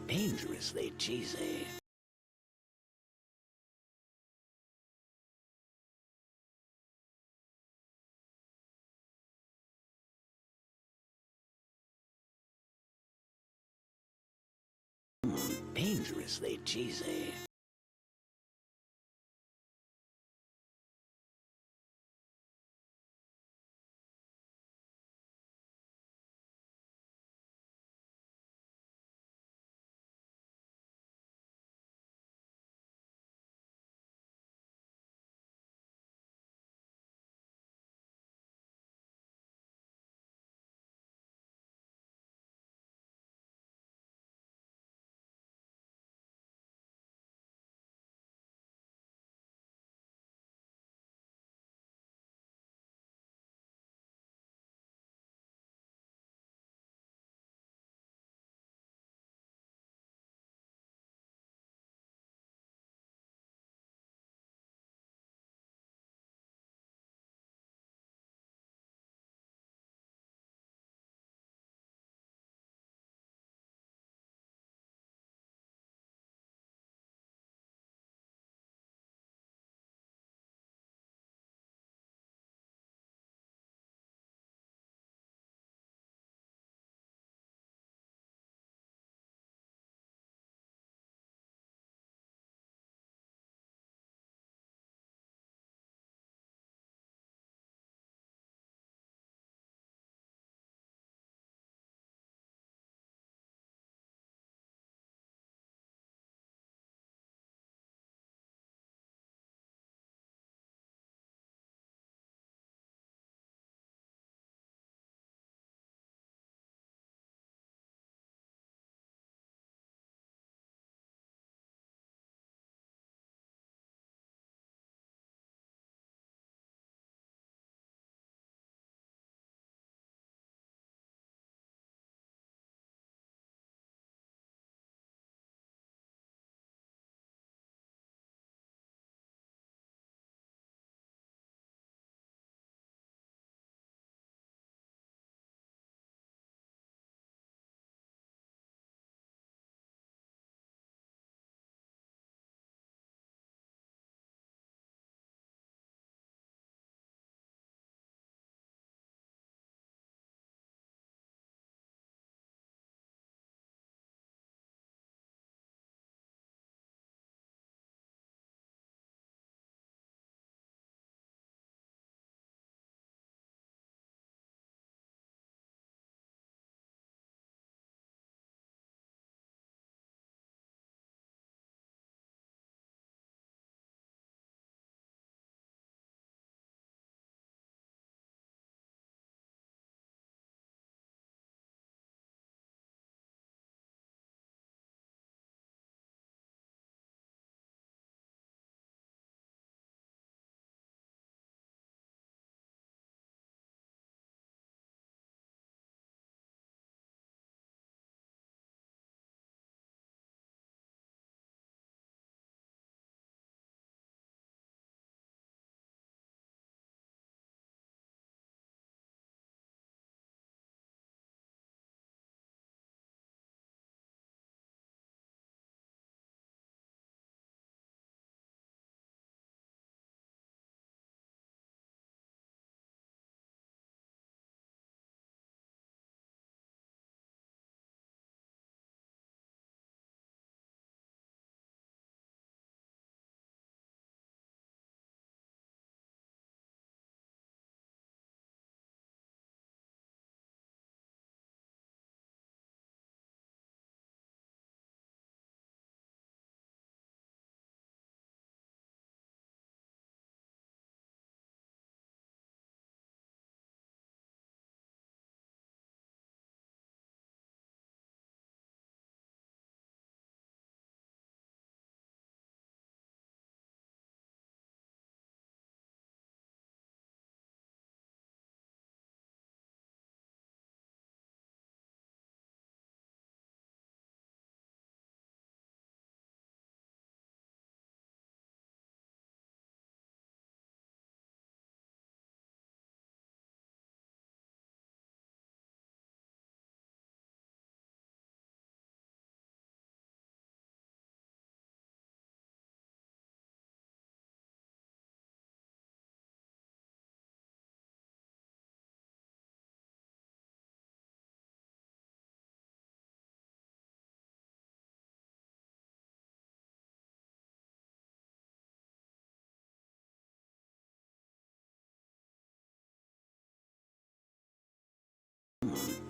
Dangerously cheesy. Dangerously cheesy.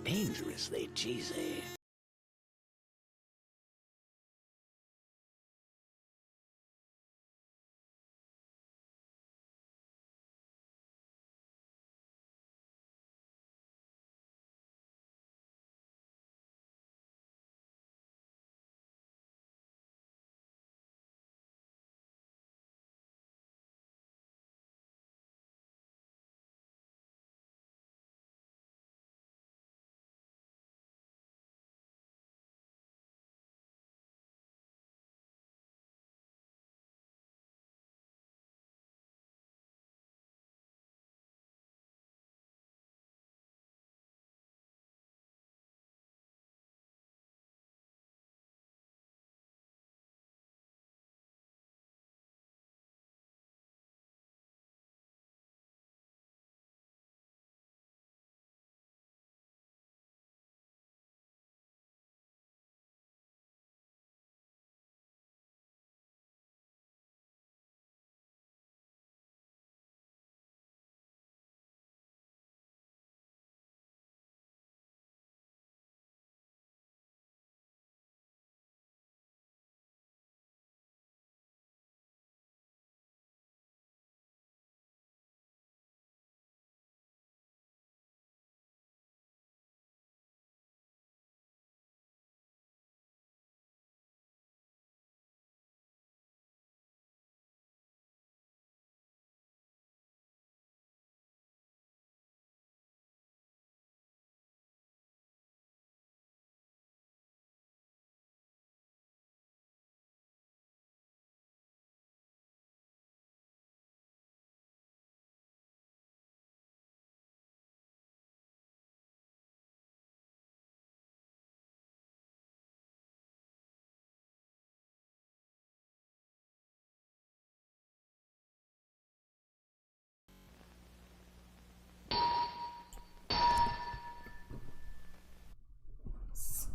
dangerously cheesy.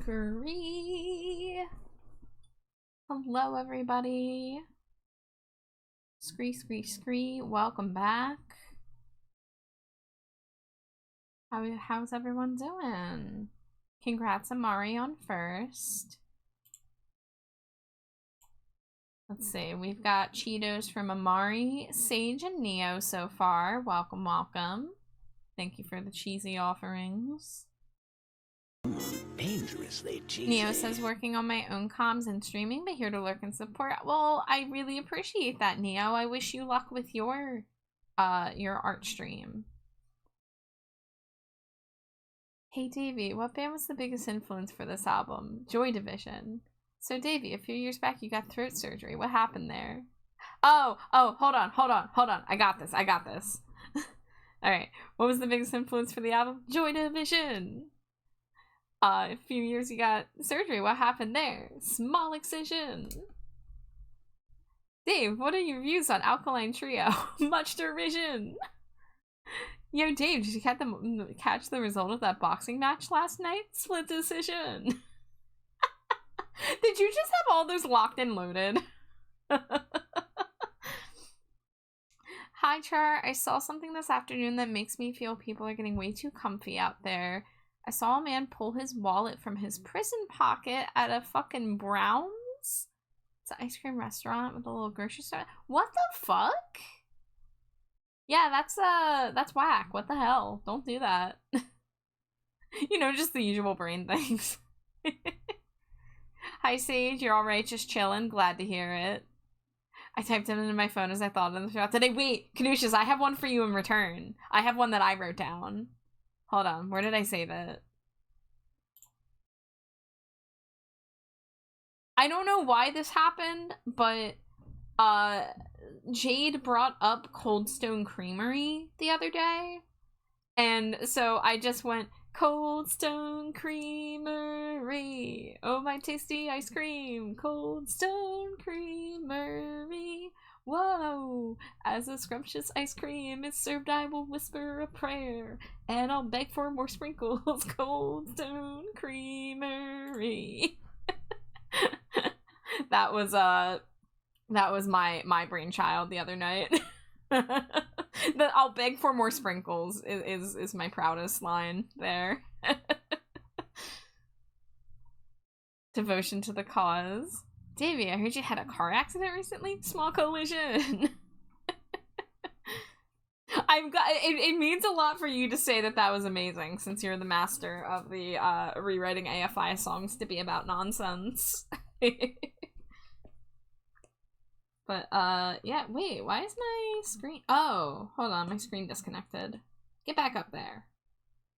Scree. Hello, everybody. Scree. Welcome back. How's everyone doing? Congrats, Amari, on first. Let's see. We've got Cheetos from Amari, Sage, and Neo so far. Welcome. Thank you for the cheesy offerings. Dangerously cheesy. Neo says working on my own comms and streaming, but here to lurk and support. Well, I really appreciate that, Neo. I wish you luck with your art stream. Hey Davey, what band was the biggest influence for this album? Joy Division. So Davey, a few years back you got throat surgery. What happened there? Oh, hold on. I got this. Alright. What was the biggest influence for the album? Joy Division. A few years you got surgery. What happened there? Small excision. Dave, what are your views on Alkaline Trio? Much derision. Yo, Dave, did you catch the result of that boxing match last night? Split decision. Did you just have all those locked and loaded? Hi, Char. I saw something this afternoon that makes me feel people are getting way too comfy out there. I saw a man pull his wallet from his prison pocket at a fucking Brown's. It's an ice cream restaurant with a little grocery store. What the fuck? Yeah, that's whack. What the hell? Don't do that. You know, just the usual brain things. Hi, Sage. You're alright? Just chilling? Glad to hear it. I typed it into my phone as I thought of the show today. Wait, Caduceus, I have one for you in return. I have one that I wrote down. Hold on, where did I save it? I don't know why this happened, but Jade brought up Cold Stone Creamery the other day. And so I just went, Cold Stone Creamery, oh my tasty ice cream, Cold Stone Creamery. Whoa, as a scrumptious ice cream is served, I will whisper a prayer, and I'll beg for more sprinkles. Cold Stone Creamery. That was my brainchild the other night. That I'll beg for more sprinkles is my proudest line there. Devotion to the cause. Davey, I heard you had a car accident recently. Small collision. It means a lot for you to say that was amazing, since you're the master of the rewriting AFI songs to be about nonsense. But yeah, wait, why is my screen? Oh, hold on, my screen disconnected. Get back up there.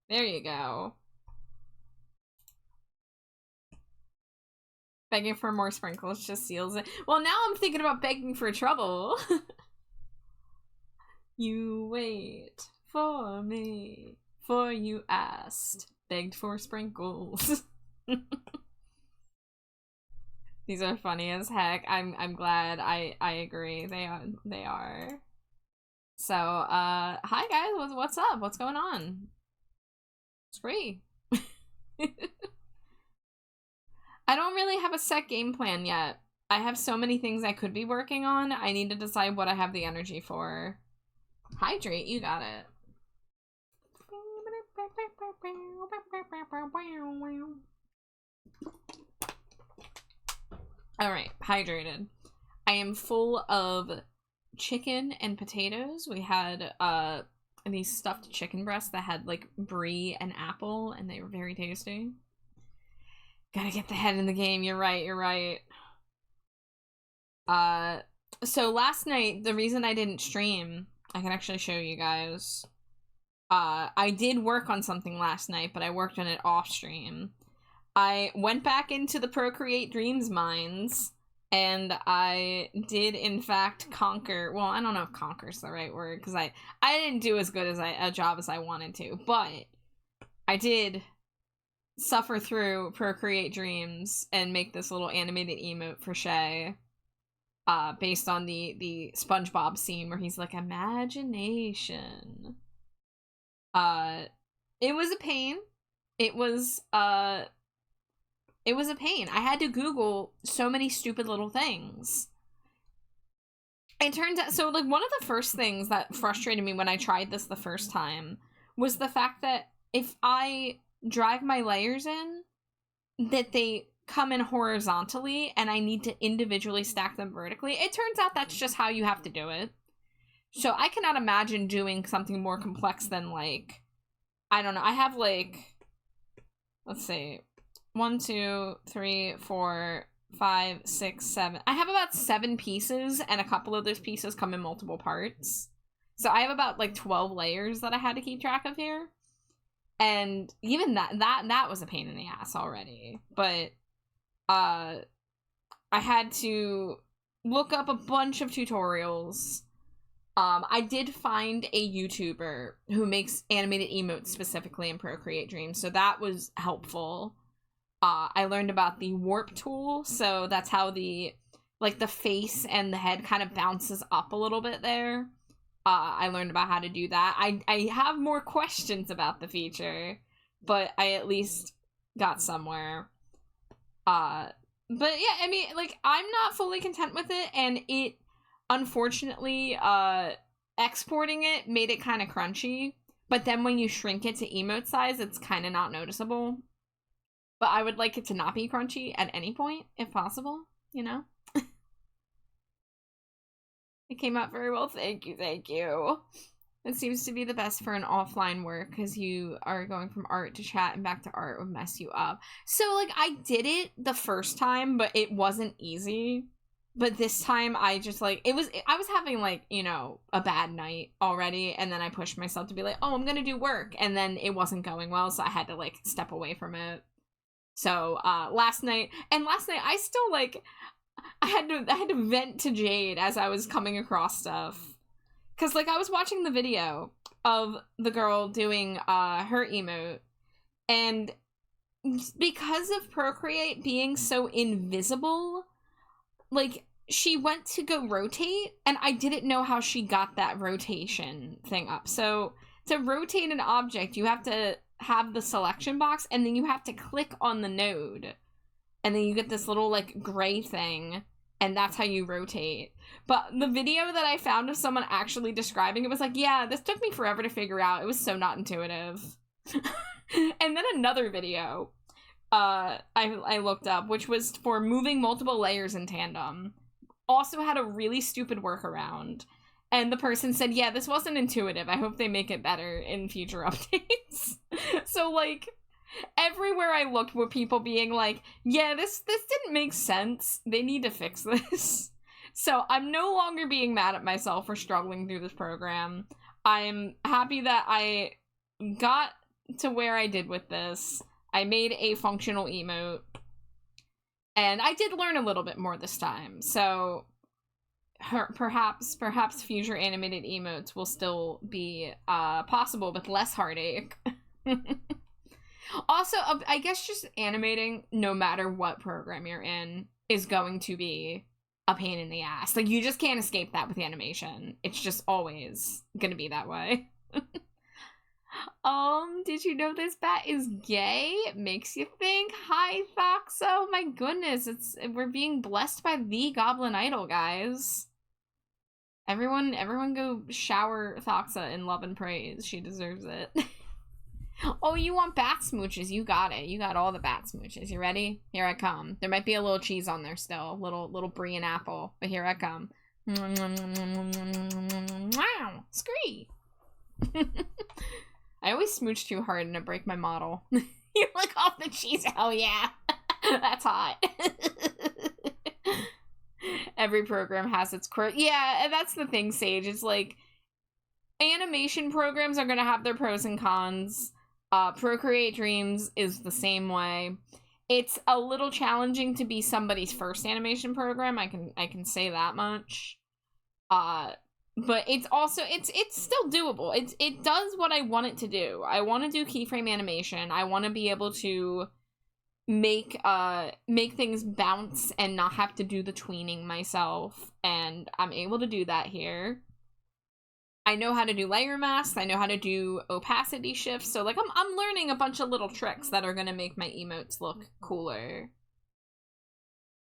There you go. Begging for more sprinkles just seals it. Well, now I'm thinking about begging for trouble. You wait for me, for you asked, begged for sprinkles. These are funny as heck. I'm glad. I agree. They are. So, hi guys. What's up? What's going on? It's free. I don't really have a set game plan yet. I have so many things I could be working on. I need to decide what I have the energy for. Hydrate, you got it. Alright, hydrated. I am full of chicken and potatoes. We had these stuffed chicken breasts that had like brie and apple, and they were very tasty. Gotta get the head in the game. You're right. So last night, the reason I didn't stream, I can actually show you guys. I did work on something last night, but I worked on it off stream. I went back into the Procreate Dreams mines, and I did in fact conquer. Well, I don't know if conquer's the right word, because I didn't do as good as a job as I wanted to, but I did suffer through Procreate Dreams and make this little animated emote for Shay. Based on the SpongeBob scene where he's like, imagination. It was a pain. It was a pain. I had to Google so many stupid little things. It turns out, so like one of the first things that frustrated me when I tried this the first time was the fact that if I drag my layers in, that they come in horizontally and I need to individually stack them vertically. It turns out that's just how you have to do it. So I cannot imagine doing something more complex than like, I don't know. I have like, let's see, 1, 2, 3, 4, 5, 6, 7. I have about 7 pieces, and a couple of those pieces come in multiple parts. So I have about like 12 layers that I had to keep track of here. And even that was a pain in the ass already. But I had to look up a bunch of tutorials. I did find a YouTuber who makes animated emotes specifically in Procreate Dreams, so that was helpful. I learned about the warp tool, so that's how the face and the head kind of bounces up a little bit there. I learned about how to do that. I have more questions about the feature, but I at least got somewhere. But yeah, I mean, like, I'm not fully content with it, and it, unfortunately, exporting it made it kind of crunchy, but then when you shrink it to emote size, it's kind of not noticeable. But I would like it to not be crunchy at any point, if possible, you know? It came out very well, thank you. It seems to be the best for an offline work, because you are going from art to chat and back to art would mess you up. So, like, I did it the first time, but it wasn't easy. But this time, I just, like, I was having, like, you know, a bad night already, and then I pushed myself to be like, oh, I'm gonna do work, and then it wasn't going well, so I had to, like, step away from it. So, last night, I still, like, I had to vent to Jade as I was coming across stuff. Because, like, I was watching the video of the girl doing her emote, and because of Procreate being so invisible, like, she went to go rotate, and I didn't know how she got that rotation thing up. So, to rotate an object, you have to have the selection box, and then you have to click on the node. And then you get this little, like, gray thing, and that's how you rotate. But the video that I found of someone actually describing it was like, yeah, this took me forever to figure out. It was so not intuitive. And then another video I looked up, which was for moving multiple layers in tandem. Also had a really stupid workaround. And the person said, yeah, this wasn't intuitive. I hope they make it better in future updates. So, like, everywhere I looked were people being like, yeah, this didn't make sense. They need to fix this. So I'm no longer being mad at myself for struggling through this program. I'm happy that I got to where I did with this. I made a functional emote. And I did learn a little bit more this time. So perhaps future animated emotes will still be possible with less heartache. Also, I guess just animating, no matter what program you're in, is going to be a pain in the ass. Like, you just can't escape that with animation. It's just always gonna be that way. Did you know this bat is gay? It makes you think. Hi, Thoxo. My goodness, we're being blessed by the Goblin Idol, guys. Everyone go shower Thoxa in love and praise. She deserves it. Oh, you want bat smooches? You got it. You got all the bat smooches. You ready? Here I come. There might be a little cheese on there still. Little brie and apple. But here I come. Wow. Scree. I always smooch too hard and I break my model. You lick off the cheese. Hell yeah. That's hot. Every program has its quirk. Yeah, and that's the thing, Sage. It's like, animation programs are going to have their pros and cons. Procreate Dreams is the same way. It's a little challenging to be somebody's first animation program. I can say that much. But it's also, it's still doable. It does what I want it to do. I want to do keyframe animation. I want to be able to make things bounce and not have to do the tweening myself. And I'm able to do that here. I know how to do layer masks. I know how to do opacity shifts. So, like, I'm learning a bunch of little tricks that are going to make my emotes look cooler.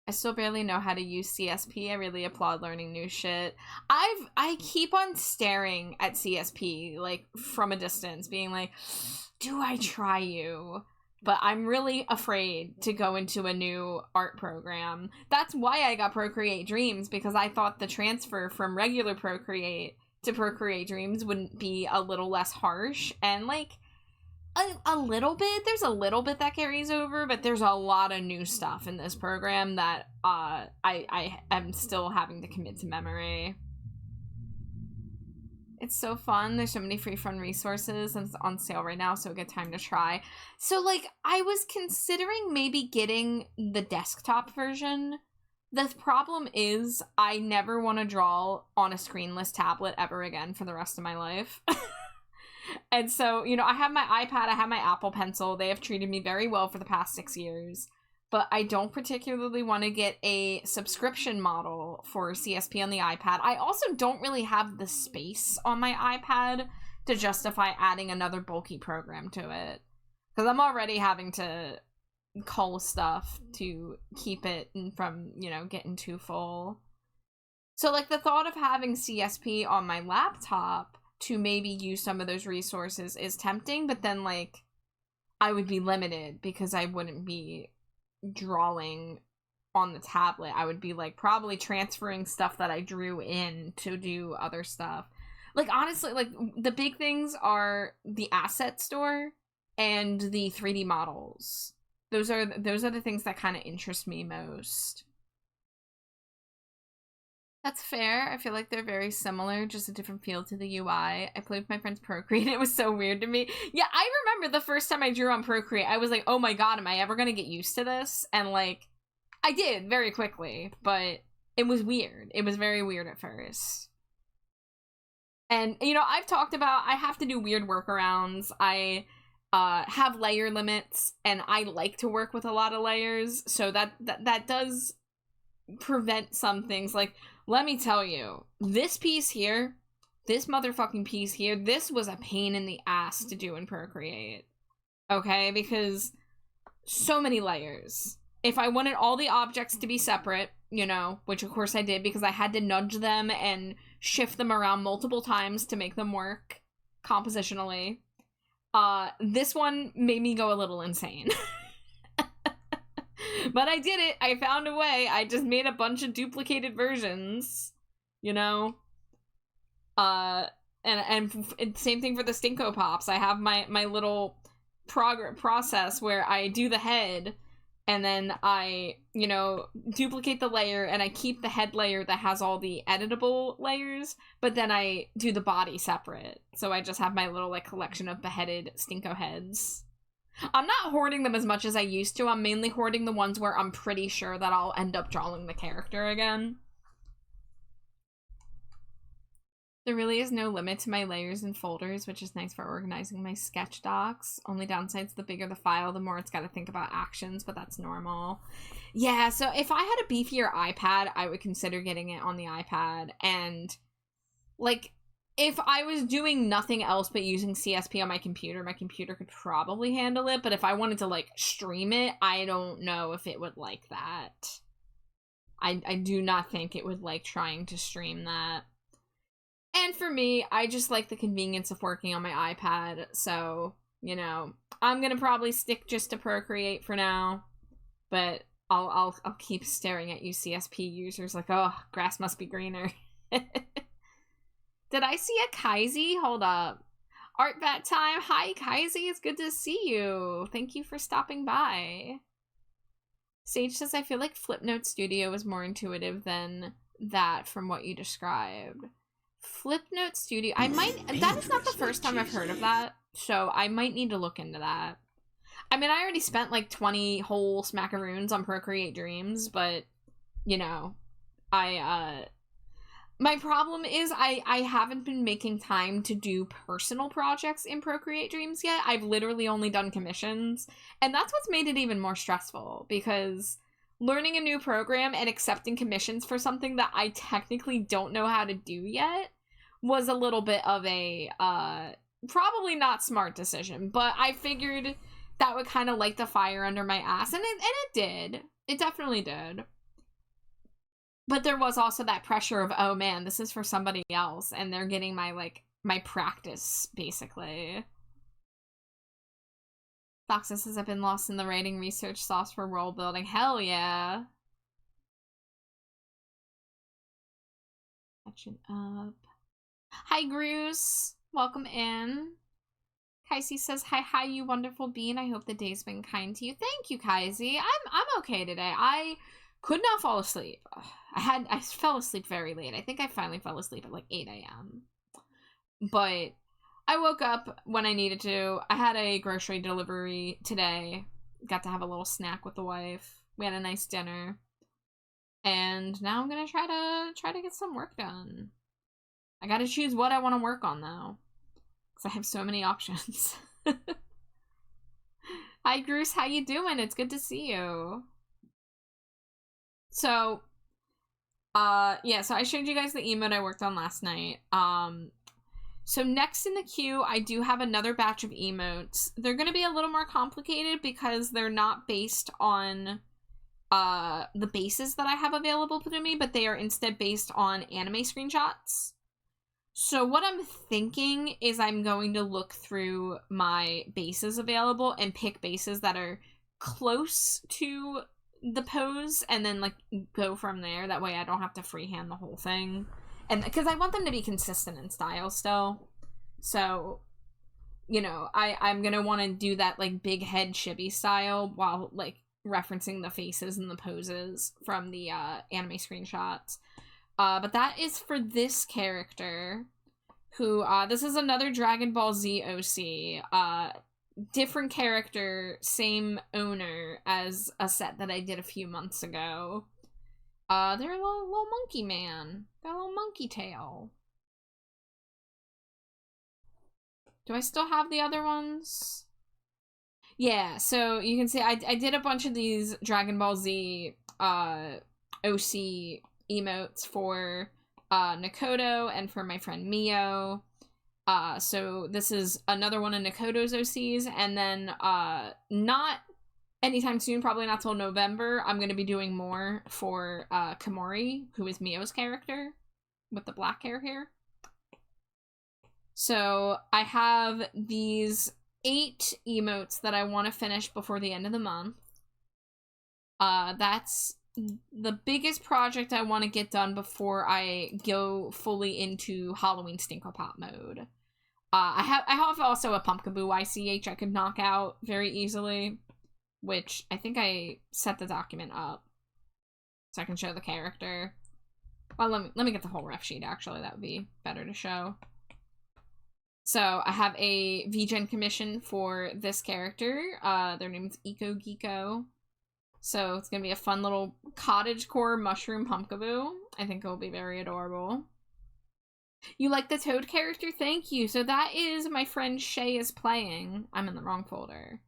I still barely know how to use CSP. I really applaud learning new shit. I keep on staring at CSP, like, from a distance, being like, do I try you? But I'm really afraid to go into a new art program. That's why I got Procreate Dreams, because I thought the transfer from regular Procreate to Procreate Dreams wouldn't be a little less harsh. And, like, a little bit, there's a little bit that carries over, but there's a lot of new stuff in this program that I am still having to commit to memory. It's so fun. There's so many free fun resources, and it's on sale right now, so a good time to try. So, like, I was considering maybe getting the desktop version. The problem is I never want to draw on a screenless tablet ever again for the rest of my life. And so, you know, I have my iPad, I have my Apple Pencil. They have treated me very well for the past 6 years. But I don't particularly want to get a subscription model for CSP on the iPad. I also don't really have the space on my iPad to justify adding another bulky program to it. Because I'm already having to cull stuff to keep it from, you know, getting too full. So, like, the thought of having CSP on my laptop to maybe use some of those resources is tempting, but then, like, I would be limited because I wouldn't be drawing on the tablet. I would be, like, probably transferring stuff that I drew in to do other stuff. Like, honestly, like, the big things are the asset store and the 3D models. Those are the things that kind of interest me most. That's fair. I feel like they're very similar, just a different feel to the UI. I played with my friend's Procreate. It was so weird to me. Yeah, I remember the first time I drew on Procreate, I was like, oh my god, am I ever going to get used to this? And, like, I did very quickly, but it was weird. It was very weird at first. And, you know, I've talked about, I have to do weird workarounds. I have layer limits, and I like to work with a lot of layers, so that does prevent some things. Like, let me tell you, this piece here, this motherfucking piece here, this was a pain in the ass to do in Procreate. Okay? Because so many layers. If I wanted all the objects to be separate, you know, which of course I did because I had to nudge them and shift them around multiple times to make them work compositionally. This one made me go a little insane. But I did it. I found a way. I just made a bunch of duplicated versions, you know? And same thing for the Stinko Pops. I have my little process where I do the head, and then I, you know, duplicate the layer, and I keep the head layer that has all the editable layers, but then I do the body separate. So I just have my little, like, collection of beheaded Stinko heads. I'm not hoarding them as much as I used to. I'm mainly hoarding the ones where I'm pretty sure that I'll end up drawing the character again. There really is no limit to my layers and folders, which is nice for organizing my sketch docs. Only downside's the bigger the file, the more it's got to think about actions, but that's normal. Yeah, so if I had a beefier iPad, I would consider getting it on the iPad. And, like, if I was doing nothing else but using CSP on my computer could probably handle it. But if I wanted to, like, stream it, I don't know if it would like that. I do not think it would like trying to stream that. And for me, I just like the convenience of working on my iPad, so, you know, I'm gonna probably stick just to Procreate for now, but I'll keep staring at you CSP users like, oh, grass must be greener. Did I see a Kaiser? Hold up. Art Bat Time. Hi, Kaiser. It's good to see you. Thank you for stopping by. Sage says, I feel like Flipnote Studio is more intuitive than that from what you described. Flipnote Studio. I might. That is not the first time I've heard of that, so I might need to look into that. I mean, I already spent like 20 whole smackaroons on Procreate Dreams, but, you know, my problem is I haven't been making time to do personal projects in Procreate Dreams yet. I've literally only done commissions, and that's what's made it even more stressful, because learning a new program and accepting commissions for something that I technically don't know how to do yet was a little bit of a, probably not smart decision, but I figured that would kind of light the fire under my ass, and it did. It definitely did. But there was also that pressure of, oh man, this is for somebody else, and they're getting my, like, my practice, basically. Foxes says, I've been lost in the writing research sauce for role building. Hell yeah. Catching up. Hi, Gruce. Welcome in. Kaisi says, hi, you wonderful bean. I hope the day's been kind to you. Thank you, Kaisi. I'm okay today. I could not fall asleep. I fell asleep very late. I think I finally fell asleep at like 8 a.m. But I woke up when I needed to. I had a grocery delivery today. Got to have a little snack with the wife. We had a nice dinner. And now I'm gonna try to get some work done. I gotta choose what I want to work on though, because I have so many options. Hi, Bruce. How you doing? It's good to see you. So, yeah, so I showed you guys the emote I worked on last night. So next in the queue, I do have another batch of emotes. They're going to be a little more complicated because they're not based on the bases that I have available to me, but they are instead based on anime screenshots. So what I'm thinking is I'm going to look through my bases available and pick bases that are close to the pose and then like go from there. That way I don't have to freehand the whole thing. And because I want them to be consistent in style still. So, you know, I'm going to want to do that like big head chibi style while like referencing the faces and the poses from the anime screenshots. But that is for this character who, this is another Dragon Ball Z OC. Different character, same owner as a set that I did a few months ago. They're a little monkey man. Got a little monkey tail. Do I still have the other ones? Yeah, so you can see I did a bunch of these Dragon Ball Z OC emotes for Nakoto and for my friend Mio. So this is another one of Nakoto's OCs, and then not anytime soon, probably not till November, I'm going to be doing more for Komori, who is Mio's character with the black hair here. So I have these 8 emotes that I want to finish before the end of the month. That's the biggest project I want to get done before I go fully into Halloween Stinklepot mode. I have also a Pumpkaboo ICH I could knock out very easily, which I think I set the document up so I can show the character. Well, let me get the whole ref sheet, actually. That would be better to show. So I have a VGen commission for this character. Their name is Eco Geeko. So it's going to be a fun little cottagecore mushroom Pumpkaboo. I think it will be very adorable. You like the Toad character? Thank you. So that is my friend Shay is playing. I'm in the wrong folder.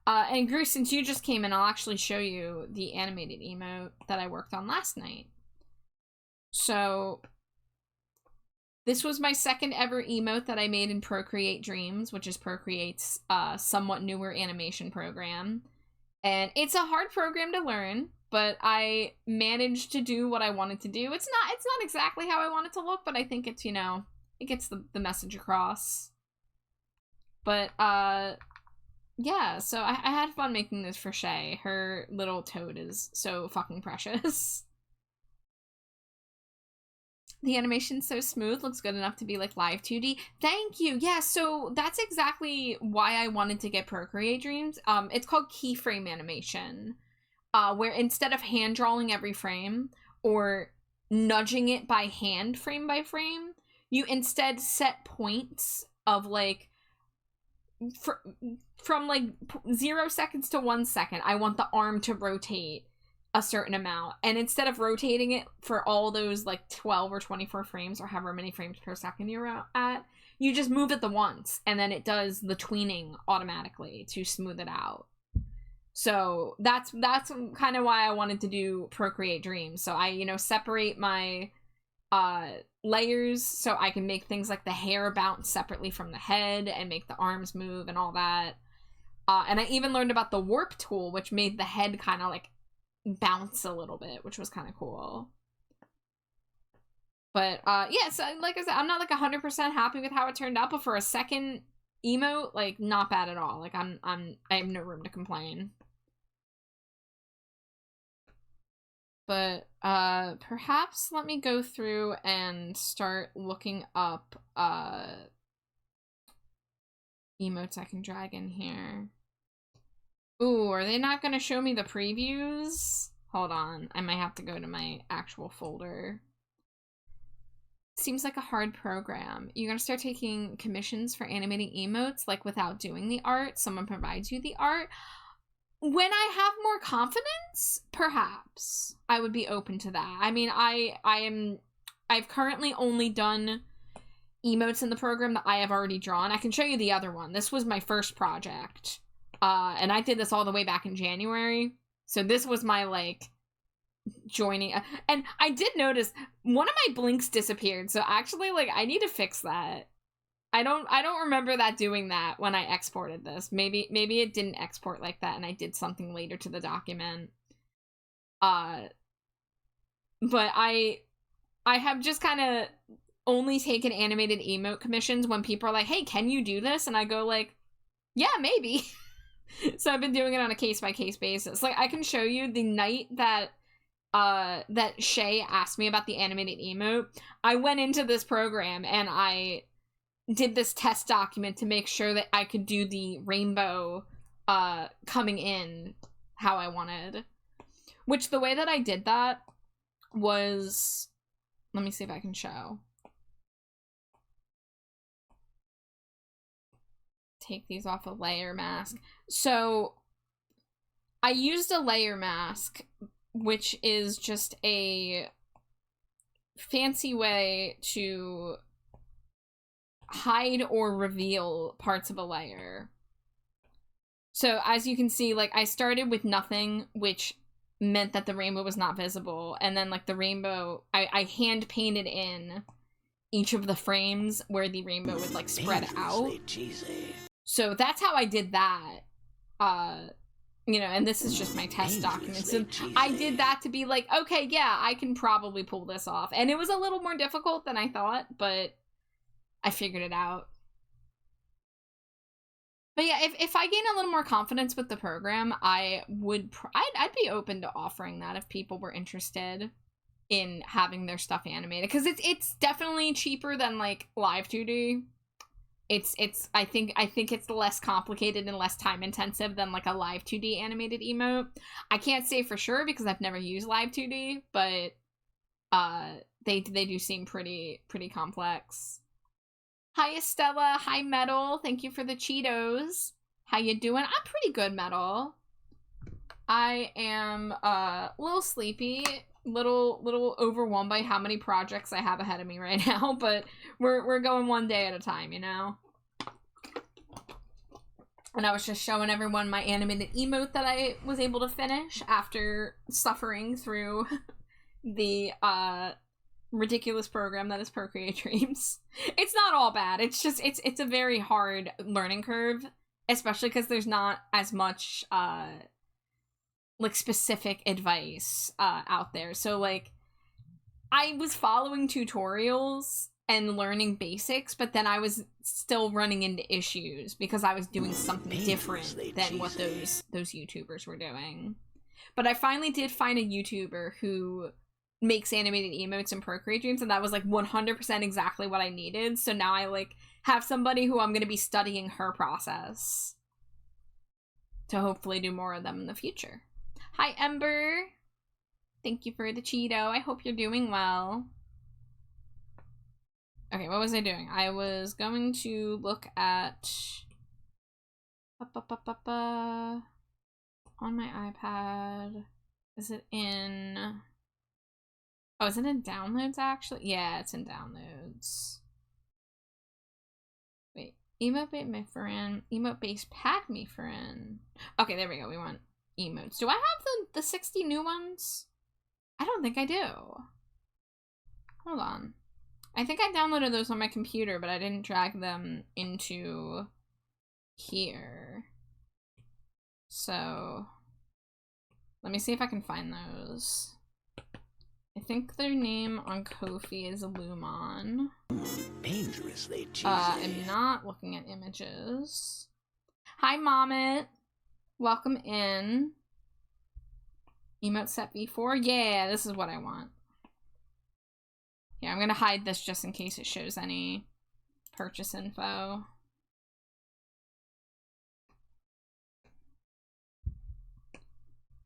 And Gru, since you just came in, I'll actually show you the animated emote that I worked on last night. So this was my second ever emote that I made in Procreate Dreams, which is Procreate's somewhat newer animation program. And it's a hard program to learn, but I managed to do what I wanted to do. It's not exactly how I want it to look, but I think it's, you know, it gets the message across. But, yeah, so I had fun making this for Shay. Her little toad is so fucking precious. The animation's so smooth, looks good enough to be like live 2D. Thank you. Yeah, so that's exactly why I wanted to get Procreate Dreams. It's called keyframe animation, where instead of hand drawing every frame or nudging it by hand frame by frame, you instead set points of like from like 0 seconds to 1 second. I want the arm to rotate a certain amount, and instead of rotating it for all those like 12 or 24 frames or however many frames per second you're at, you just move it the once and then it does the tweening automatically to smooth it out. So that's kind of why I wanted to do Procreate Dreams. So I, you know, separate my layers so I can make things like the hair bounce separately from the head and make the arms move and all that. And I even learned about the warp tool, which made the head kind of like bounce a little bit, which was kind of cool. But yeah, so like I said, I'm not like 100% happy with how it turned out, but for a second emote, like not bad at all. Like I have no room to complain. But perhaps let me go through and start looking up emotes I can drag in here. Ooh, are they not gonna show me the previews? Hold on, I might have to go to my actual folder. Seems like a hard program. You're gonna start taking commissions for animating emotes, like without doing the art. Someone provides you the art. When I have more confidence, perhaps I would be open to that. I mean, I've currently only done emotes in the program that I have already drawn. I can show you the other one. This was my first project. And I did this all the way back in January. So this was my, like, joining. And I did notice one of my blinks disappeared. So actually, like, I need to fix that. I don't remember that doing that when I exported this. Maybe it didn't export like that and I did something later to the document. But I have just kind of only taken animated emote commissions when people are like, hey, can you do this? And I go like, yeah, maybe. So I've been doing it on a case-by-case basis. Like, I can show you the night that Shay asked me about the animated emote. I went into this program and I did this test document to make sure that I could do the rainbow coming in how I wanted. Which the way that I did that was... Let me see if I can show. Take these off a layer mask. So I used a layer mask, which is just a fancy way to hide or reveal parts of a layer. So as you can see, like, I started with nothing, which meant that the rainbow was not visible, and then like the rainbow, I hand painted in each of the frames where the rainbow would like spread out. So that's how I did that. You know, and this is just my test document. So I did that to be like, okay, yeah, I can probably pull this off. And it was a little more difficult than I thought, but I figured it out. But yeah, if I gain a little more confidence with the program, I would I'd be open to offering that if people were interested in having their stuff animated, because it's definitely cheaper than like live 2D. It's I think it's less complicated and less time intensive than like a live 2D animated emote. I can't say for sure because I've never used live 2D, but they do seem pretty complex. Hi Estella, hi Metal. Thank you for the Cheetos. How you doing? I'm pretty good, Metal. I am a little sleepy, little overwhelmed by how many projects I have ahead of me right now, but we're going one day at a time, you know? And I was just showing everyone my animated emote that I was able to finish after suffering through the ridiculous program that is Procreate Dreams. It's not all bad. It's just it's a very hard learning curve, especially because there's not as much like specific advice out there. So like I was following tutorials and learning basics, but then I was still running into issues because I was doing something different than what those YouTubers were doing. But I finally did find a YouTuber who makes animated emotes in Procreate Dreams, and that was like 100% exactly what I needed. So now I like have somebody who I'm going to be studying her process to hopefully do more of them in the future. Hi Ember, thank you for the Cheeto. I hope you're doing well. Okay, what was I doing? I was going to look at on my iPad. Is it in Oh, is it in downloads actually? Yeah, it's in downloads. Wait, emote-based pack me friend. Okay, there we go. We want emotes. Do I have the 60 new ones? I don't think I do. Hold on. I think I downloaded those on my computer, but I didn't drag them into here. So let me see if I can find those. I think their name on Ko-fi is Lumon. Dangerously cheesy. I'm not looking at images. Hi, Mommet. Welcome in. Emote set V4. Yeah, this is what I want. Yeah, I'm gonna hide this just in case it shows any purchase info.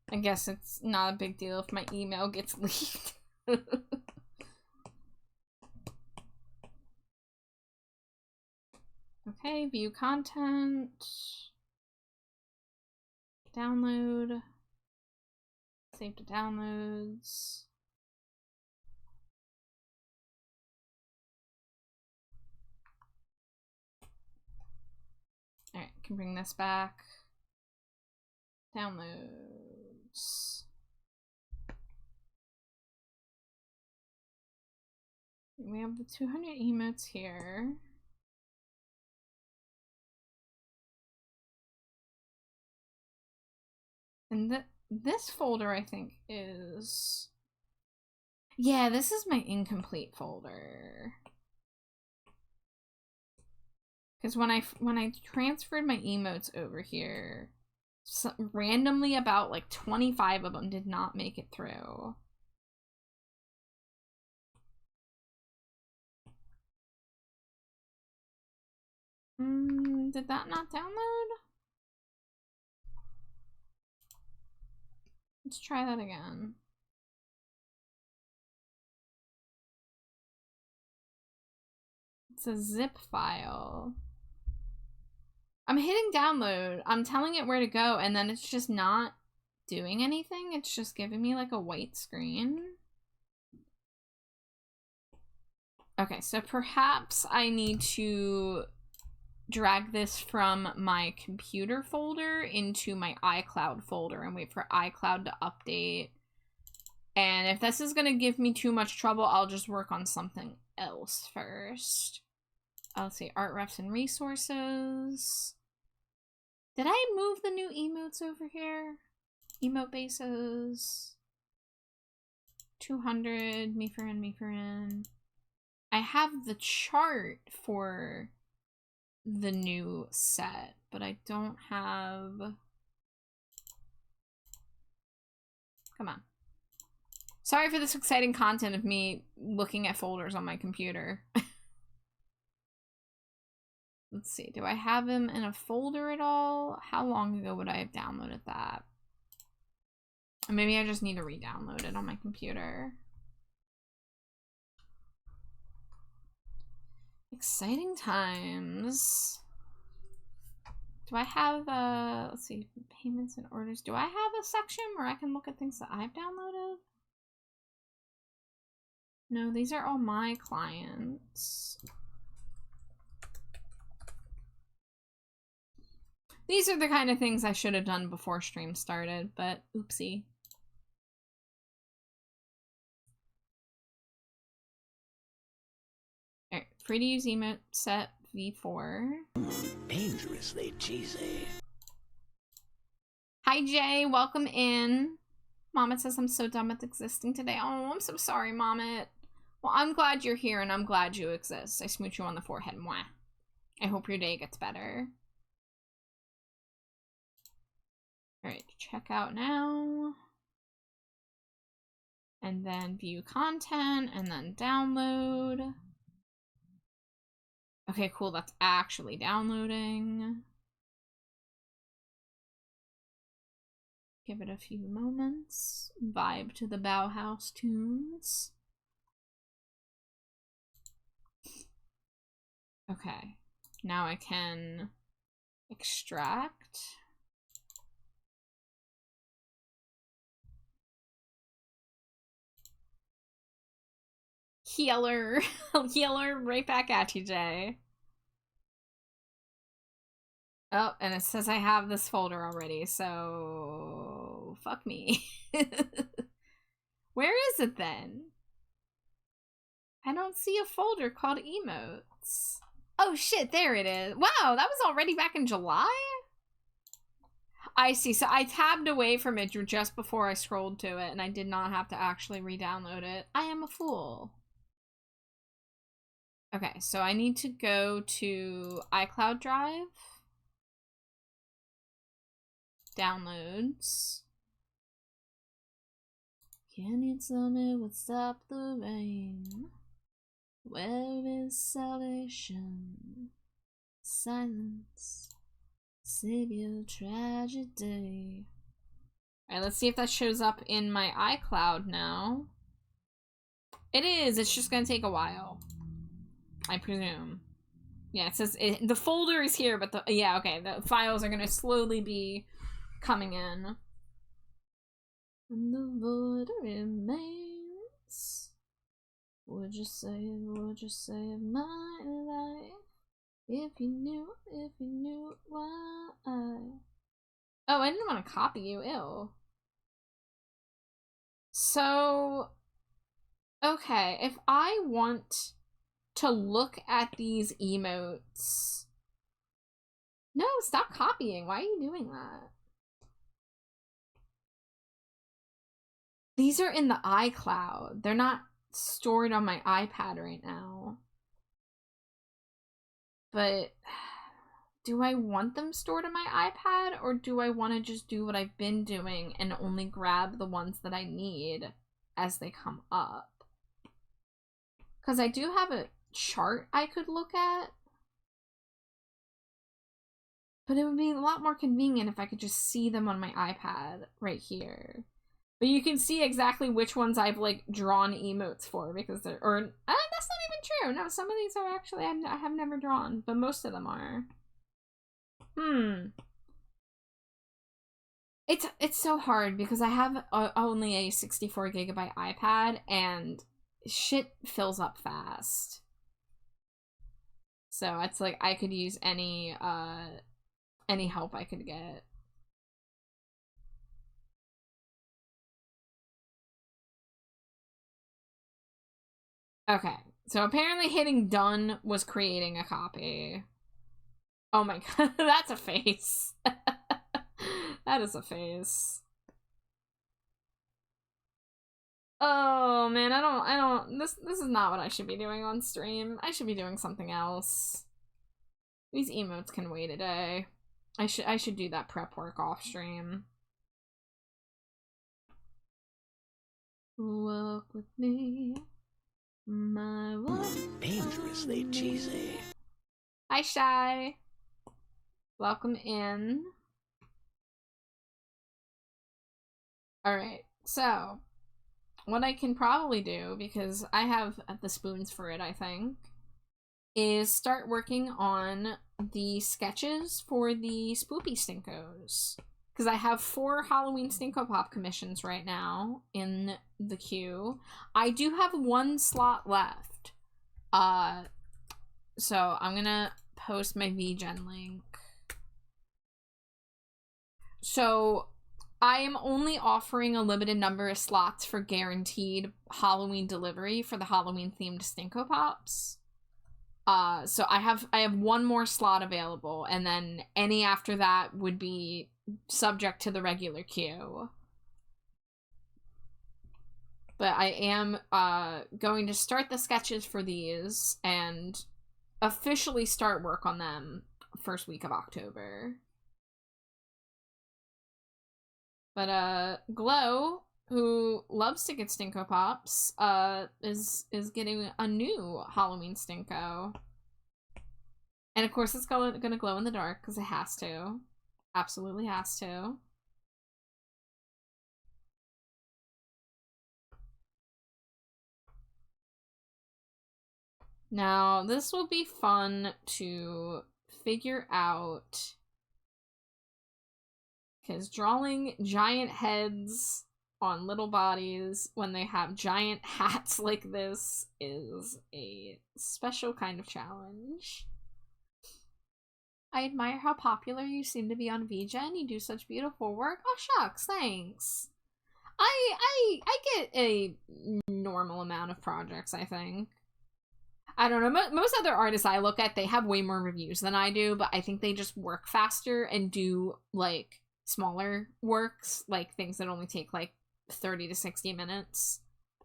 I guess it's not a big deal if my email gets leaked. Okay, view content. Download. Save to downloads. Alright, can bring this back. Downloads. We have the 200 emotes here. And this folder, I think, is... Yeah, this is my incomplete folder. Because when I transferred my emotes over here, randomly about like 25 of them did not make it through. Did that not download? Let's try that again. It's a zip file. I'm hitting download. I'm telling it where to go, and then it's just not doing anything. It's just giving me like a white screen. Okay, so perhaps I need to drag this from my computer folder into my iCloud folder and wait for iCloud to update. And if this is going to give me too much trouble, I'll just work on something else first. Let's see, art refs and resources. Did I move the new emotes over here? Emote bases. 200, me for in. I have the chart for the new set, but I don't have... Come on. Sorry for this exciting content of me looking at folders on my computer. Let's see, do I have him in a folder at all? How long ago would I have downloaded that? Or maybe I just need to re-download it on my computer. Exciting times. Do I have, let's see, payments and orders. Do I have a section where I can look at things that I've downloaded? No, these are all my clients. These are the kind of things I should have done before stream started, but oopsie. Alright, free to use emote set V4. Dangerously cheesy. Hi Jay, welcome in. Mommet says I'm so done with existing today. Oh, I'm so sorry, Mommet. Well, I'm glad you're here and I'm glad you exist. I smooch you on the forehead. Mwah. I hope your day gets better. Alright, check out now. And then view content and then download. Okay, cool. That's actually downloading. Give it a few moments. Vibe to the Bauhaus tunes. Okay, now I can extract. Healer. Healer, right back at you, Jay. Oh, and it says I have this folder already, so fuck me. Where is it then? I don't see a folder called emotes. Oh shit, there it is. Wow, that was already back in July? I see, so I tabbed away from it just before I scrolled to it, and I did not have to actually re-download it. I am a fool. Okay, so I need to go to iCloud Drive. Downloads. Can you tell me what stopped the rain? Where is salvation? Silence. Save your tragedy. Alright, let's see if that shows up in my iCloud now. It is. It's just gonna take a while, I presume. Yeah, it says the folder is here, but yeah, okay, the files are gonna slowly be coming in. And the void remains. Would you save my life? If you knew why. Oh, I didn't want to copy you, ew. So, okay, if I want to look at these emotes. No, stop copying. Why are you doing that? These are in the iCloud. They're not stored on my iPad right now. But do I want them stored on my iPad, or do I want to just do what I've been doing and only grab the ones that I need as they come up? Because I do have a chart I could look at. But it would be a lot more convenient if I could just see them on my iPad right here. But you can see exactly which ones I've, like, drawn emotes for, because they're, or, that's not even true. No, some of these are actually, I have never drawn, but most of them are. It's so hard, because I have only a 64 gigabyte iPad, and shit fills up fast. So it's like, I could use any help I could get. Okay, so apparently hitting done was creating a copy. Oh my god, that's a face. That is a face. Oh man, this is not what I should be doing on stream. I should be doing something else. These emotes can wait a day. I should do that prep work off stream. Walk with me, my walk. Dangerously cheesy. Hi, Shy. Welcome in. Alright, so what I can probably do, because I have the spoons for it, I think, is start working on the sketches for the Spoopy Stinkos. Because I have 4 Halloween Stinko Pop commissions right now in the queue. I do have 1 slot left. So I'm gonna post my VGen link. So I am only offering a limited number of slots for guaranteed Halloween delivery for the Halloween themed Stinko Pops. So I have 1 more slot available, and then any after that would be subject to the regular queue. But I am going to start the sketches for these and officially start work on them first week of October. But Glow, who loves to get Stinko Pops, is getting a new Halloween Stinko. And of course it's gonna glow in the dark, because it has to. Absolutely has to. Now, this will be fun to figure out, because drawing giant heads on little bodies when they have giant hats like this is a special kind of challenge. I admire how popular you seem to be on VGen. You do such beautiful work. Oh shucks, thanks. I get a normal amount of projects, I think. I don't know, most other artists I look at, they have way more reviews than I do, but I think they just work faster and do, like, smaller works, like things that only take, like, 30 to 60 minutes.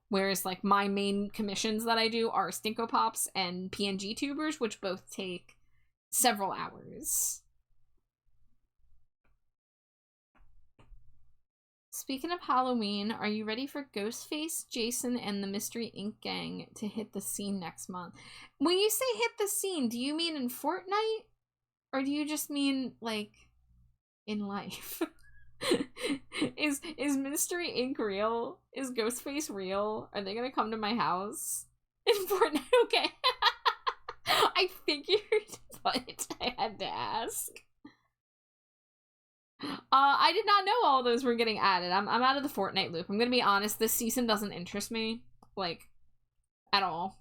Whereas, like, my main commissions that I do are Stinko Pops and PNG Tubers, which both take several hours. Speaking of Halloween, are you ready for Ghostface, Jason, and the Mystery Inc. Gang to hit the scene next month? When you say hit the scene, do you mean in Fortnite? Or do you just mean, like, in life? Is Mystery Inc. real? Is Ghostface real? Are they gonna come to my house? In Fortnite? Okay. I figured, but I had to ask. I did not know all those were getting added. I'm out of the Fortnite loop. I'm gonna be honest, this season doesn't interest me, like, at all.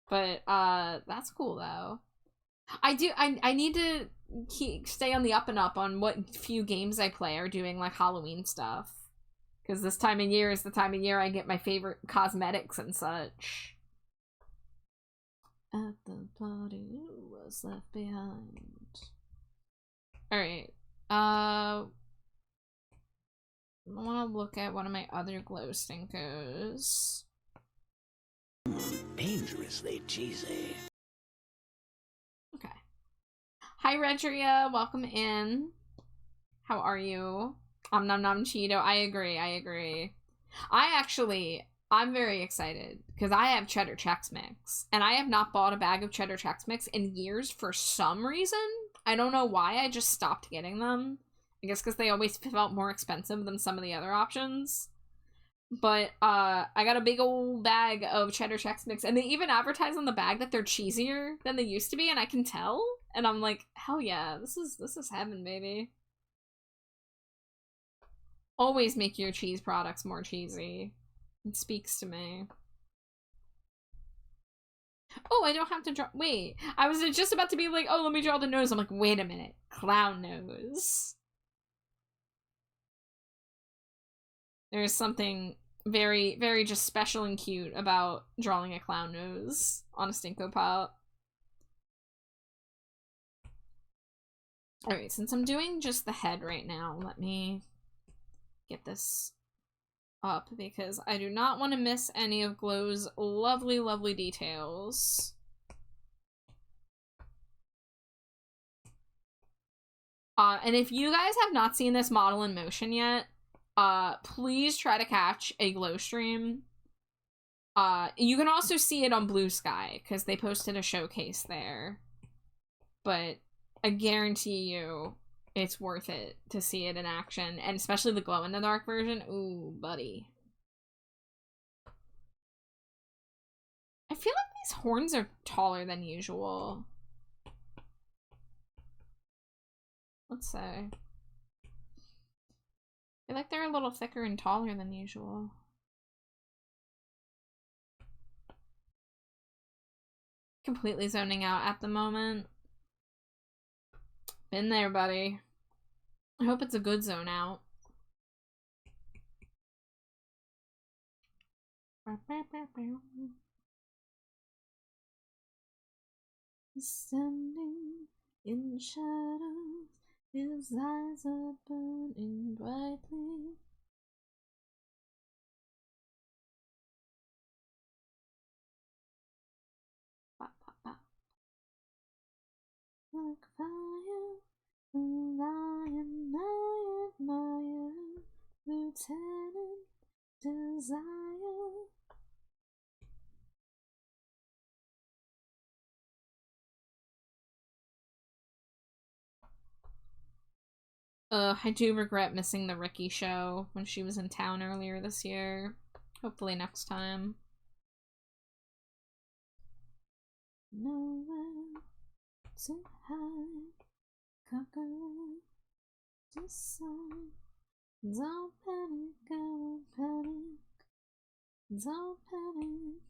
But, that's cool, though. I need to stay on the up and up on what few games I play are doing, like, Halloween stuff. Because this time of year is the time of year I get my favorite cosmetics and such. At the party, who was left behind? Alright, I want to look at one of my other glow stinkos. Dangerously cheesy. Okay. Hi, Redria. Welcome in. How are you? Nom nom Cheeto. I agree. I'm very excited because I have cheddar Chex Mix, and I have not bought a bag of cheddar Chex Mix in years for some reason. I don't know why, I just stopped getting them. I guess because they always felt more expensive than some of the other options. But, I got a big old bag of cheddar Chex Mix, and they even advertise on the bag that they're cheesier than they used to be, and I can tell. And I'm like, hell yeah, this is heaven, baby. Always make your cheese products more cheesy. It speaks to me. Oh, I don't have to draw. Wait, I was just about to be like, oh, let me draw the nose. I'm like, wait a minute. Clown nose. There's something very, very just special and cute about drawing a clown nose on a Stinko Pop. Alright, since I'm doing just the head right now, let me get this up because I do not want to miss any of Glow's lovely, lovely details. And if you guys have not seen this model in motion yet, please try to catch a glow stream. You can also see it on Blue Sky because they posted a showcase there. But I guarantee you it's worth it to see it in action, and especially the glow-in-the-dark version. Ooh, buddy. I feel like these horns are taller than usual. Let's say. I feel like they're a little thicker and taller than usual. Completely zoning out at the moment. Been there, buddy. I hope it's a good zone out. Standing in shadows, his eyes are burning brightly. Pop, pop, pop. Like fire, lion, I admire, Lieutenant Desire. I do regret missing the Ricky show when she was in town earlier this year. Hopefully next time. Nowhere to hide, conquer, decide. Don't panic, I won't panic. Don't panic.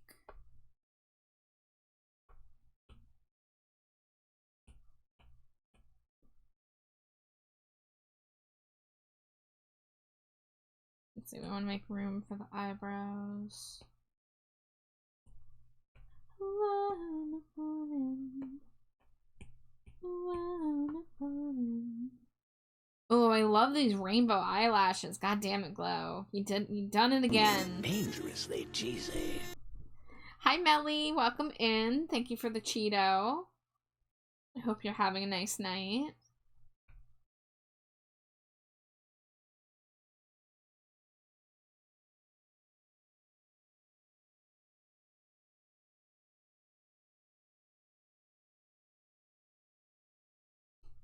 Let's see, we want to make room for the eyebrows. Oh, I love these rainbow eyelashes. God damn it, Glow. You done it again. Dangerously cheesy. Hi, Melly. Welcome in. Thank you for the Cheeto. I hope you're having a nice night.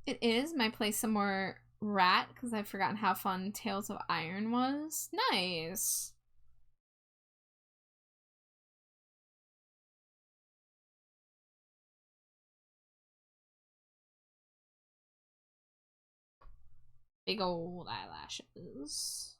It is. Might play some more Rat because I've forgotten how fun Tales of Iron was. Nice. Big old eyelashes.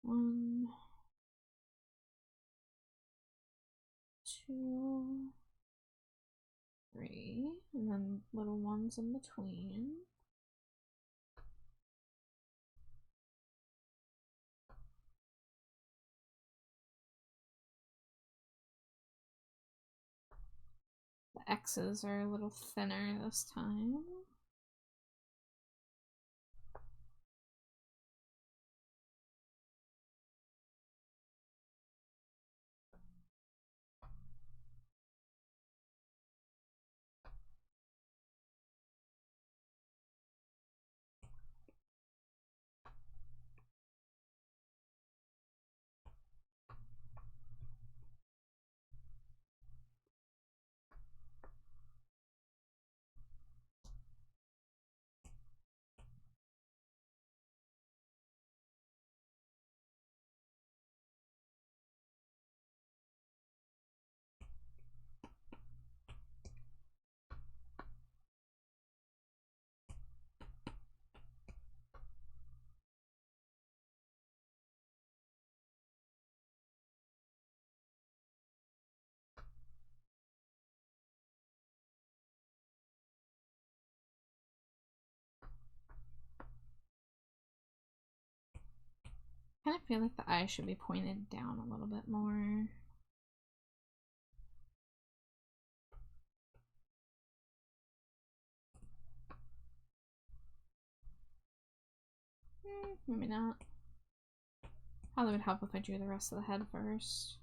One, two, three, and then little ones in between. The X's are a little thinner this time. I kind of feel like the eye should be pointed down a little bit more. Maybe not. Probably would help if I drew the rest of the head first.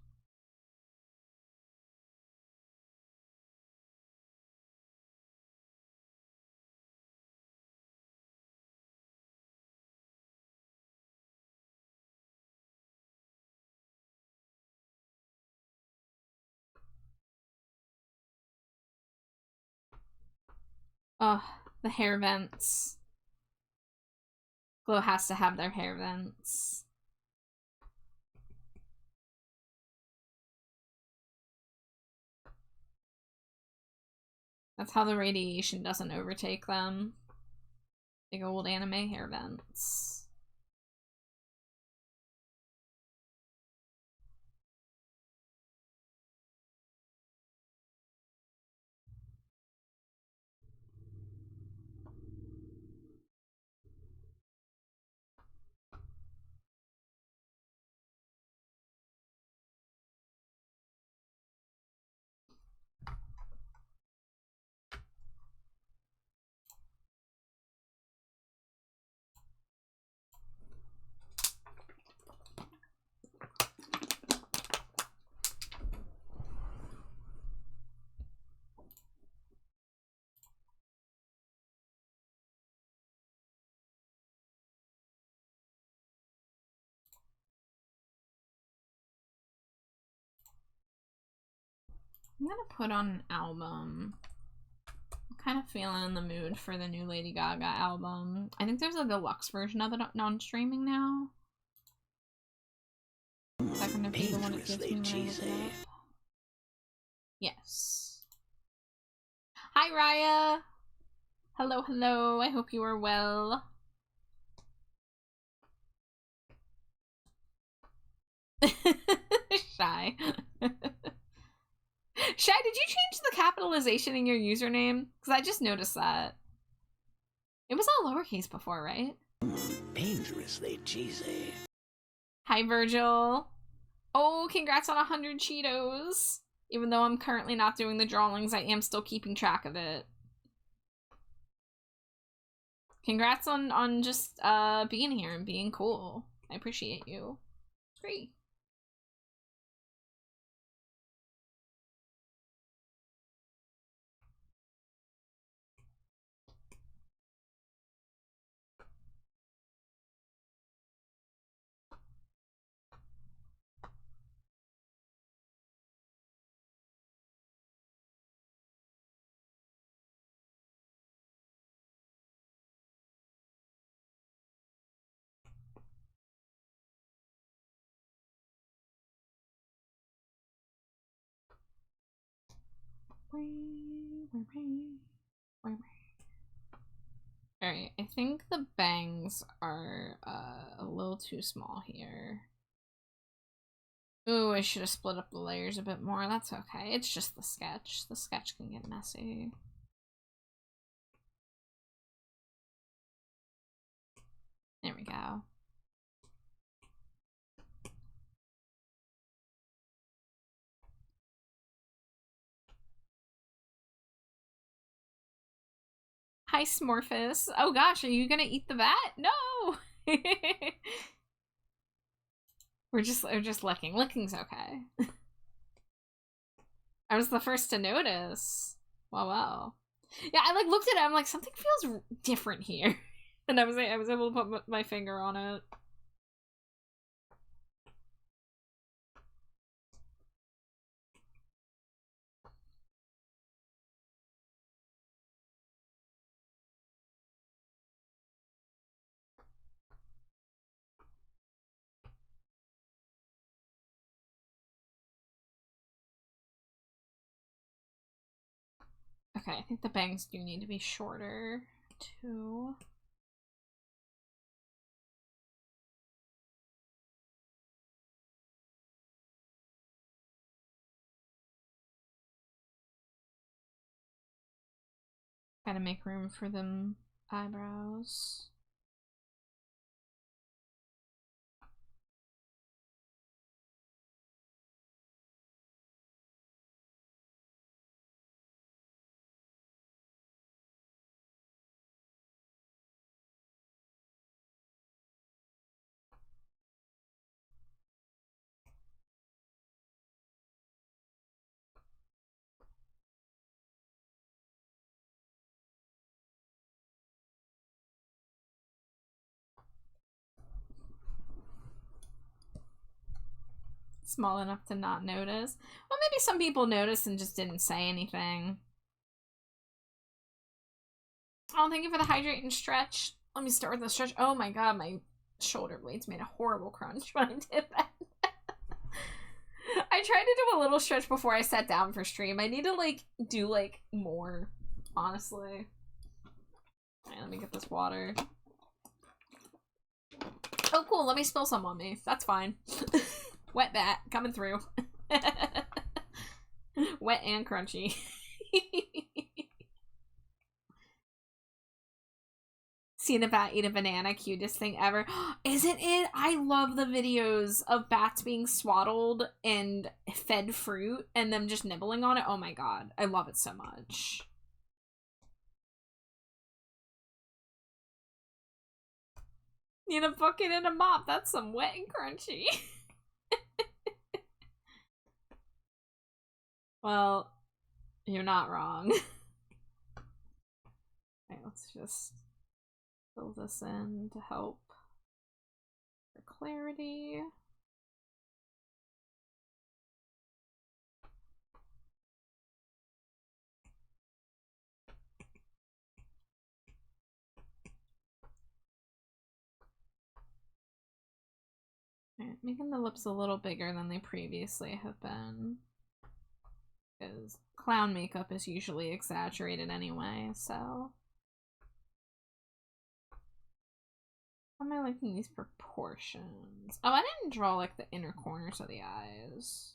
Ugh, the hair vents. Glow has to have their hair vents. That's how the radiation doesn't overtake them. Big old anime hair vents. I'm gonna put on an album. I'm kind of feeling in the mood for the new Lady Gaga album. I think there's a deluxe version of it non-streaming now. Is that gonna be the one it gives me when I look it up? Yes. Hi, Raya! Hello, hello. I hope you are well. Shy. Shy, did you change the capitalization in your username? Because I just noticed that. It was all lowercase before, right? Dangerously cheesy. Hi, Virgil. Oh, congrats on 100 Cheetos. Even though I'm currently not doing the drawings, I am still keeping track of it. Congrats on just being here and being cool. I appreciate you. It's great. Alright, I think the bangs are a little too small here. Ooh, I should have split up the layers a bit more. That's okay. It's just the sketch. The sketch can get messy. There we go. Hi, Smorphus. Oh gosh, are you gonna eat the bat? No! we're just licking. Licking's okay. I was the first to notice. Wow. Yeah, I like looked at it, I'm like, something feels different here. And I was able to put my finger on it. Okay, I think the bangs do need to be shorter too. Gotta make room for them eyebrows. Small enough to not notice. Well, maybe some people noticed and just didn't say anything. Oh, thank you for the hydrate and stretch. Let me start with the stretch. Oh my god, my shoulder blades made a horrible crunch when I did that. I tried to do a little stretch before I sat down for stream. I need to, like, do, like, more, honestly. Alright, let me get this water. Oh, cool. Let me spill some on me. That's fine. Wet bat. Coming through. Wet and crunchy. Seeing a bat eat a banana, cutest thing ever. Isn't it? I love the videos of bats being swaddled and fed fruit and them just nibbling on it. Oh my god. I love it so much. Need a bucket and a mop. That's some wet and crunchy. Well, you're not wrong. Okay, let's just fill this in to help for clarity. Alright, making the lips a little bigger than they previously have been. Because clown makeup is usually exaggerated anyway, so. How am I liking these proportions? Oh, I didn't draw like the inner corners of the eyes.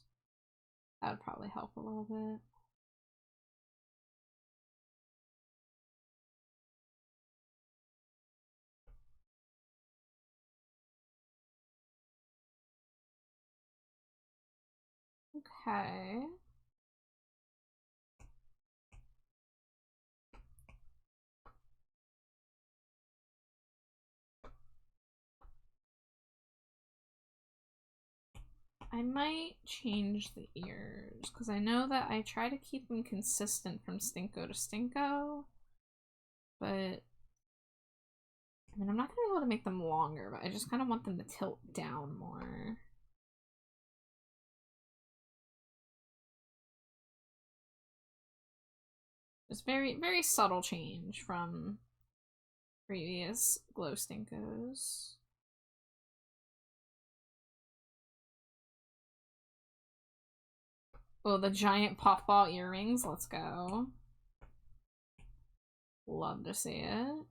That would probably help a little bit. Okay. I might change the ears, because I know that I try to keep them consistent from Stinko to Stinko, but I mean, I'm not going to be able to make them longer, but I just kind of want them to tilt down more. Just very, very subtle change from previous Glow Stinkos. Oh, the giant puffball earrings. Let's go. Love to see it.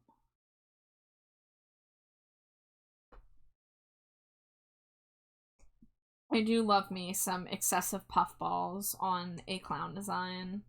I do love me some excessive puffballs on a clown design.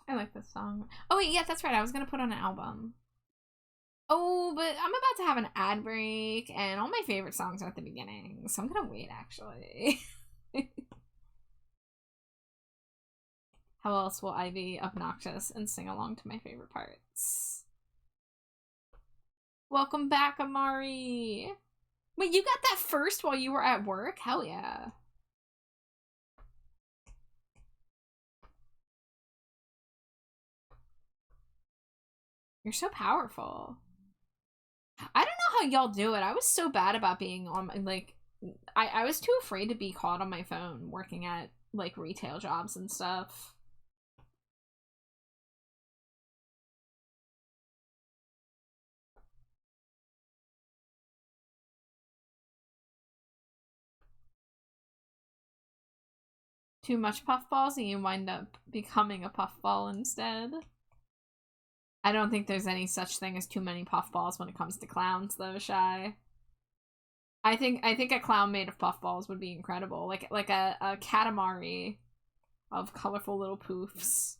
I like this song. Oh wait, yeah, that's right. I was gonna put on an album. Oh, but I'm about to have an ad break, and all my favorite songs are at the beginning, so I'm gonna wait, actually. How else will I be obnoxious and sing along to my favorite parts? Welcome back, Amari! Wait, you got that first while you were at work? Hell yeah. You're so powerful. I don't know how y'all do it. I was so bad about being on, like, I was too afraid to be caught on my phone working at, like, retail jobs and stuff. Too much puffballs and you wind up becoming a puffball instead. I don't think there's any such thing as too many puffballs when it comes to clowns, though, Shy. I think a clown made of puffballs would be incredible, like a katamari of colorful little poofs.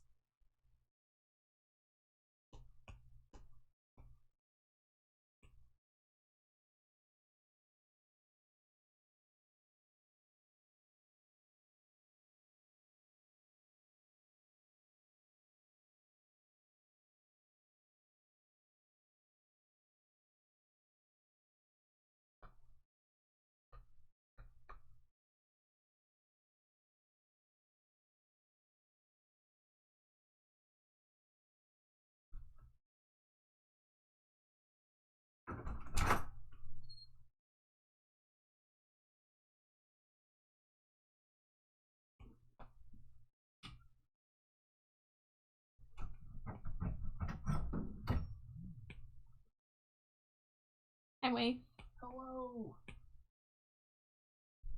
Anyway. Hello.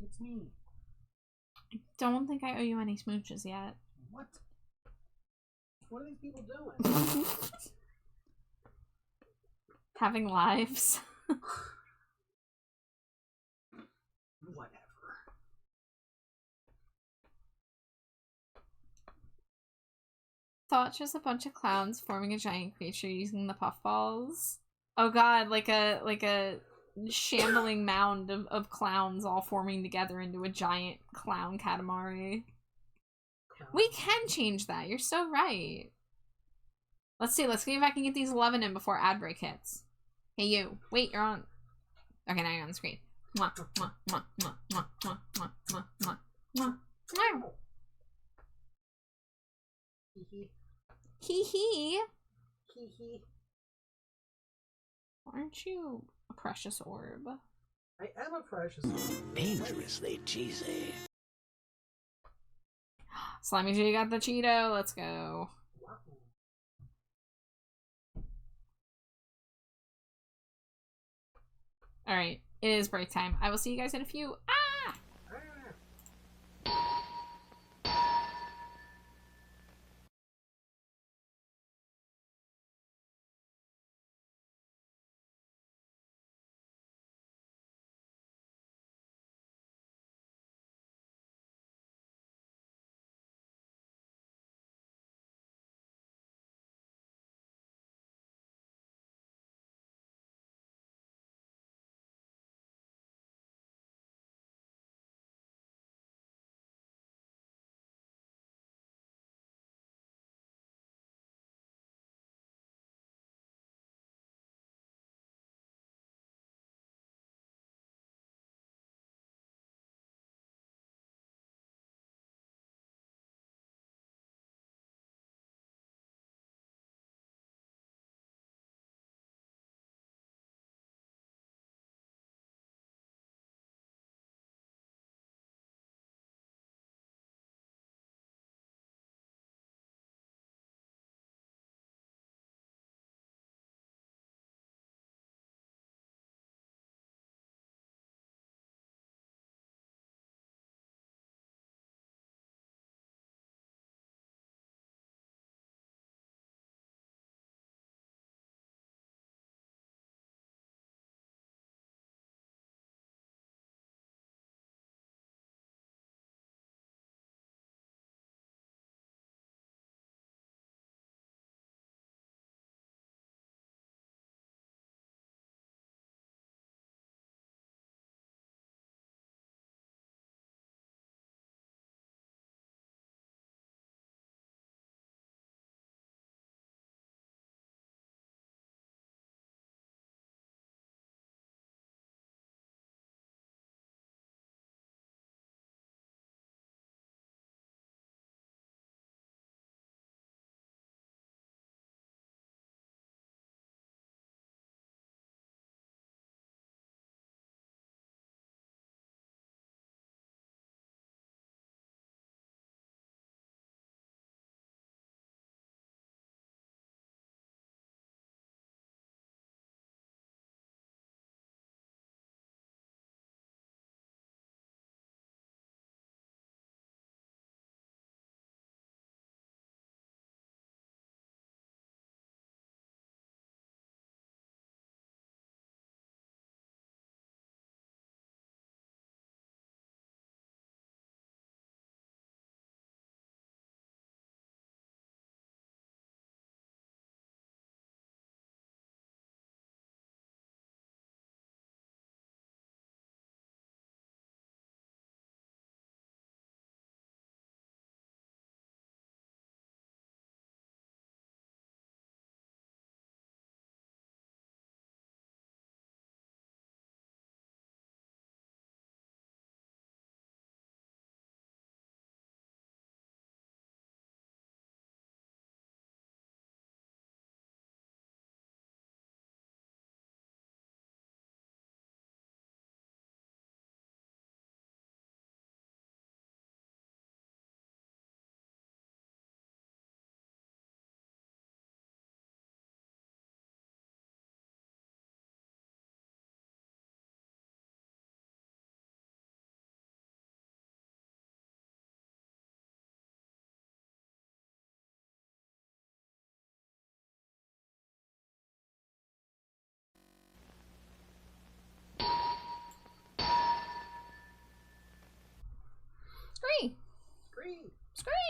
It's me. I don't think I owe you any smooches yet. What? What are these people doing? Having lives. Whatever. Thought just a bunch of clowns forming a giant creature using the puffballs. Oh god, like a shambling mound of clowns all forming together into a giant clown katamari. We can change that. You're so right. Let's see. Let's see if I can get these 11 in before ad break hits. Hey, you. Wait, you're on. Okay, now you're on the screen. Mwah, mwah, mwah, mwah, mwah, mwah, mwah, mwah, mwah, mwah. Mwah. Hee Hee hee. hee. Hee. Aren't you a precious orb? I am a precious. Dangerously cheesy. Slimy G got the Cheeto. Let's go. Wow. Alright, it is break time. I will see you guys in a few. Ah!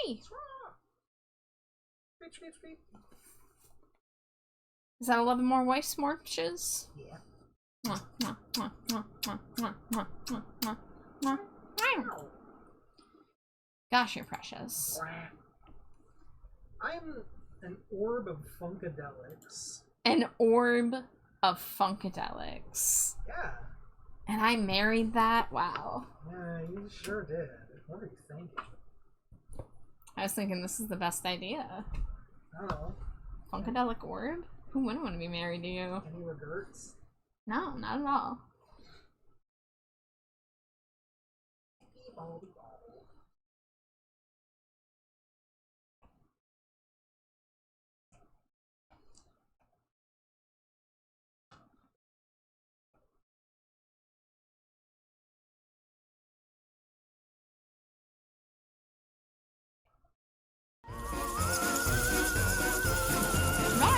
Hey! Beep, beep, beep. Is that 11 more wife smorches? Yeah. Gosh, you're precious. I'm an orb of Funkadelics. An orb of Funkadelics. Yeah. And I married that? Wow. Yeah, you sure did. What are you thinking? I was thinking this is the best idea. Oh. Funkadelic orb? Who wouldn't want to be married to you? Any regrets? No, not at all. Red!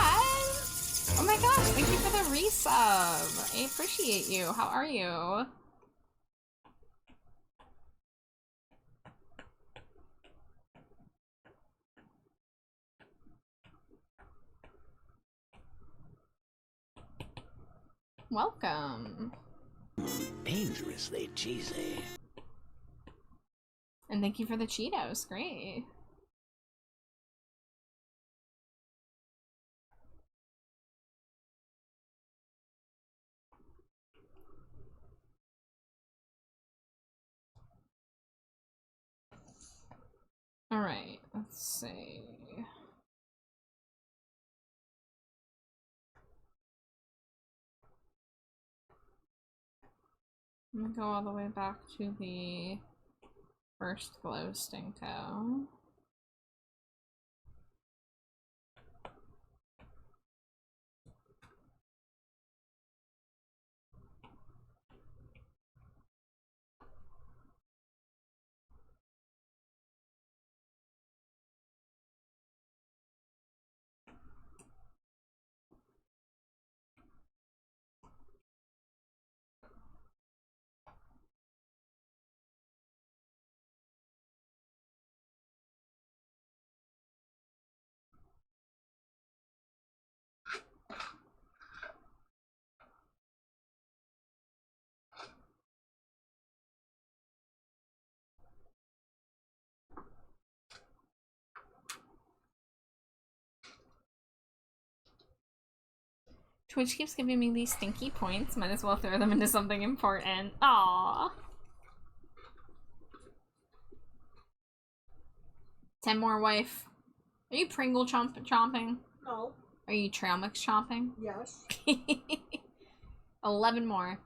Oh my gosh, thank you for the resub. I appreciate you. How are you? Welcome. Dangerously cheesy. And thank you for the Cheetos. Great. Alright, let's see. I'm gonna go all the way back to the first glow stinko. Twitch keeps giving me these stinky points. Might as well throw them into something important. Aww. 10 more, wife. Are you Pringle chomping? No. Are you trail mix chomping? Yes. 11 more.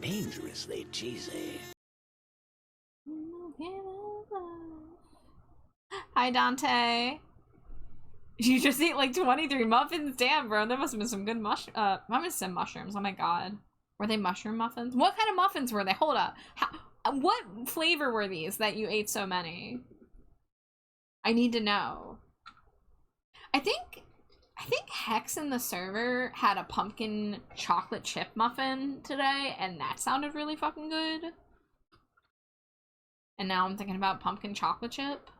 Dangerously cheesy. Hi, Dante. You just ate like 23 muffins? Damn, bro. There must have been some good I must have mushrooms. Oh my god. Were they mushroom muffins? What kind of muffins were they? Hold up. What flavor were these that you ate so many? I need to know. I think Hex in the server had a pumpkin chocolate chip muffin today, and that sounded really fucking good. And now I'm thinking about pumpkin chocolate chip.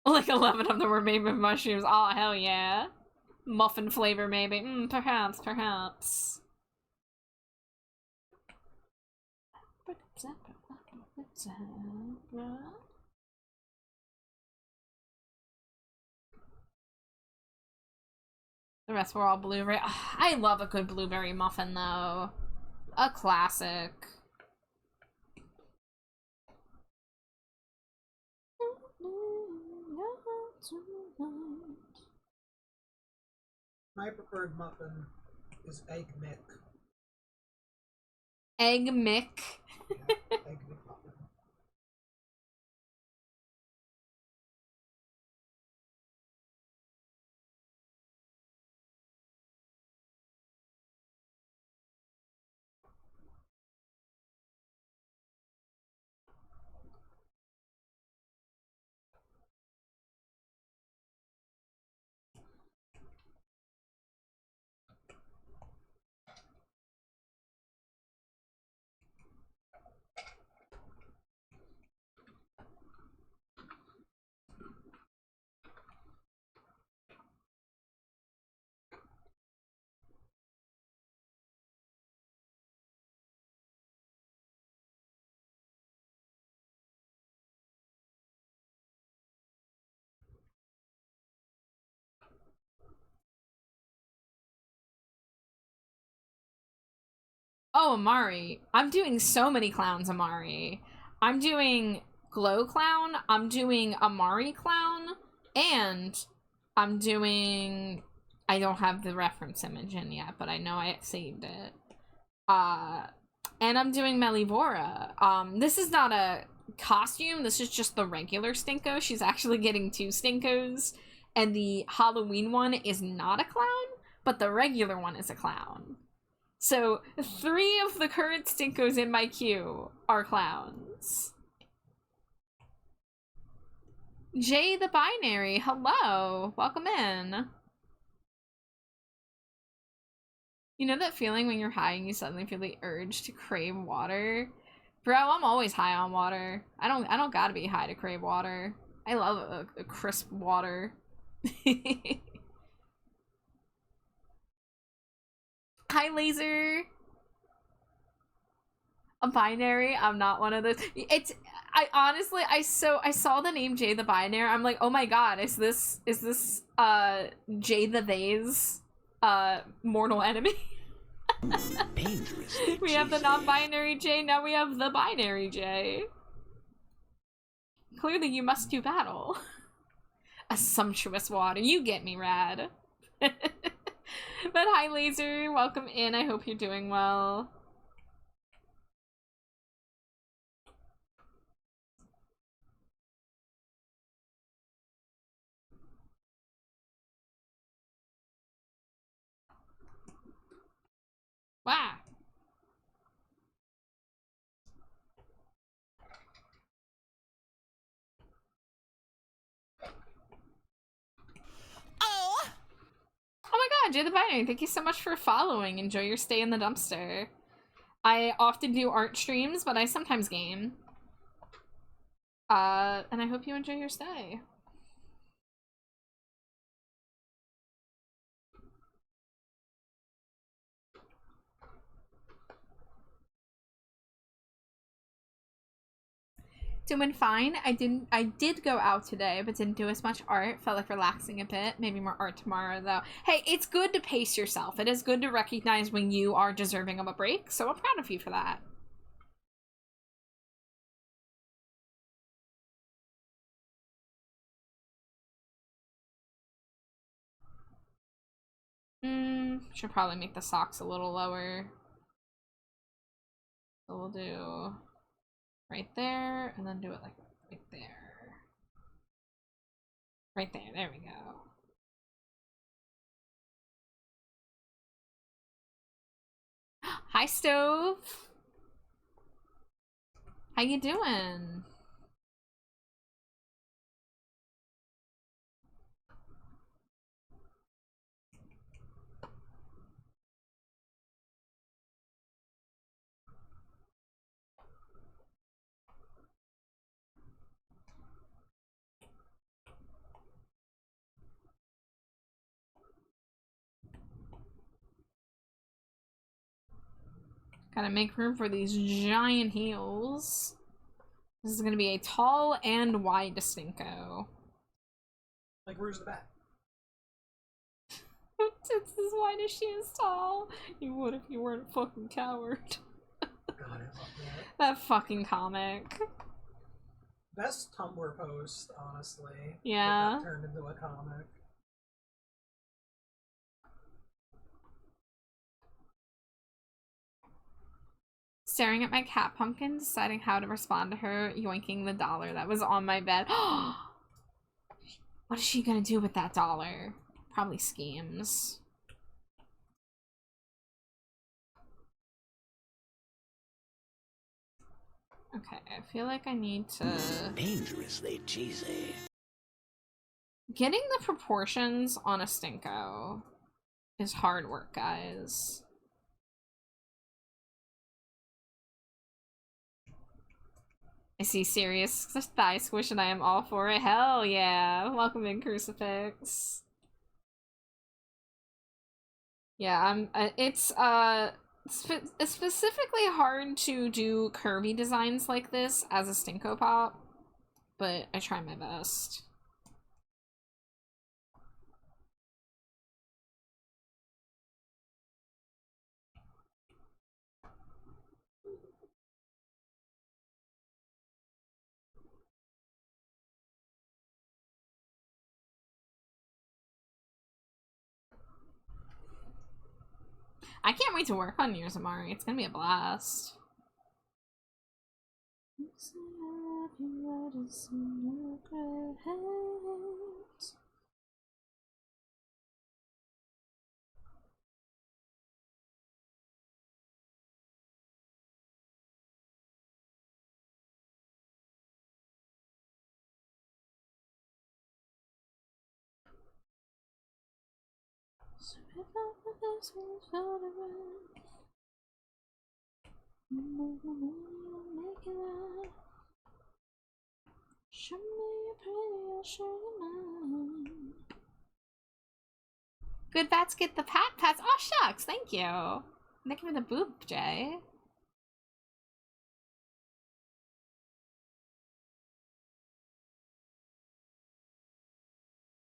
Like 11 of them were made with mushrooms. Oh, hell yeah. Muffin flavor, maybe. Perhaps, perhaps. The rest were all blueberry. Ugh, I love a good blueberry muffin, though. A classic. My preferred muffin is egg mick. Egg mick. Yeah, egg mick muffin. Oh, Amari. I'm doing so many clowns, Amari. I'm doing Glow Clown, I'm doing Amari Clown, and I'm doing... I don't have the reference image in yet, but I know I saved it. And I'm doing Melivora. This is not a costume, this is just the regular Stinko. She's actually getting 2 Stinkos, and the Halloween one is not a clown, but the regular one is a clown. So 3 of the current Stinkos in my queue are clowns. Jay the Binary, hello, welcome in. You know that feeling when you're high and you suddenly feel the urge to crave water? Bro, I'm always high on water. I don't gotta be high to crave water. I love a crisp water. Hi, Laser. A binary. I'm not one of those. I honestly, I saw the name Jay the Binary. I'm like, oh my god, is this Jay the They's mortal enemy? Dangerously We have the cheesy. non-binary Jay, now we have the binary Jay. Clearly you must do battle. A sumptuous water. You get me, Rad. But hi, Laser. Welcome in. I hope you're doing well. Wow. Oh! Oh my god, Jay the Binary, thank you so much for following. Enjoy your stay in the dumpster. I often do art streams, but I sometimes game. And I hope you enjoy your stay. Doing fine. I did go out today, but didn't do as much art. Felt like relaxing a bit. Maybe more art tomorrow, though. Hey, it's good to pace yourself. It is good to recognize when you are deserving of a break, so I'm proud of you for that. Should probably make the socks a little lower. So we'll do right there, and then do it like right there. Right there. There we go. Hi, Stove. How you doing? Gotta make room for these giant heels. This is gonna be a tall and wide Distinko. Like, where's the bat? It's as wide as she is tall. You would if you weren't a fucking coward. God, I love that. That fucking comic. Best Tumblr post, honestly. Yeah. That got turned into a comic. Staring at my cat pumpkin, deciding how to respond to her, yoinking the dollar that was on my bed. What is she gonna do with that dollar? Probably schemes. Okay, I feel like I need to... Dangerously cheesy. Getting the proportions on a Stinko is hard work, guys. I see serious thigh squish and I am all for it. Hell yeah. Welcome in, Crucifix. Yeah, it's specifically hard to do curvy designs like this as a Stinko Pop, but I try my best. I can't wait to work on yours, Amari. It's gonna be a blast. Show me your pretty, I'll show you mine. Good bats get the pat pats. Oh shucks, thank you. Thank you for the boop, Jay.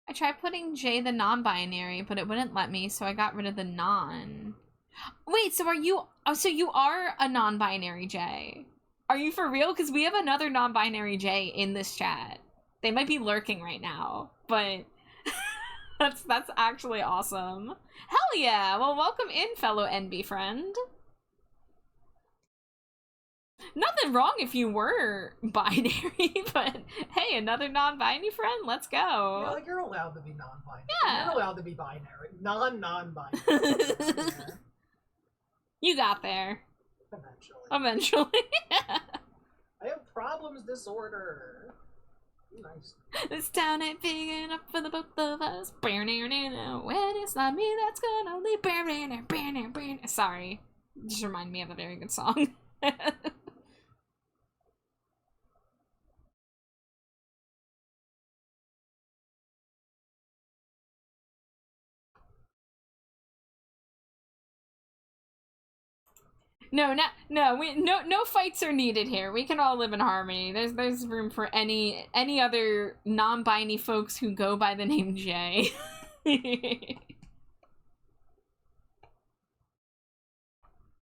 I tried putting J the non-binary, but it wouldn't let me, so I got rid of the non. Wait, so are you... Oh, so you are a non-binary J. Are you for real? Because we have another non-binary J in this chat. They might be lurking right now, but... that's actually awesome. Hell yeah! Well, welcome in, fellow NB friend. Nothing wrong if you were binary, but hey, another non-binary friend, let's go. Yeah, like, you're allowed to be non-binary. Yeah. You're allowed to be binary. Non-binary. You got there. Eventually. Eventually. I have problems disorder. Be nice. This town ain't big enough for the both of us. When it's not me that's gonna leave. Sorry. Just remind me of a very good song. No fights are needed here. We can all live in harmony. There's room for any other non-binary folks who go by the name Jay.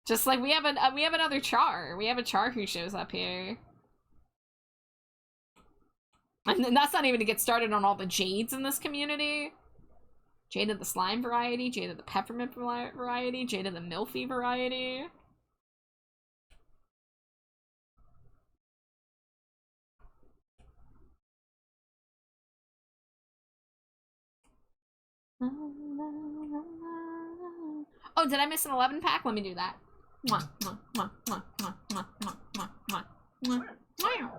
Just like we have another Char. We have a Char who shows up here. And then that's not even to get started on all the Jades in this community. Jade of the slime variety, Jade of the peppermint variety, Jade of the milfy variety. Oh, did I miss an 11 pack? Let me do that. Mwah, mwah, mwah, mwah, mwah, mwah, mwah, mwah, mwah, mwah, mwah.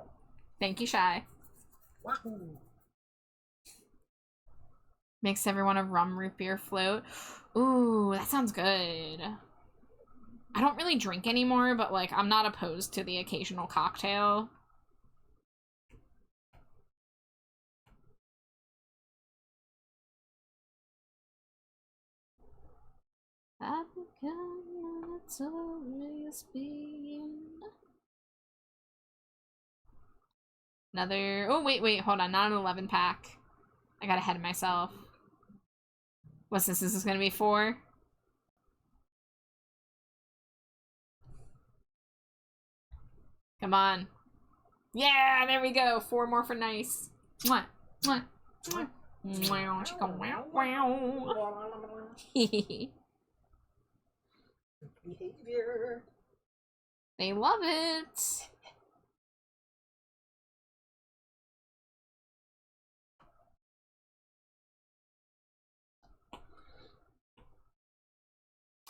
Thank you, Shy. Makes everyone a rum root beer float. Ooh, that sounds good. I don't really drink anymore, but like I'm not opposed to the occasional cocktail. I've become a notorious being. Another. Oh, wait, hold on. Not an 11 pack. I got ahead of myself. What's this? Is this gonna be 4? Come on. Yeah, there we go. 4 more for nice. Mwah, mwah, mwah. Wow, chicka, wow, wow. Behavior. They love it.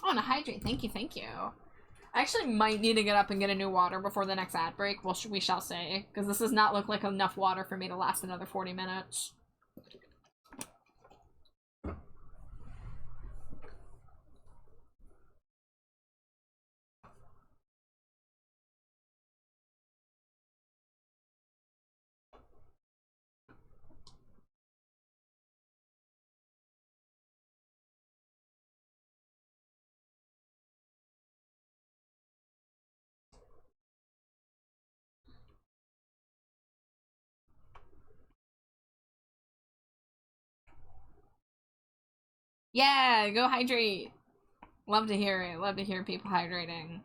Oh, and a hydrate. Thank you, thank you. I actually might need to get up and get a new water before the next ad break. Well, we shall say. Because this does not look like enough water for me to last another 40 minutes. Yeah, go hydrate. Love to hear it. Love to hear people hydrating.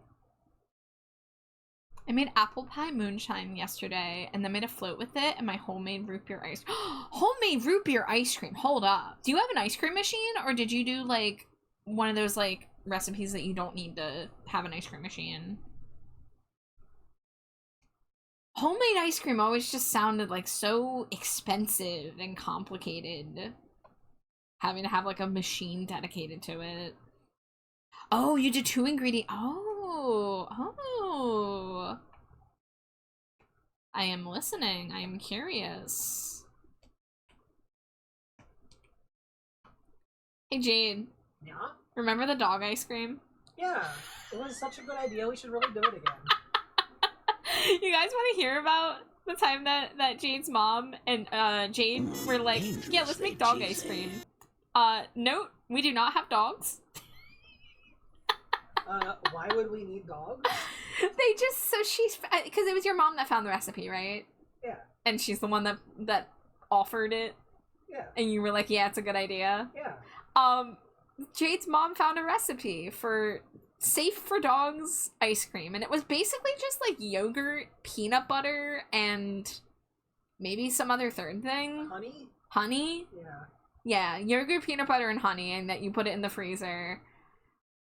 I made apple pie moonshine yesterday and then made a float with it and my homemade root beer ice homemade root beer ice cream. Hold up. Do you have an ice cream machine or did you do like one of those like recipes that you don't need to have an ice cream machine? Homemade ice cream always just sounded like so expensive and complicated. Having to have like a machine dedicated to it. Oh, you did 2 ingredient. Oh. I am listening. I am curious. Hey, Jade. Yeah? Remember the dog ice cream? Yeah. It was such a good idea. We should really do it again. You guys want to hear about the time that Jade's mom and Jade were like, yeah, let's make dog ice cream. Note, we do not have dogs. Why would we need dogs? They just, so she's, because it was your mom that found the recipe, right? Yeah. And she's the one that offered it. Yeah. And you were like, yeah, it's a good idea. Yeah. Jade's mom found a recipe for safe for dogs ice cream. And it was basically just like yogurt, peanut butter, and maybe some other third thing. Honey? Honey? Yeah. Yeah, yogurt, peanut butter, and honey, and that you put it in the freezer.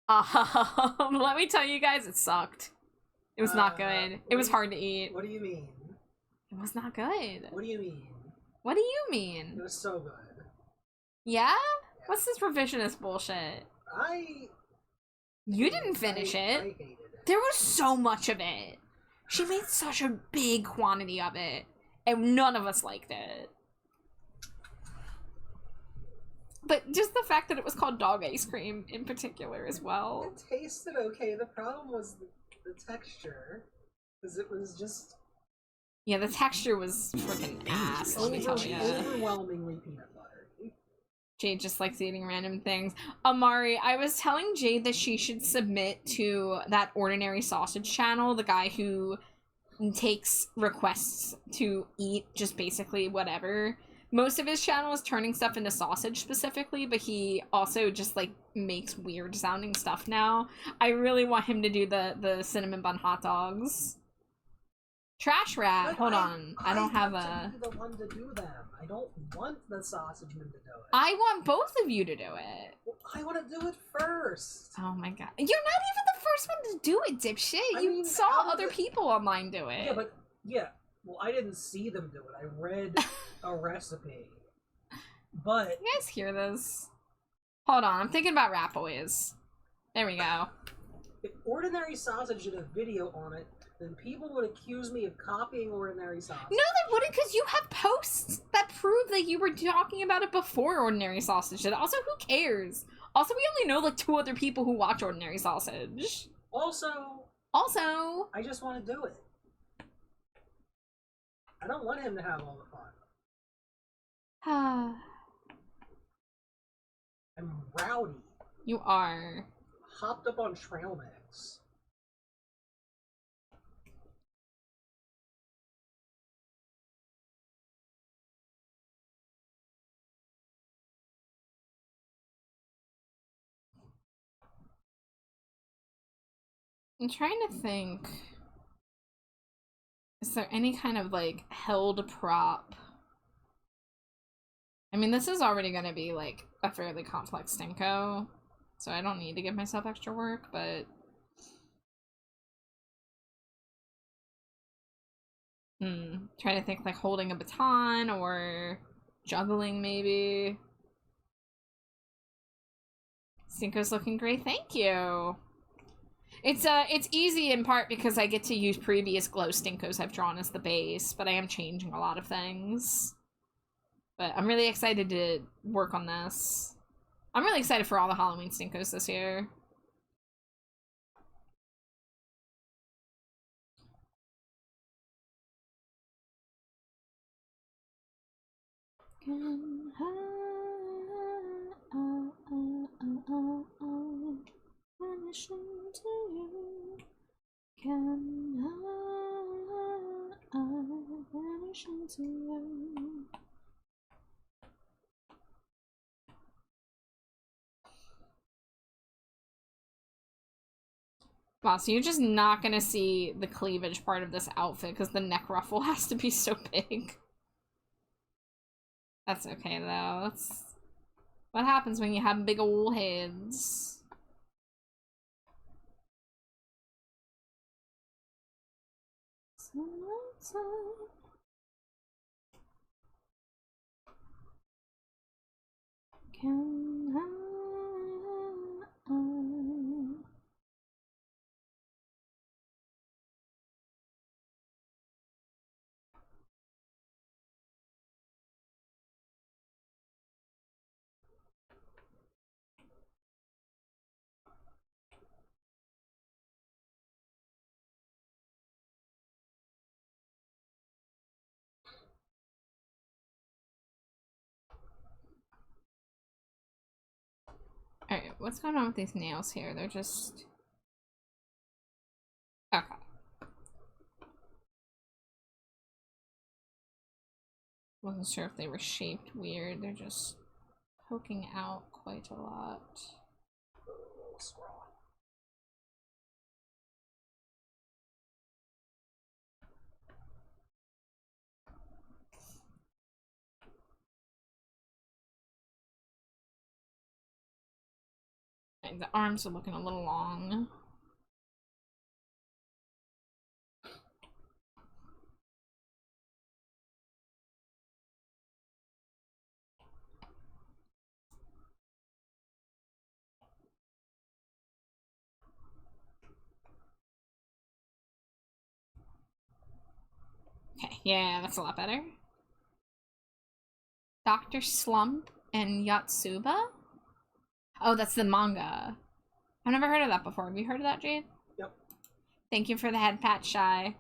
Let me tell you guys, it sucked. It was not good. It was hard to eat. What do you mean? It was not good. What do you mean? What do you mean? It was so good. Yeah? What's this revisionist bullshit? You didn't finish I it. hated it. There was so much of it. She made such a big quantity of it, and none of us liked it. But just the fact that it was called dog ice cream in particular as well. It tasted okay. The problem was the texture. Because it was just... Yeah, the texture was freaking ass, let me tell ya. Overwhelmingly peanut butter. Jade just likes eating random things. Amari, I was telling Jade that she should submit to that Ordinary Sausage channel, the guy who takes requests to eat just basically whatever. Most of his channel is turning stuff into sausage specifically, but he also just like makes weird sounding stuff now. I really want him to do the cinnamon bun hot dogs. Trash rat, But hold on. I don't have to be the one to do them. I don't want the sausage man to do it. I want both of you to do it. Well, I want to do it first. Oh my god. You're not even the first one to do it, dipshit. You mean, saw other people online do it. Yeah, but well, I didn't see them do it. I read a recipe. But you guys hear this? Hold on, I'm thinking about Rat Boys. There we go. If Ordinary Sausage did a video on it, then people would accuse me of copying Ordinary Sausage. No, they wouldn't, because you have posts that prove that you were talking about it before Ordinary Sausage did. Also, who cares? Also, we only know like 2 other people who watch Ordinary Sausage. Also, I just want to do it. I don't want him to have all the fun. I'm rowdy. You are. Hopped up on trail mix. I'm trying to think. Is there any kind of like held prop? I mean, this is already gonna be like a fairly complex Stinko, so I don't need to give myself extra work, but trying to think like holding a baton or juggling maybe. Stinko's looking great, thank you. It's easy in part because I get to use previous glow Stinkos I've drawn as the base, but I am changing a lot of things. But I'm really excited to work on this. I'm really excited for all the Halloween Stinkos this year. Wow, so you're just not gonna see the cleavage part of this outfit because the neck ruffle has to be so big. That's okay though. That's what happens when you have big ol' heads. Alright, what's going on with these nails here? They're just... Okay. Wasn't sure if they were shaped weird. They're just poking out quite a lot. Okay, the arms are looking a little long. Okay, yeah, that's a lot better. Dr. Slump and Yatsuba? Oh, that's the manga. I've never heard of that before. Have you heard of that, Jade? Yep. Thank you for the head pat, Shy.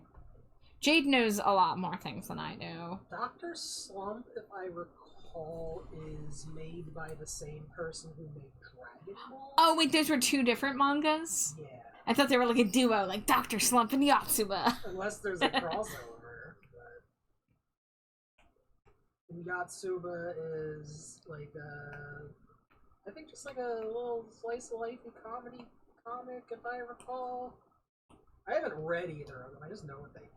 Jade knows a lot more things than I do. Dr. Slump, if I recall, is made by the same person who made Dragon Ball. Oh, wait, those were 2 different mangas? Yeah. I thought they were like a duo, like Dr. Slump and Yatsuba. Unless there's a crossover. And Yatsuba is like I think just like a little slice of life comedy comic, if I recall. I haven't read either of them. I just know what they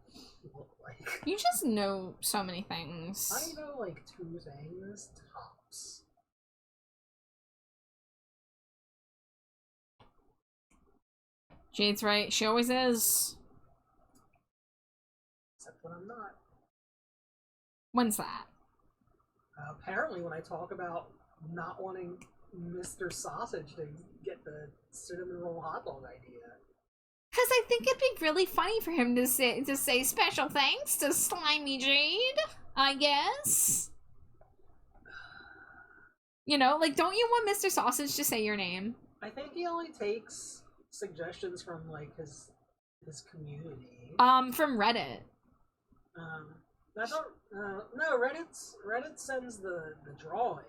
look like. You just know so many things. I know like 2 things tops. Jade's right. She always is. Except when I'm not. When's that? Apparently when I talk about not wanting Mr. Sausage to get the cinnamon roll hot dog idea? Because I think it'd be really funny for him to say special thanks to Slimy Jade, I guess. You know, like, don't you want Mr. Sausage to say your name? I think he only takes suggestions from like his community. From Reddit. I don't. No, Reddit sends the drawings.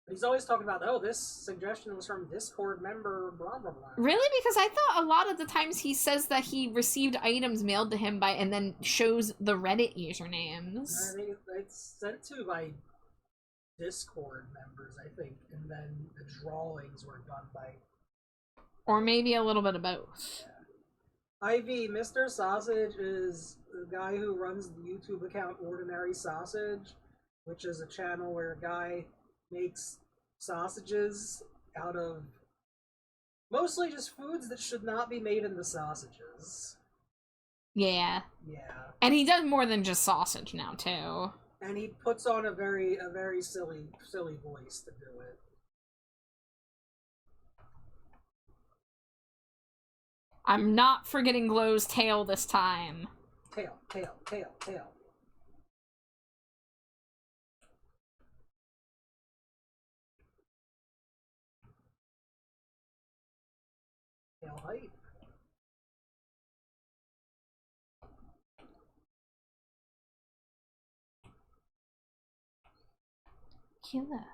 He's always talking about, oh, this suggestion was from Discord member, blah blah blah. Really? Because I thought a lot of the times he says that he received items mailed to him by, and then shows the Reddit usernames. I think it's sent to by Discord members, I think, and then the drawings were done by. Or maybe a little bit of both. Yeah. IV, Mr. Sausage is the guy who runs the YouTube account Ordinary Sausage, which is a channel where a guy makes sausages out of mostly just foods that should not be made into sausages. Yeah. Yeah. And he does more than just sausage now, too. And he puts on a very silly voice to do it. I'm not forgetting Glow's tail this time. Tail. Tail height. Killer.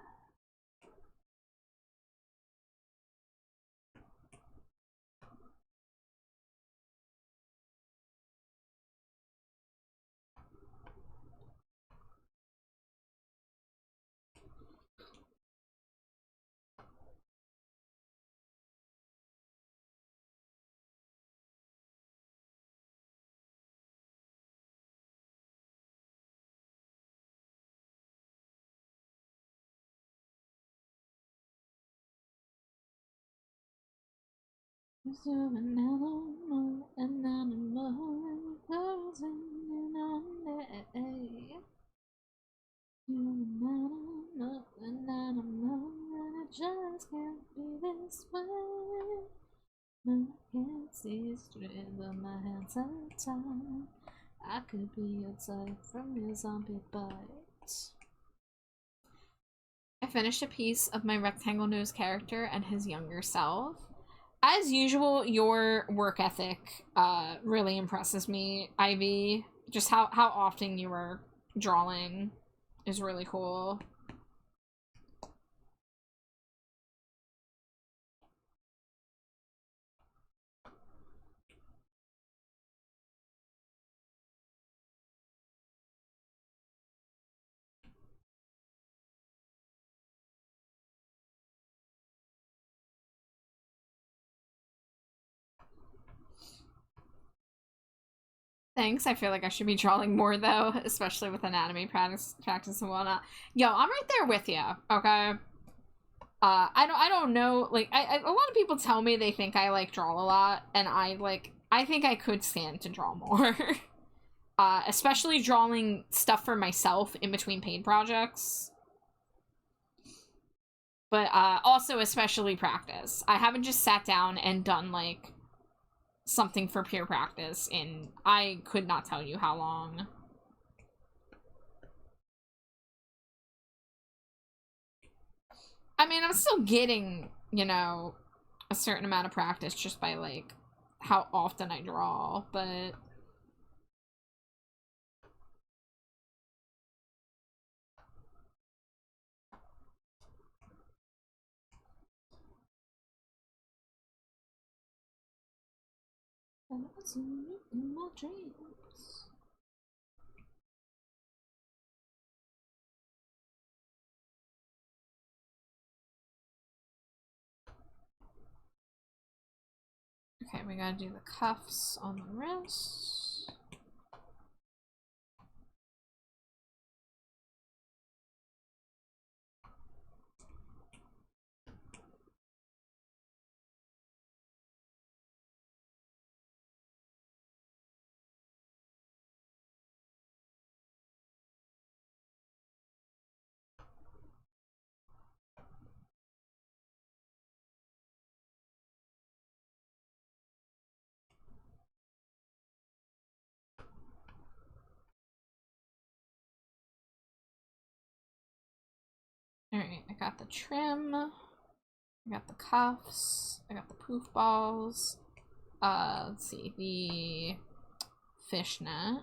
An animal, an animal, closing in on day. You're an animal, and it just can't be this way. No, I can't see straight, but my hands are tied. I could be your type from your zombie bite. I finished a piece of my rectangle nose character and his younger self. As usual, your work ethic really impresses me, Ivy. Just how often you are drawing is really cool. Thanks. I feel like I should be drawing more though, especially with anatomy practice and whatnot. Yo, I'm right there with you. Okay. I don't know. Like, a lot of people tell me they think I like draw a lot, and I think I could stand to draw more. Especially drawing stuff for myself in between paid projects. But also especially practice. I haven't just sat down and done like something for pure practice in I could not tell you how long. I mean, I'm still getting, you know, a certain amount of practice just by like how often I draw, but in my dreams. Okay, we gotta do the cuffs on the wrist. Alright, I got the trim. I got the cuffs. I got the poof balls. Let's see, the fishnet.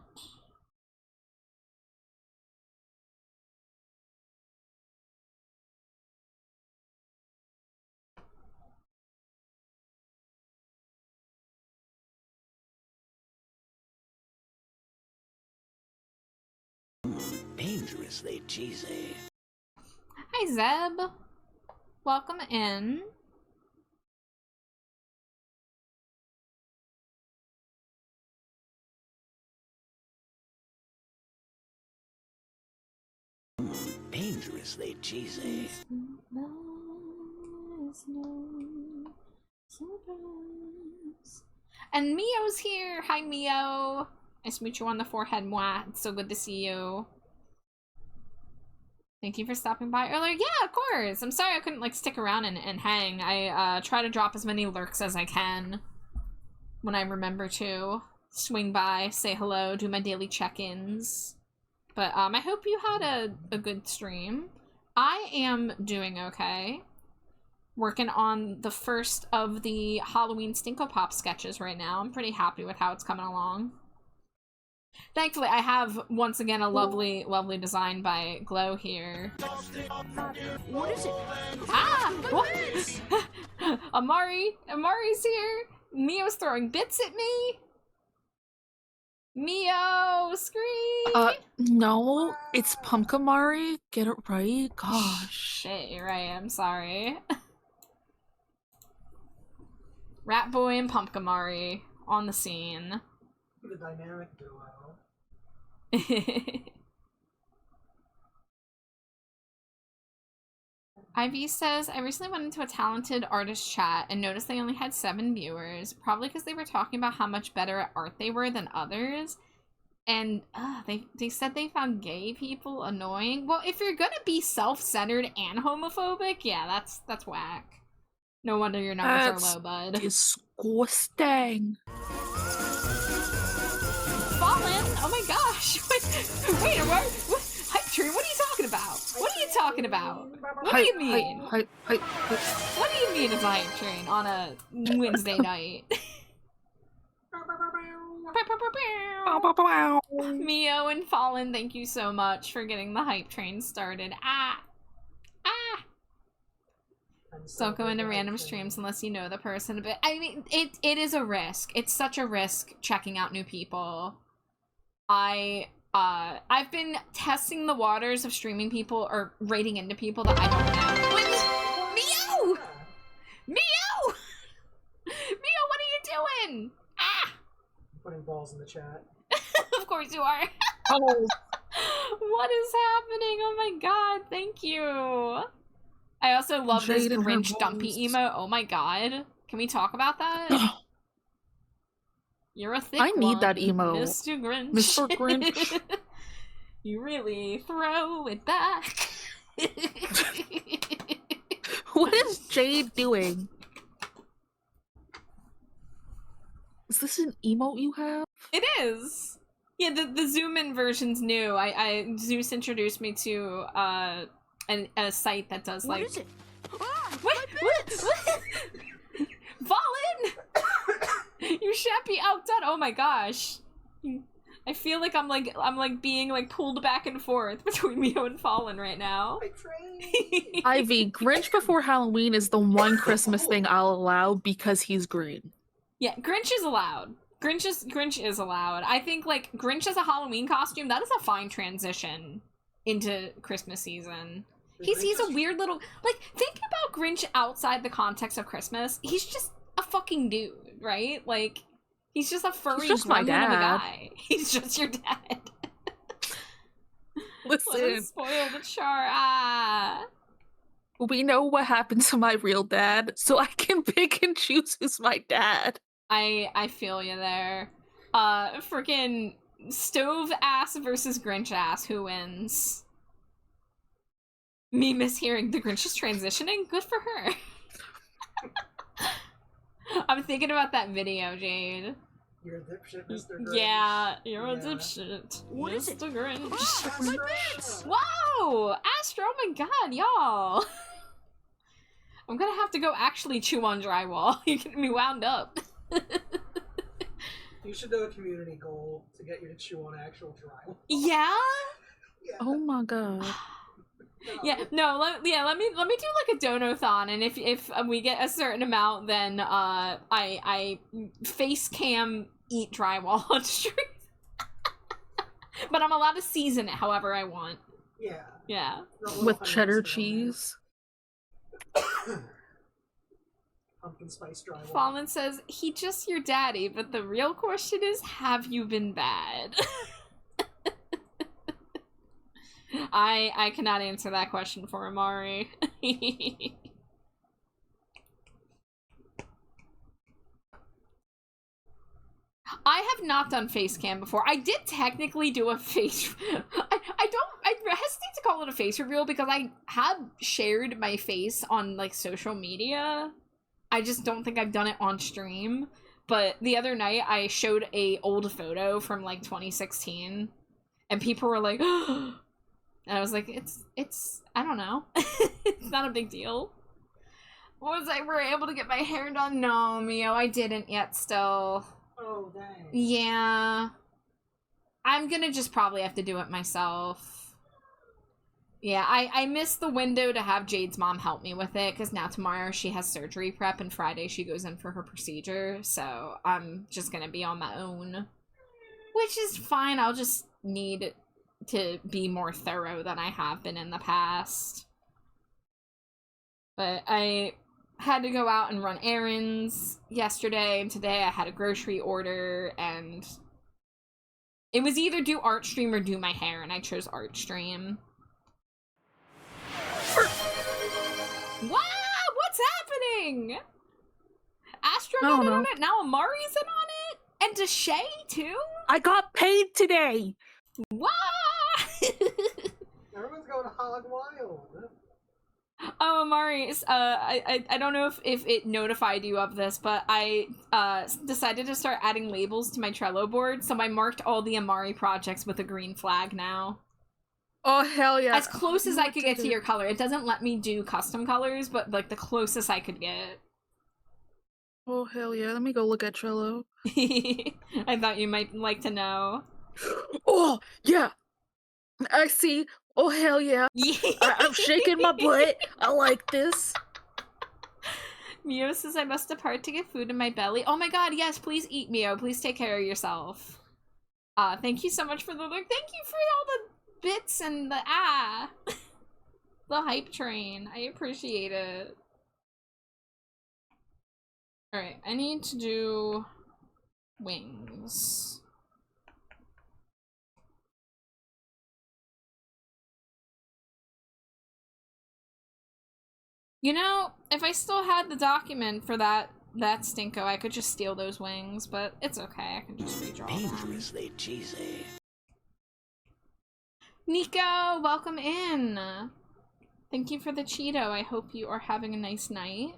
Dangerously cheesy. Hi, Zeb. Welcome in. Dangerously cheesy. And Mio's here. Hi, Mio. Nice to meet you on the forehead, moi. It's so good to see you. Thank you for stopping by earlier. Yeah, of course. I'm sorry I couldn't, like, stick around and hang. I try to drop as many lurks as I can when I remember to. Swing by, say hello, do my daily check-ins. But, I hope you had a good stream. I am doing okay. Working on the first of the Halloween Stinko Pop sketches right now. I'm pretty happy with how it's coming along. Thankfully, I have, once again, a lovely, lovely design by Glow here. What is it? Ah! What? Amari's here! Mio's throwing bits at me! Mio! Scream! No, it's Pumpkamari. Get it right? Gosh. Shit, you're right, I'm sorry. Rat Boy and Pumpkamari on the scene. The dynamic duo. Ivy says, I recently went into a talented artist chat and noticed they only had 7 viewers, probably because they were talking about how much better at art they were than others. And they said they found gay people annoying. Well, if you're gonna be self-centered and homophobic, yeah, that's whack. No wonder your numbers are low, bud. Disgusting. Fallen? Oh my gosh! Wait, what? Hype Tree, what are you talking about? What are you talking about? What do you mean? What do you mean it's a hype train on a Wednesday night? Mio and Fallen, thank you so much for getting the hype train started. Don't go into random streams unless you know the person a bit. I mean, it is a risk. It's such a risk checking out new people. I've been testing the waters of streaming people or rating into people that I don't know. Mio! Mio! Mio, what are you doing? Ah! I'm putting balls in the chat. Of course you are. Oh. What is happening? Oh my god, thank you. I also love this Jade and her Grinch dumpy balls. emote. Oh my god. Can we talk about that? You're a thick I need one, that emo. Mr. Grinch. Mr. Grinch. You really throw it back. What is Jade doing? Is this an emote you have? It is. Yeah, the zoom in version's new. Zeus introduced me to a site that does like. What is it? Ah, What? Fallen! You shan't be outdone. Oh my gosh. I feel like I'm like being like pulled back and forth between Mio and Fallen right now. Ivy, Grinch before Halloween is the one Christmas thing I'll allow because he's green. Yeah, Grinch is allowed. Grinch is allowed. I think like Grinch as a Halloween costume, that is a fine transition into Christmas season. He's a weird little like think about Grinch outside the context of Christmas. He's just a fucking dude, right? Like he's just a furry just my gremlin of a dad. guy. He's just your dad. What a Listen, spoiled char. Ah. we know what happened to my real dad, so I can pick and choose who's my dad. I feel you there. Freaking stove ass versus Grinch ass. Who wins? Me mishearing the Grinch is transitioning? Good for her. I'm thinking about that video, Jade. You're a dipshit, Mr. Grinch. Yeah, you're a Yeah. dipshit. What is it? Mr. Grinch. Ah, My Astro! pants! Whoa! Astro, oh my god, y'all! I'm gonna have to go actually chew on drywall. You're getting me wound up. You should do a community goal to get you to chew on actual drywall. Yeah? Yeah. Oh my god. Yeah, no, let me do like a donathon, and if we get a certain amount, then I face cam eat drywall on stream. But I'm allowed to season it however I want. Yeah. Yeah. With cheddar cheese. Pumpkin spice drywall. Fallen says, he just your daddy, but the real question is, have you been bad? I cannot answer that question for Amari. I have not done face cam before. I did technically do a face... I hesitate to call it a face reveal because I have shared my face on, like, social media. I just don't think I've done it on stream. But the other night, I showed a old photo from, like, 2016. And people were like... and I was like, it's... I don't know. It's not a big deal. Was I were able to get my hair done? No, Mio, I didn't yet still. Oh, dang. Yeah. I'm gonna just probably have to do it myself. Yeah, I missed the window to have Jade's mom help me with it, because now tomorrow she has surgery prep, and Friday she goes in for her procedure, so I'm just gonna be on my own. Which is fine, I'll just need to be more thorough than I have been in the past. But I had to go out and run errands yesterday, and today I had a grocery order, and it was either do art stream or do my hair, and I chose art stream. Wow, what's happening? Astro got in on it, now Amari's in on it? And Deshay too? I got paid today! What? Everyone's going hog wild. Oh, Amari, I don't know if it notified you of this, but I decided to start adding labels to my Trello board, so I marked all the Amari projects with a green flag now. Oh, hell yeah. As close as I could get to your color. It doesn't let me do custom colors, but, like, the closest I could get. Oh, hell yeah. Let me go look at Trello. I thought you might like to know. Oh, yeah. I see. Oh, hell yeah. I'm shaking my butt. I like this. Mio says I must depart to get food in my belly. Oh my god, yes, please eat, Mio. Please take care of yourself. Thank you so much for the look. Thank you for all the bits and the the hype train. I appreciate it. Alright, I need to do wings. You know, if I still had the document for that stinko, I could just steal those wings, but it's okay. I can just redraw them. Dangerously cheesy. Nico, welcome in. Thank you for the Cheeto. I hope you are having a nice night.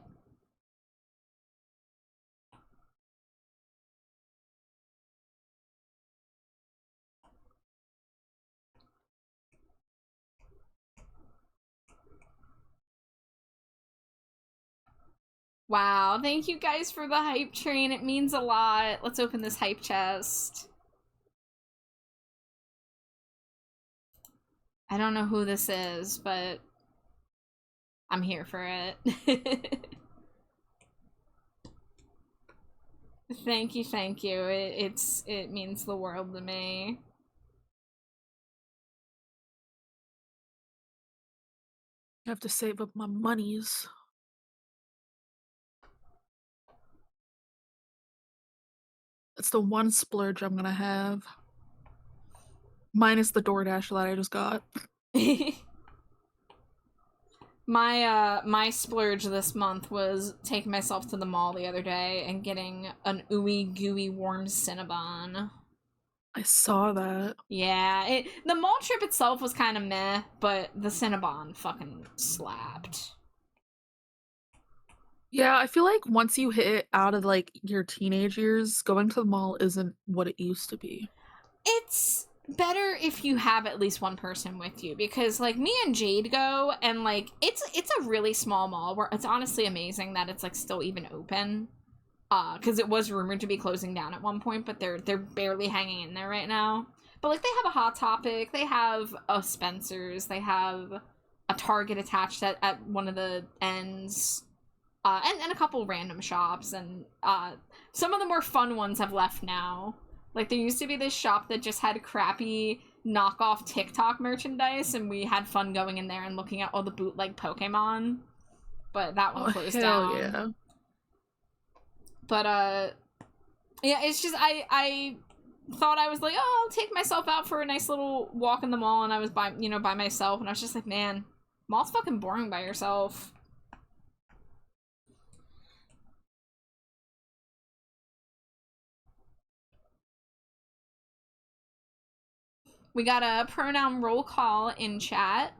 Wow, thank you guys for the hype train. It means a lot. Let's open this hype chest. I don't know who this is, but I'm here for it. Thank you, thank you. It means the world to me. I have to save up my monies. It's the one splurge I'm gonna have. Minus the DoorDash that I just got. My splurge this month was taking myself to the mall the other day and getting an ooey gooey warm Cinnabon. I saw that. Yeah, the mall trip itself was kind of meh, but the Cinnabon fucking slapped. Yeah, I feel like once you hit out of like your teenage years, going to the mall isn't what it used to be. It's better if you have at least one person with you, because like me and Jade go, and like it's a really small mall where it's honestly amazing that it's like still even open. Because it was rumored to be closing down at one point, but they're barely hanging in there right now. But like they have a Hot Topic, they have a Spencer's, they have a Target attached at one of the ends, and a couple random shops, and some of the more fun ones have left now. Like there used to be this shop that just had crappy knockoff TikTok merchandise, and we had fun going in there and looking at all the bootleg Pokemon. But that one closed down. Yeah. But yeah, it's just I thought I was like, oh, I'll take myself out for a nice little walk in the mall, and I was by myself, and I was just like, man, mall's fucking boring by yourself. We got a pronoun roll call in chat.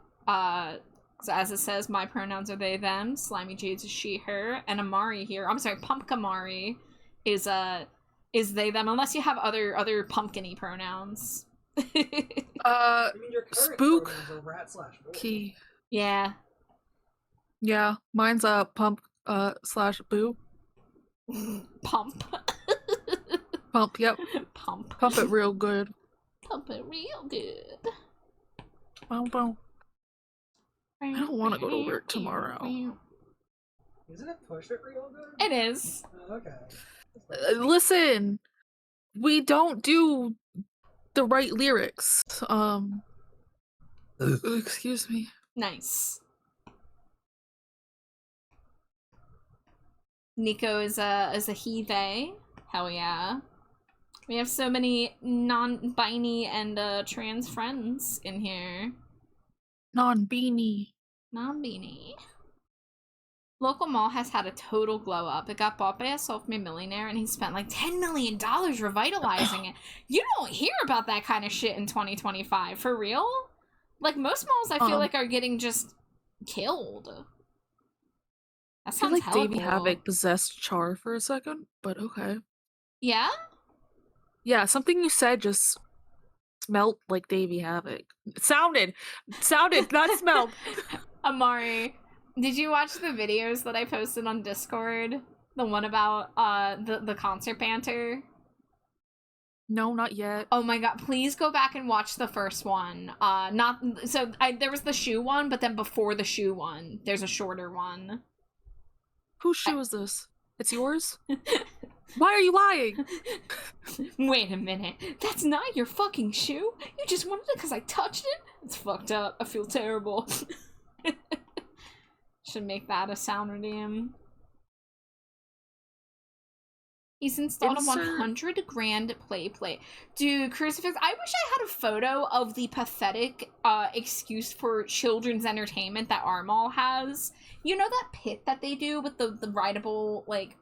So as it says, my pronouns are they, them. Slimy Jade's is she, her. And Amari here, I'm sorry, Pumpkamari is they, them, unless you have other pumpkin-y pronouns. I mean, your current Spook. pronouns are rat/boy. Key. Yeah. Yeah, mine's pump slash boo. Pump. Pump, yep. Pump. Pump it real good. Pump it real good. Bow, bow. I don't want to go to work tomorrow. Isn't it push it real good? It is. Oh, okay. Listen, we don't do the right lyrics. Excuse me. Nice. Nico is a he, they. Hell yeah. We have so many non-binary and trans friends in here. Non-beanie. Non-binary. Local mall has had a total glow up. It got bought by a self-made millionaire, and he spent like $10 million revitalizing it. You don't hear about that kind of shit in 2025. For real? Like, most malls, I feel like, are getting just killed. That sounds I feel like hella Davey cool. Havoc possessed Char for a second, but okay. Yeah? Yeah, something you said just smelled like Davey Havoc. It sounded, not smelled. Amari, did you watch the videos that I posted on Discord? The one about the concert banter? No, not yet. Oh my god, please go back and watch the first one. There was the shoe one, but then before the shoe one, there's a shorter one. Whose shoe is this? It's yours? Why are you lying? Wait a minute. That's not your fucking shoe? You just wanted it because I touched it? It's fucked up. I feel terrible. Should make that a sound redeem. He's installed a 100 grand play. Dude, Crucifix, I wish I had a photo of the pathetic excuse for children's entertainment that our mall has. You know that pit that they do with the rideable, like,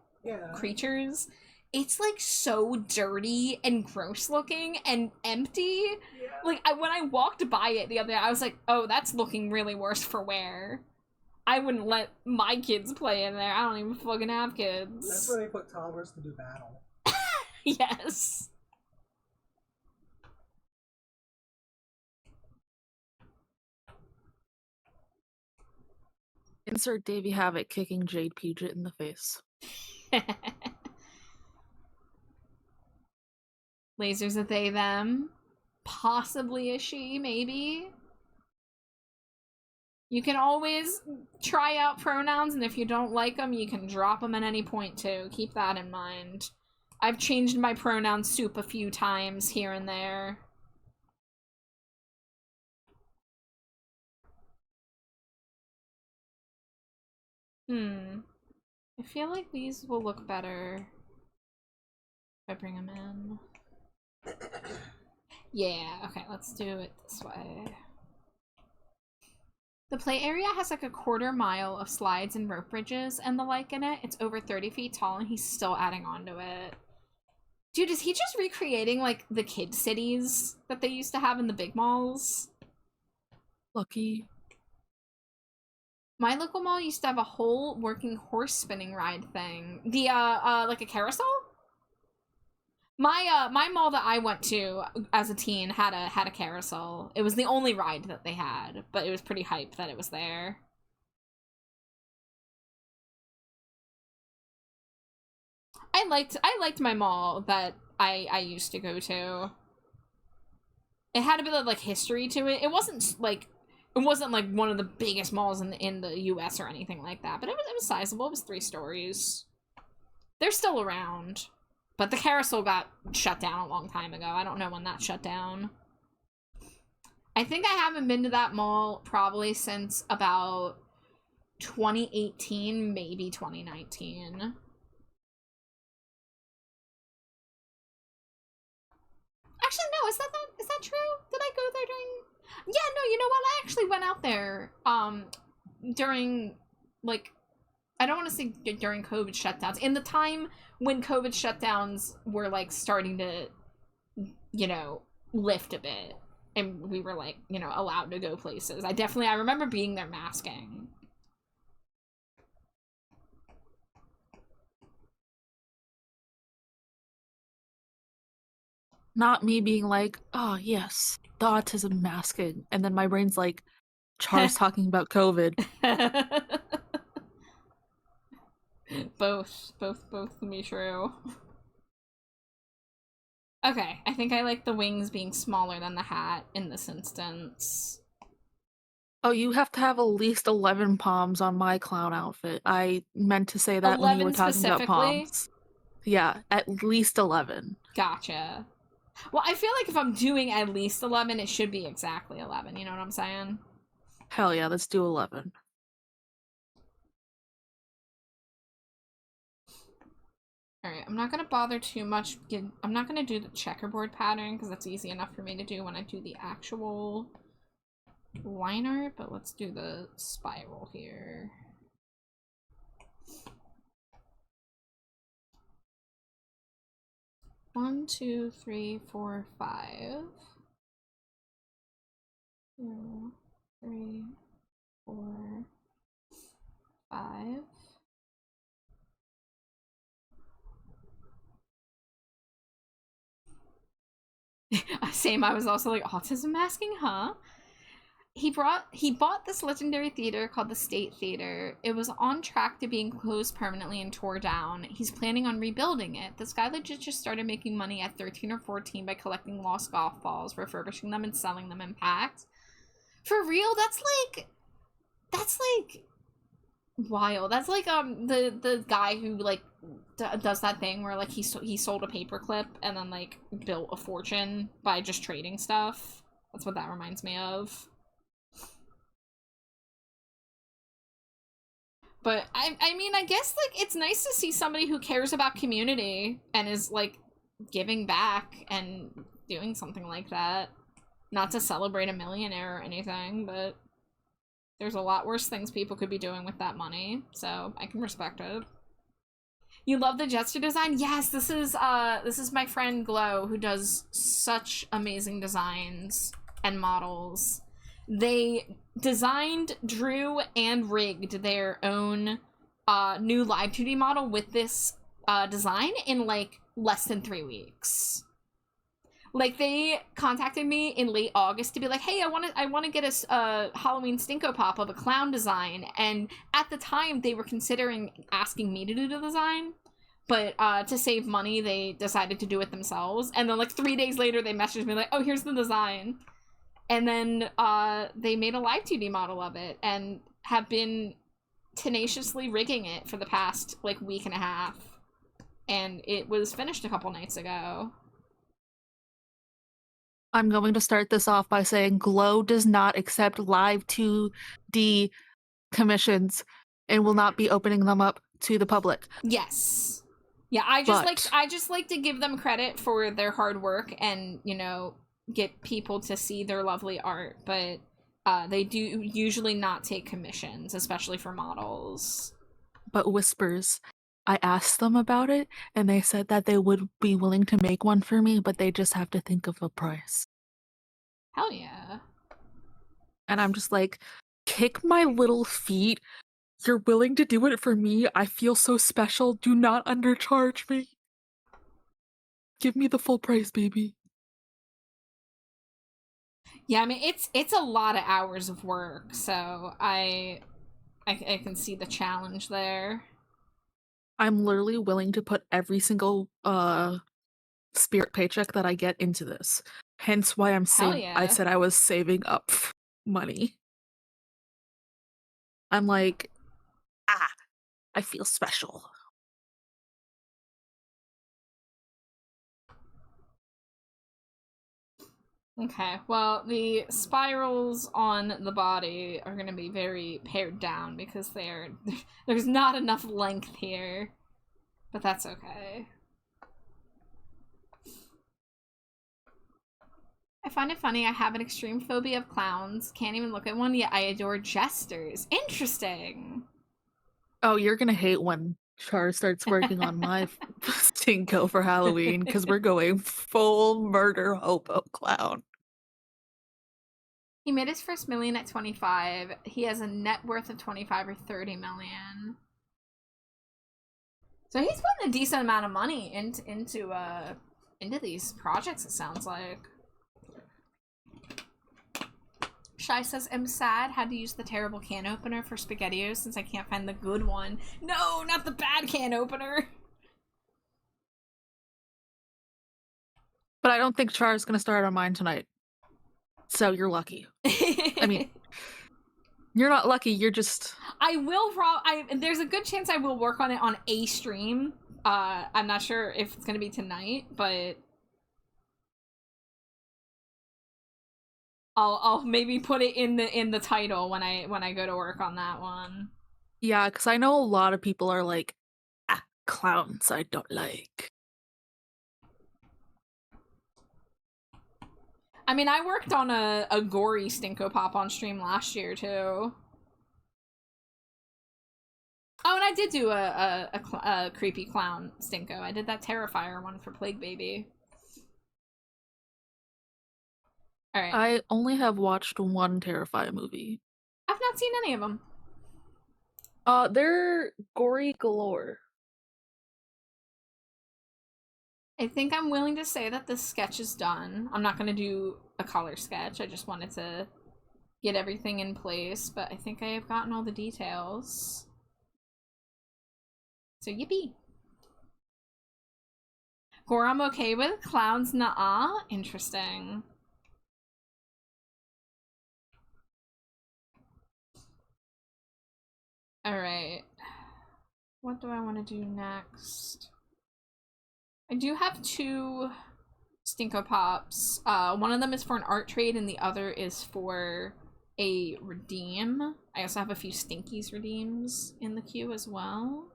creatures? It's, like, so dirty and gross looking and empty. Yeah. Like, when I walked by it the other day, I was like, oh, that's looking really worse for wear. I wouldn't let my kids play in there. I don't even fucking have kids. That's where they put toddlers to do battle. Yes. Insert Davey Havoc kicking Jade Puget in the face. Lasers a they, them. Possibly a she, maybe. You can always try out pronouns, and if you don't like them, you can drop them at any point, too. Keep that in mind. I've changed my pronoun soup a few times here and there. I feel like these will look better if I bring them in. Yeah, okay, let's do it this way. The play area has like a 1/4 mile of slides and rope bridges and the like in it. It's over 30 feet tall, and he's still adding on to it. Dude, is he just recreating like the kid cities that they used to have in the big malls? Lucky. My local mall used to have a whole working horse spinning ride thing. The like a carousel? My mall that I went to as a teen had a carousel. It was the only ride that they had, but it was pretty hype that it was there. I liked my mall that I used to go to. It had a bit of like history to it. It wasn't like one of the biggest malls in the US or anything like that, but it was sizable. It was 3 stories. They're still around. But the carousel got shut down a long time ago. I don't know when that shut down. I think I haven't been to that mall probably since about 2018, maybe 2019. Actually, no, is that true? Did I go there during... Yeah, no, you know what? I actually went out there during, like, I don't want to say during COVID shutdowns. In the time when COVID shutdowns were, like, starting to, you know, lift a bit. And we were, like, you know, allowed to go places. I remember being there masking. Not me being like, oh yes, the autism masking. And then my brain's like, Char's talking about COVID. Both can be true. Okay, I think I like the wings being smaller than the hat in this instance. Oh, you have to have at least 11 palms on my clown outfit. I meant to say that when you were talking about palms. Yeah, at least 11. Gotcha. Well, I feel like if I'm doing at least 11, it should be exactly 11. You know what I'm saying? Hell yeah, let's do 11. Alright, I'm not gonna bother too much. I'm not gonna do the checkerboard pattern because that's easy enough for me to do when I do the actual line art, but let's do the spiral here. One, 2, 3, 4, 5. 2, 3, 4, 5. Same, I was also like, autism masking, huh? He bought this legendary theater called the State Theater. It was on track to being closed permanently and tore down. He's planning on rebuilding it. This guy legit just started making money at 13 or 14 by collecting lost golf balls, refurbishing them, and selling them in packs. For real, that's like wild. That's like the guy who like does that thing where like he sold a paperclip and then like built a fortune by just trading stuff. That's what that reminds me of. But I mean, I guess like it's nice to see somebody who cares about community and is like giving back and doing something like that. Not to celebrate a millionaire or anything, but there's a lot worse things people could be doing with that money, so I can respect it. You love the Jetster design? Yes, this is my friend Glow, who does such amazing designs and models. They designed, drew, and rigged their own new Live 2D model with this design in like less than 3 weeks. Like, they contacted me in late August to be like, hey, I want to get a Halloween Stinko Pop of a clown design. And at the time, they were considering asking me to do the design. But to save money, they decided to do it themselves. And then, like, 3 days later, they messaged me like, oh, here's the design. And then they made a Live 2D model of it and have been tenaciously rigging it for the past, like, week and a half. And it was finished a couple nights ago. I'm going to start this off by saying Glow does not accept Live 2D commissions and will not be opening them up to the public. Yes. Yeah, I just like to give them credit for their hard work and, you know, get people to see their lovely art, but they do usually not take commissions, especially for models. But Whispers, I asked them about it, and they said that they would be willing to make one for me, but they just have to think of a price. Hell yeah. And I'm just like, kick my little feet. You're willing to do it for me. I feel so special. Do not undercharge me. Give me the full price, baby. Yeah, I mean it's a lot of hours of work, so I can see the challenge there. I'm literally willing to put every single spirit paycheck that I get into this. Hence why Hell yeah. I said I was saving up money. I'm like, I feel special. Okay, well, the spirals on the body are going to be very pared down because there's not enough length here. But that's okay. I find it funny. I have an extreme phobia of clowns. Can't even look at one, yet I adore jesters. Interesting. Oh, you're gonna hate when Char starts working on my Stinko for Halloween, because we're going full murder hobo clown. He made his first million at 25. He has a net worth of 25 or 30 million. So he's putting a decent amount of money into these projects, it sounds like. Shy says, I'm sad, had to use the terrible can opener for SpaghettiOs since I can't find the good one. No, not the bad can opener! But I don't think Char is gonna start on mine tonight. So you're lucky. I mean, you're not lucky, you're just... I will there's a good chance I will work on it on a stream. I'm not sure if it's gonna be tonight, but I'll maybe put it in the title when I go to work on that one. Yeah, because I know a lot of people are like, clowns I don't like. I mean, I worked on a gory Stinko Pop on stream last year, too. Oh, and I did do a creepy clown Stinko. I did that Terrifier one for Plague Baby. Alright. I only have watched one Terrifier movie. I've not seen any of them. They're gory galore. I think I'm willing to say that this sketch is done. I'm not going to do a color sketch. I just wanted to get everything in place, but I think I have gotten all the details. So yippee. Gore I'm okay with. Clowns nah. Interesting. Alright. What do I want to do next? I do have two Stinko Pops. One of them is for an art trade and the other is for a redeem. I also have a few Stinkies redeems in the queue as well.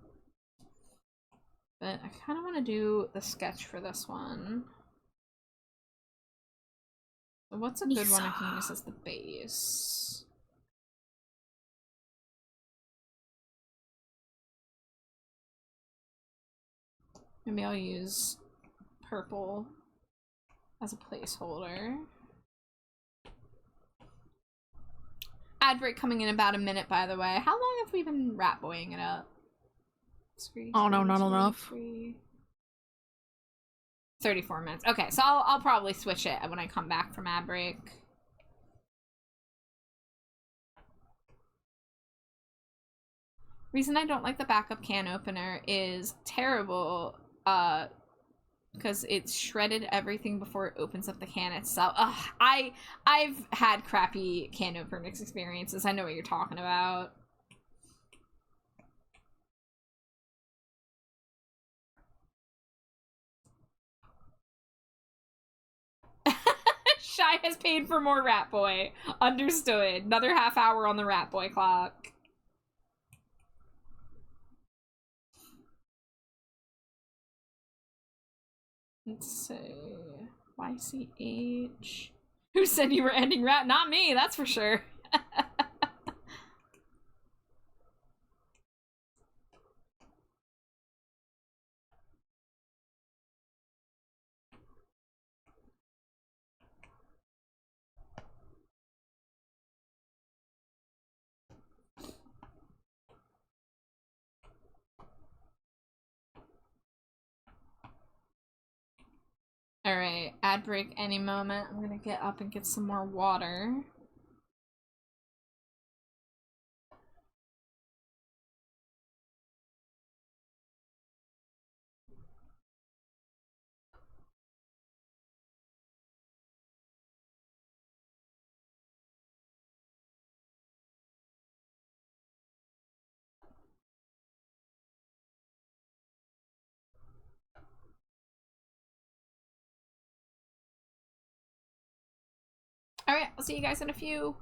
But I kind of want to do the sketch for this one. So what's a good one I can use as the base? Maybe I'll use purple as a placeholder. Ad break coming in about a minute, by the way. How long have we been rat boying it up? Oh no, not enough. 34 minutes. Okay, so I'll probably switch it when I come back from ad break. Reason I don't like the backup can opener is terrible, because it's shredded everything before it opens up the can itself. Ugh, I've had crappy can opener experiences. I know what you're talking about. Shy has paid for more Rat Boy. Understood. Another half hour on the Rat Boy clock. Let's see. YCH. Who said you were ending Rat? Not me, that's for sure. ad break any moment. I'm gonna get up and get some more water. Alright, I'll see you guys in a few.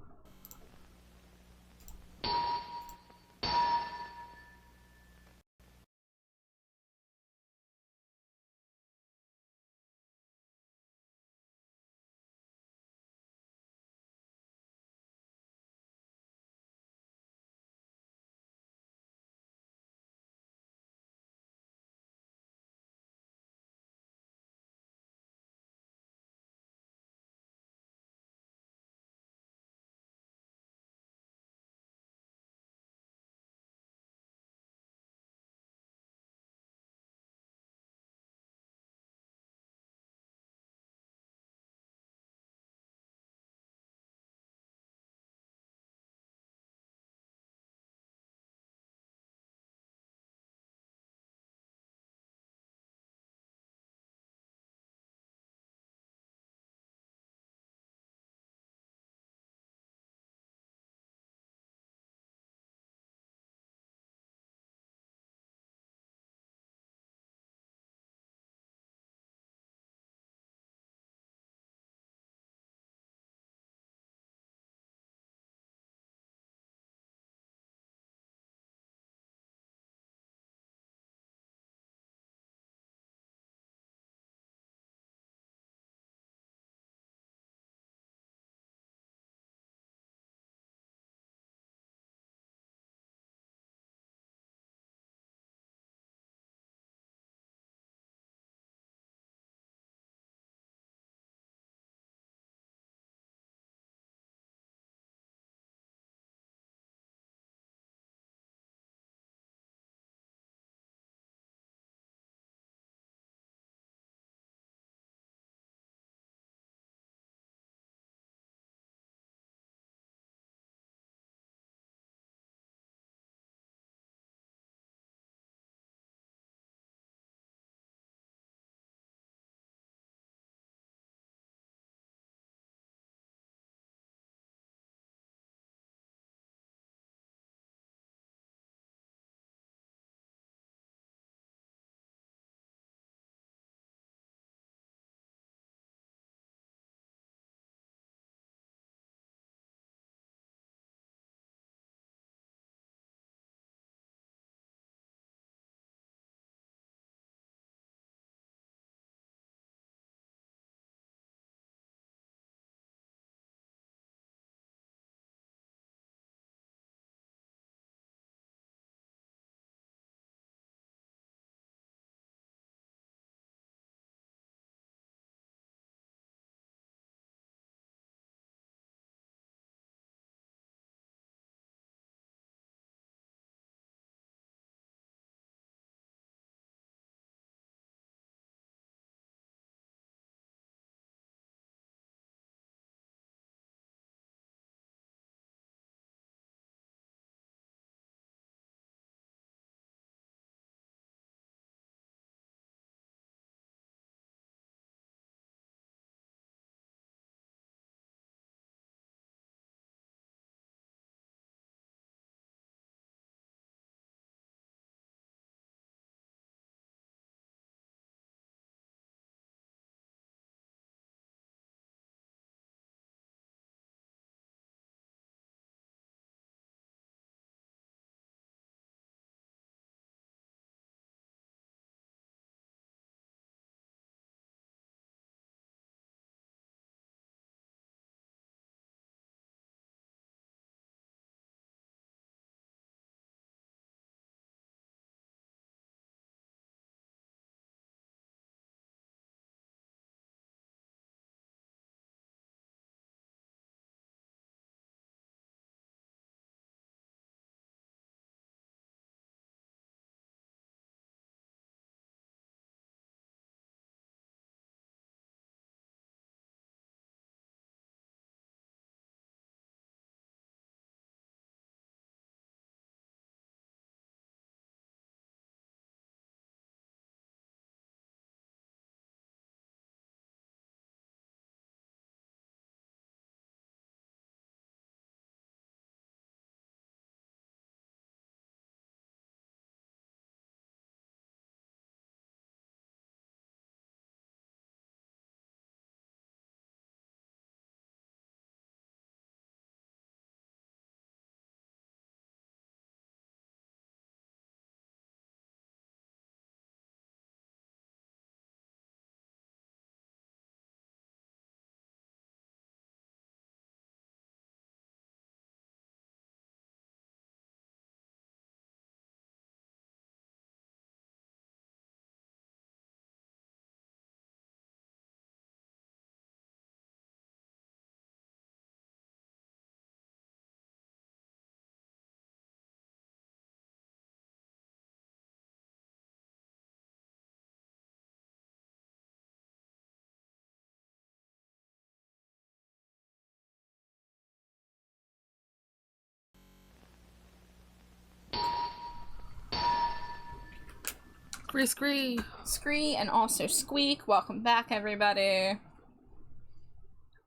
Scree, and also Squeak. Welcome back, everybody.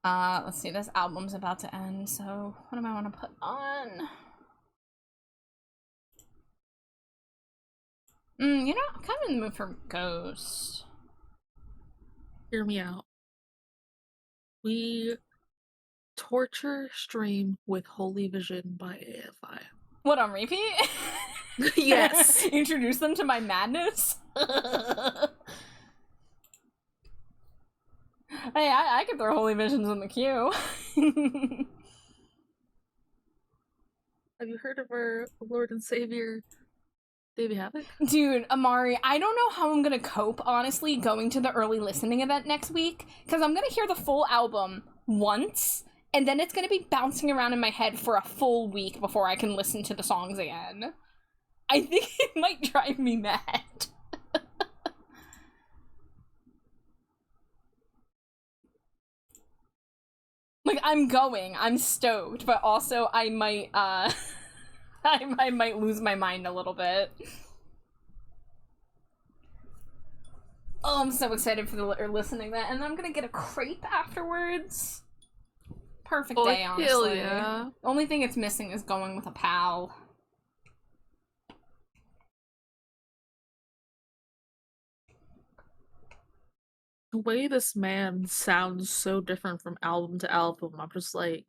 Let's see, this album's about to end, so what do I want to put on? You know, I'm kind of in the mood for Ghost. Hear me out. We torture stream with Holy Vision by AFI. What, on repeat? Yes. Introduce them to my madness? Hey, I could throw Holy Visions in the queue. Have you heard of our Lord and Savior, David Havoc? Dude, Amari, I don't know how I'm gonna cope, honestly, going to the early listening event next week, because I'm gonna hear the full album once, and then it's gonna be bouncing around in my head for a full week before I can listen to the songs again. I think it might drive me mad. Like, I'm stoked, but also I might, I might lose my mind a little bit. Oh, I'm so excited for the listening to that, and I'm gonna get a crepe afterwards. Perfect day, honestly. Hell yeah. The only thing it's missing is going with a pal. The way this man sounds so different from album to album, I'm just like,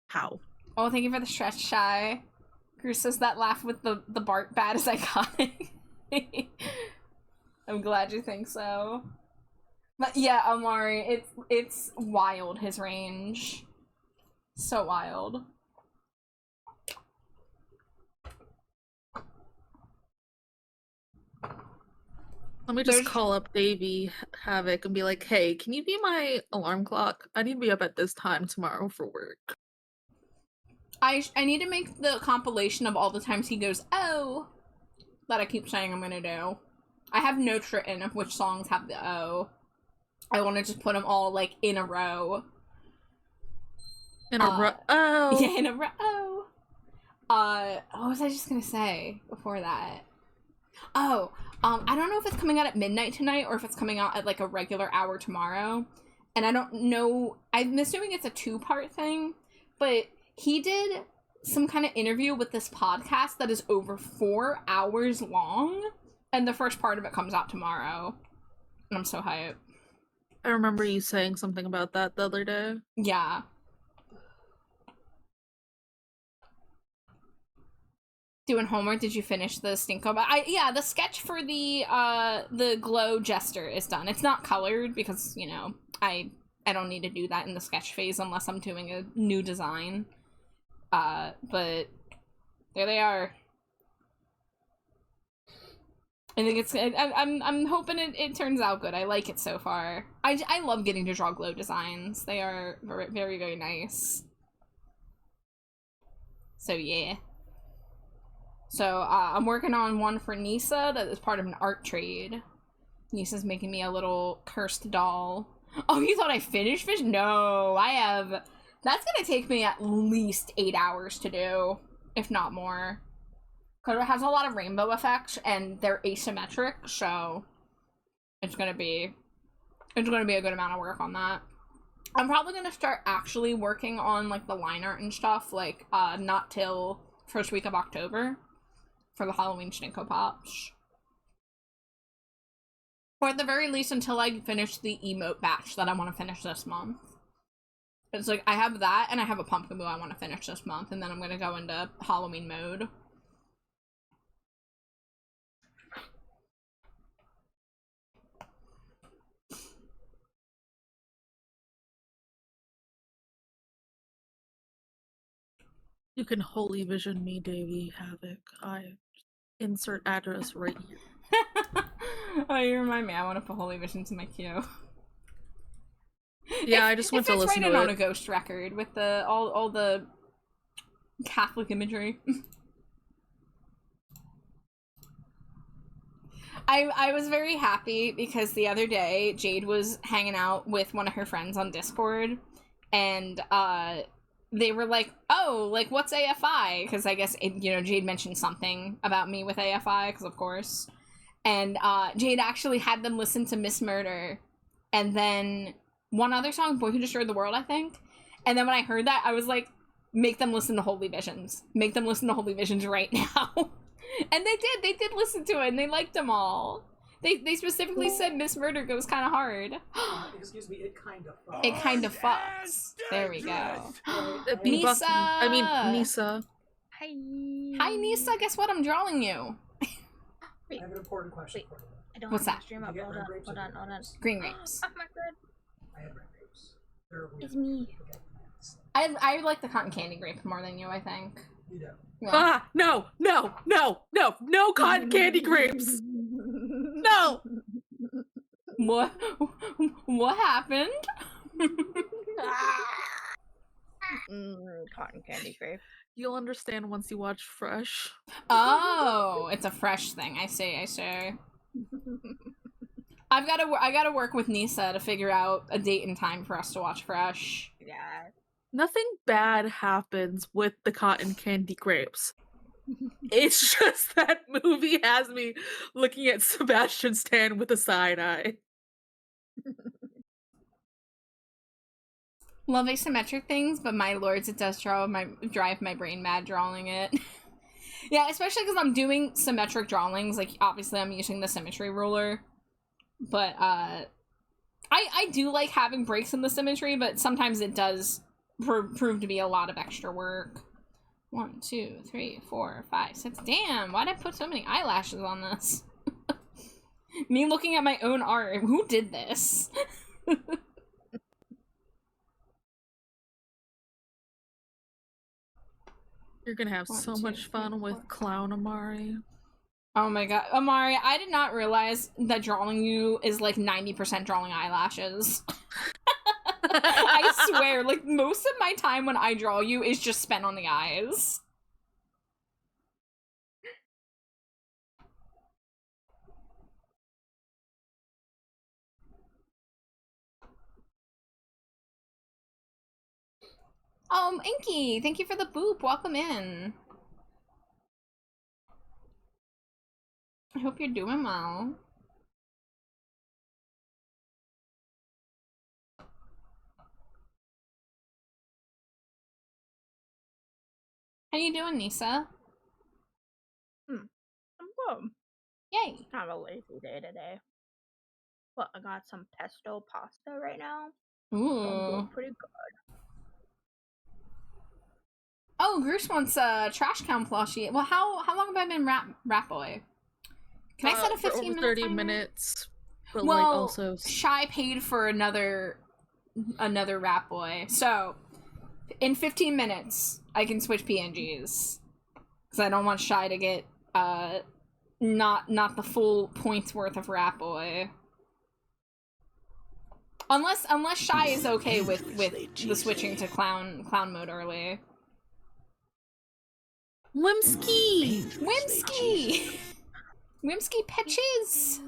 how? Oh, thank you for the stretch, Shy. Cruz says that laugh with the Bart bat is iconic. I'm glad you think so. But yeah, Amari, it's wild, his range. So wild. Let me just call up Davey Havoc and be like, hey, can you be my alarm clock? I need to be up at this time tomorrow for work. I need to make the compilation of all the times he goes, oh, that I keep saying I'm gonna do. I have notes written of which songs have the oh. I want to just put them all, like, in a row. In a row? Oh! Yeah, in a row. What was I just gonna say before that? Oh, I don't know if it's coming out at midnight tonight or if it's coming out at, like, a regular hour tomorrow. And I don't know, I'm assuming it's a 2-part thing, but he did some kind of interview with this podcast that is over 4 hours long, and the first part of it comes out tomorrow. And I'm so hyped. I remember you saying something about that the other day. Yeah. Doing homework, did you finish the Stinko? Yeah, the sketch for the glow jester is done. It's not colored because, you know, I don't need to do that in the sketch phase unless I'm doing a new design. But there they are. I think it's, I'm hoping it turns out good. I like it so far. I love getting to draw glow designs. They are very, very, very nice. So yeah. So, I'm working on one for Nisa that is part of an art trade. Nisa's making me a little cursed doll. Oh, you thought I finished Fish? No, I have... That's gonna take me at least 8 hours to do, if not more. Because it has a lot of rainbow effects, and they're asymmetric, so... It's gonna be a good amount of work on that. I'm probably gonna start actually working on, like, the line art and stuff, like, not till first week of October. For the Halloween Stinko Pops. Or at the very least until I finish the emote batch that I want to finish this month. It's like, I have that, and I have a Pumpkin Boo I want to finish this month, and then I'm going to go into Halloween mode. You can Holy Vision me, Davey Havoc. I insert address right here. Oh, you remind me. I want to put Holy Vision to my queue. Yeah, I just want to listen to it. on a Ghost record with the all the Catholic imagery. I was very happy because the other day Jade was hanging out with one of her friends on Discord, and they were like, oh, like, what's AFI? Because I guess, Jade mentioned something about me with AFI, because of course. And Jade actually had them listen to Miss Murder, and then one other song, Boy Who Destroyed the World, I think. And then when I heard that, I was like, make them listen to Holy Visions. Make them listen to Holy Visions right now. And they did. They did listen to it, and they liked them all. They specifically said Miss Murder goes kind of hard. Excuse me, it kind of fucks. It kind of fucks. There we go. Nisa. Nisa. Hi. Hi, Nisa. Guess what? I'm drawing you. I have an important question for you. I don't What's have my that? stream up. Did you get Hold red grapes on. or Hold on. Green grapes. Oh my god. I had red grapes. They're weird. It's me. I like the cotton candy grape more than you, I think. You know. Yeah. Ah, no cotton candy grapes. No. What happened? Cotton candy grape. You'll understand once you watch Fresh. Oh, it's a Fresh thing. I see. I gotta work with Nisa to figure out a date and time for us to watch Fresh. Yeah. Nothing bad happens with the cotton candy grapes. It's just that movie has me looking at Sebastian Stan with a side eye. Love asymmetric things, but my lords, it does drive my brain mad drawing it. Yeah, especially because I'm doing symmetric drawings. Like, obviously I'm using the symmetry ruler. But, I do like having breaks in the symmetry, but sometimes it does prove to be a lot of extra work. 1, 2, 3, 4, 5, 6. Damn, why'd I put so many eyelashes on this? Me looking at my own art. Who did this? You're gonna have 1, so 2, much 3, fun with 4. Clown Amari. Oh my god. Amari, I did not realize that drawing you is like 90% drawing eyelashes. I swear, like, most of my time when I draw you is just spent on the eyes. Inky, thank you for the boop. Welcome in. I hope you're doing well. How you doing, Nisa? I'm good. Yay. Kind of a lazy day today. But I got some pesto pasta right now. So I'm Ooh. doing pretty good. Oh, Goose wants a trash can plushie. Well, how long have I been Rat Boy? Can I set a 15 minute 30 timer? minutes. But Well, like also Shy paid for another Rat Boy. So, in 15 minutes, I can switch PNGs. Because I don't want Shy to get, not the full points worth of Rat Boy. Unless Shy is okay with the switching to clown mode early. Whimsky! Whimsky! Whimsky Patches!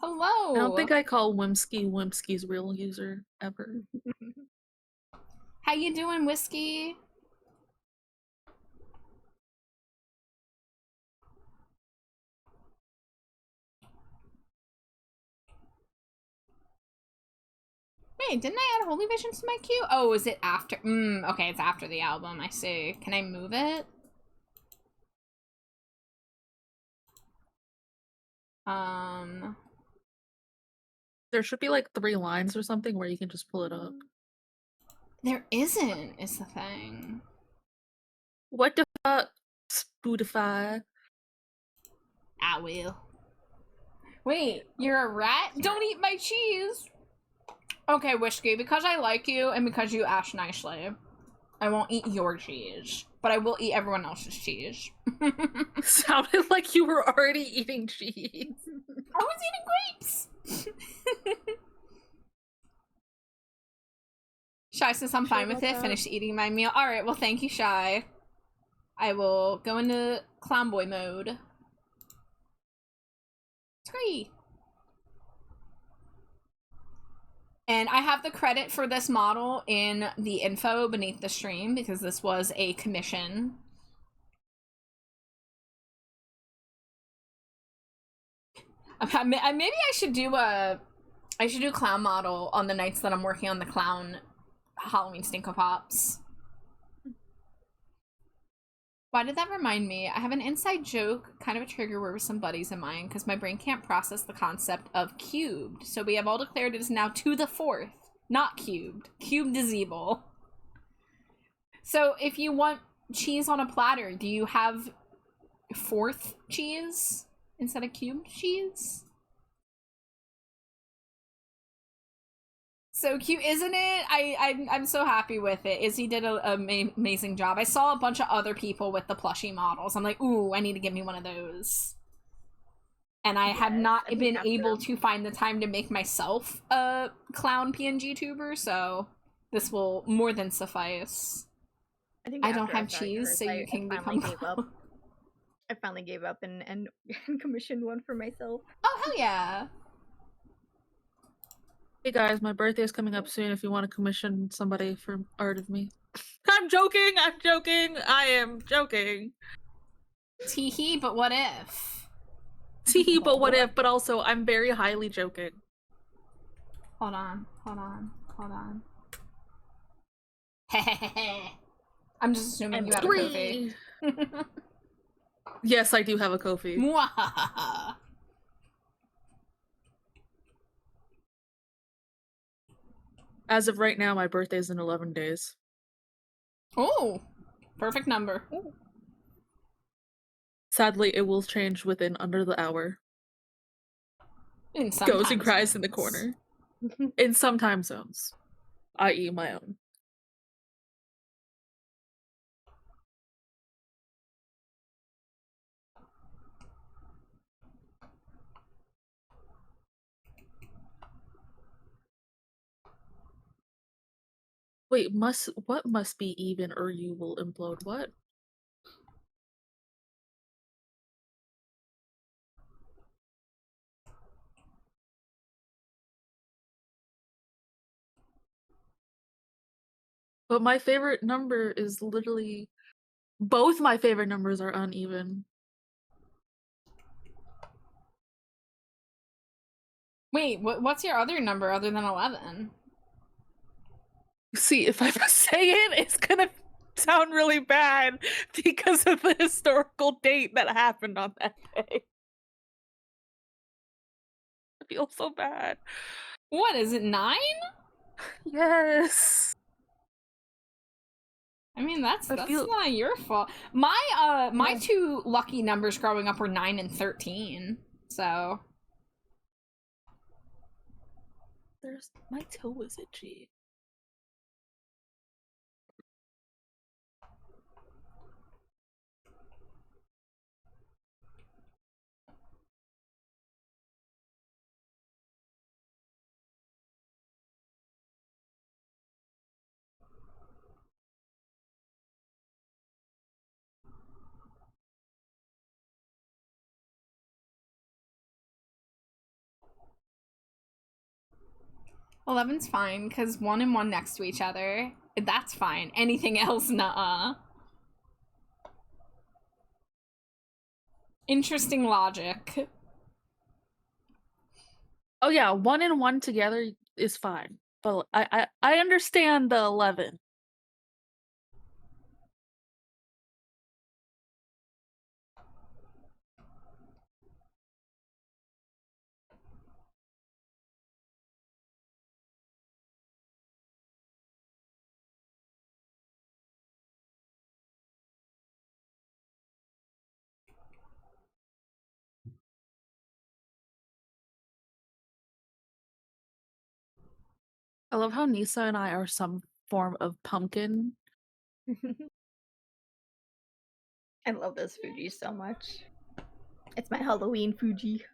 Hello! I don't think I call Whimsky Whimsky's real user ever. How you doing, Whiskey? Wait, didn't I add Holy Visions to my queue? Oh, is it after? Okay, it's after the album, I see. Can I move it? There should be like 3 lines or something where you can just pull it up. There isn't, is the thing. What the fuck? Spotify. I will. Wait, you're a rat? Don't eat my cheese! Okay, Whiskey, because I like you and because you asked nicely, I won't eat your cheese, but I will eat everyone else's cheese. Sounded like you were already eating cheese. I was eating grapes! Shy says I'm fine with it. Finished eating my meal. Alright, well thank you, Shy. I will go into clown boy mode. 3. And I have the credit for this model in the info beneath the stream because this was a commission. Maybe I should do clown model on the nights that I'm working on the clown Halloween Stinko Pops. Why did that remind me? I have an inside joke, kind of a trigger word with some buddies of mine, because my brain can't process the concept of cubed. So we have all declared it is now to the fourth, not cubed. Cubed is evil. So if you want cheese on a platter, do you have fourth cheese instead of cubed cheese? So cute, isn't it? I'm so happy with it. Izzy did an amazing job. I saw a bunch of other people with the plushie models. I'm like, ooh, I need to get me one of those. And I have not been able to find the time to make myself a clown PNG tuber, so this will more than suffice. I don't have cheese, so you can become clown. I finally gave up and commissioned one for myself. Oh, hell yeah. Hey guys, my birthday is coming up soon if you want to commission somebody for art of me. I'm joking! I am joking! Teehee, but what if? Teehee, but what if, but also I'm very highly joking. Hold on. I'm just assuming you have a Kofi. Yes, I do have a Kofi. As of right now, my birthday is in 11 days. Oh, perfect number. Ooh. Sadly, it will change within under the hour. Goes and cries in the corner. In some time zones, i.e. my own. Wait, what must be even or you will implode? What? But my favorite number is literally... Both my favorite numbers are uneven. Wait, what's your other number other than 11? See, if I say it, it's gonna sound really bad because of the historical date that happened on that day. I feel so bad. What is it, 9? Yes. I mean, that's not your fault. My two lucky numbers growing up were 9 and 13. So there's my toe is itchy. Eleven's fine, because 1 and 1 next to each other. That's fine. Anything else, nuh-uh. Interesting logic. Oh yeah, 1 and 1 together is fine. But I understand the 11. I love how Nisa and I are some form of pumpkin. I love this Fuji so much. It's my Halloween Fuji.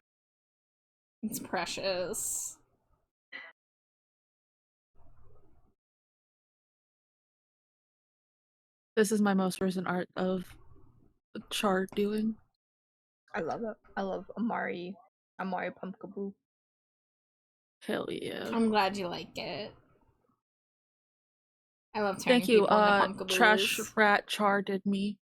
It's precious. This is my most recent art of Char doing. I love it. I love Amari Pumpkaboo. Hell yeah. I'm glad you like it. I love turning Thank you, people into Pumpkaboos. Trash Rat Char did me.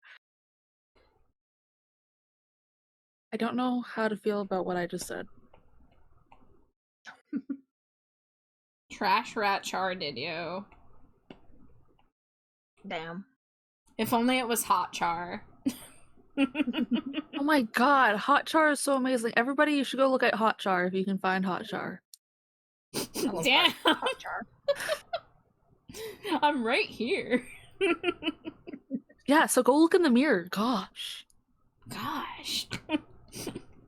I don't know how to feel about what I just said. Trash rat char, did you? Damn. If only it was hot char. Oh my god, hot char is so amazing. Everybody, you should go look at hot char if you can find hot char. I love Damn. hot char. I'm right here. Yeah, so go look in the mirror. Gosh. Gosh.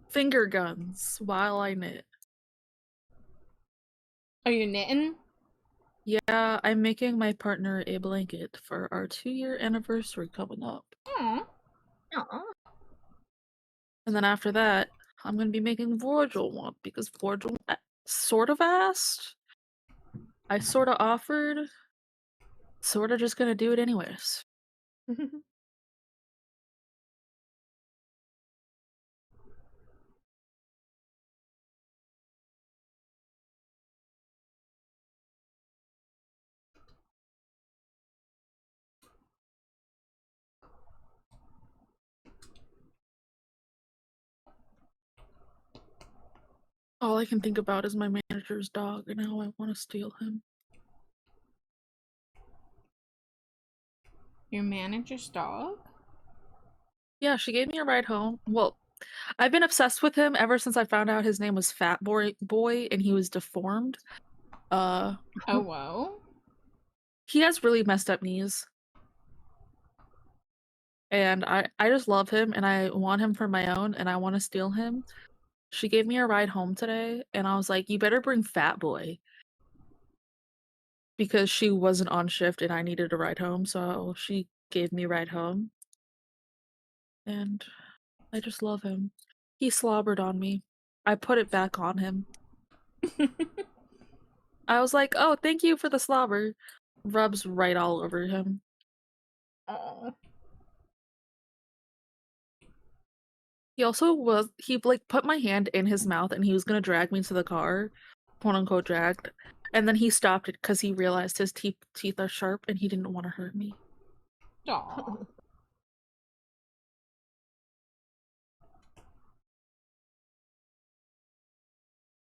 Finger guns while I knit. Are you knitting? Yeah, I'm making my partner a blanket for our 2-year anniversary coming up. Aw. Aw. And then after that, I'm gonna be making Virgil one because Virgil sort of asked. I sort of offered. Sort of just gonna do it anyways. All I can think about is my manager's dog and how I want to steal him. Your manager's dog? Yeah, she gave me a ride home. Well, I've been obsessed with him ever since I found out his name was Fat Boy and he was deformed. Oh, whoa. He has really messed up knees. And I just love him and I want him for my own and I want to steal him. She gave me a ride home today and I was like, you better bring Fat Boy. Because she wasn't on shift and I needed a ride home, so she gave me a ride home. And I just love him. He slobbered on me. I put it back on him. I was like, oh, thank you for the slobber. Rubs right all over him. Aw. He like put my hand in his mouth and he was gonna drag me to the car, quote unquote dragged. And then he stopped it because he realized his teeth are sharp and he didn't want to hurt me. Aw.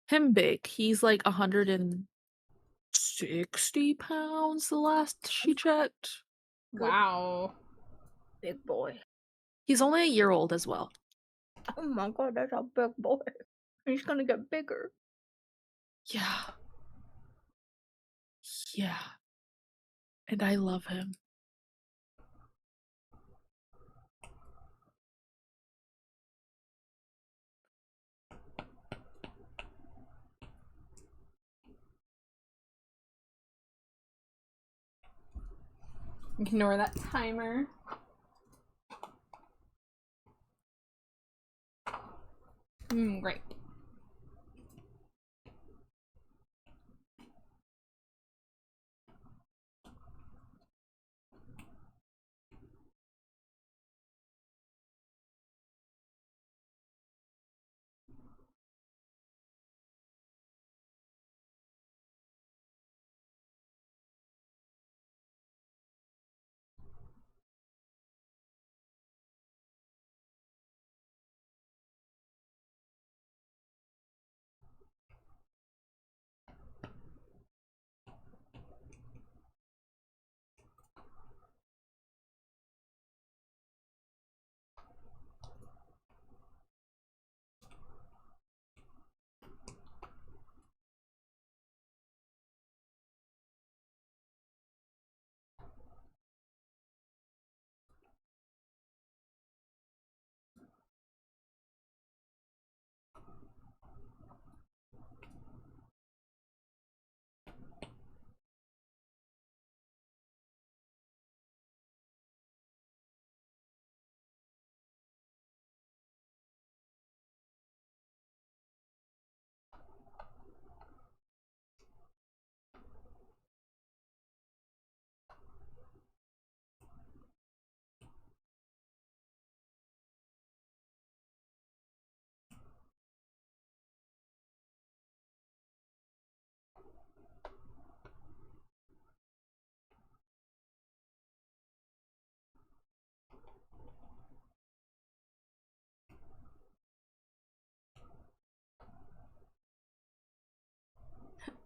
Him big. He's like 160 pounds the last she checked. Wow. Big boy. He's only a year old as well. Oh my god, that's a big boy. He's gonna get bigger. Yeah. Yeah. And I love him. Ignore that timer. Great.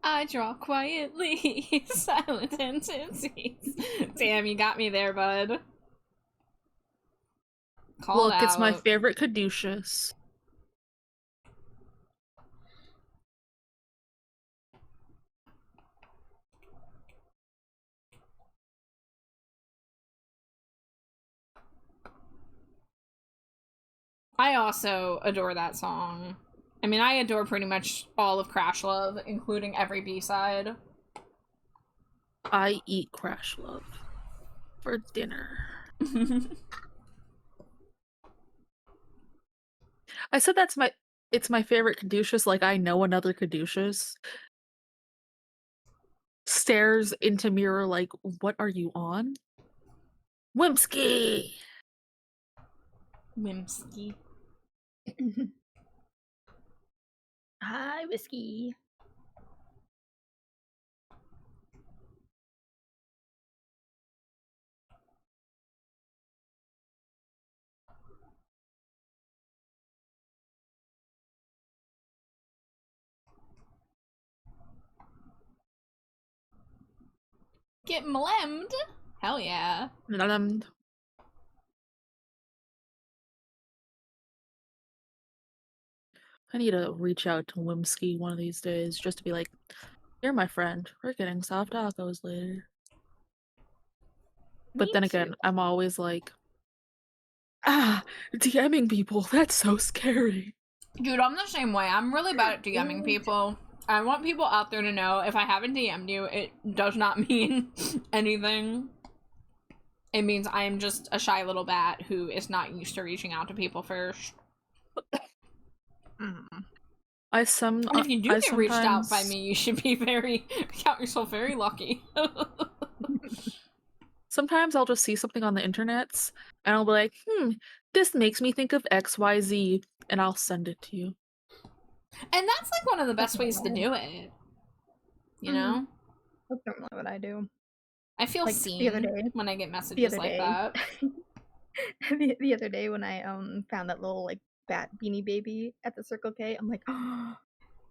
I draw quietly, silent and tipsies. Damn, you got me there, bud. Call Look, it it's my out. favorite caduceus. I also adore that song. I mean, I adore pretty much all of Crash Love, including every B-side. I eat Crash Love for dinner. I said it's my favorite caduceus, like I know another caduceus. Stares into mirror like, what are you on? Whimsky! Whimsky. Hi, whiskey. Get mlemmed? Hell yeah. I need to reach out to Whimsky one of these days just to be like, you're my friend. We're getting soft tacos later. But Me then too. again, I'm always like, DMing people, that's so scary. Dude, I'm the same way. I'm really bad at DMing people. I want people out there to know if I haven't DM'd you, it does not mean anything. It means I am just a shy little bat who is not used to reaching out to people first. Mm. And if you do get reached out by me, you should be count yourself very lucky. Sometimes I'll just see something on the internets and I'll be like, this makes me think of XYZ, and I'll send it to you. And that's like one of the best ways to do it. You know? That's normally what I do. I feel Like, seen the other day- when I get messages like that. the other day when I found that little like bat beanie baby at the Circle K, I'm like, oh, I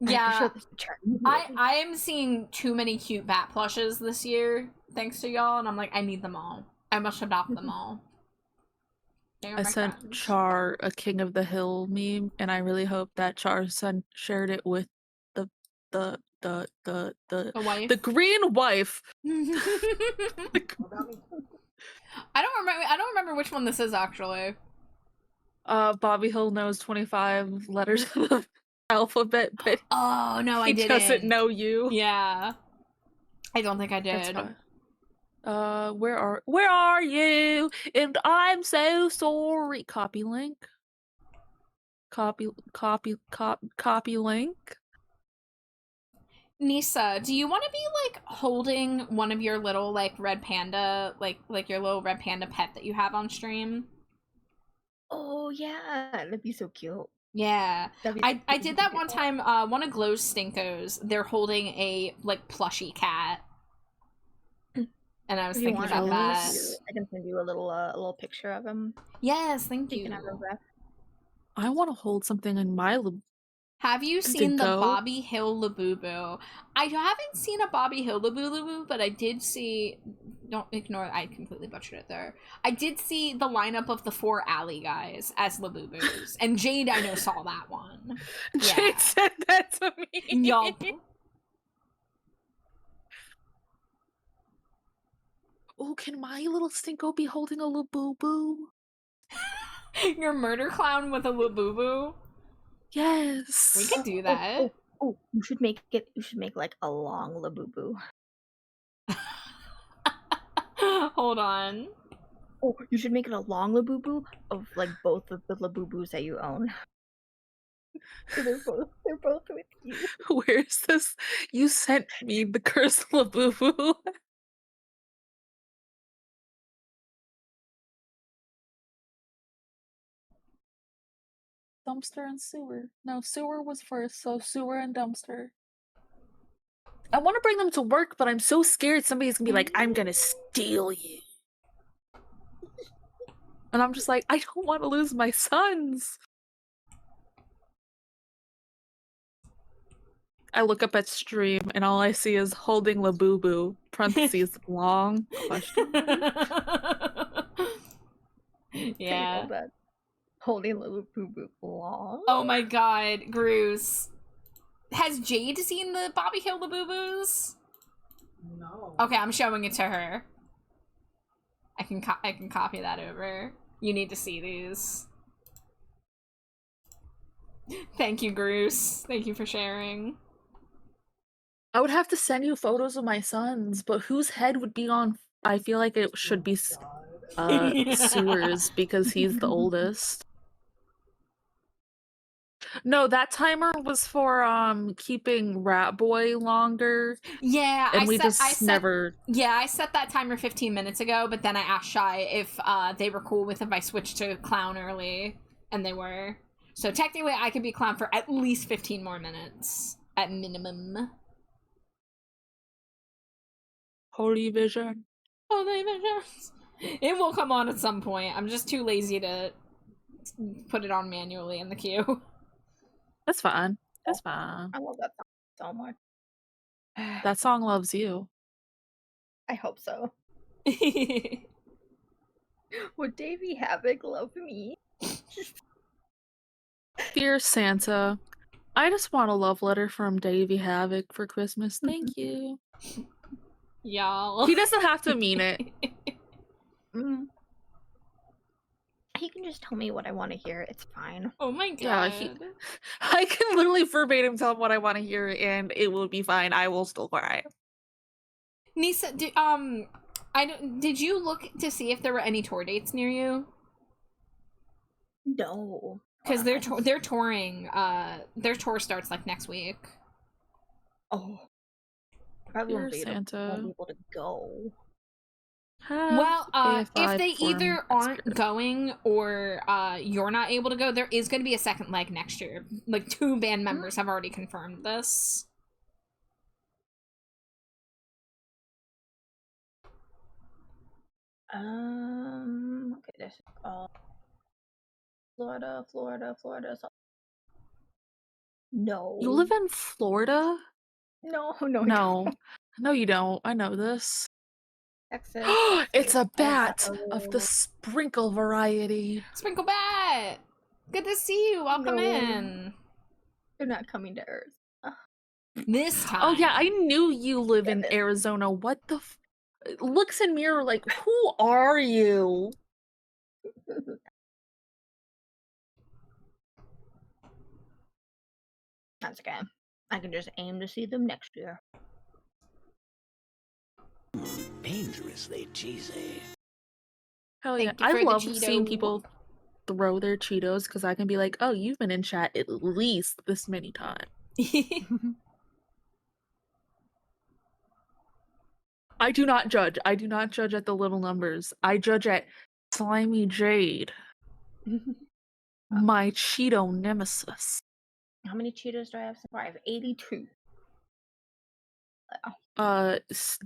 have to Yeah, show this to Charlie. I am seeing too many cute bat plushes this year, thanks to y'all, and I'm like, I need them all. I must adopt them all. I sent Char a King of the Hill meme, and I really hope that Char shared it with the wife. the green wife. What about me? I don't remember which one this is actually. Bobby Hill knows 25 letters of the alphabet, but Oh no, I he didn't. doesn't know you. Yeah, I don't think I That's did. fine. Where are you? And I'm so sorry. Copy link. Copy link. Nisa, do you want to be like holding one of your little like red panda, like your little red panda pet that you have on stream? Oh yeah, that'd be so cute. Yeah, That'd be I did that one time. One of Glow's Stinkos, they're holding a like plushy cat, and I was If you thinking want, about that. I can send you a little picture of him. Yes, thank So you you. can have a ref. I want to hold something in my Have you seen the go. Bobby Hill Labubu? I haven't seen a Bobby Hill Labubu, but I did see. Don't ignore. I completely butchered it there. I did see the lineup of the 4 alley guys as Labubus, and Jade I know saw that one. Jade Yeah. said that to me. Yup. Oh, can my little Stinko be holding a Labubu? Your murder clown with a Labubu. Yes. We could do that. Oh, you should make it. You should make like a long Labubu. Hold on. Oh, you should make it a long Labubu of like both of the Labubus that you own. So they're both with you. Where's this? You sent me the cursed Labubu. Dumpster and sewer. No, sewer was first, so sewer and dumpster. I want to bring them to work, but I'm so scared somebody's gonna be like, I'm gonna steal you. And I'm just like, I don't want to lose my sons. I look up at stream and all I see is holding Labubu, parentheses, long, question mark. Yeah. Table bed. Holding little boo boo long. Oh my god, Groose. Has Jade seen the Bobby Hill Labubu's? No. Okay, I'm showing it to her. I can copy that over. You need to see these. Thank you, Groose. Thank you for sharing. I would have to send you photos of my sons, but whose head would be on? I feel like it should be God. Sewers because he's the oldest. No, that timer was for keeping Rat Boy longer. Yeah, and we just never. Yeah, I set that timer 15 minutes ago, but then I asked Shy if they were cool with if I switched to Clown early, and they were. So technically, I could be Clown for at least 15 more minutes at minimum. Holy Vision. Holy Vision. It will come on at some point. I'm just too lazy to put it on manually in the queue. That's fine. That's fine. I love that song so much. That song loves you. I hope so. Would Davey Havoc love me? Dear Santa, I just want a love letter from Davey Havoc for Christmas. Thank you. Y'all. He doesn't have to mean it. He can just tell me what I want to hear. It's fine. Oh my god. Yeah, I can literally verbatim tell him what I want to hear, and it will be fine. I will still cry. Nisa, did you look to see if there were any tour dates near you? No. Because they're touring. Their tour starts like next week. Oh. Probably won't be Santa. able to go. Well, if they either aren't going or you're not able to go, there is going to be a second leg next year. Like 2 band members have already confirmed this. Okay, this is Florida. So... No. You live in Florida? No. No, you don't. I know this. Texas. It's a bat of the sprinkle variety. Sprinkle Bat! Good to see you. Welcome in. They're not coming to Earth. This time. Oh yeah, I knew you live in Arizona. What the looks in mirror like, who are you? That's okay. I can just aim to see them next year. Dangerously cheesy. Hell yeah. I love seeing people throw their Cheetos because I can be like, oh, you've been in chat at least this many times. I do not judge. I do not judge at the little numbers. I judge at Slimy Jade. My Cheeto nemesis. How many Cheetos do I have so far? I have 82.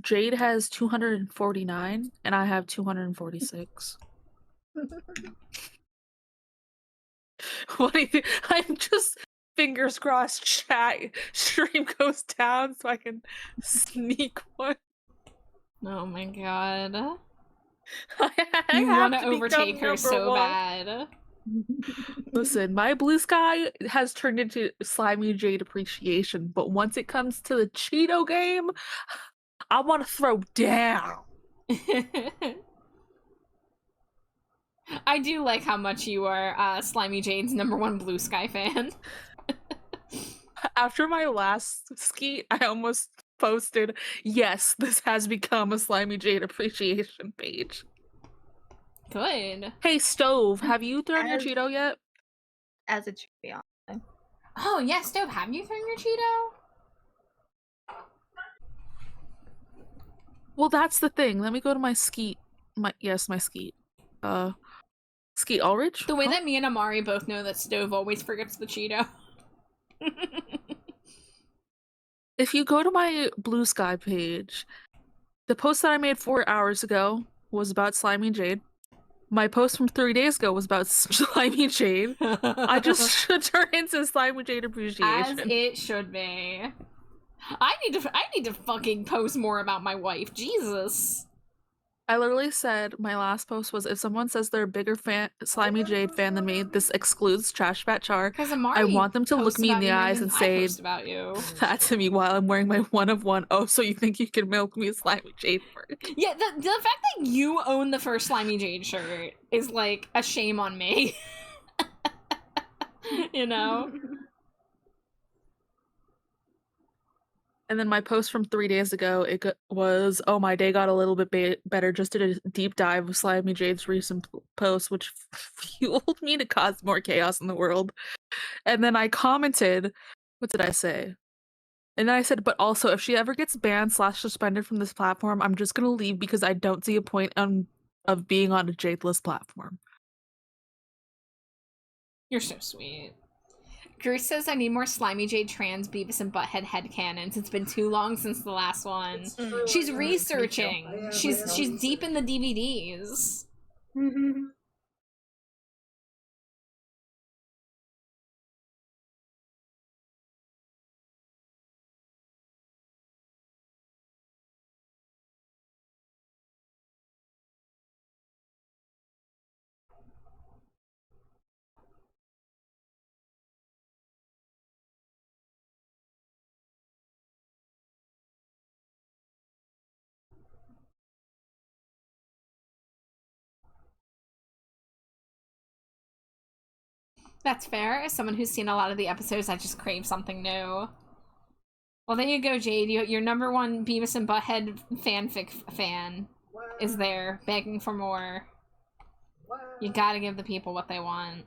Jade has 249 and I have 246. What do you think? I'm just fingers crossed chat stream goes down so I can sneak one. Oh my god. You want to overtake her so bad. Listen, my blue sky has turned into Slimy Jade appreciation, but once it comes to the Cheeto game, I want to throw down. I do like how much you are Slimy Jade's #1 blue sky fan. After my last skeet, I almost posted, yes, this has become a Slimy Jade appreciation page. Good. Hey, Stove, have you thrown your Cheeto yet? As it should be on. Oh, yeah, Stove, have you thrown your Cheeto? Well, that's the thing. Let me go to my skeet. My skeet. Skeet Ulrich? The way that me and Amari both know that Stove always forgets the Cheeto. If you go to my Blue Sky page, the post that I made 4 hours ago was about Slimy Jade. My post from 3 days ago was about Slimy Jade. I just should turn into Slimy Jade appreciation. As it should be. I need to fucking post more about my wife. Jesus. I literally said my last post was if someone says they're a bigger Slimy Jade fan than me, this excludes Trash Fat Char. Because Amari I want them to look posts me in about the you more eyes than and I say post about you. that to me while I'm wearing my one of one. Oh, so you think you can milk me a Slimy Jade shirt? Yeah, the fact that you own the first Slimy Jade shirt is like a shame on me. You know? And then my post from 3 days ago, was, oh, my day got a little bit better. Just did a deep dive of Slimy Jade's recent post, which fueled me to cause more chaos in the world. And then I commented, what did I say? And then I said, but also, if she ever gets banned / suspended from this platform, I'm just gonna leave because I don't see a point of being on a Jadeless platform. You're so sweet. Grace says I need more Slimy Jade trans Beavis and Butthead headcanons. It's been too long since the last one. It's true, She's I know. researching. I She's research. deep in the DVDs. That's fair. As someone who's seen a lot of the episodes, I just crave something new. Well, there you go, Jade. Your number one Beavis and Butthead fanfic fan is there, begging for more. You gotta give the people what they want.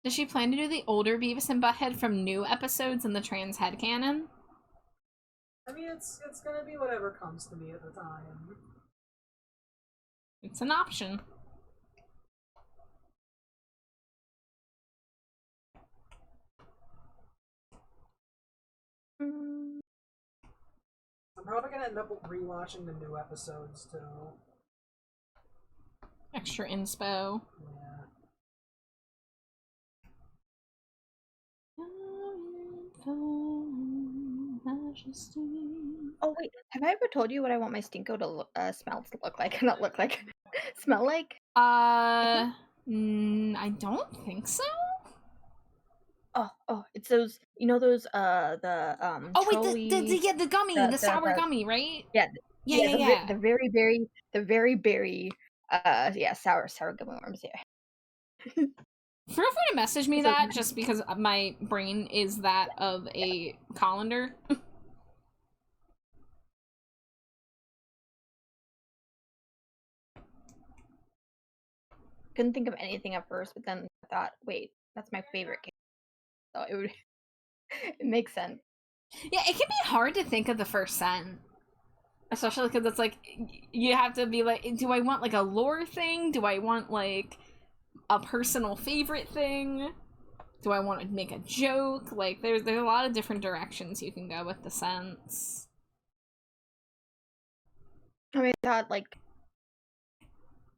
Does she plan to do the older Beavis and Butthead from new episodes in the trans headcanon? I mean, it's gonna be whatever comes to me at the time. It's an option. I'm probably gonna end up rewatching the new episodes too. Extra inspo. Yeah. Oh wait, have I ever told you what I want my Stinko to smell to look like? Not look like, smell like. I don't think so. Oh, it's those. You know those the Oh wait, the gummy, the sour the- gummy, right? Yeah, Yeah. the very berry sour gummy worms. Yeah. Feel free to message me So- that, just because my brain is that of a colander. Couldn't think of anything at first, but then I thought, wait, that's my favorite cake. So it would. It makes sense. Yeah, it can be hard to think of the first scent. Especially because it's like, you have to be like, do I want like a lore thing? Do I want like a personal favorite thing? Do I want to make a joke? Like, there's a lot of different directions you can go with the scents. I mean, I thought like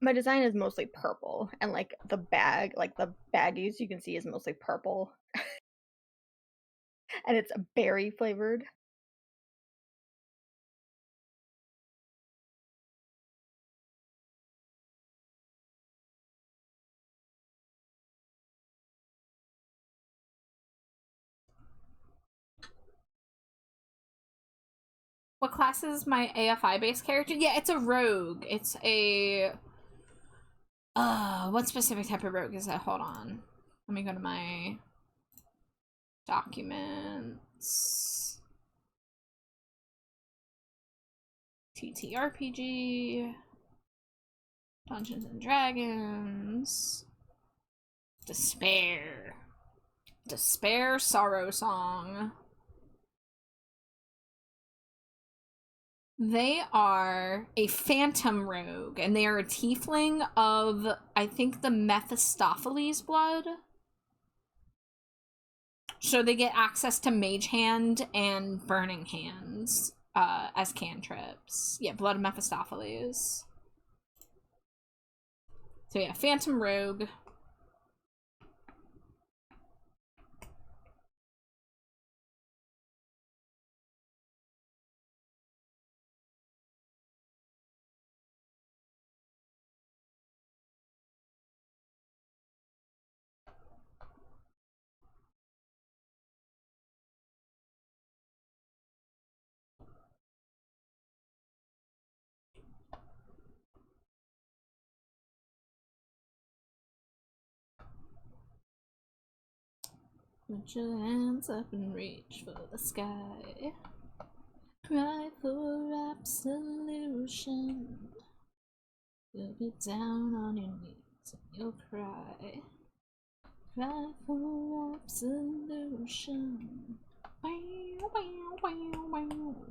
my design is mostly purple, and like the baggies you can see is mostly purple, and it's berry flavored. What class is my AFI based character? Yeah, it's a rogue. It's a what specific type of rogue is that? Hold on. Let me go to my documents. TTRPG. Dungeons and Dragons. Despair. Despair Sorrow Song. They are a phantom rogue, and they are a tiefling of, I think, the Mephistopheles blood. So they get access to Mage Hand and Burning Hands as cantrips. Yeah, Blood of Mephistopheles. So yeah, Phantom Rogue. Put your hands up and reach for the sky. Cry for absolution. You'll be down on your knees and you'll cry. Cry for absolution. Wow, wow, wow, wow.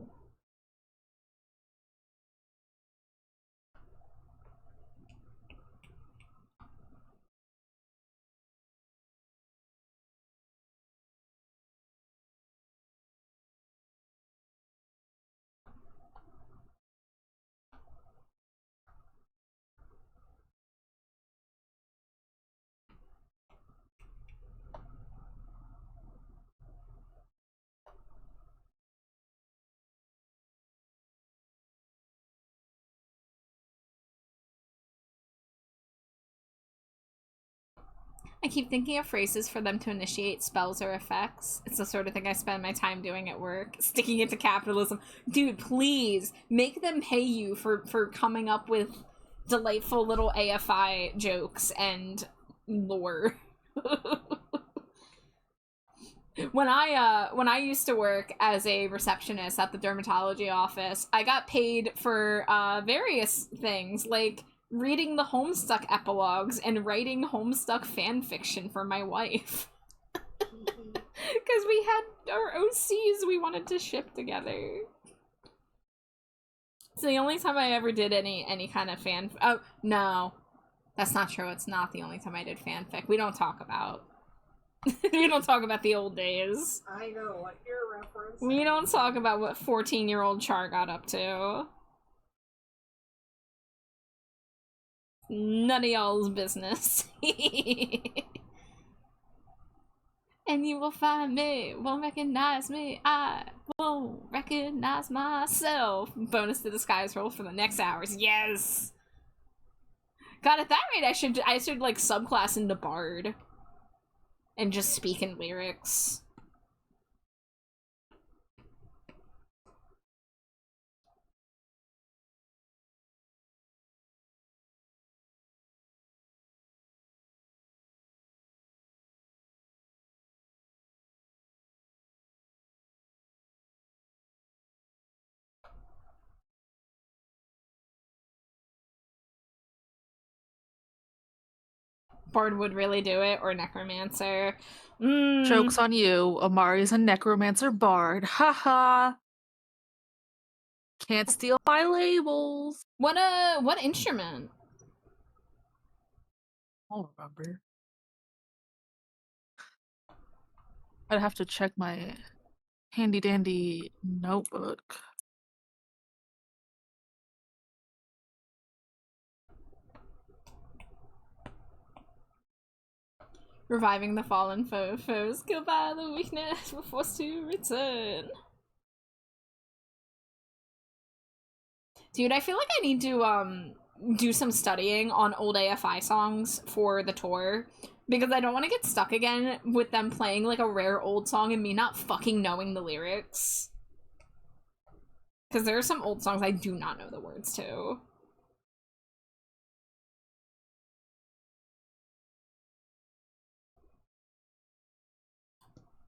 I keep thinking of phrases for them to initiate spells or effects. It's the sort of thing I spend my time doing at work. Sticking it to capitalism. Dude, please, make them pay you for coming up with delightful little AFI jokes and lore. When I used to work as a receptionist at the dermatology office, I got paid for various things, like reading the Homestuck epilogues and writing Homestuck fan fiction for my wife. Because we had our OCs we wanted to ship together. It's the only time I ever did any kind of fan. Oh no, that's not true. It's not the only time I did fanfic. We don't talk about. We don't talk about the old days. I know what your reference. We don't talk about what 14-year-old Char got up to. None of y'all's business. And you will find me, won't recognize me, I won't recognize myself. Bonus to disguise roll for the next hours. Yes! God, at that rate, I should like subclass into Bard. And just speak in lyrics. Bard would really do it, or Necromancer. Joke's on you. Amari's a necromancer bard. Haha. Can't steal my labels. What instrument? I don't remember. I'd have to check my handy dandy notebook. Reviving the fallen foes killed by the weakness were forced to return. Dude, I feel like I need to do some studying on old AFI songs for the tour, because I don't want to get stuck again with them playing like a rare old song and me not fucking knowing the lyrics. Because there are some old songs I do not know the words to.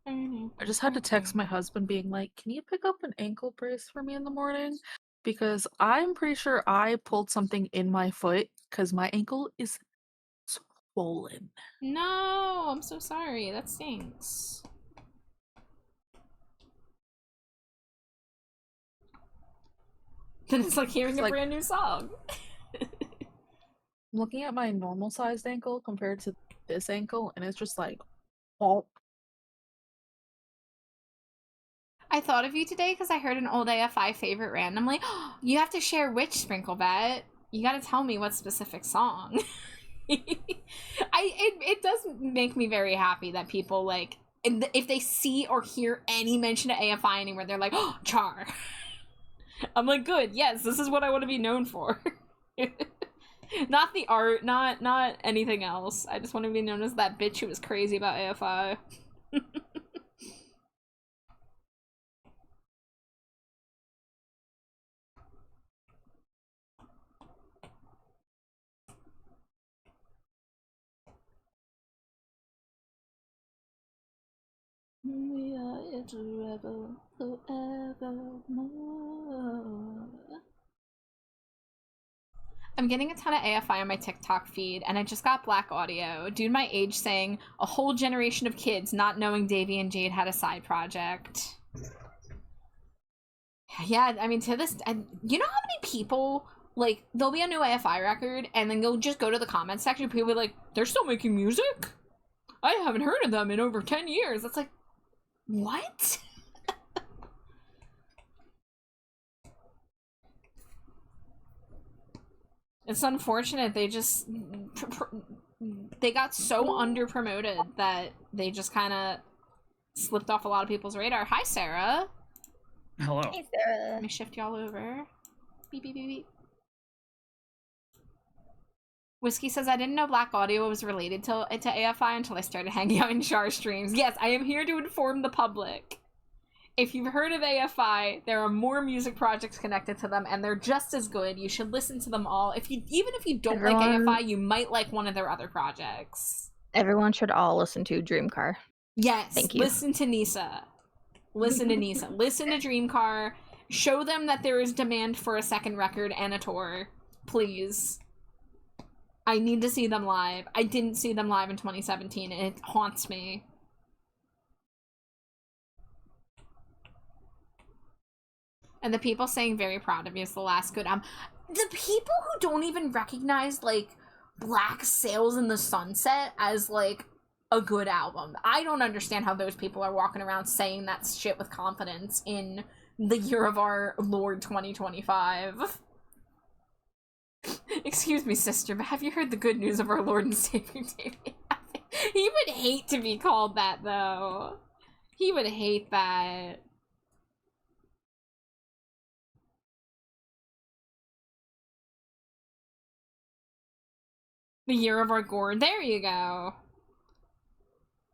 I just had to text my husband being like, can you pick up an ankle brace for me in the morning? Because I'm pretty sure I pulled something in my foot because my ankle is swollen. No, I'm so sorry. That stinks. Then it's like hearing a brand new song. I'm looking at my normal sized ankle compared to this ankle, and it's just like, oh. I thought of you today because I heard an old AFI favorite randomly. You have to share which, Sprinklebat. You gotta tell me what specific song. It does make me very happy that people, like, if they see or hear any mention of AFI anywhere, they're like, oh, Char. I'm like, good, yes, this is what I want to be known for. Not the art, not anything else. I just want to be known as that bitch who was crazy about AFI. We are forever, forevermore. I'm getting a ton of AFI on my TikTok feed, and I just got Black Audio. Dude my age saying, a whole generation of kids not knowing Davy and Jade had a side project. Yeah, I mean, to this, and you know how many people, like, there'll be a new AFI record, and then you'll just go to the comments section, people will be like, they're still making music? I haven't heard of them in over 10 years. It's like, what? It's unfortunate. They just they got so under promoted that they just kind of slipped off a lot of people's radar. Hi, Sarah. Hello. Hey, Sarah. Let me shift y'all over. Beep beep beep beep. Whiskey says, I didn't know Black Audio was related to AFI until I started hanging out in Char streams. Yes, I am here to inform the public. If you've heard of AFI, there are more music projects connected to them, and they're just as good. You should listen to them all. Even if you don't like AFI, you might like one of their other projects. Everyone should all listen to Dream Car. Yes, Thank you. Listen to Nisa. Listen to Nisa. Listen to Dream Car. Show them that there is demand for a second record and a tour. Please. I need to see them live. I didn't see them live in 2017, and it haunts me. And the people saying very proud of you is the last good. The people who don't even recognize, like, Black Sails in the Sunset as, like, a good album. I don't understand how those people are walking around saying that shit with confidence in the year of our Lord 2025. Excuse me, sister, but have you heard the good news of our Lord and Savior David? He would hate to be called that, though. He would hate that. The year of our gourd. There you go.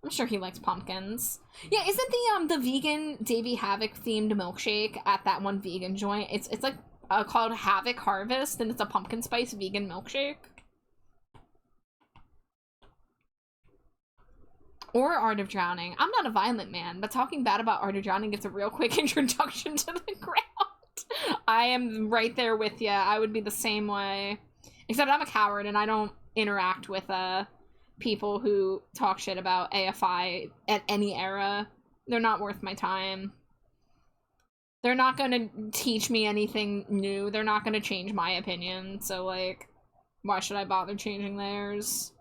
I'm sure he likes pumpkins. Yeah, isn't the vegan Davey Havoc themed milkshake at that one vegan joint? It's like called Havoc Harvest, and it's a pumpkin spice vegan milkshake. Or Art of Drowning. I'm not a violent man, but talking bad about Art of Drowning gets a real quick introduction to the ground. I am right there with ya. I would be the same way. Except I'm a coward and I don't interact with people who talk shit about AFI at any era. They're not worth my time. They're not gonna teach me anything new. They're not gonna change my opinion. So, like, why should I bother changing theirs?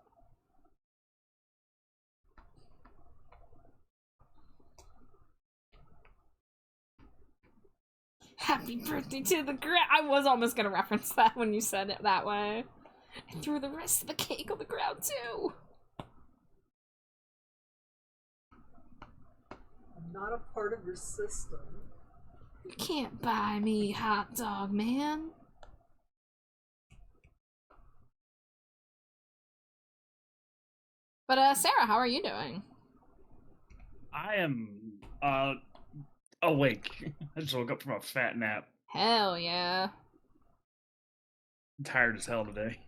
Happy birthday to the ground. I was almost gonna reference that when you said it that way. I threw the rest of the cake on the ground too. I'm not a part of your system. You can't buy me, hot dog man. But Sarah, how are you doing? I am awake. I just woke up from a fat nap. Hell yeah. I'm tired as hell today.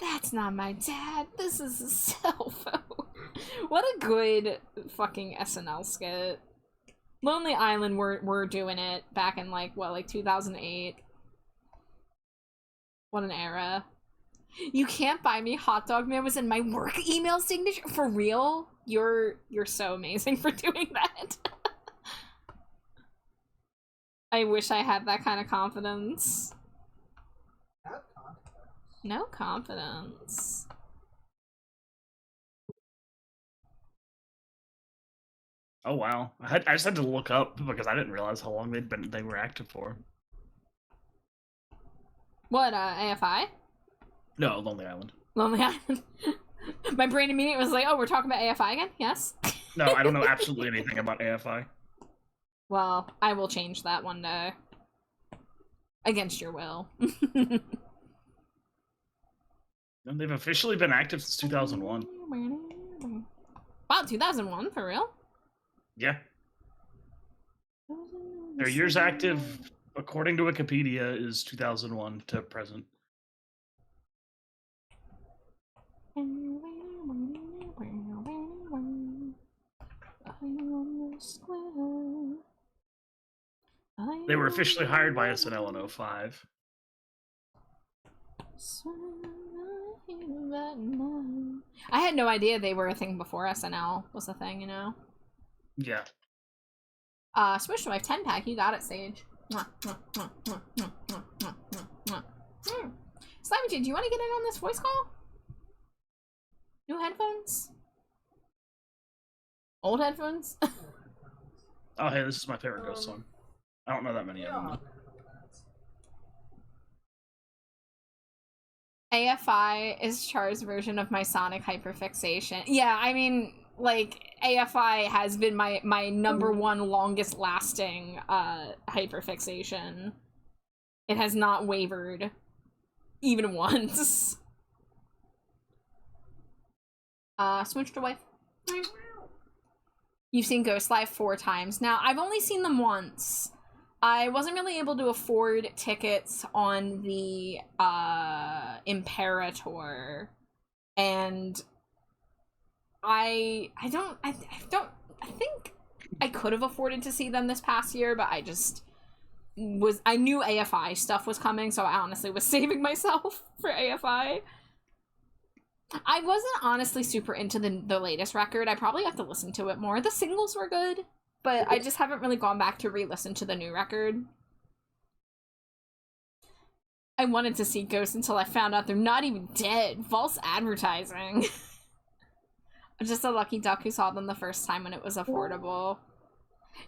That's not my dad. This is a cell phone. What a good fucking SNL skit. Lonely Island were doing it back in, like, what, like 2008? What an era. You can't buy me hot dog man was in my work email signature for real. You're so amazing for doing that. I wish I had that kind of confidence. Have confidence. No confidence. Oh wow! I just had to look up because I didn't realize how long they were active for. What, AFI? No, Lonely Island. Lonely Island. My brain immediately was like, oh, we're talking about AFI again? Yes? No, I don't know absolutely anything about AFI. Well, I will change that one day. Against your will. And they've officially been active since 2001. Wow, 2001? For real? Yeah. Their years active, according to Wikipedia, is 2001 to present. They were officially hired by SNL in 05. I had no idea they were a thing before SNL was a thing, you know? Yeah. Smush Wife 10 pack, you got it, Sage. Slimy Jane, do you want to get in on this voice call? New headphones? Old headphones? Oh, hey, this is my favorite Ghost song. I don't know that many of them. AFI is Char's version of my sonic hyperfixation. Yeah, I mean, like, AFI has been my number one longest lasting hyperfixation. It has not wavered even once. Switched away. You've seen Ghost Live 4 times. Now, I've only seen them once. I wasn't really able to afford tickets on the Imperator, and I think I could have afforded to see them this past year, but I knew AFI stuff was coming, so I honestly was saving myself for AFI. I wasn't honestly super into the latest record. I probably have to listen to it more. The singles were good, but I just haven't really gone back to re-listen to the new record. I wanted to see Ghosts until I found out they're not even dead. False advertising. I'm just a lucky duck who saw them the first time when it was affordable.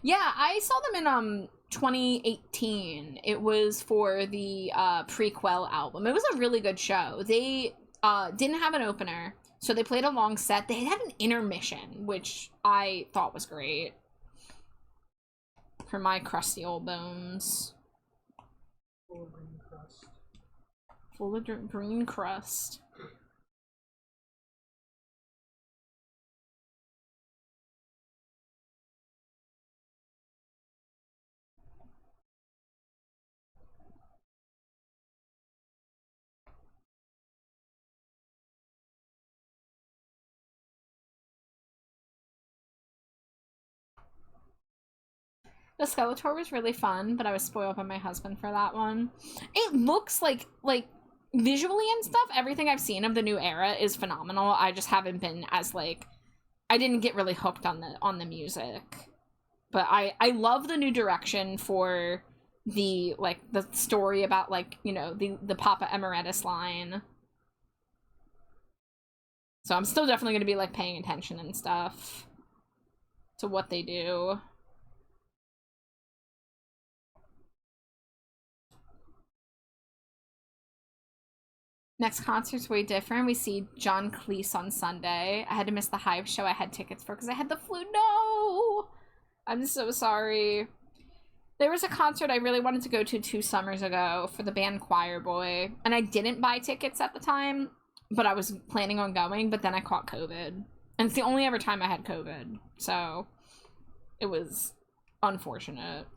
Yeah, I saw them in 2018. It was for the prequel album. It was a really good show. They didn't have an opener, so they played a long set. They had an intermission, which I thought was great. For my crusty old bones. Full of green crust. Full of green crust. The Skeletor was really fun, but I was spoiled by my husband for that one. It looks like visually and stuff, everything I've seen of the new era is phenomenal. I just haven't been as like, I didn't get really hooked on the music. But I love the new direction for the story about the Papa Emeritus line. So I'm still definitely going to be paying attention and stuff to what they do. Next concert's way different. We see John Cleese on Sunday. I had to miss the Hive show I had tickets for because I had the flu. No! I'm so sorry. There was a concert I really wanted to go to 2 summers ago for the band Choir Boy, and I didn't buy tickets at the time, but I was planning on going, but then I caught COVID. And it's the only ever time I had COVID, so it was unfortunate.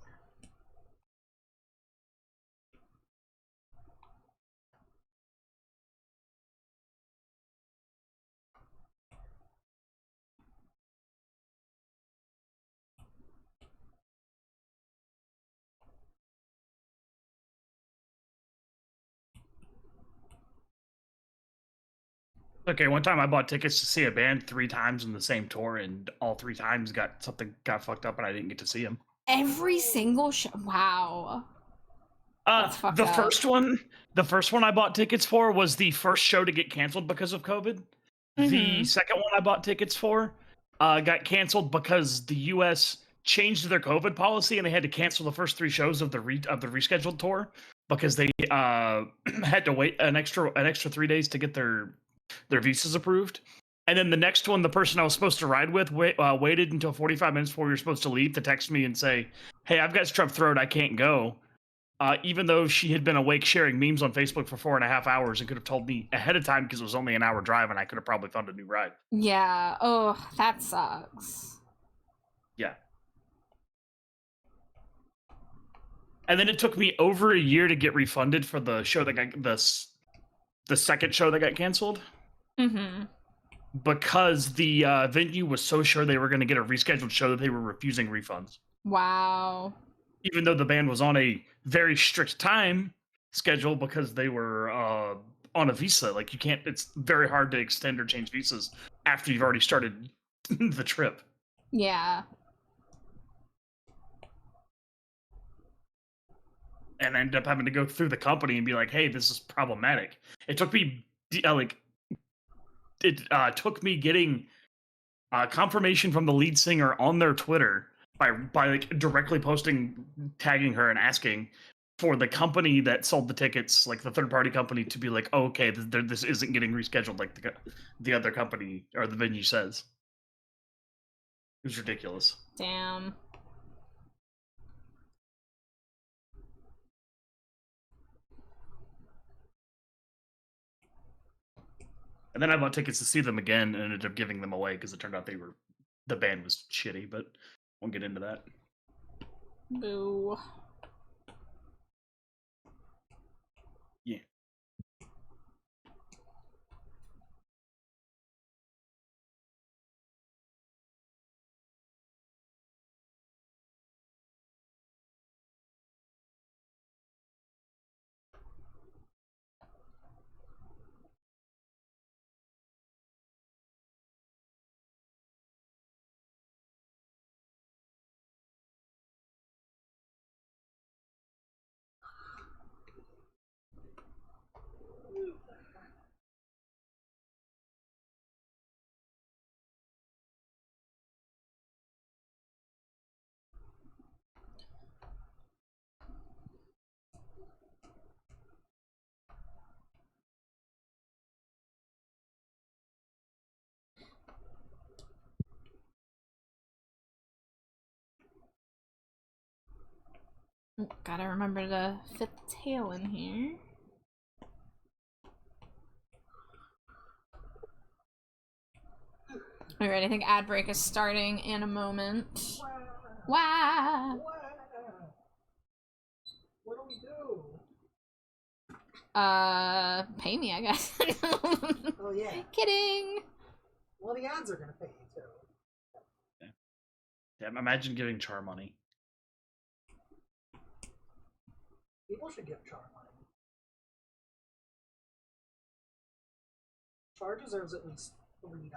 Okay, one time I bought tickets to see a band 3 times in the same tour, and all 3 times got fucked up, and I didn't get to see them. Every single show. Wow. That's fucked The up. first one I bought tickets for was the first show to get canceled because of COVID. The second one I bought tickets for got canceled because the U.S. changed their COVID policy and they had to cancel the first 3 shows of the rescheduled tour because they had to wait an extra 3 days to get their visas approved. And then the next one, the person I was supposed to ride with waited until 45 minutes before we were supposed to leave to text me and say, "Hey, I've got strep throat, I can't go." Even though she had been awake sharing memes on Facebook for 4.5 hours and could have told me ahead of time because it was only an hour drive and I could have probably found a new ride. Yeah. Oh, that sucks. Yeah. And then it took me over a year to get refunded for the show that got the second show that got canceled. Mm-hmm. Because the venue was so sure they were going to get a rescheduled show that they were refusing refunds. Wow. Even though the band was on a very strict time schedule because they were on a visa. Like, you can't, it's very hard to extend or change visas after you've already started the trip. Yeah. And I ended up having to go through the company and be like, "Hey, this is problematic." It took me took me getting confirmation from the lead singer on their Twitter by like directly posting, tagging her and asking for the company that sold the tickets, like the third party company, to be like, "Oh, okay, this isn't getting rescheduled like the other company or the venue says." It was ridiculous. Damn. And then I bought tickets to see them again and ended up giving them away because it turned out the band was shitty, but won't get into that. Boo. Yeah. Gotta remember to fit the tail in here. Alright, I think ad break is starting in a moment. Wow. What do we do? Pay me, I guess. Oh yeah. Kidding. Well, the ads are gonna pay you too. Yeah, imagine giving Char money. People should give Char money. Char deserves at least $3.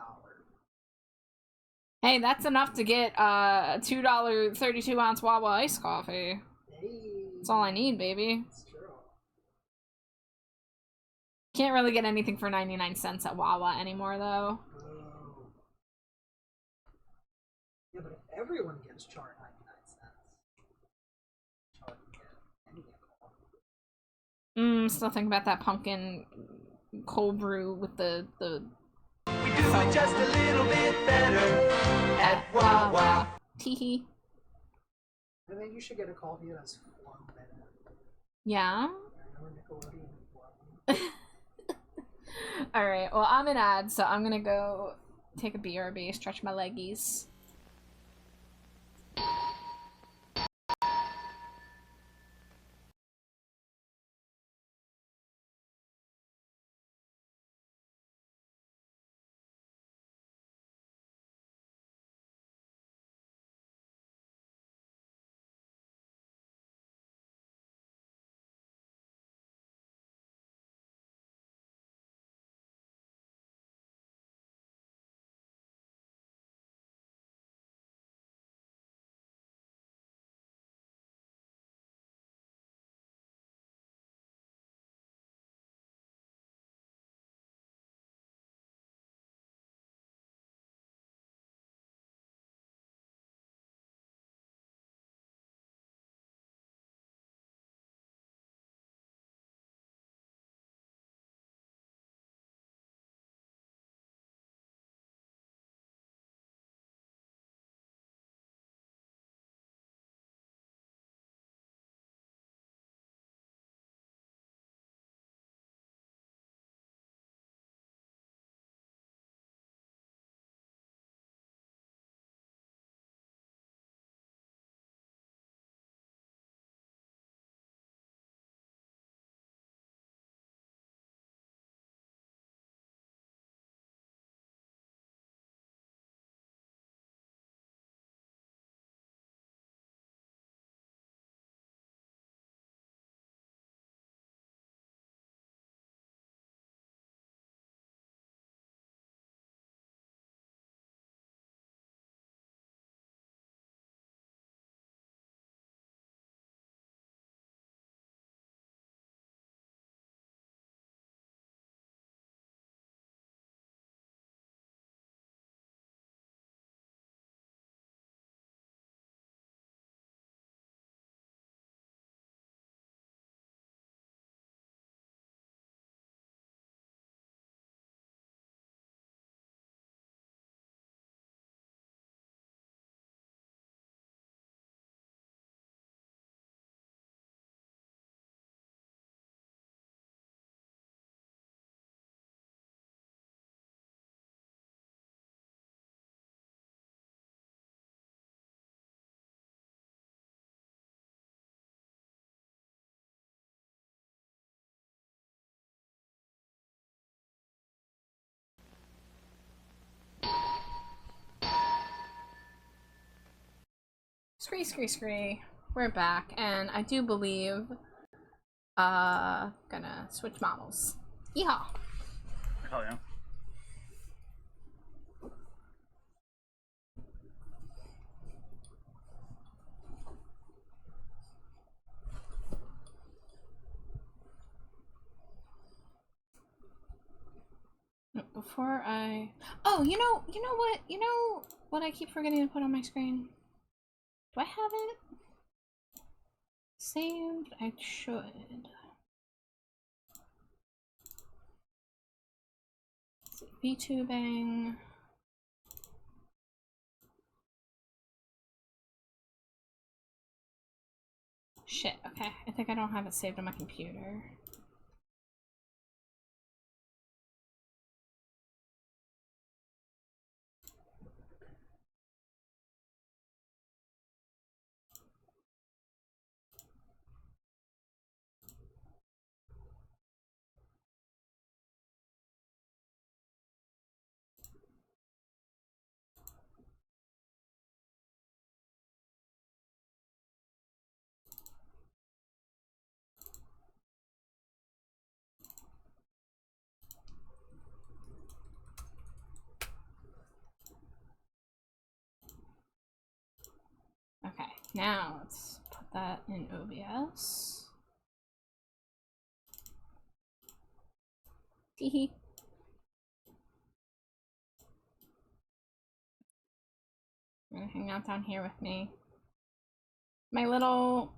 Hey, that's enough to get a $2 32-ounce Wawa iced coffee. Hey. That's all I need, baby. That's true. Can't really get anything for 99 cents at Wawa anymore, though. Oh. Yeah, but if everyone gives Char 99 cents, Char can get any alcohol. Still thinking about that pumpkin cold brew with the We do it just a little bit better at Wawa. Teehee. I think you should get a coffee that has flow in it. Yeah? Remember Nickelodeon flow? Alright, well, I'm an ad, so I'm gonna go take a BRB, stretch my leggies. Scree. We're back, and I do believe, gonna switch models. Yeehaw! Hell yeah. Before I... Oh, you know what I keep forgetting to put on my screen? Do I have it saved? I should. VTubing. Shit, okay. I think I don't have it saved on my computer. Okay, now let's put that in OBS. Teehee. You're gonna hang out down here with me. My little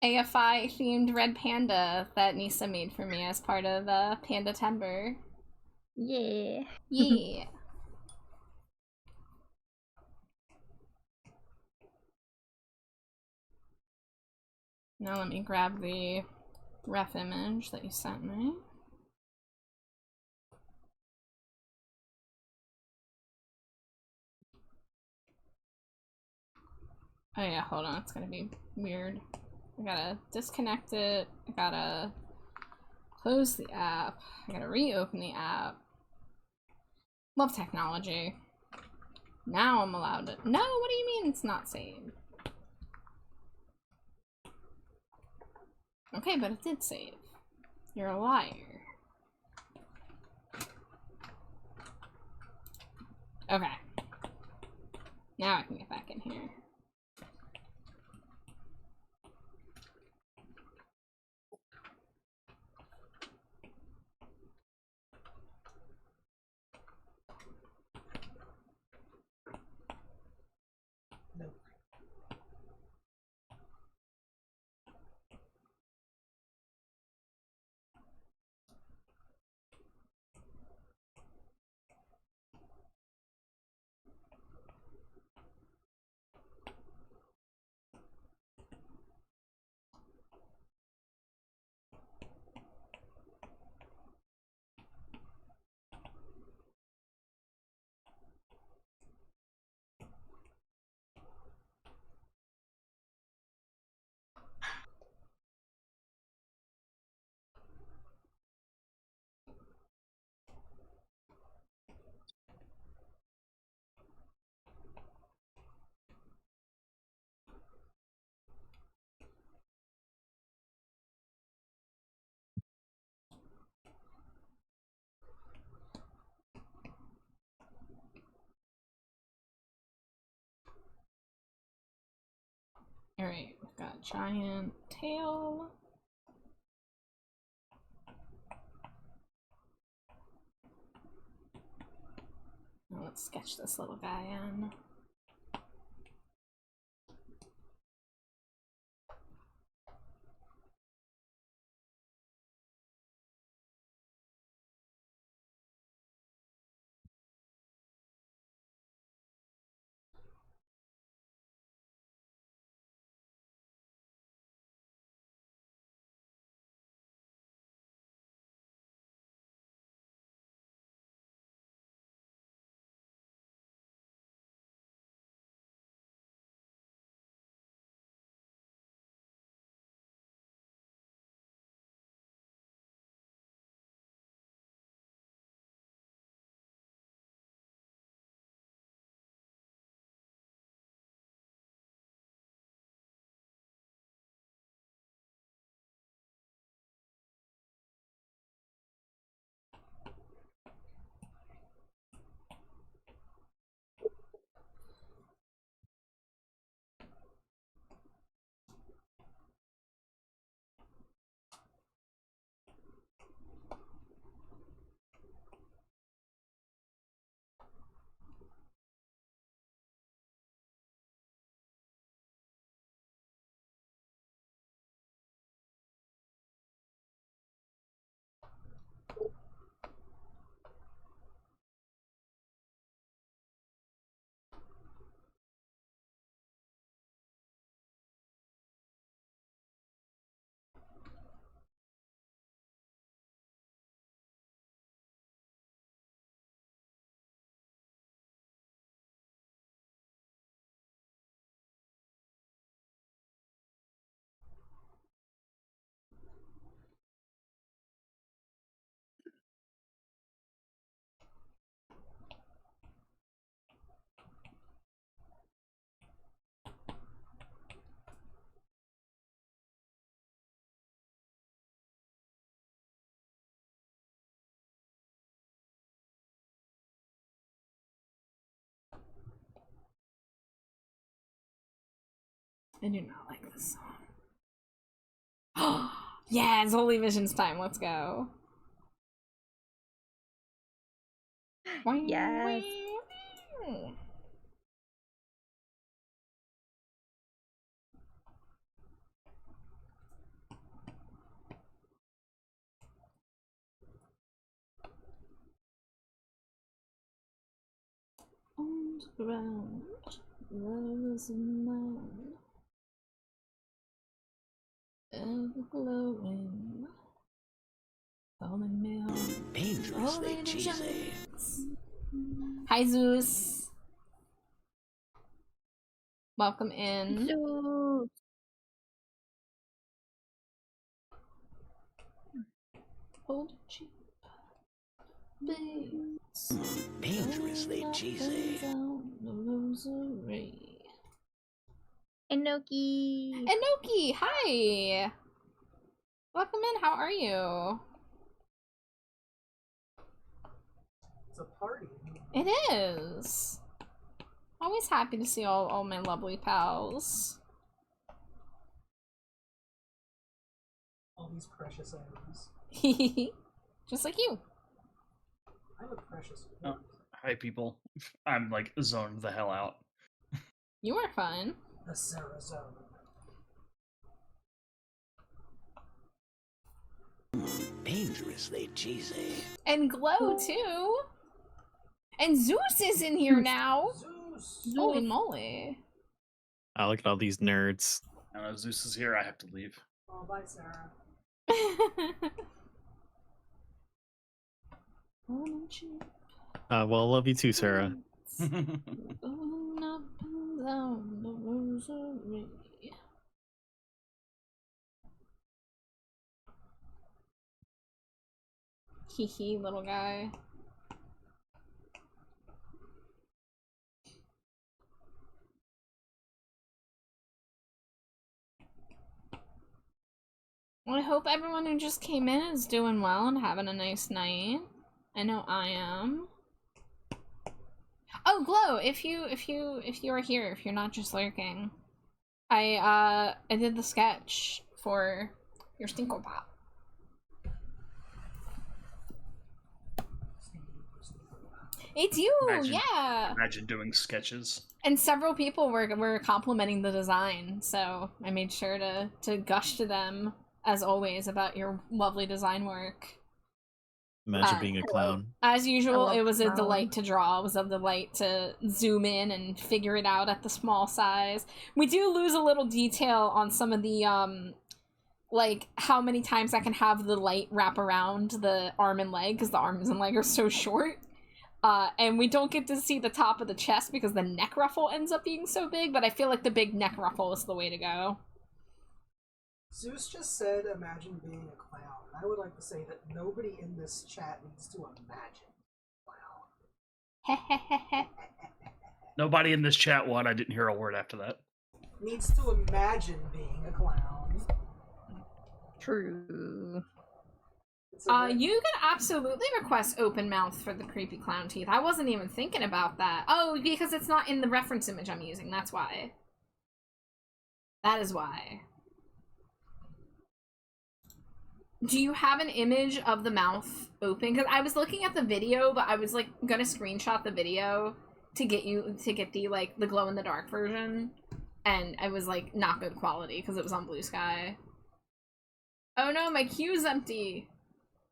AFI themed red panda that Nisa made for me as part of Panda Timber. Yeah. Yeah. Now let me grab the ref image that you sent me. Oh yeah, hold on, it's gonna be weird. I gotta disconnect it, I gotta close the app, I gotta reopen the app. Love technology. Now I'm allowed to- No, what do you mean it's not saved? Okay, but it did save. You're a liar. Okay. Now I can get back in here. Nope. Alright, we've got giant tail. Now let's sketch this little guy in. I do not like this song. Yeah, it's Holy Visions time. Let's go. Yes. On the ground, love is mine, ever glowing, calling me home. Dangerously cheesy. Hi Zeus, welcome in. Zeus. Hold cheap, babes. Dangerously cheesy. Down the rosary. Enoki. Enoki, hi! Welcome in, how are you? It's a party. It is. Always happy to see all my lovely pals. All these precious items. Just like you. I'm a precious Oh. one. Hi, people. I'm like zoned the hell out. You are fun. The Sarah Zone. Dangerously cheesy. And Glow, too. And Zeus is in here now. Zeus! Holy moly. I look at all these nerds. I know Zeus is here. I have to leave. Oh, bye, Sarah. Well, love you too, Sarah. Going up and down the rosary. Hee hee, little guy. Well, I hope everyone who just came in is doing well and having a nice night. I know I am. Oh, Glow, if you are here, if you're not just lurking, I did the sketch for your Stinkle Pop. It's you, yeah. Imagine doing sketches. And several people were complimenting the design, so I made sure to gush to them as always about your lovely design work. Imagine being a clown. As usual, love it was a clowns. delight to draw. It was a delight to zoom in and figure it out at the small size. We do lose a little detail on some of the, like, how many times I can have the light wrap around the arm and leg, because the arms and leg are so short. And we don't get to see the top of the chest because the neck ruffle ends up being so big, but I feel like the big neck ruffle is the way to go. Zeus just said, imagine being a clown. I would like to say that nobody in this chat needs to imagine clown. Nobody in this chat what? I didn't hear a word after that. Needs to imagine being a clown. True. It's a You can absolutely request open mouth for the creepy clown teeth. I wasn't even thinking about that. Oh, because it's not in the reference image I'm using. That's why. That is why. Do you have an image of the mouth open? Because I was looking at the video, but I was like gonna screenshot the video to get the like the glow in the dark version, and I was like not good quality because it was on Blue Sky. Oh no, my queue is empty.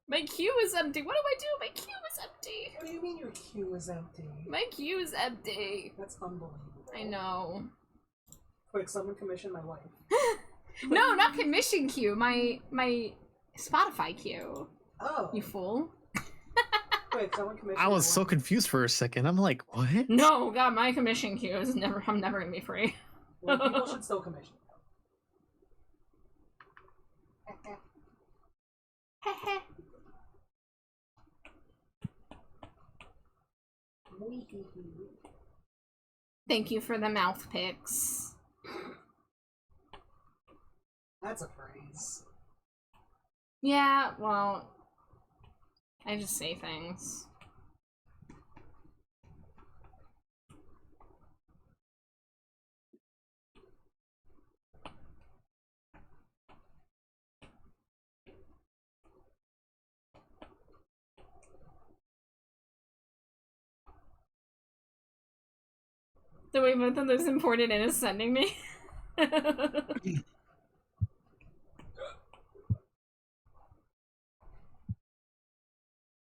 My queue is empty. What do I do? My queue is empty. What do you mean your queue is empty? My queue is empty. That's unbelievable. I know. Quick, someone commission my wife. No, not commission queue. My Spotify queue. Oh. You fool. Quick, someone commission I my was so wife. confused for a second. I'm like, what? No, God, my commission queue is never. I'm never gonna be free. Well, people should still commission. Thank you for the mouth pics. That's a phrase. Yeah, well, I just say things. The way both of those imported in is sending me.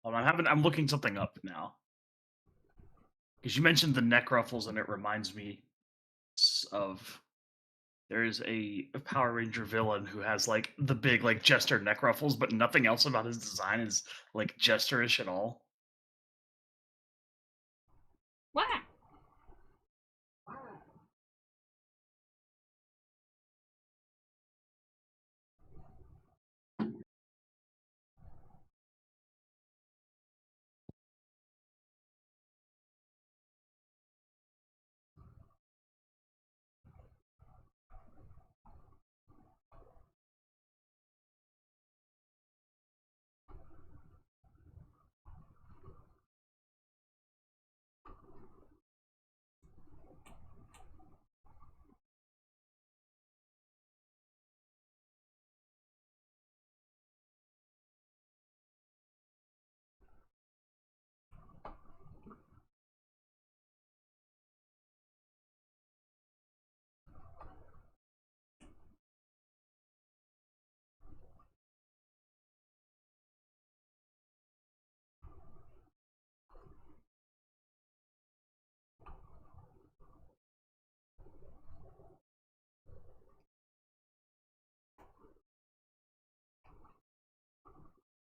Hold on, I'm looking something up now. Because you mentioned the neck ruffles, and it reminds me of there is a Power Ranger villain who has like the big like jester neck ruffles, but nothing else about his design is like jesterish at all. Wow.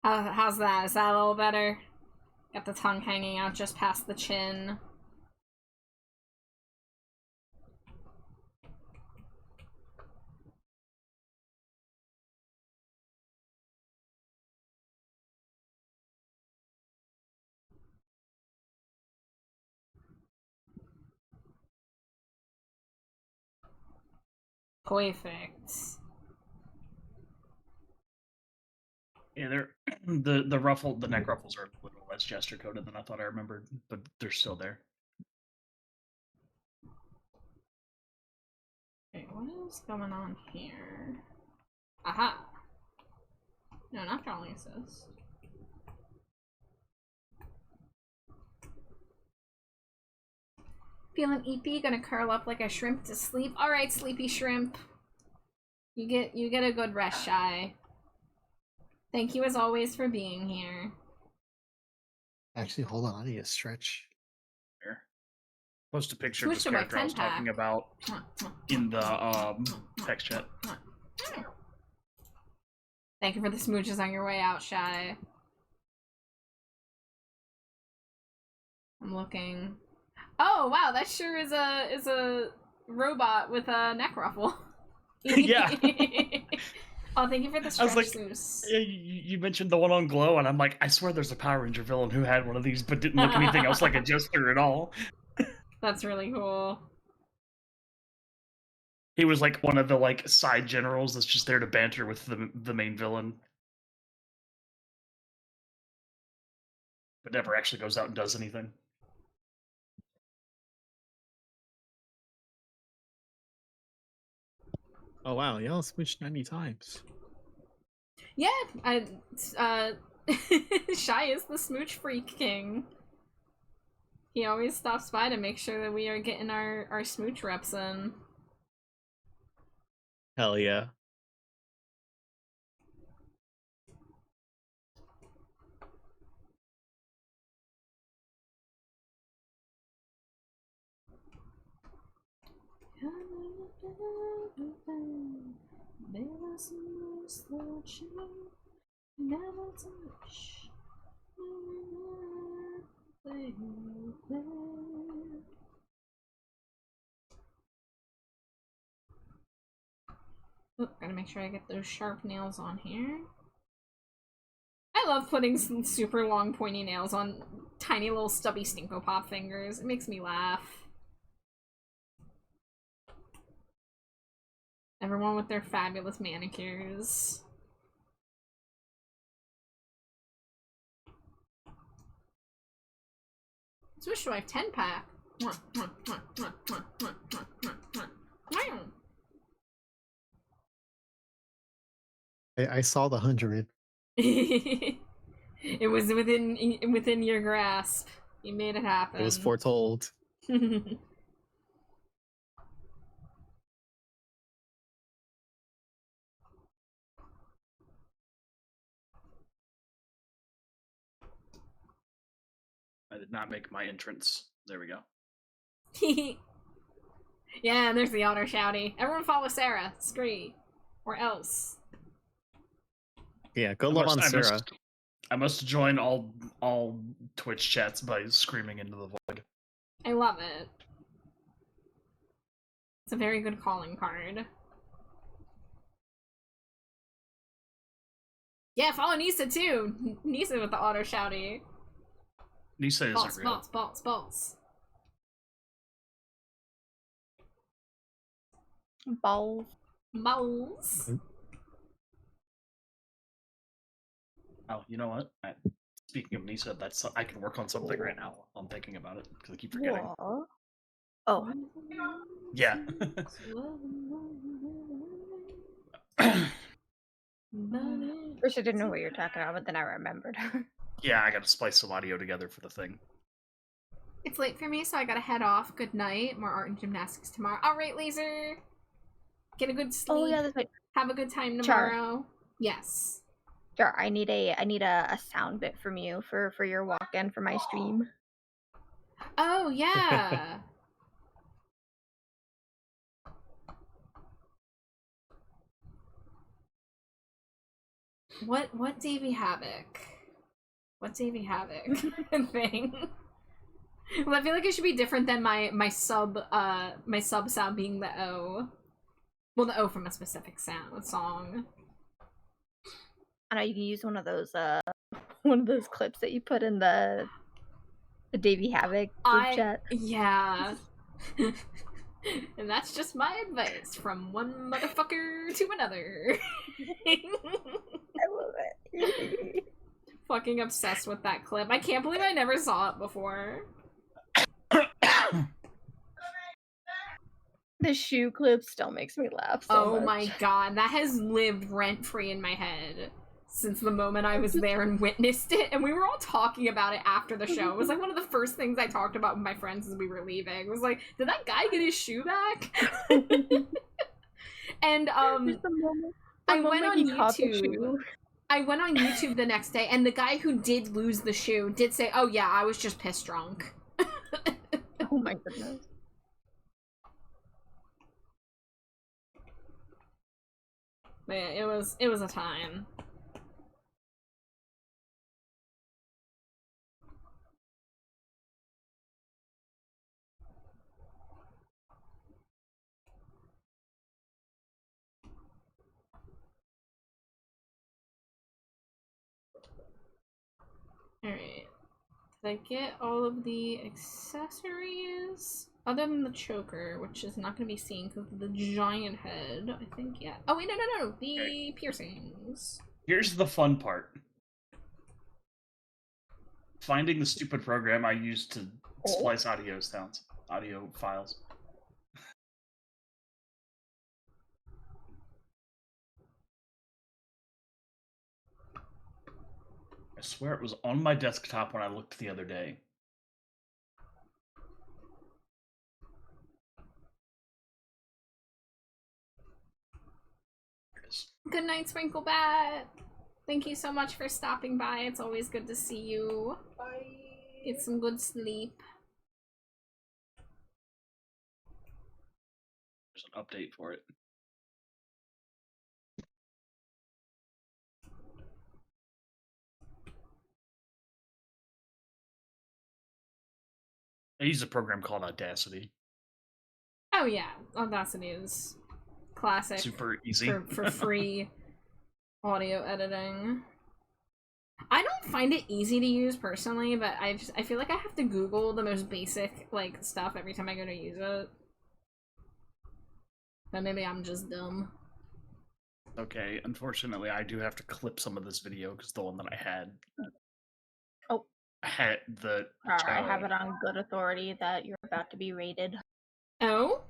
How's that? Is that a little better? Got the tongue hanging out just past the chin. Perfect. Yeah, they're the neck ruffles are a little less jester coated than I thought I remembered, but they're still there. Okay, what is going on here? Aha! No, not drawing assist. Feeling eepy, gonna curl up like a shrimp to sleep. Alright, sleepy shrimp. You get a good rest, Shy. Thank you as always for being here. Actually, hold on. I need a stretch. There. Post a picture of Switch this to my character I was 10-pack. talking about in the text chat. Thank you for the smooches on your way out, Shy. I'm looking. Oh wow, that sure is a robot with a neck ruffle. Yeah. Oh, thank you for the I stretch, was like, Zeus. yeah, you mentioned the one on Glow, and I'm like, I swear there's a Power Ranger villain who had one of these, but didn't look anything else like a jester at all. That's really cool. He was like one of the like side generals that's just there to banter with the main villain, but never actually goes out and does anything. Oh wow, y'all switched 90 times. Yeah, Shy is the smooch freak king. He always stops by to make sure that we are getting our smooch reps in. Hell yeah. Never touch. Oh, gotta make sure I get those sharp nails on here. I love putting some super long pointy nails on tiny little stubby Stinko Pop fingers. It makes me laugh. Everyone with their fabulous manicures. Switch to my 10-pack. I saw the 100. It was within your grasp. You made it happen. It was foretold. did not make my entrance. There we go. Yeah, and there's the otter shouty. Everyone follow Sarah. Scree. Or else. Yeah, go love on Sarah. I must join all Twitch chats by screaming into the void. I love it. It's a very good calling card. Yeah, follow Nisa too. Nisa with the auto shouty. Nisa isn't real. Balls. Balls. Oh, you know what? Speaking of Nisa, I can work on something right now. I'm thinking about it because I keep forgetting. Aw. Oh, Yeah. first I didn't know what you were talking about, but then I remembered. Yeah, I gotta splice some audio together for the thing. It's late for me, so I gotta head off. Good night. More art and gymnastics tomorrow. Alright, Laser. Get a good sleep. Oh yeah, that's right. Have a good time Char. tomorrow. Yes. Sure, I need a sound bit from you for your walk-in for my stream. Oh, yeah. What Davy Havoc? What Davy Havoc thing? Well, I feel like it should be different than my sub sound being the O. Well, the O from a specific song. I know you can use one of those clips that you put in the Davy Havoc group chat. Yeah. And that's just my advice from one motherfucker to another. I love it. Fucking obsessed with that clip. I can't believe I never saw it before. The shoe clip still makes me laugh so much. My god, that has lived rent-free in my head since the moment I was there and witnessed it, and we were all talking about it after the show. It was like one of the first things I talked about with my friends as we were leaving. It was like, did that guy get his shoe back? And I went on YouTube. I went on YouTube the next day, and the guy who did lose the shoe did say, oh yeah, I was just piss drunk. Oh my goodness. But yeah, it was a time. Alright. Did I get all of the accessories? Other than the choker, which is not going to be seen because of the giant head, I think, yeah. Oh, wait, no. The piercings. Here's the fun part. Finding the stupid program I used to splice audio files. I swear it was on my desktop when I looked the other day. Good night, Sprinklebat. Thank you so much for stopping by. It's always good to see you. Bye. Get some good sleep. There's an update for it. I use a program called Audacity. Oh yeah, Audacity is classic. Super easy. For free audio editing. I don't find it easy to use personally, but I feel like I have to Google the most basic like stuff every time I go to use it. But maybe I'm just dumb. Okay, unfortunately, I do have to clip some of this video because the one that I had. Oh. Had the. I have it on good authority that you're about to be raided. Oh?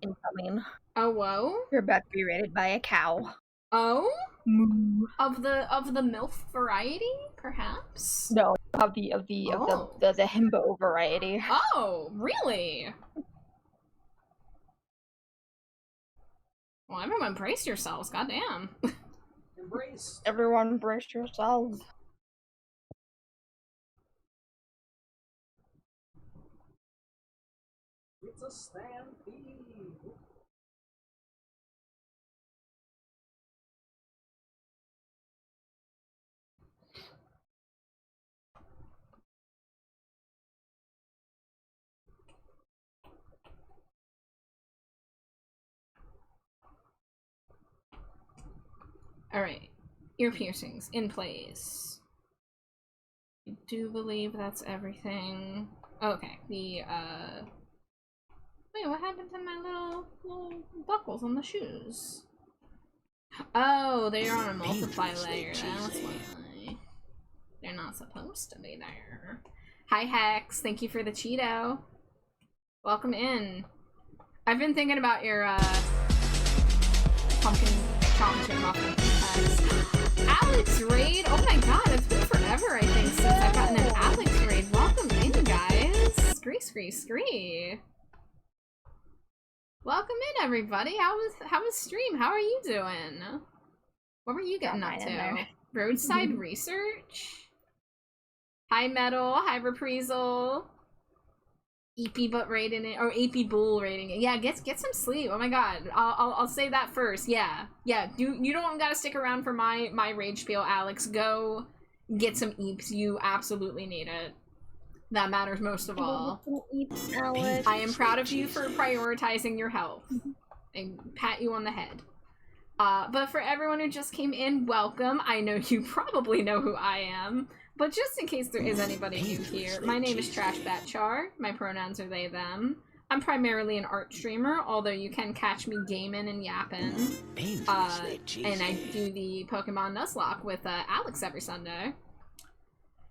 Incoming. Oh, whoa? You're about to be raided by a cow. Oh? Moo. Of the MILF variety, perhaps? No, of the himbo variety. Oh, really? Well, everyone brace yourselves, goddamn. Embrace. Everyone brace yourselves. a stampede. Alright. Ear piercings in place. I do believe that's everything. Okay, Wait, what happened to my little buckles on the shoes? Oh, they're on a multiply layer, that's why. They're not supposed to be there. Hi, Hex. Thank you for the Cheeto. Welcome in. I've been thinking about your, pumpkin chocolate muffin. Alex Raid! Oh my god, it's been forever, I think, since I've gotten an Alex Raid. Welcome in, guys! Scree. Welcome in, everybody. How was stream? How are you doing? What were you getting up to? Roadside research? Hi, Metal. Hi, Reprisal. EP butt rating it, or AP bull rating it. Yeah, get some sleep. Oh my god, I'll say that first. Yeah. You don't gotta stick around for my rage spiel, Alex. Go get some eeps. You absolutely need it. That matters most of all. Alex. I am proud of you for prioritizing your health. And pat you on the head. But for everyone who just came in, welcome. I know you probably know who I am. But just in case there is anybody new here, my name is TrashBatChar. My pronouns are they, them. I'm primarily an art streamer, although you can catch me gaming and yapping. And I do the Pokemon Nuzlocke with Alex every Sunday.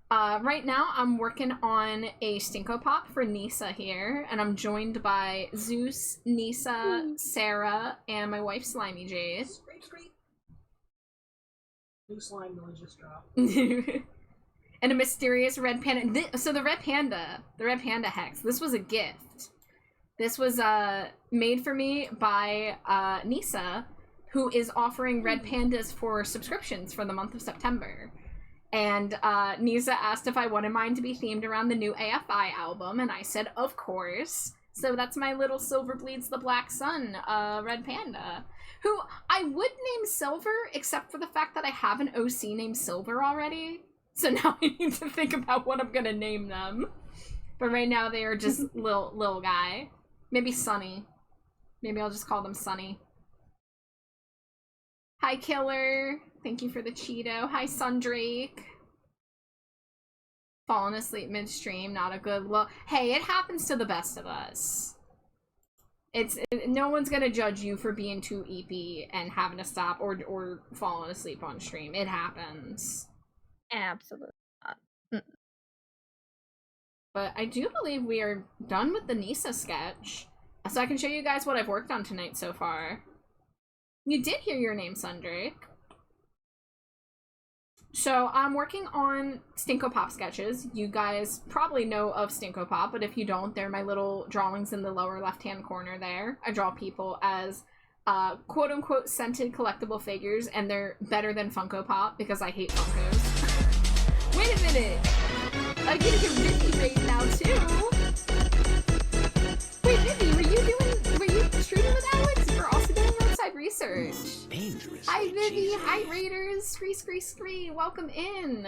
Right now, I'm working on a Stinko Pop for Nisa here, and I'm joined by Zeus, Nisa, Sarah, and my wife Slimy Jade. New slime noise just dropped. And a mysterious red panda. So the red panda hex, this was a gift. This was made for me by Nisa, who is offering red pandas for subscriptions for the month of September. And Nisa asked if I wanted mine to be themed around the new AFI album, and I said, of course. So that's my little Silver Bleeds the Black Sun red panda, who I would name Silver, except for the fact that I have an OC named Silver already. So now I need to think about what I'm gonna name them. But right now they are just little guy. Maybe Sunny. Maybe I'll just call them Sunny. Hi, Killer. Thank you for the Cheeto. Hi, Sundrake. Falling asleep midstream, not a good look. Hey, it happens to the best of us. No one's gonna judge you for being too EP and having to stop or falling asleep on stream. It happens. Absolutely not. But I do believe we are done with the Nisa sketch. So I can show you guys what I've worked on tonight so far. You did hear your name, Sundrake. So I'm working on Stinko Pop sketches. You guys probably know of Stinko Pop, but if you don't, they're my little drawings in the lower left-hand corner there. I draw people as quote-unquote scented collectible figures, and they're better than Funko Pop because I hate Funkos. Wait a minute! I'm getting a Vivi raid now too! Wait, Vivi, were you streaming with Alex? We're also doing roadside research. Hi, Vivi! Hi, Raiders! Scree! Welcome in!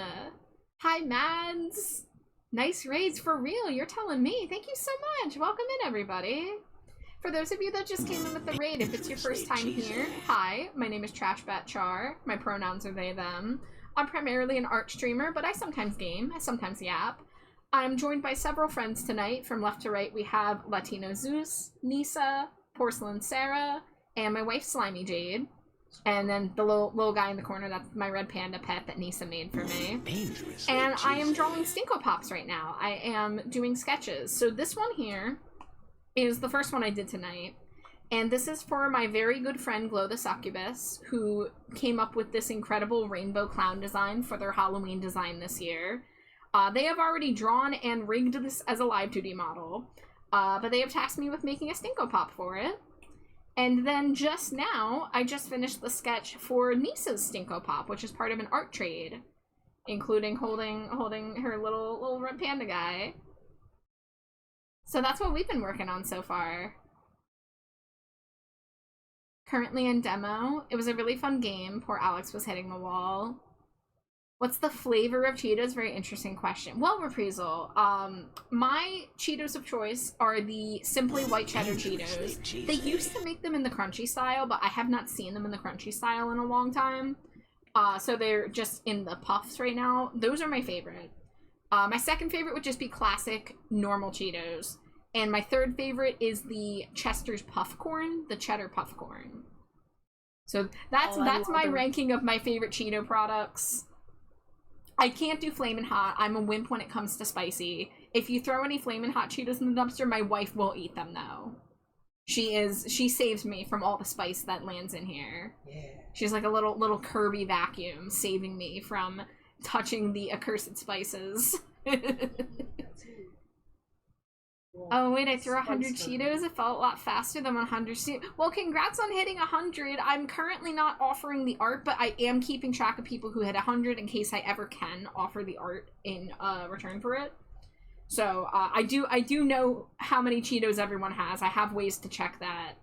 Hi, Mads! Nice raids, for real, you're telling me. Thank you so much! Welcome in, everybody! For those of you that just came in with the raid, if it's your first time here, hi, my name is TrashBatChar. My pronouns are they, them. I'm primarily an art streamer, but I sometimes game, I sometimes yap. I'm joined by several friends tonight. From left to right, we have Latino Zeus, Nisa, Porcelain Sarah, and my wife Slimy Jade. And then the little guy in the corner, that's my red panda pet that Nisa made for me. And I am drawing Stinko Pops right now. I am doing sketches. So this one here is the first one I did tonight. And this is for my very good friend Glow the Succubus, who came up with this incredible rainbow clown design for their Halloween design this year. They have already drawn and rigged this as a live 2D model, but they have tasked me with making a Stinko Pop for it. And then just now, I just finished the sketch for Nisa's Stinko Pop, which is part of an art trade, including holding her little red panda guy. So that's what we've been working on so far. Currently in demo. It was a really fun game. Poor Alex was hitting the wall. What's the flavor of Cheetos? Very interesting question. Well, Reprisal, my Cheetos of choice are the Simply White Cheddar Cheetos. They used to make them in the crunchy style, but I have not seen them in the crunchy style in a long time. So they're just in the puffs right now. Those are my favorite. My second favorite would just be classic normal Cheetos. And my third favorite is the Chester's Puff Corn, the cheddar puff corn. So that's my ranking of my favorite Cheeto products. I can't do Flamin' Hot. I'm a wimp when it comes to spicy. If you throw any Flamin' Hot Cheetos in the dumpster, my wife will eat them though. She saves me from all the spice that lands in here. Yeah. She's like a little Kirby vacuum, saving me from touching the accursed spices. Oh wait, I threw 100 Cheetos. It felt a lot faster than 100 Cheetos. Well, congrats on hitting 100. I'm currently not offering the art, but I am keeping track of people who hit 100 in case I ever can offer the art in return for it. So I do know how many Cheetos everyone has. I have ways to check that.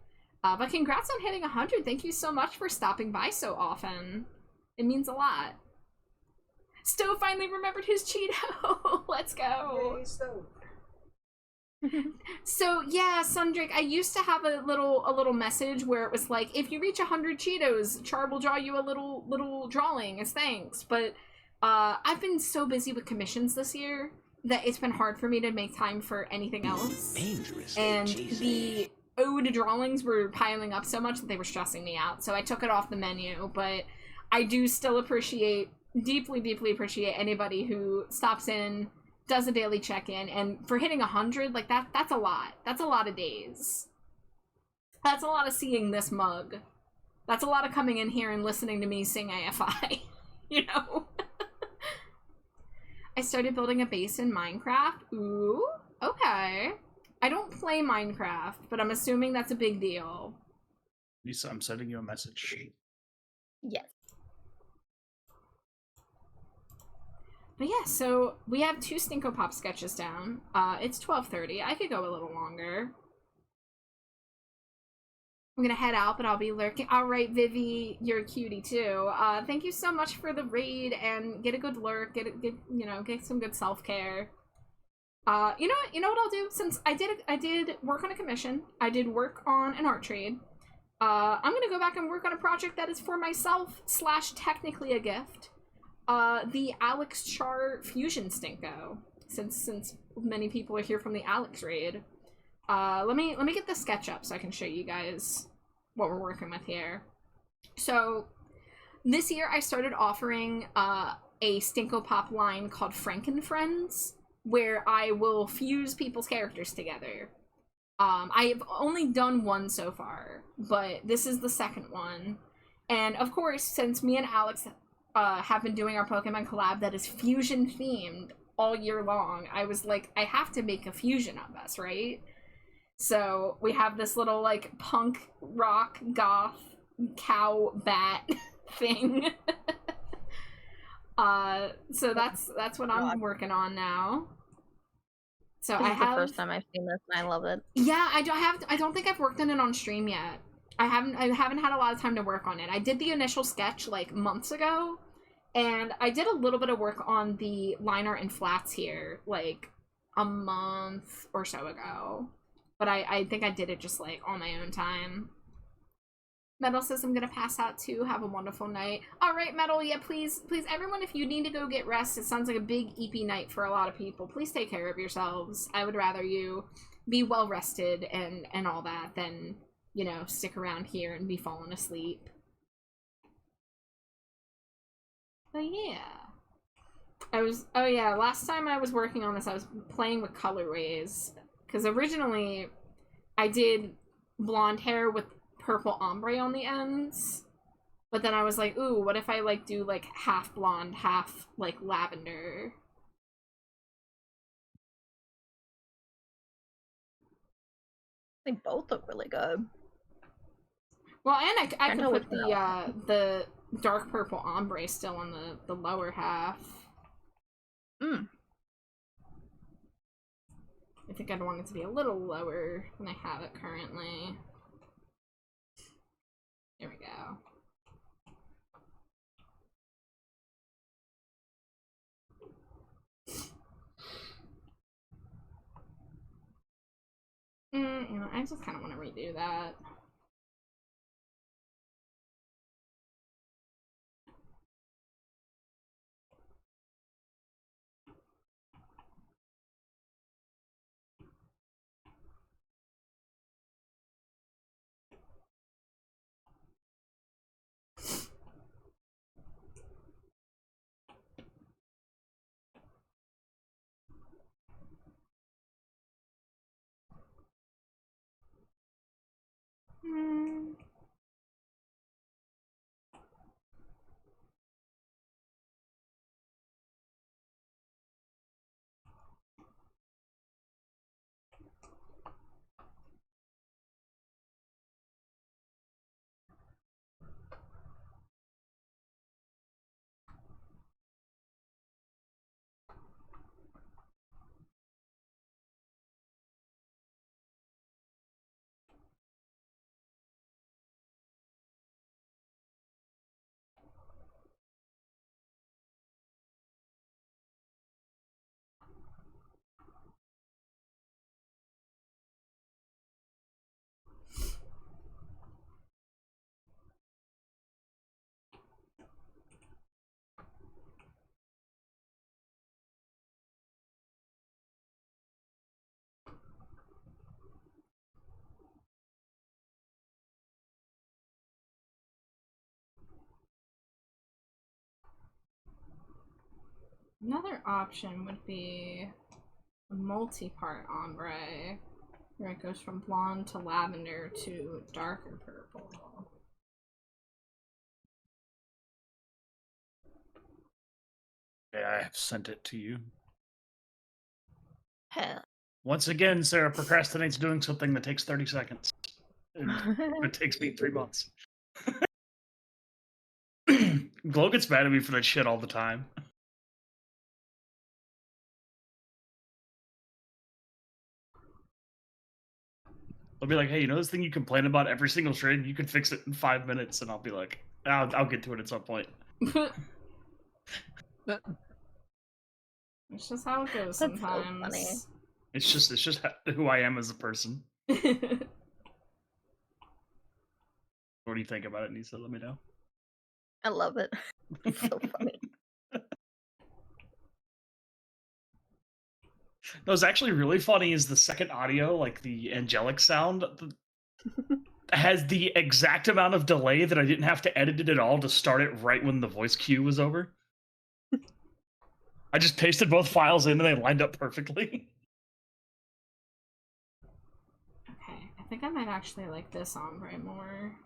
But congrats on hitting 100. Thank you so much for stopping by so often. It means a lot. Stowe finally remembered his Cheeto. Let's go. Yay, Stowe. So yeah, Sundrake, I used to have a little message where it was like, if you reach 100 Cheetos, Char will draw you a little drawing as thanks. But I've been so busy with commissions this year that it's been hard for me to make time for anything else. And the ode drawings were piling up so much that they were stressing me out. So I took it off the menu, but I do still deeply appreciate anybody who stops in, does a daily check-in, and for hitting 100, like that's a lot. That's a lot of days. That's a lot of seeing this mug. That's a lot of coming in here and listening to me sing AFI, you know? I started building a base in Minecraft. Ooh, okay. I don't play Minecraft, but I'm assuming that's a big deal. Lisa, I'm sending you a message. Yes. But yeah, so we have 2 Stinko Pop sketches down. It's 12:30. I could go a little longer. I'm gonna head out, but I'll be lurking. Alright, Vivi, you're a cutie too. Thank you so much for the raid, and get a good lurk, get some good self-care. You know what I'll do? Since I did work on a commission, I did work on an art trade. I'm gonna go back and work on a project that is for myself / technically a gift. The Alex Char Fusion Stinko, since many people are here from the Alex raid. Let me get the sketch up so I can show you guys what we're working with here. So this year I started offering a Stinko Pop line called Franken Friends, where I will fuse people's characters together. I've only done one so far, but this is the second one. And of course, since me and Alex have been doing our Pokemon collab that is fusion themed all year long, I was like, I have to make a fusion of us, right? So we have this little like punk rock goth cow bat thing. So that's what I'm working on now. So This is the first time I've seen this and I love it. Yeah, I don't think I've worked on it on stream yet. I haven't had a lot of time to work on it. I did the initial sketch like months ago, and I did a little bit of work on the line art and flats here like a month or so ago. But I think I did it just like on my own time. Metal says I'm gonna pass out too. Have a wonderful night. Alright, Metal, yeah, please, everyone, if you need to go get rest, it sounds like a big EP night for a lot of people. Please take care of yourselves. I would rather you be well rested and all that than, you know, stick around here and be falling asleep. But yeah. Oh yeah, last time I was working on this, I was playing with colorways. Because originally, I did blonde hair with purple ombre on the ends. But then I was like, ooh, what if I, like, do, like, half blonde, half, like, lavender? They both look really good. Well, and I could put the dark purple ombre still on the lower half. think I'd want it to be a little lower than I have it currently. There we go. You know, I just kind of want to redo that. Another option would be a multi-part ombre, where it goes from blonde to lavender to darker purple. Yeah, I have sent it to you. Hell. Once again, Sarah procrastinates doing something that takes 30 seconds. It takes me 3 months. Glow gets mad at me for that shit all the time. I'll be like, hey, you know this thing you complain about every single stream? You can fix it in 5 minutes. And I'll be like, I'll get to it at some point. It's just how it goes That's so sometimes. funny. It's just who I am as a person. What do you think about it, Nisa? Let me know. I love it. It's so funny. What's actually really funny is the second audio, like the angelic sound, has the exact amount of delay that I didn't have to edit it at all to start it right when the voice cue was over. I just pasted both files in and they lined up perfectly. Okay, I think I might actually like this ombre more.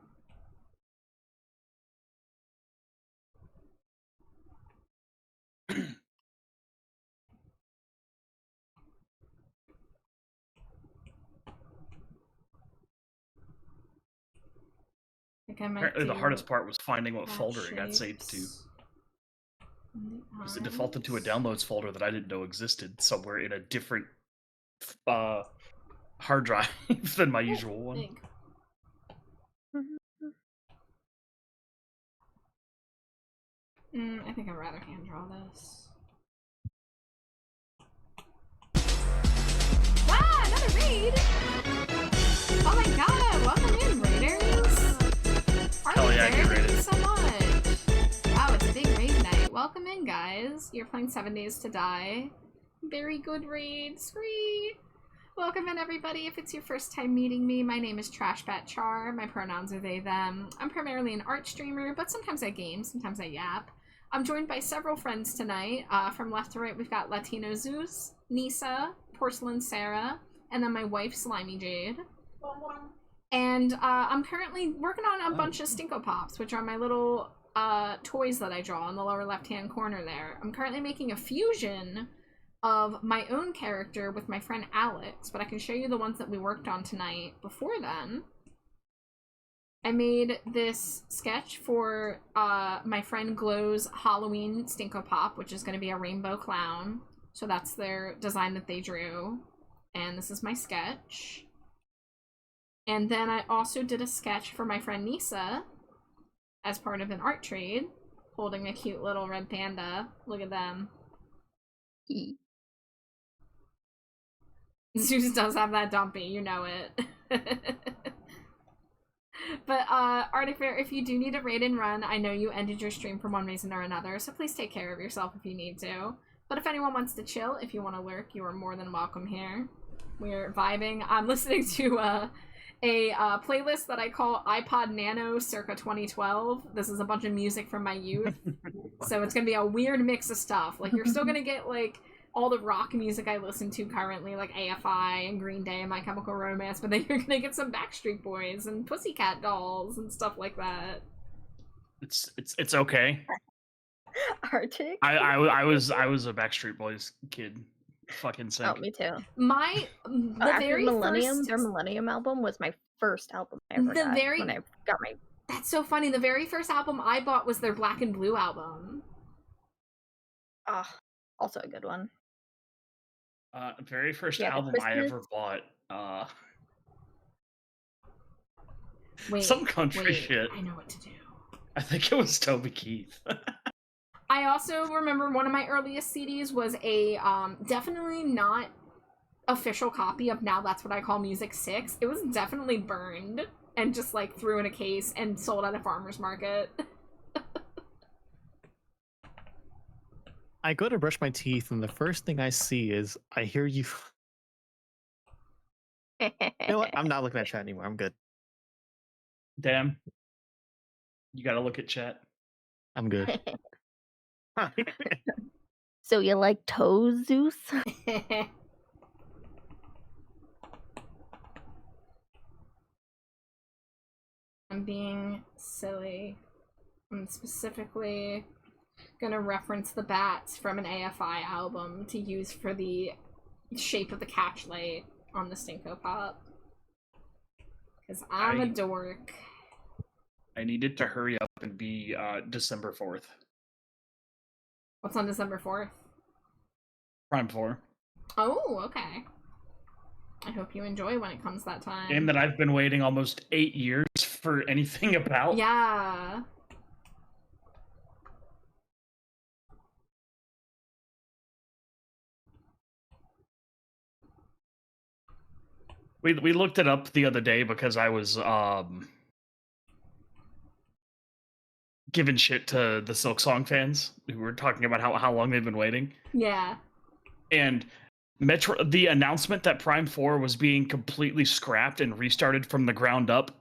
I think I might Apparently, the do hardest part was finding what that folder it got saved to. shapes in the Because it defaulted to a eyes. downloads folder that I didn't know existed somewhere in a different hard drive than my usual one. Big. I think I'd rather hand draw this. Wow, another raid! Oh my god, welcome in, raiders! Hell yeah, Arthur, get thank you raided. so much! Wow, it's a big raid night. Welcome in, guys. You're playing 7 Days to Die. Very good raid, free! Welcome in, everybody. If it's your first time meeting me, my name is TrashBatChar. My pronouns are they, them. I'm primarily an art streamer, but sometimes I game, sometimes I yap. I'm joined by several friends tonight. From left to right, we've got Latino Zeus, Nisa, Porcelain Sarah, and then my wife, Slimy Jade. And I'm currently working on a bunch of Stinko Pops, which are my little toys that I draw in the lower left-hand corner there. I'm currently making a fusion of my own character with my friend Alex, but I can show you the ones that we worked on tonight. Before then, I made this sketch for my friend Glow's Halloween Stinko Pop, which is going to be a rainbow clown. So that's their design that they drew. And this is my sketch. And then I also did a sketch for my friend Nisa as part of an art trade, holding a cute little red panda. Look at them. Zeus does have that dumpy, you know it. But, Arctic Bear, if you do need a raid and run, I know you ended your stream for one reason or another, so please take care of yourself if you need to. But if anyone wants to chill, if you want to lurk, you are more than welcome here. We're vibing. I'm listening to a playlist that I call iPod Nano circa 2012. This is a bunch of music from my youth. So it's gonna be a weird mix of stuff. Like, you're still gonna get, like, all the rock music I listen to currently, like AFI and Green Day and My Chemical Romance, but then you're gonna get some Backstreet Boys and Pussycat Dolls and stuff like that. It's okay. Arctic? I was a Backstreet Boys kid. Fucking sick. Oh, me too. The After very Millennium, first... their Millennium album was my first album I ever got when I got my... That's so funny. The very first album I bought was their Black and Blue album. Ah, also a good one. Very first Yeah, album I ever bought. Wait, some country shit. I know what to do. I think it was Toby Keith. I also remember one of my earliest CDs was a definitely not official copy of Now That's What I Call Music 6. It was definitely burned and just like threw in a case and sold at a farmer's market. I go to brush my teeth, and the first thing I see is I hear you. You know what? I'm not looking at chat anymore. I'm good. Damn. You gotta look at chat. I'm good. So you like toes, Zeus? I'm being silly. I'm specifically gonna reference the bats from an AFI album to use for the shape of the catch light on the Stinko Pop. Because I'm a dork. I needed to hurry up and be December 4th. What's on December 4th? Prime 4. Oh, okay. I hope you enjoy when it comes that time. Game that I've been waiting almost 8 years for anything about. Yeah. We looked it up the other day because I was giving shit to the Silk Song fans who were talking about how long they've been waiting. Yeah. And the announcement that Prime 4 was being completely scrapped and restarted from the ground up,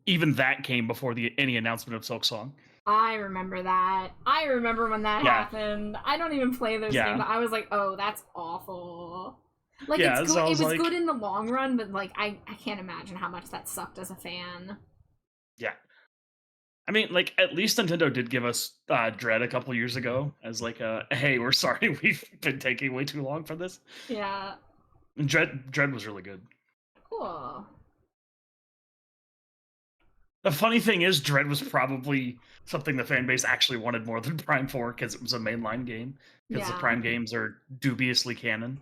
even that came before any announcement of Silk Song. I remember that. I remember when that happened. I don't even play those games, but I was like, oh, that's awful. Like, it's good. It was like, good in the long run, but like, I can't imagine how much that sucked as a fan. Yeah. I mean, like, at least Nintendo did give us Dread a couple years ago as like a, hey, we're sorry, we've been taking way too long for this. Yeah. And Dread was really good. Cool. The funny thing is, Dread was probably something the fan base actually wanted more than Prime 4 because it was a mainline game. Because the Prime games are dubiously canon.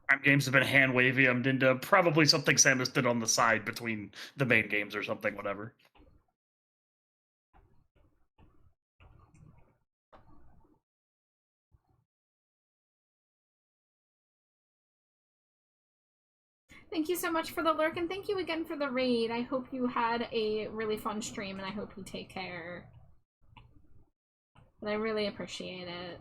Prime games have been hand wavy into probably something Samus did on the side between the main games or something, whatever. Thank you so much for the lurk, and thank you again for the raid. I hope you had a really fun stream, and I hope you take care. But I really appreciate it.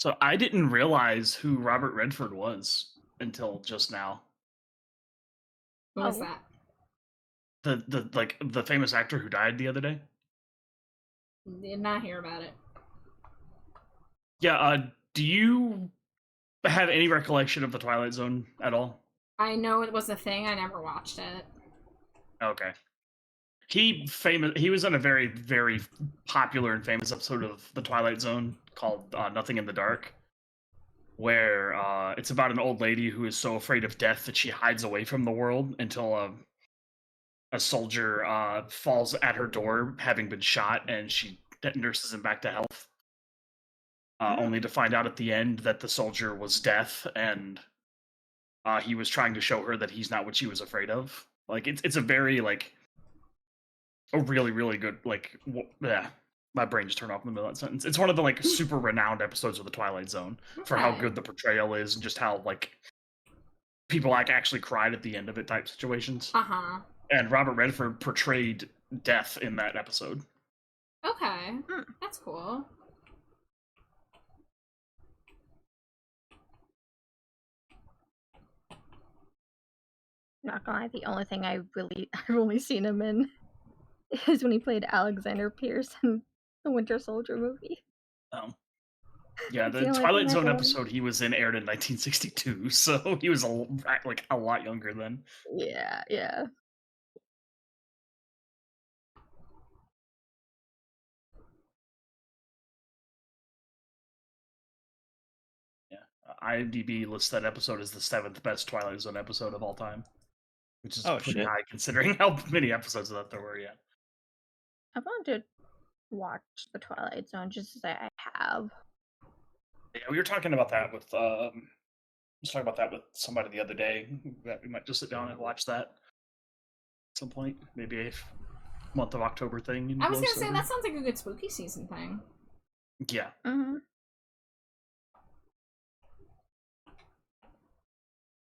So I didn't realize who Robert Redford was until just now. Who was Oh. that? The famous actor who died the other day. Did not hear about it. Yeah. Do you have any recollection of the Twilight Zone at all? I know it was a thing. I never watched it. Okay. He was in a very, very popular and famous episode of the Twilight Zone called Nothing in the Dark, where it's about an old lady who is so afraid of death that she hides away from the world until a soldier falls at her door having been shot, and she nurses him back to health, only to find out at the end that the soldier was death, and he was trying to show her that he's not what she was afraid of. Like, it's a very, like, a really, really good, like, yeah. My brain just turned off in the middle of that sentence. It's one of the, like, super renowned episodes of the Twilight Zone for how Okay. good the portrayal is and just how, like, people, like, actually cried at the end of it type situations. Uh-huh. And Robert Redford portrayed death in that episode. Okay. That's cool. Not gonna lie, the only thing I've only seen him in is when he played Alexander Pierce in the Winter Soldier movie. Yeah, That's the the only Twilight thing I Zone know. episode he was in aired in 1962, so he was a lot younger then. Yeah, yeah. Yeah, IMDb lists that episode as the 7th best Twilight Zone episode of all time, which is Oh, pretty shit. high considering how many episodes of that there were. Yeah. I wanted to watch the Twilight Zone just as I have. Yeah, we were talking about that with somebody the other day. That we might just sit down and watch that at some point, maybe a month of October thing. I was gonna say, that sounds like a good spooky season thing. Yeah, Mm-hmm.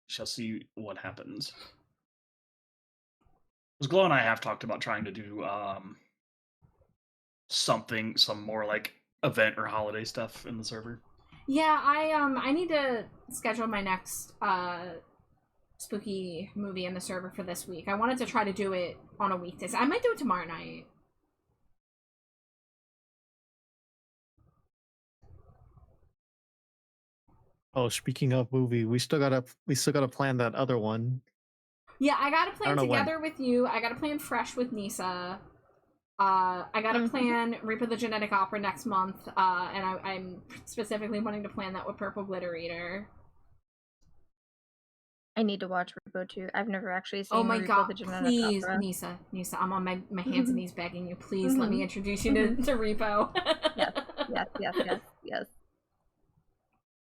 shall see what happens. Because Glow and I have talked about trying to do some more like event or holiday stuff in the server. Yeah, I need to schedule my next spooky movie in the server for this week. I wanted to try to do it on a weekday. I might do it tomorrow night. Oh, speaking of movie, we still gotta plan that other one. Yeah, I gotta plan don't know when. together with you. I gotta plan fresh with Nisa. I gotta plan Reaper the Genetic Opera next month. And I'm specifically wanting to plan that with Purple Glitter Eater. I need to watch Repo too. I've never actually seen Oh my Repo god, the Genetic please, Opera. Nisa, I'm on my hands and knees begging you. Please let me introduce you to Repo. Yes.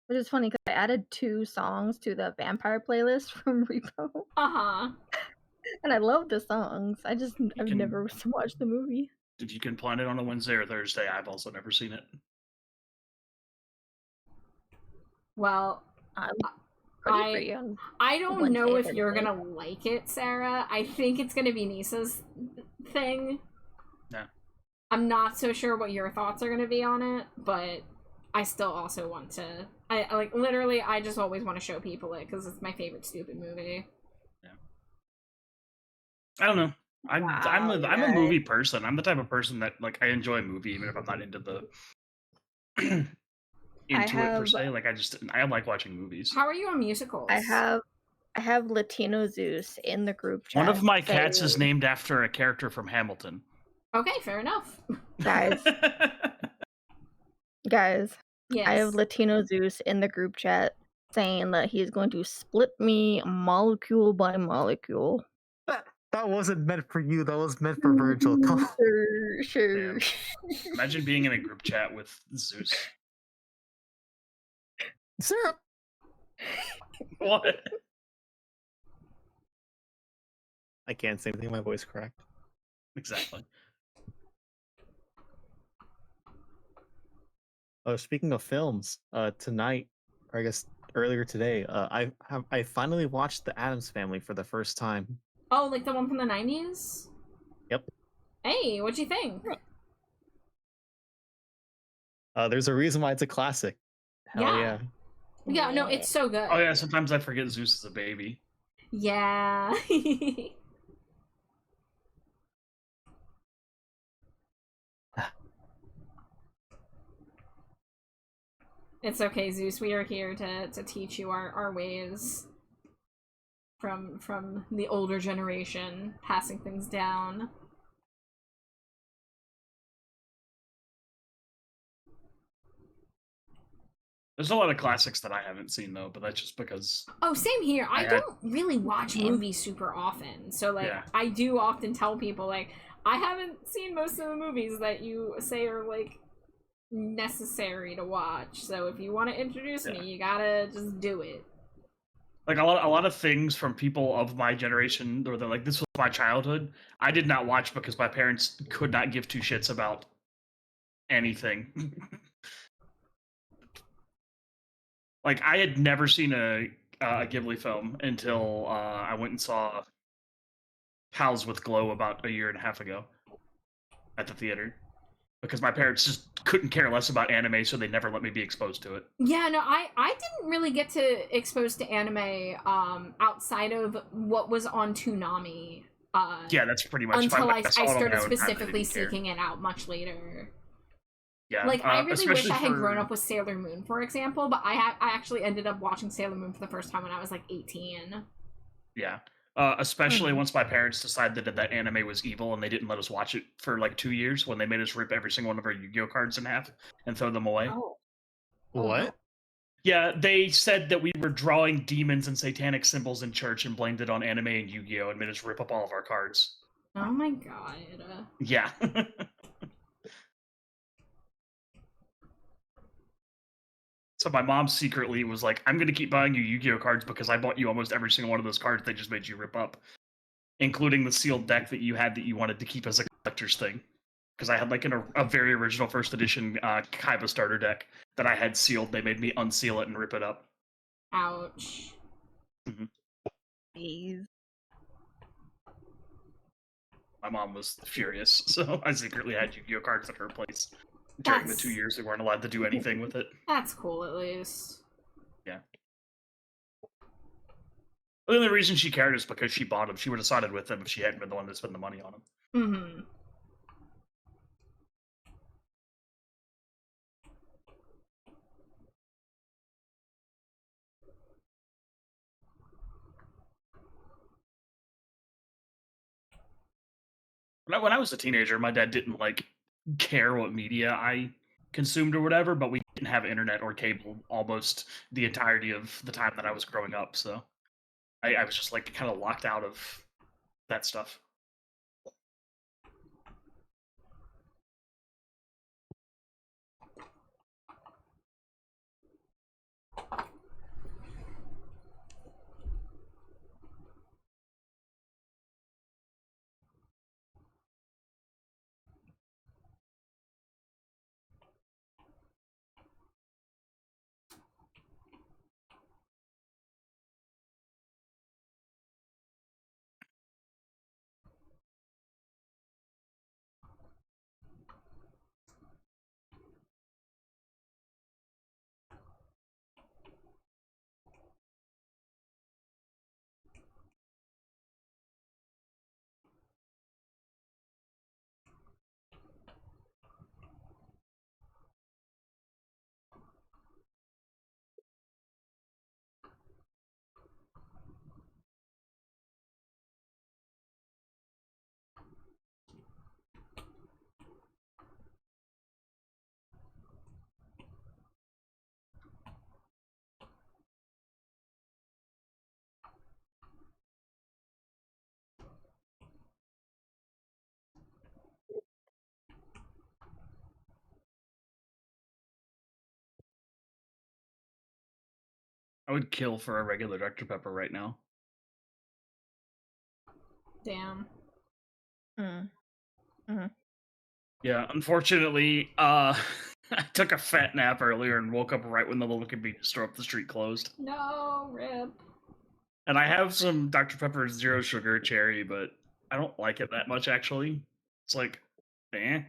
Which is funny because I added 2 songs to the vampire playlist from Repo. Uh-huh. And I love the songs. I've can- never watched the movie. If you can plan it on a Wednesday or Thursday, I've also never seen it. Well, I'm pretty free on I don't know Wednesday, if you're Thursday. gonna like it, Sarah. I think it's gonna be Nisa's thing. Yeah. I'm not so sure what your thoughts are gonna be on it, but I still also want to. I like literally. I just always want to show people it because it's my favorite stupid movie. I don't know. I'm a right. movie person. I'm the type of person that, like, I enjoy a movie even if I'm not into the it per se. Like, I like watching movies. How are you on musicals? I have Latino Zeus in the group chat. One of my cats is saying, named after a character from Hamilton. Okay, fair enough. Guys, Yes. I have Latino Zeus in the group chat saying that he's going to split me molecule by molecule. That wasn't meant for you. That was meant for Virgil. Come on. Sure. Imagine being in a group chat with Zeus. Sarah. What? I can't say anything. My voice cracked. Exactly. Speaking of films, tonight, or I guess earlier today, I finally watched The Addams Family for the first time. Oh, like the one from the 90s? Yep. Hey, what'd you think? There's a reason why it's a classic. Hell yeah. Yeah, no, it's so good. Oh yeah, sometimes I forget Zeus is a baby. Yeah. It's okay, Zeus. We are here to teach you our ways from the older generation, passing things down. There's a lot of classics that I haven't seen though, but that's just because. Oh, same here. I I had- don't really watch movies super often, so like Yeah. I do often tell people like I haven't seen most of the movies that you say are like necessary to watch. So if you want to introduce me, you gotta just do it. Like a lot of things from people of my generation, or they're like, this was my childhood. I did not watch because my parents could not give two shits about anything. Like I had never seen a Ghibli film until I went and saw Pals with Glow about a year and a half ago at the theater, because my parents just couldn't care less about anime, so they never let me be exposed to it. Yeah, no, I didn't really get to expose to anime outside of what was on Toonami. Yeah, that's pretty much until I saw it on started my own time, I specifically didn't care. seeking it out much later. Yeah, Like I really wish especially I had for- grown up with Sailor Moon, for example, but I actually ended up watching Sailor Moon for the first time when I was like 18. Yeah. Especially once my parents decided that anime was evil and they didn't let us watch it for like 2 years, when they made us rip every single one of our Yu-Gi-Oh cards in half and throw them away. Oh. What? Yeah, they said that we were drawing demons and satanic symbols in church and blamed it on anime and Yu-Gi-Oh and made us rip up all of our cards. Oh my god. Yeah. So my mom secretly was like, I'm going to keep buying you Yu-Gi-Oh cards because I bought you almost every single one of those cards they just made you rip up, including the sealed deck that you had that you wanted to keep as a collector's thing. Because I had like a very original first edition Kaiba starter deck that I had sealed. They made me unseal it and rip it up. Ouch. Jeez. My mom was furious, so I secretly had Yu-Gi-Oh cards at her place during the 2 years they weren't allowed to do anything with it. That's cool, at least. Yeah. The only reason she cared is because she bought them. She would have sided with them if she hadn't been the one to spend the money on them. Mm-hmm. When I was a teenager, my dad didn't like care what media I consumed or whatever, but we didn't have internet or cable almost the entirety of the time that I was growing up, so I was just like kind of locked out of that stuff. I would kill for a regular Dr. Pepper right now. Damn. Yeah, unfortunately, I took a fat nap earlier and woke up right when the little convenience store up the street closed. No, rip. And I have some Dr. Pepper Zero Sugar Cherry, but I don't like it that much, actually. It's like, eh.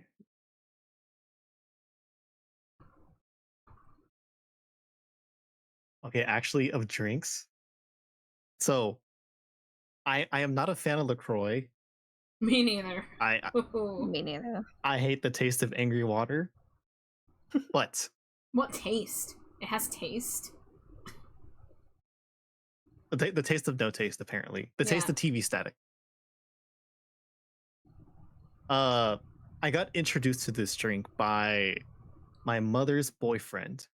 Okay, actually, of drinks. So I am not a fan of LaCroix. Me neither. I Ooh. Me neither. I hate the taste of angry water. But What taste? It has taste. the taste of no taste, apparently. The taste Yeah. of TV static. I got introduced to this drink by my mother's boyfriend.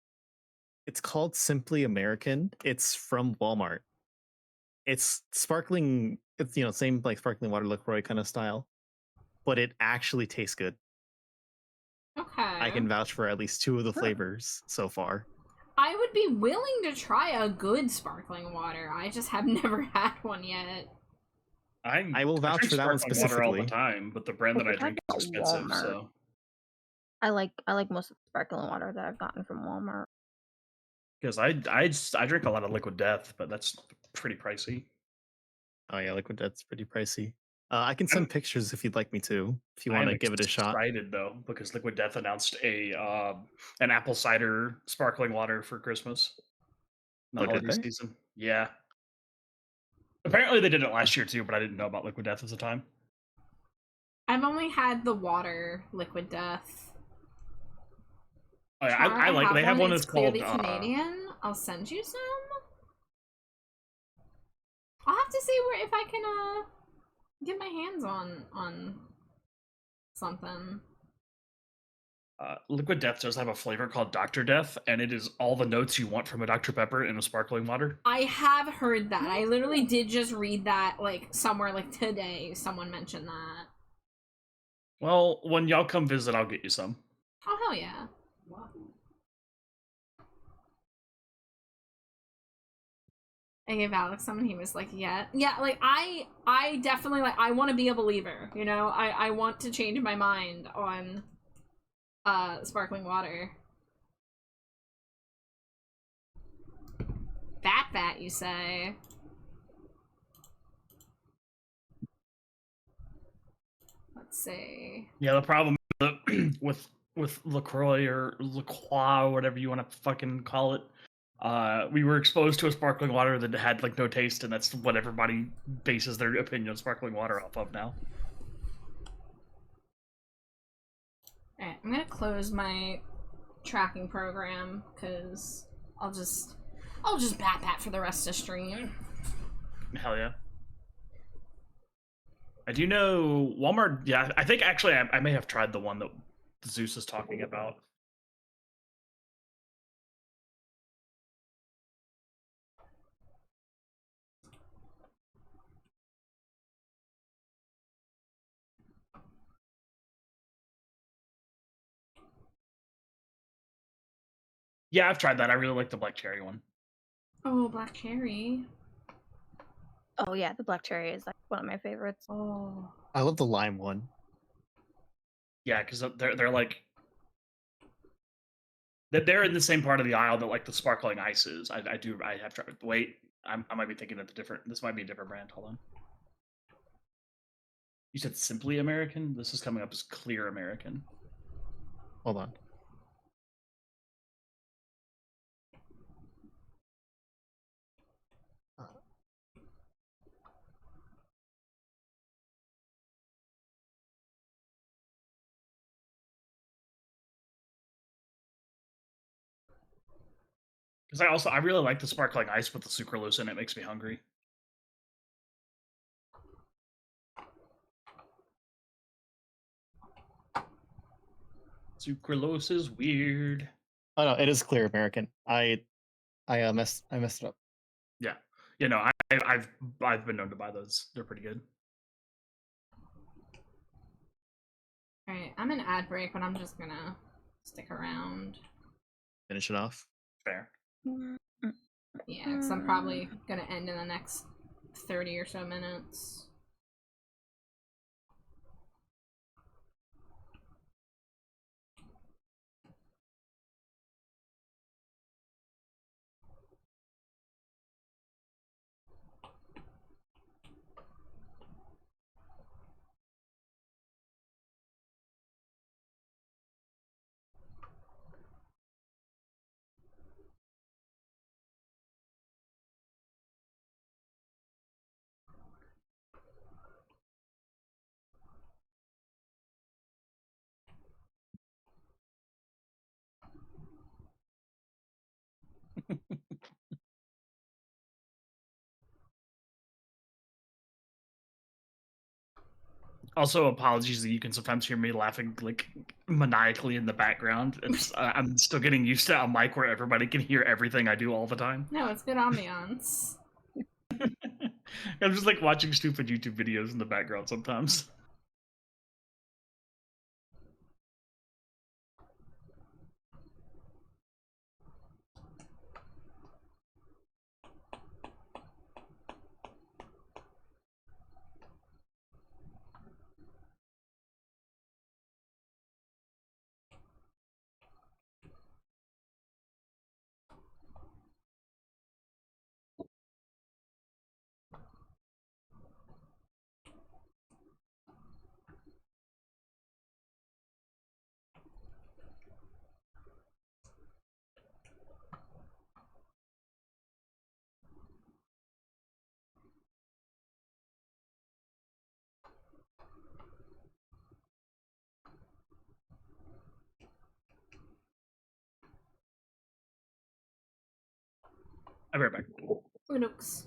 It's called Simply American. It's from Walmart. It's sparkling. It's same like sparkling water LaCroix kind of style, but it actually tastes good. Okay. I can vouch for at least 2 of the flavors so far. I would be willing to try a good sparkling water. I just have never had one yet. I will vouch drink for that one sparkling water all the specifically. time, but the brand If that I you're drink talking is about expensive. Walmart. So I like most of the sparkling water that I've gotten from Walmart. because I drink a lot of Liquid Death, but that's pretty pricey. Oh yeah, Liquid Death's pretty pricey. I can I'm- send pictures if you'd like me to. If you I want am to give it a shot. excited though because Liquid Death announced an apple cider sparkling water for Christmas, in the Oh, did holiday they? season. Yeah. Apparently they did it last year too, but I didn't know about Liquid Death at the time. I've only had the water Liquid Death. Oh, yeah, Char, I like. They have one It's that's called. clearly Canadian. I'll send you some. I'll have to see where if I can get my hands on something. Liquid Death does have a flavor called Dr. Death, and it is all the notes you want from a Dr. Pepper in a sparkling water. I have heard that. I literally did just read that like somewhere like today. Someone mentioned that. Well, when y'all come visit, I'll get you some. Oh hell yeah. I gave Alex some and he was like, yeah. Like I definitely like I want to be a believer, you know? I want to change my mind on sparkling water. Bat, you say? Let's see. Yeah, the problem with LaCroix or LaCroix or whatever you want to fucking call it, we were exposed to a sparkling water that had like no taste, and that's what everybody bases their opinion of sparkling water off of now. Alright, I'm gonna close my tracking program because I'll just bat for the rest of stream. Hell yeah. I do know Walmart. Yeah, I think actually I may have tried the one that Zeus is talking about. Yeah, I've tried that. I really like the black cherry one. Oh, black cherry. Oh yeah, the black cherry is like one of my favorites. Oh. I love the lime one. Yeah, because they're like they're in the same part of the aisle that like the sparkling ice is. I have tried. Wait, I might be thinking of the different. This might be a different brand. Hold on. You said Simply American. This is coming up as Clear American. Hold on. Because I really like the sparkling ice with the sucralose in it. Makes me hungry. Sucralose is weird. Oh no, it is Clear American. I messed it up. Yeah, I've been known to buy those. They're pretty good. Alright, I'm an ad break, but I'm just gonna stick around. Finish it off. Fair. Yeah, because I'm probably gonna end in the next 30 or so minutes. Also, apologies that you can sometimes hear me laughing like maniacally in the background. It's I'm still getting used to a mic where everybody can hear everything I do all the time. No, it's good ambiance. I'm just like watching stupid YouTube videos in the background sometimes. I'll be right back. Unux.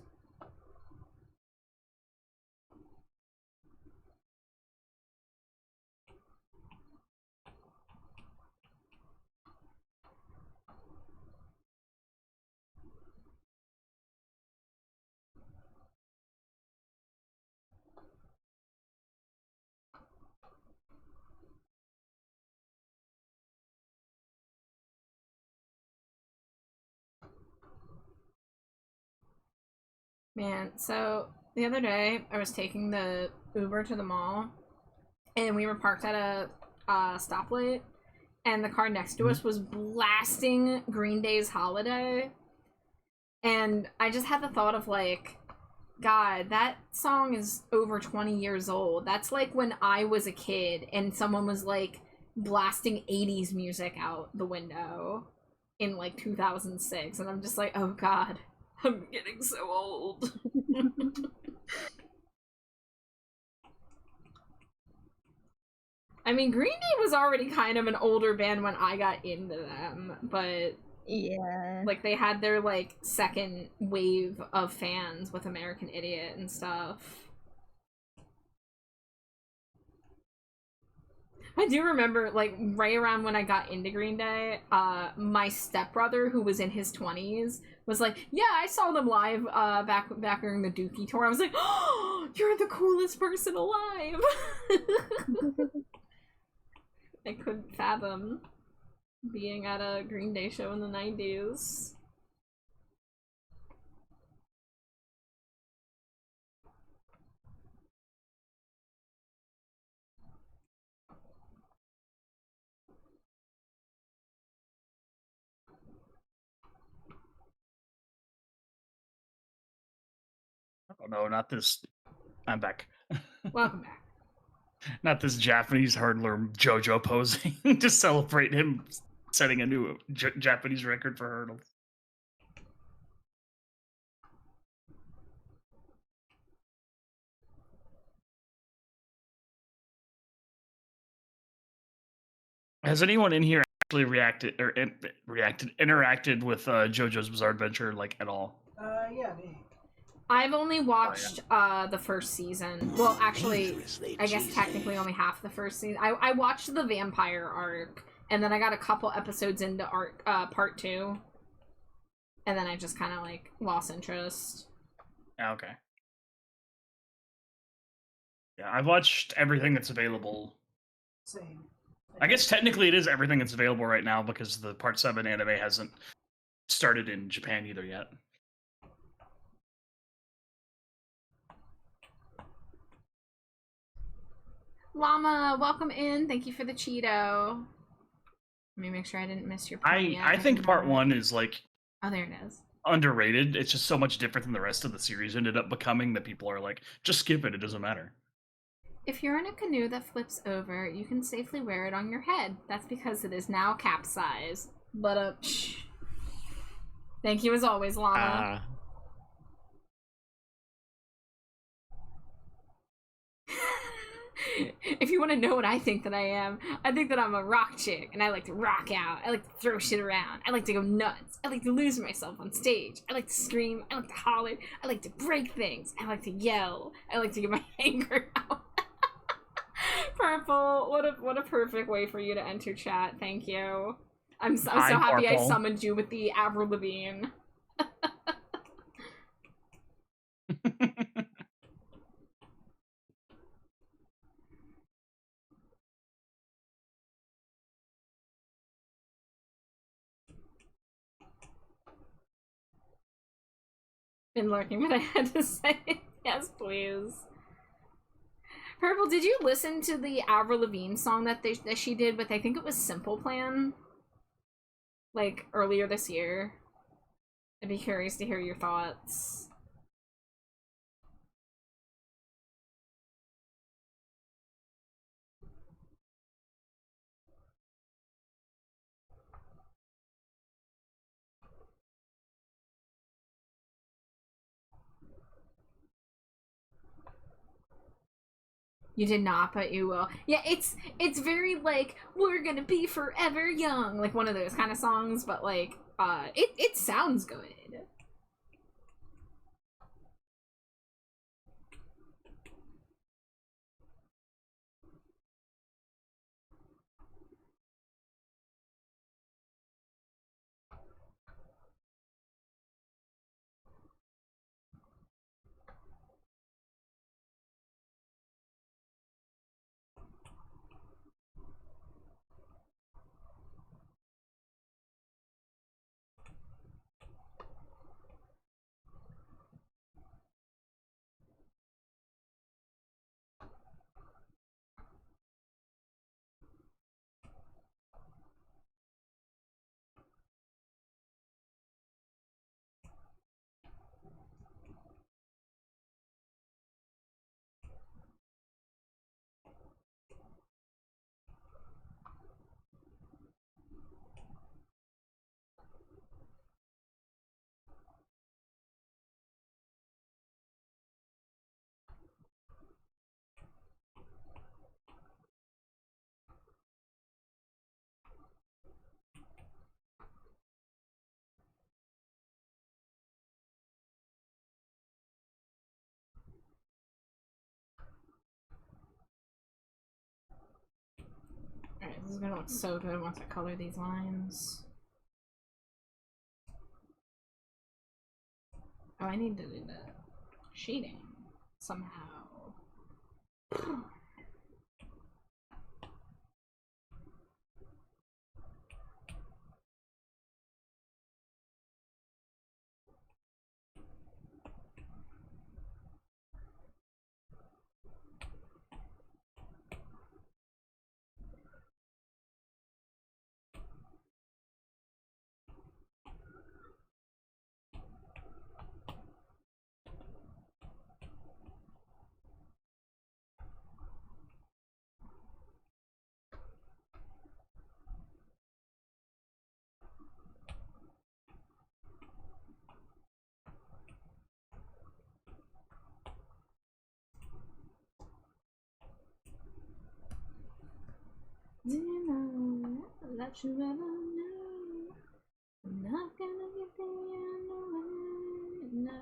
Man, so the other day I was taking the Uber to the mall, and we were parked at a stoplight, and the car next to us was blasting Green Day's Holiday, and I just had the thought of like, God, that song is over 20 years old. That's like when I was a kid and someone was like blasting 80s music out the window in like 2006, and I'm just like, oh God, I'm getting so old. I mean, Green Day was already kind of an older band when I got into them, but Yeah. like they had their like second wave of fans with American Idiot and stuff. I do remember, like, right around when I got into Green Day, my stepbrother, who was in his 20s, was like, yeah, I saw them live back during the Dookie tour. I was like, oh, you're the coolest person alive! I couldn't fathom being at a Green Day show in the 90s. Oh no, not this. I'm back. Welcome back. Not this Japanese hurdler JoJo posing to celebrate him setting a new Japanese record for hurdles. Has anyone in here actually interacted with JoJo's Bizarre Adventure like at all? Yeah, me. I've only watched the first season. Well, actually, I guess technically only half the first season. I watched the vampire arc, and then I got a couple episodes into part 2, and then I just kind of like lost interest. Okay. Yeah, I've watched everything that's available. Same. I guess technically it is everything that's available right now because the Part 7 anime hasn't started in Japan either yet. Llama, welcome in. Thank you for the Cheeto. Let me make sure I didn't miss your point yet. I think Part 1 is like Oh, there it is. underrated. It's just so much different than the rest of the series ended up becoming that people are like, just skip it, it doesn't matter. If you're in a canoe that flips over, you can safely wear it on your head. That's because it is now capsized. But thank you as always, Llama. If you want to know what I think that I think that I'm a rock chick, and I like to rock out. I like to throw shit around. I like to go nuts. I like to lose myself on stage. I like to scream. I like to holler. I like to break things. I like to yell. I like to get my anger out. Purple, what a perfect way for you to enter chat. Thank you. I'm so happy I Purple. summoned you with the Avril Lavigne. Been lurking, but I had to say it. Yes, please. Purple, did you listen to the Avril Lavigne song that she did with, I think it was Simple Plan? Like, earlier this year? I'd be curious to hear your thoughts. You did not, but you will. Yeah, it's very like, we're gonna be forever young, like one of those kind of songs, but like, it sounds good. Alright, this is gonna look so good once I color these lines. Oh, I need to do the shading somehow. Do you know that you ever knew? I'm not gonna get the end away. No,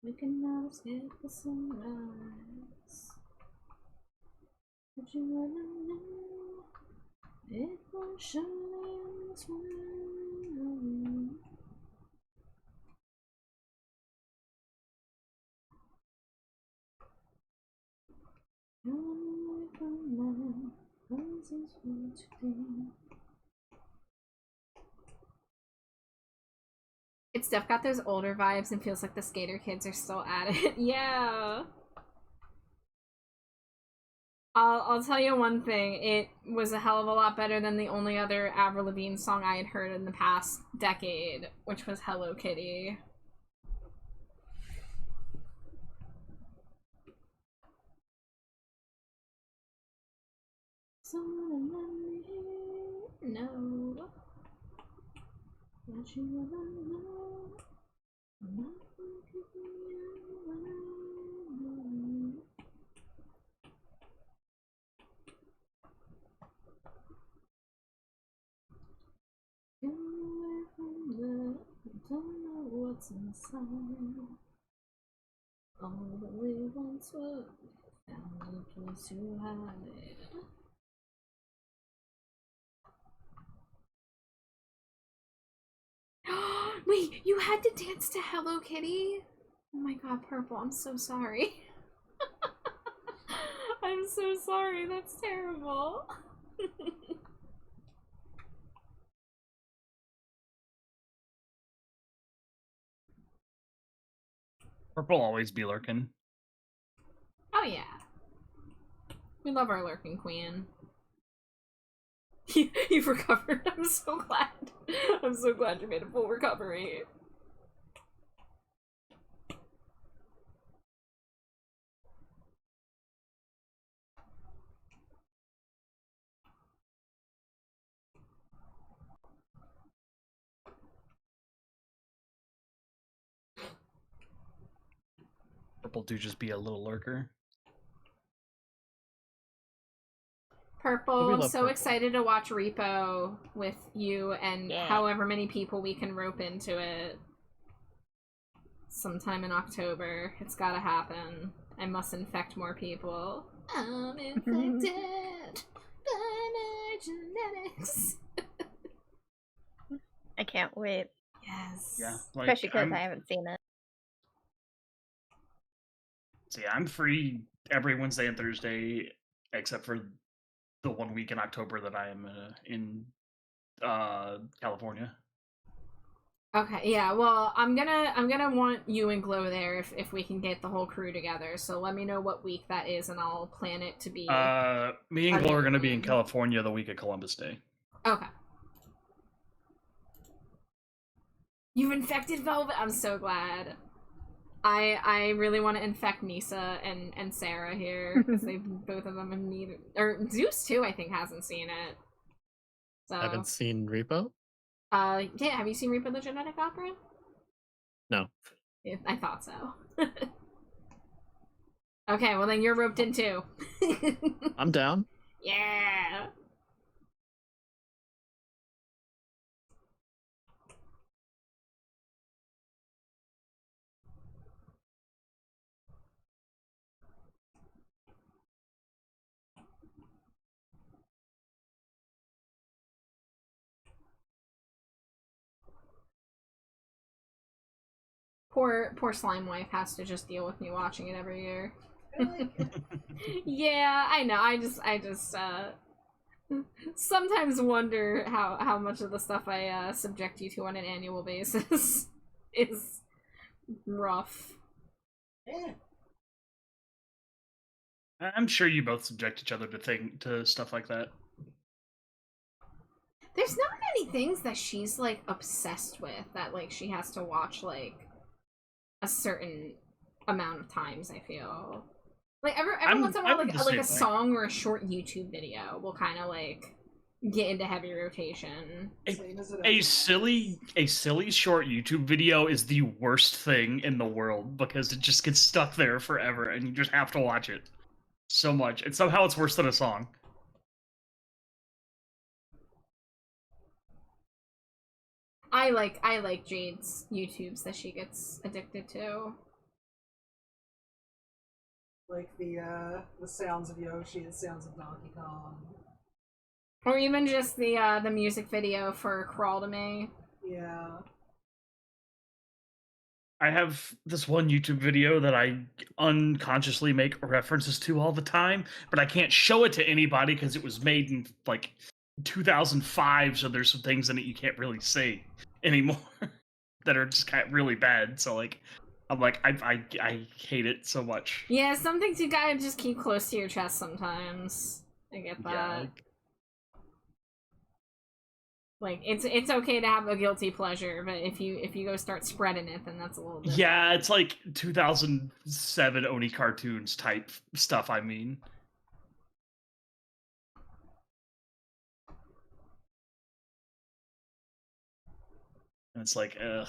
we can never skip the sunrise. But you ever knew it was surely in this world. Run away from my roses for today. It's Steph got those older vibes and feels like the skater kids are still at it. Yeah. I'll tell you one thing. It was a hell of a lot better than the only other Avril Lavigne song I had heard in the past decade, which was Hello Kitty. Someone let me know that you ever know. I'm not gonna keep you away. Don't know what's inside. All that we once were, found a place to hide. Wait, you had to dance to Hello Kitty? Oh my god, Purple, I'm so sorry. I'm so sorry, that's terrible. Purple always be lurking. Oh yeah. We love our lurking queen. You've recovered. I'm so glad. I'm so glad you made a full recovery. Purple do just be a little lurker. Purple, We I'm love so Purple. excited to watch Repo with you and Yeah. however many people we can rope into it. Sometime in October. It's gotta happen. I must infect more people. I'm infected by my genetics. I can't wait, Yes. Yeah, like especially because I haven't seen it. see, I'm free every Wednesday and Thursday, except for the 1 week in October that I am in California. Okay, yeah, well, I'm gonna want you and Glow there if we can get the whole crew together. So let me know what week that is, and I'll plan it to be. Me and Glow are going to be in Okay. California the week of Columbus Day. Okay. You've infected Velvet. I'm so glad. I really want to infect Nisa and Sarah here because they both of them have neither, or Zeus too. I think hasn't seen it. So Haven't seen Repo? yeah. Have you seen Reaper the Genetic Opera? No. Yeah, I thought so. Okay, well then you're roped in too. I'm down. Yeah. Poor slime wife has to just deal with me watching it every year. Yeah, I know. I just sometimes wonder how much of the stuff I subject you to on an annual basis is rough. Yeah. I'm sure you both subject each other to stuff like that. There's not many things that she's like obsessed with that like she has to watch like a certain amount of times. I feel like every once in a while, I'm like the like same a way. song or a short YouTube video will kind of like get into heavy rotation. Same as it A is. silly short YouTube video is the worst thing in the world because it just gets stuck there forever and you just have to watch it so much. And somehow it's worse than a song. I like Jade's YouTubes that she gets addicted to. Like the sounds of Yoshi, the sounds of Donkey Kong. Or even just the music video for Crawl to Me. Yeah. I have this one YouTube video that I unconsciously make references to all the time, but I can't show it to anybody because it was made in like 2005, so there's some things in it you can't really say anymore that are just kind of really bad. So like, I'm like, I hate it so much. Yeah, some things you gotta just keep close to your chest sometimes. I get that. Yeah, Like it's okay to have a guilty pleasure, but if you go start spreading it, then that's a little bit. yeah, it's like 2007 Oni cartoons type stuff. I mean. And it's like, ugh.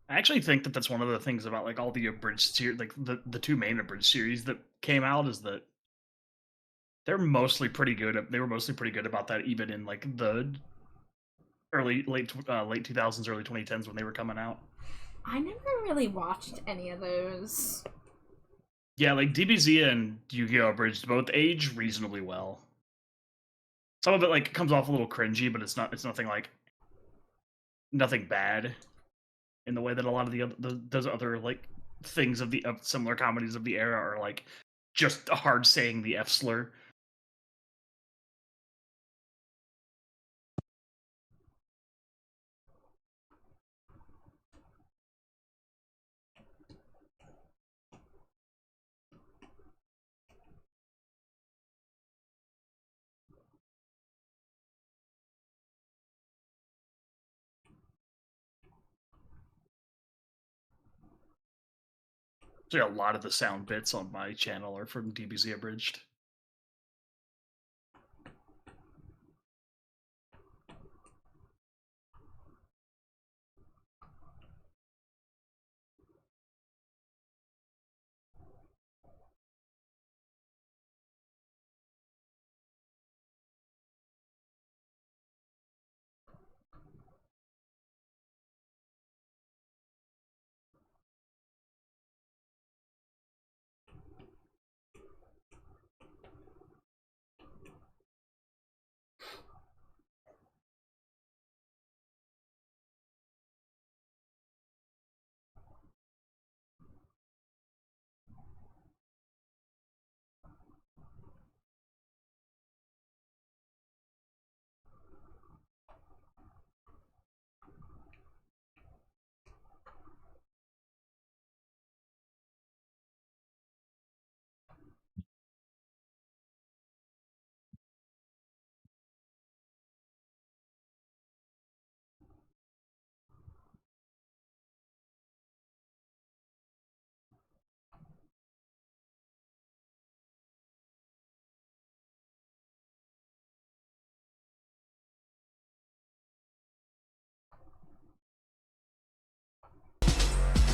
I actually think that that's one of the things about like all the abridged series, like the two main abridged series that came out, is that they're mostly pretty good. They were mostly pretty good about that, even in like the late 2000s, early 2010s when they were coming out. I never really watched any of those. Yeah, like DBZ and Yu-Gi-Oh! Abridged both age reasonably well. Some of it like comes off a little cringy, but it's nothing like nothing bad in the way that a lot of those other like things of similar comedies of the era are like just hard saying the F slur. Actually, a lot of the sound bits on my channel are from DBZ Abridged.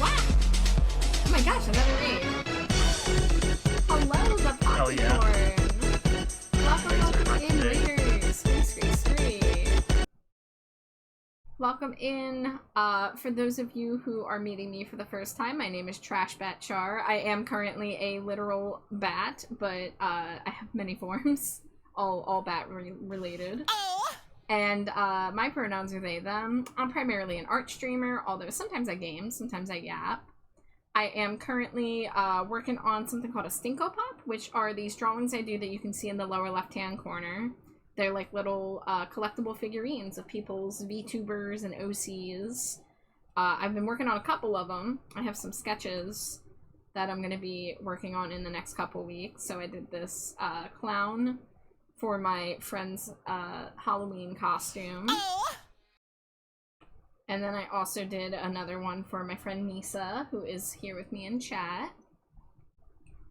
Wow! Oh my gosh, another raid. Hello, the Hell yeah. Welcome in, raiders. Scree. Welcome in. For those of you who are meeting me for the first time, my name is Trash Bat Char. I am currently a literal bat, but I have many forms, all bat related. Oh. And my pronouns are they, them. I'm primarily an art streamer, although sometimes I game, sometimes I yap. I am currently working on something called a Stinko Pop, which are these drawings I do that you can see in the lower left-hand corner. They're like little collectible figurines of people's VTubers and OCs. I've been working on a couple of them. I have some sketches that I'm going to be working on in the next couple weeks. So I did this clown for my friend's Halloween costume. Oh. And then I also did another one for my friend Nisa, who is here with me in chat.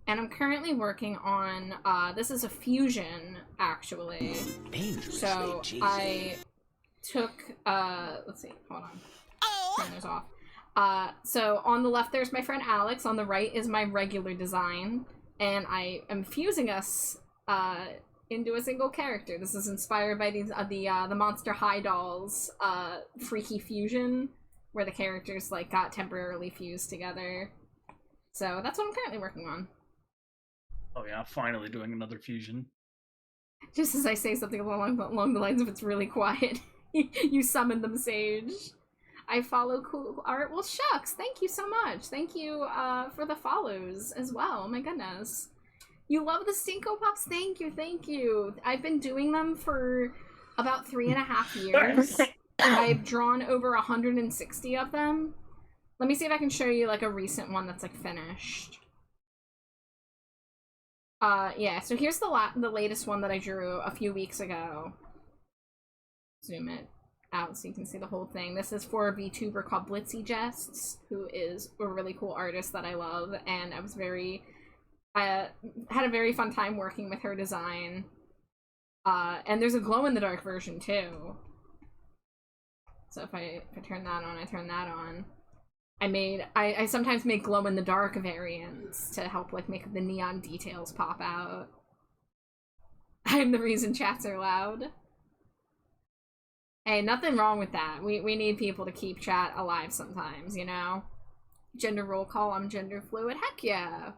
And I'm currently working on, this is a fusion, actually. So I took, let's see, hold on. Turn those off. So on the left there's my friend Alex, on the right is my regular design. And I am fusing us, into a single character. This is inspired by these the Monster High Dolls freaky fusion, where the characters like got temporarily fused together. So that's what I'm currently working on. Oh yeah, finally doing another fusion. Just as I say something along the lines of "it's really quiet," you summon them, Sage. I follow cool art. Well, shucks. Thank you so much. Thank you for the follows as well. Oh my goodness. You love the Stinko Pops? Thank you. I've been doing them for about 3.5 years. I've drawn over 160 of them. Let me see if I can show you like a recent one that's like finished. Yeah, so here's the latest one that I drew a few weeks ago. Zoom it out so you can see the whole thing. This is for a VTuber called Blitzy Jests, who is a really cool artist that I love, and I had a very fun time working with her design. And there's a glow-in-the-dark version, too. So if I turn that on, I turn that on. I sometimes make glow-in-the-dark variants to help, like, make the neon details pop out. I'm the reason chats are loud. Hey, nothing wrong with that. We need people to keep chat alive sometimes, you know? Gender roll call, I'm gender fluid. Heck yeah!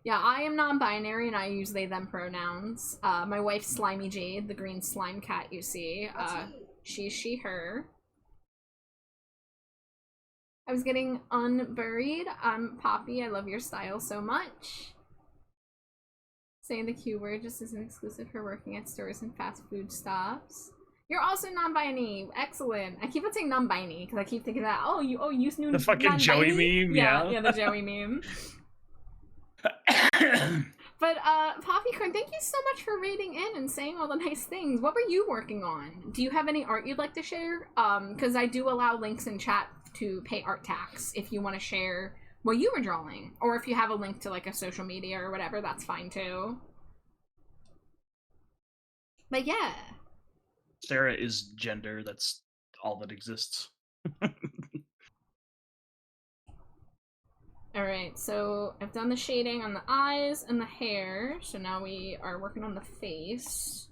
Yeah, I am non-binary and I use they, them pronouns. My wife's Slimy Jade, the green slime cat you see. She, her. I was getting unburied. Poppy, I love your style so much. Saying the Q word just isn't exclusive for working at stores and fast food stops. You're also non-binary. Excellent. I keep on saying non-binary because I keep thinking that, oh, you knew The fucking Joey meme, yeah. Yeah, the Joey meme. But Poppycorn, thank you so much for raiding in and saying all the nice things. What were you working on? Do you have any art you'd like to share? Because I do allow links in chat to pay art tax if you want to share what you were drawing, or if you have a link to like a social media or whatever, that's fine too. But yeah. Sarah is gender. That's all that exists. Alright, so I've done the shading on the eyes and the hair, so now we are working on the face.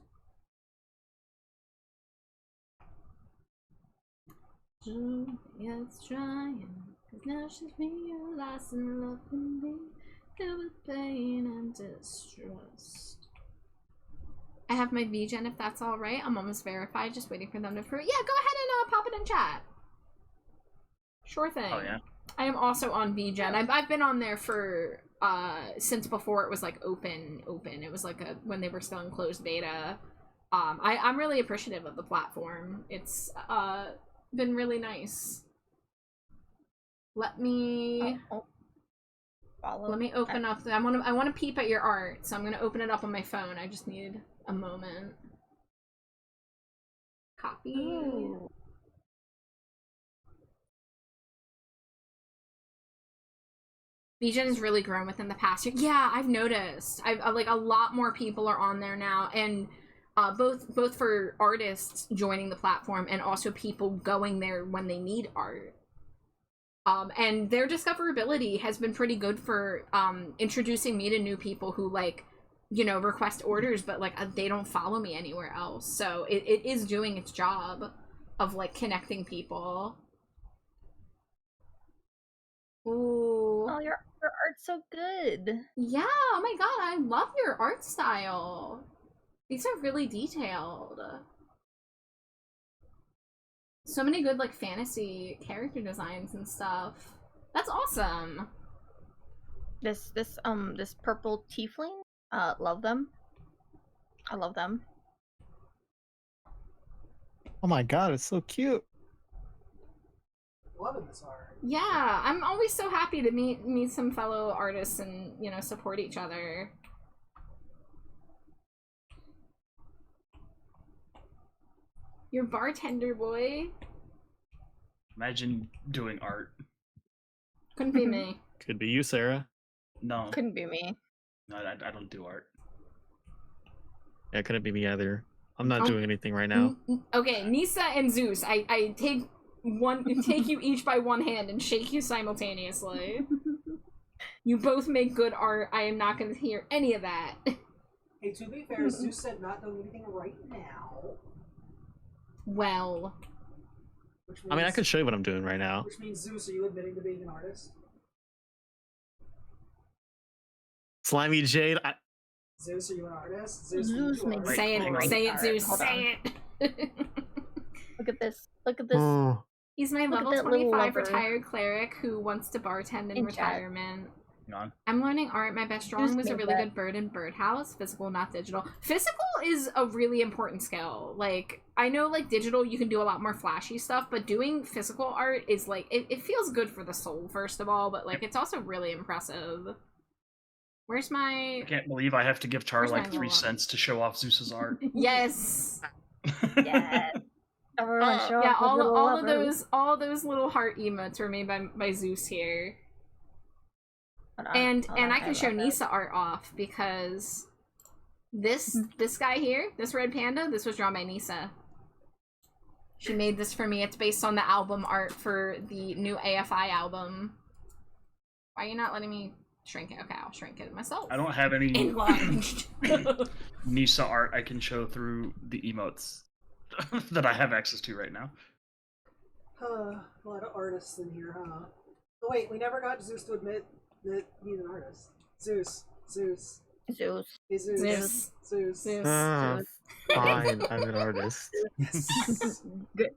It's trying, cause now she's realizing love can be filled with pain and distrust. I have my VGen if that's alright. I'm almost verified, just waiting for them to prove it. Yeah, go ahead and pop it in chat. Sure thing. Oh yeah. I am also on VGen. I've been on there for since before it was like open. It was like when they were still in closed beta. I'm really appreciative of the platform. It's been really nice. Let me open up. I want to peep at your art, so I'm gonna open it up on my phone. I just need a moment. Copy. Ooh. VGen has really grown within the past year. Yeah, I've noticed. I've like a lot more people are on there now, and both for artists joining the platform and also people going there when they need art. And their discoverability has been pretty good for introducing me to new people who like, you know, request orders, but like they don't follow me anywhere else. So it is doing its job of like connecting people. Ooh. Oh, your art's so good. Yeah, oh my god, I love your art style. These are really detailed. So many good like fantasy character designs and stuff. That's awesome. This purple tiefling, love them. I love them. Oh my god, it's so cute. Loving this art. Yeah, I'm always so happy to meet some fellow artists and, you know, support each other. Your bartender boy. Imagine doing art. Couldn't be me. Could be you, Sarah. No, Couldn't be me. no, I don't do art. Yeah, couldn't be me either. I'm not doing anything right now. Okay, Nisa and Zeus, I take you each by one hand and shake you simultaneously. You both make good art. I am not going to hear any of that. Hey, to be fair, Zeus said not doing anything right now. Well, Which means, I mean, I can show you what I'm doing right now. Which means, Zeus, are you admitting to being an artist? Slimy Jade, Zeus, are you an artist? Zeus, Zeus you makes are. say Right. it, say it, Alright, Zeus, hold say it. Look at this. Look at this. oh, He's my Look at level that little 25 lover. retired cleric who wants to bartend in In chat. retirement. Hang on. I'm learning art. My best drawing Who's was a made really that? good bird in Birdhouse. Physical, not digital. Physical is a really important skill. Like, I know, like, digital, you can do a lot more flashy stuff, but doing physical art is, like, it feels good for the soul, first of all, but, like, it's also really impressive. Where's my... I can't believe I have to give Char Where's like my 3 little- cents to show off Zeus's art. Yes! Yeah. Everyone show Yeah, off their little lovers. all those little heart emotes were made by Zeus here. Hold on, And hold I on, can show love Nisa art off because this guy here, this red panda, this was drawn by Nisa. She made this for me. It's based on the album art for the new AFI album. Why are you not letting me shrink it? Okay, I'll shrink it myself. I don't have any Enlarged. Nisa art I can show through the emotes that I have access to right now. A lot of artists in here, huh? Oh wait, we never got Zeus to admit that he's an artist. Zeus. Zeus. Hey Zeus. Zeus. Zeus. Zeus. Fine, I'm an artist. Yes. Good.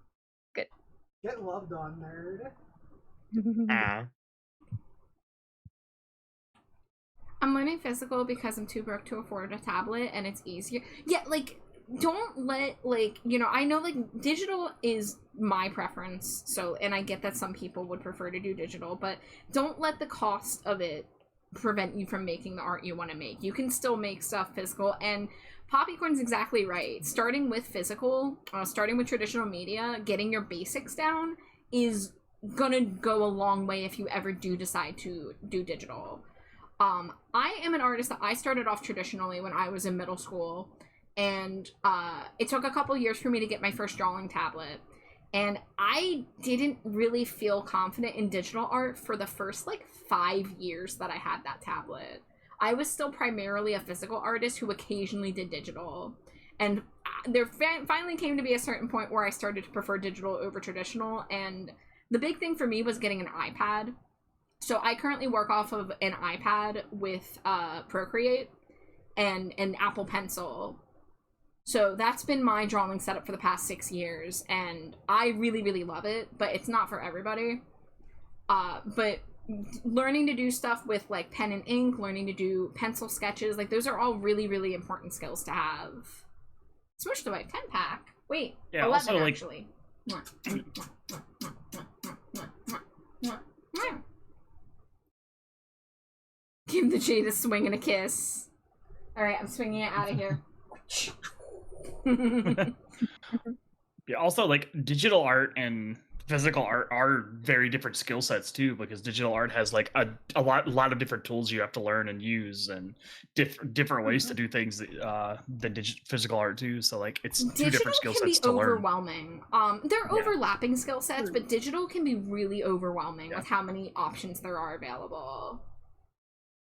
Get loved on, nerd. Ah. I'm learning physical because I'm too broke to afford a tablet and it's easier. Yeah, like, don't let, like, you know, I know, like, digital is my preference, so, and I get that some people would prefer to do digital, but don't let the cost of it prevent you from making the art you want to make. You can still make stuff physical, and Poppycorn's exactly right. Starting with physical, starting with traditional media, getting your basics down is gonna go a long way if you ever do decide to do digital. I am an artist that I started off traditionally when I was in middle school, and it took a couple years for me to get my first drawing tablet, and I didn't really feel confident in digital art for the first, like, 5 years that I had that tablet. I was still primarily a physical artist who occasionally did digital, and there finally came to be a certain point where I started to prefer digital over traditional, and the big thing for me was getting an iPad. So I currently work off of an iPad with Procreate and an Apple Pencil. So that's been my drawing setup for the past 6 years, and I really, really love it, but it's not for everybody. But learning to do stuff with, like, pen and ink, learning to do pencil sketches, like, those are all really, really important skills to have. Smush the White 10-pack. Wait, Yeah, 11 also, like... actually. Give the jade a swing and a kiss. Alright, I'm swinging it out of here. Yeah, also, like, digital art and physical art are very different skill sets too, because digital art has, like, a lot of different tools you have to learn and use, and different ways to do things than physical art too. So, like, it's two different skill sets to learn. Overwhelming. They're overlapping skill sets, but digital can be really overwhelming with how many options there are available.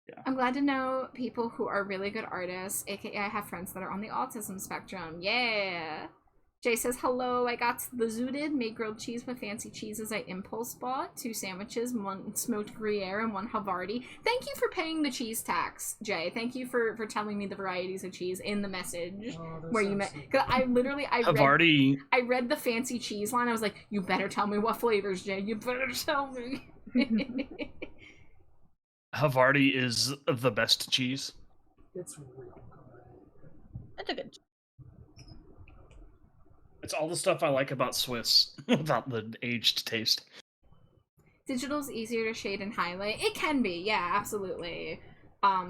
Yeah. I'm glad to know people who are really good artists, aka I have friends that are on the autism spectrum. Yeah. Jay says, hello, I got the zooted, made grilled cheese with fancy cheeses I impulse bought, 2 sandwiches, 1 smoked Gruyere and 1 Havarti. Thank you for paying the cheese tax, Jay. Thank you for telling me the varieties of cheese in the message where you met. Because I read the fancy cheese line. I was like, you better tell me what flavors, Jay. You better tell me. Havarti is the best cheese. It's real good. That's a good. It's all the stuff I like about Swiss without the aged taste. Digital's easier to shade and highlight. It can be, yeah, absolutely.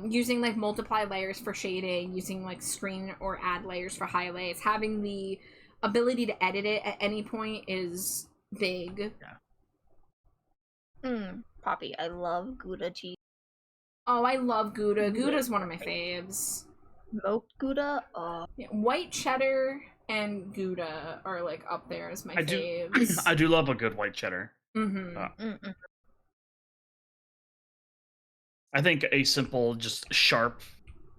Using, like, multiply layers for shading, using, like, screen or add layers for highlights, having the ability to edit it at any point is big. Yeah. Poppy, I love Gouda cheese. Oh, I love Gouda. Gouda's one of my faves. Smoked Gouda? Oh. Yeah, white cheddar and Gouda are, like, up there as my faves. I do love a good white cheddar. Mm-hmm. I think a simple, just sharp,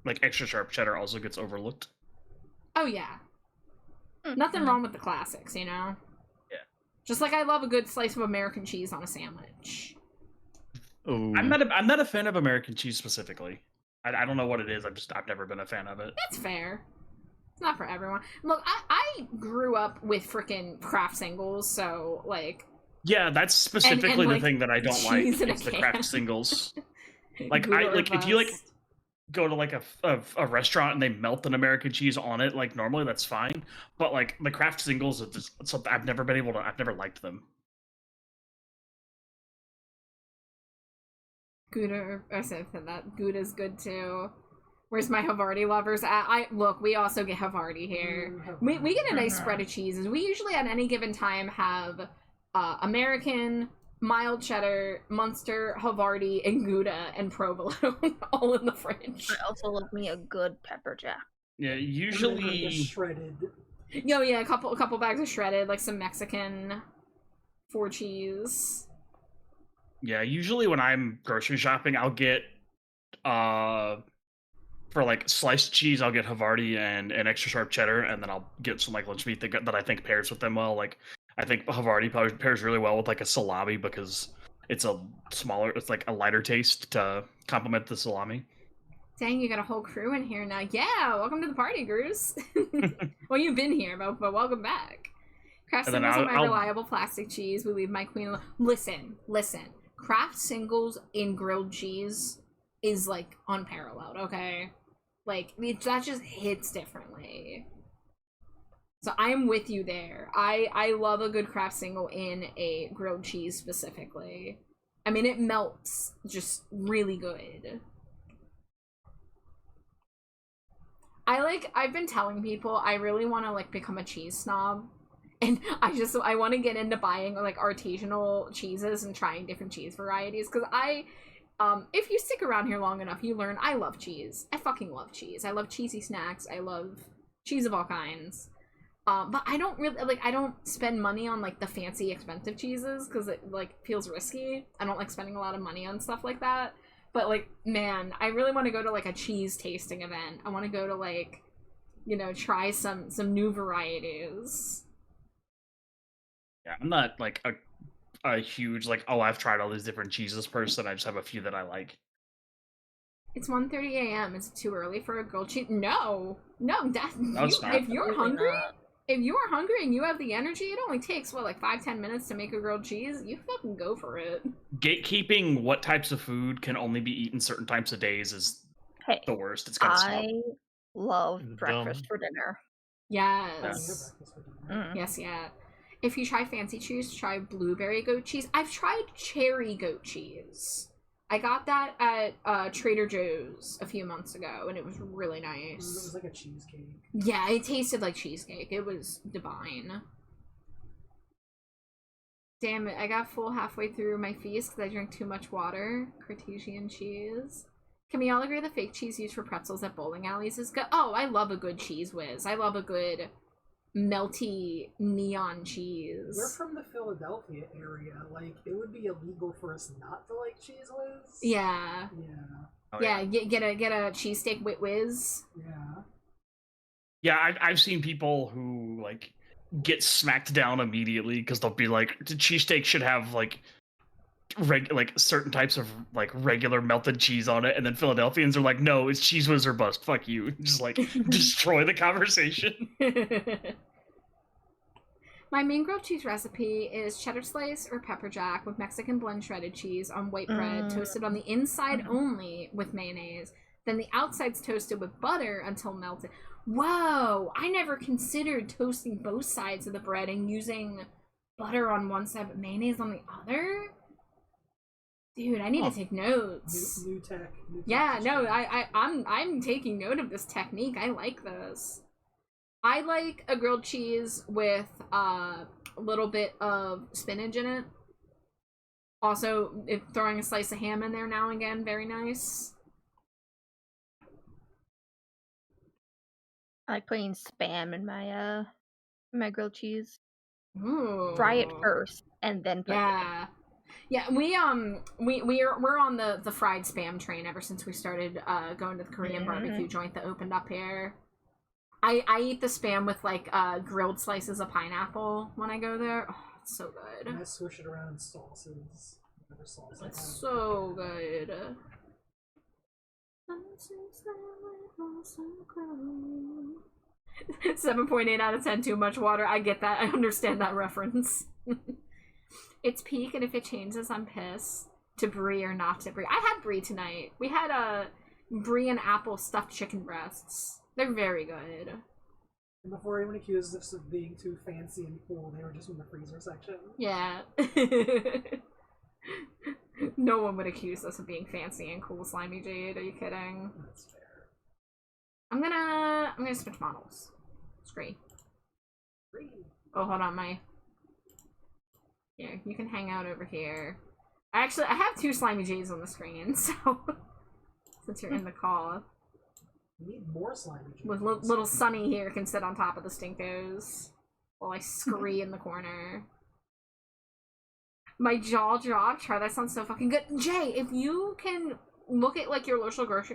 like, extra sharp cheddar also gets overlooked. Oh, yeah. Nothing wrong with the classics, you know? Yeah. Just like I love a good slice of American cheese on a sandwich. Ooh. I'm not a fan of American cheese specifically. I don't know what it is. I've never been a fan of it. That's fair. It's not for everyone. Look, I grew up with frickin' Kraft singles, so, like... Yeah, that's specifically like, the thing that I don't like. cheese in a It's the can. Kraft singles. Like, Gouda or if you, like, bust. go to, like, a restaurant and they melt an American cheese on it, like, normally that's fine. But, like, the Kraft singles, it's something I've never liked them. Gouda, I said that. Gouda's good too. Where's my Havarti lovers at? Look, we also get Havarti here. We get a nice spread of cheeses. We usually at any given time have American, mild cheddar, Munster, Havarti, and Gouda and provolone all in the fridge. I also love me a good pepper jack. Yeah, usually... Shredded. Yo, yeah, a couple bags of shredded, like some Mexican 4 cheese. Yeah, usually when I'm grocery shopping, I'll get for like sliced cheese, I'll get Havarti and an extra sharp cheddar, and then I'll get some like lunch meat that I think pairs with them well. Like I think Havarti pairs really well with like a salami because it's it's like a lighter taste to complement the salami. Dang, you got a whole crew in here now. Yeah, welcome to the party, Gruce. Well, you've been here, but welcome back. Kraft And then singles are my I'll- reliable plastic cheese. We leave my queen alone. Listen. Kraft singles in grilled cheese is like unparalleled, okay? Like, that just hits differently. So I'm with you there. I love a good Kraft single in a grilled cheese specifically. I mean, it melts just really good. I've been telling people I really want to like become a cheese snob, and I want to get into buying like artisanal cheeses and trying different cheese varieties, because if you stick around here long enough, you learn I love cheese. I fucking love cheese. I love cheesy snacks. I love cheese of all kinds. But I don't really I don't spend money on like the fancy expensive cheeses because it like feels risky. I don't like spending a lot of money on stuff like that. But like, man, I really want to go to like a cheese tasting event. I want to go to like, you know, try some new varieties. Yeah, I'm not like a huge like, oh, I've tried all these different cheeses person. I just have a few that I like. It's 1:30 a.m. Is it too early for a grilled cheese? No, that's it's not. if you're Absolutely hungry. not. If you are hungry and you have the energy, it only takes, what, like 5-10 minutes to make a grilled cheese? You fucking go for it. Gatekeeping what types of food can only be eaten certain types of days is Hey, the worst. It's kind of I love Dumb. breakfast for dinner. Yes. Mm. Yes, yeah. If you try fancy cheese, try blueberry goat cheese. I've tried cherry goat cheese. I got that at Trader Joe's a few months ago, and it was really It nice. was like a cheesecake. Yeah, it tasted like cheesecake. It was divine. Damn it, I got full halfway through my feast because I drank too much water. Cartesian cheese. Can we all agree the fake cheese used for pretzels at bowling alleys is good? Oh, I love a good cheese whiz. I love a good melty neon cheese. We're from the Philadelphia area. Like, it would be illegal for us not to like Cheese Whiz. Yeah. Yeah. Oh, Yeah, get a cheesesteak with whiz. Yeah. Yeah, I've seen people who like get smacked down immediately because they'll be like, the cheesesteak should have like like certain types of like regular melted cheese on it, and then Philadelphians are like, no, it's Cheese Whiz or bust. Fuck you. Just like destroy the conversation. My main grilled cheese recipe is cheddar slice or pepper jack with Mexican blend shredded cheese on white bread, toasted on the inside only with mayonnaise. Then the outside's toasted with butter until melted. Whoa! I never considered toasting both sides of the bread and using butter on one side but mayonnaise on the other. Dude, I need to take notes. New tech. Yeah, no, I'm taking note of this technique. I like this. I like a grilled cheese with a little bit of spinach in it. Also, if throwing a slice of ham in there now and again, very nice. I like putting spam in my grilled cheese. Ooh. Fry it first and then put it in. Yeah, we're on the fried spam train ever since we started going to the Korean barbecue joint that opened up here. I eat the spam with like grilled slices of pineapple when I go there. Oh, it's so good. And I swish it around in sauces. Whatever sauce I It's have. so good. 7.8 out of 10, too much water. I get that. I understand that reference. It's peak, and if it changes, I'm pissed. To brie or not to brie. I had brie tonight. We had a brie and apple stuffed chicken breasts. They're very good. And before anyone accused us of being too fancy and cool, they were just in the freezer section. Yeah. No one would accuse us of being fancy and cool, Slimy Jade. Are you kidding? That's fair. I'm gonna switch models. Scree. Free. Oh, hold on, Here, you can hang out over here. I have 2 Slimy Jades on the screen, so since you're in the call. We need more slimy With Jordans. little Sunny here can sit on top of the stinkos while I scurry in the corner. My jaw dropped. Try that sounds so fucking good. Jay, if you can look at like your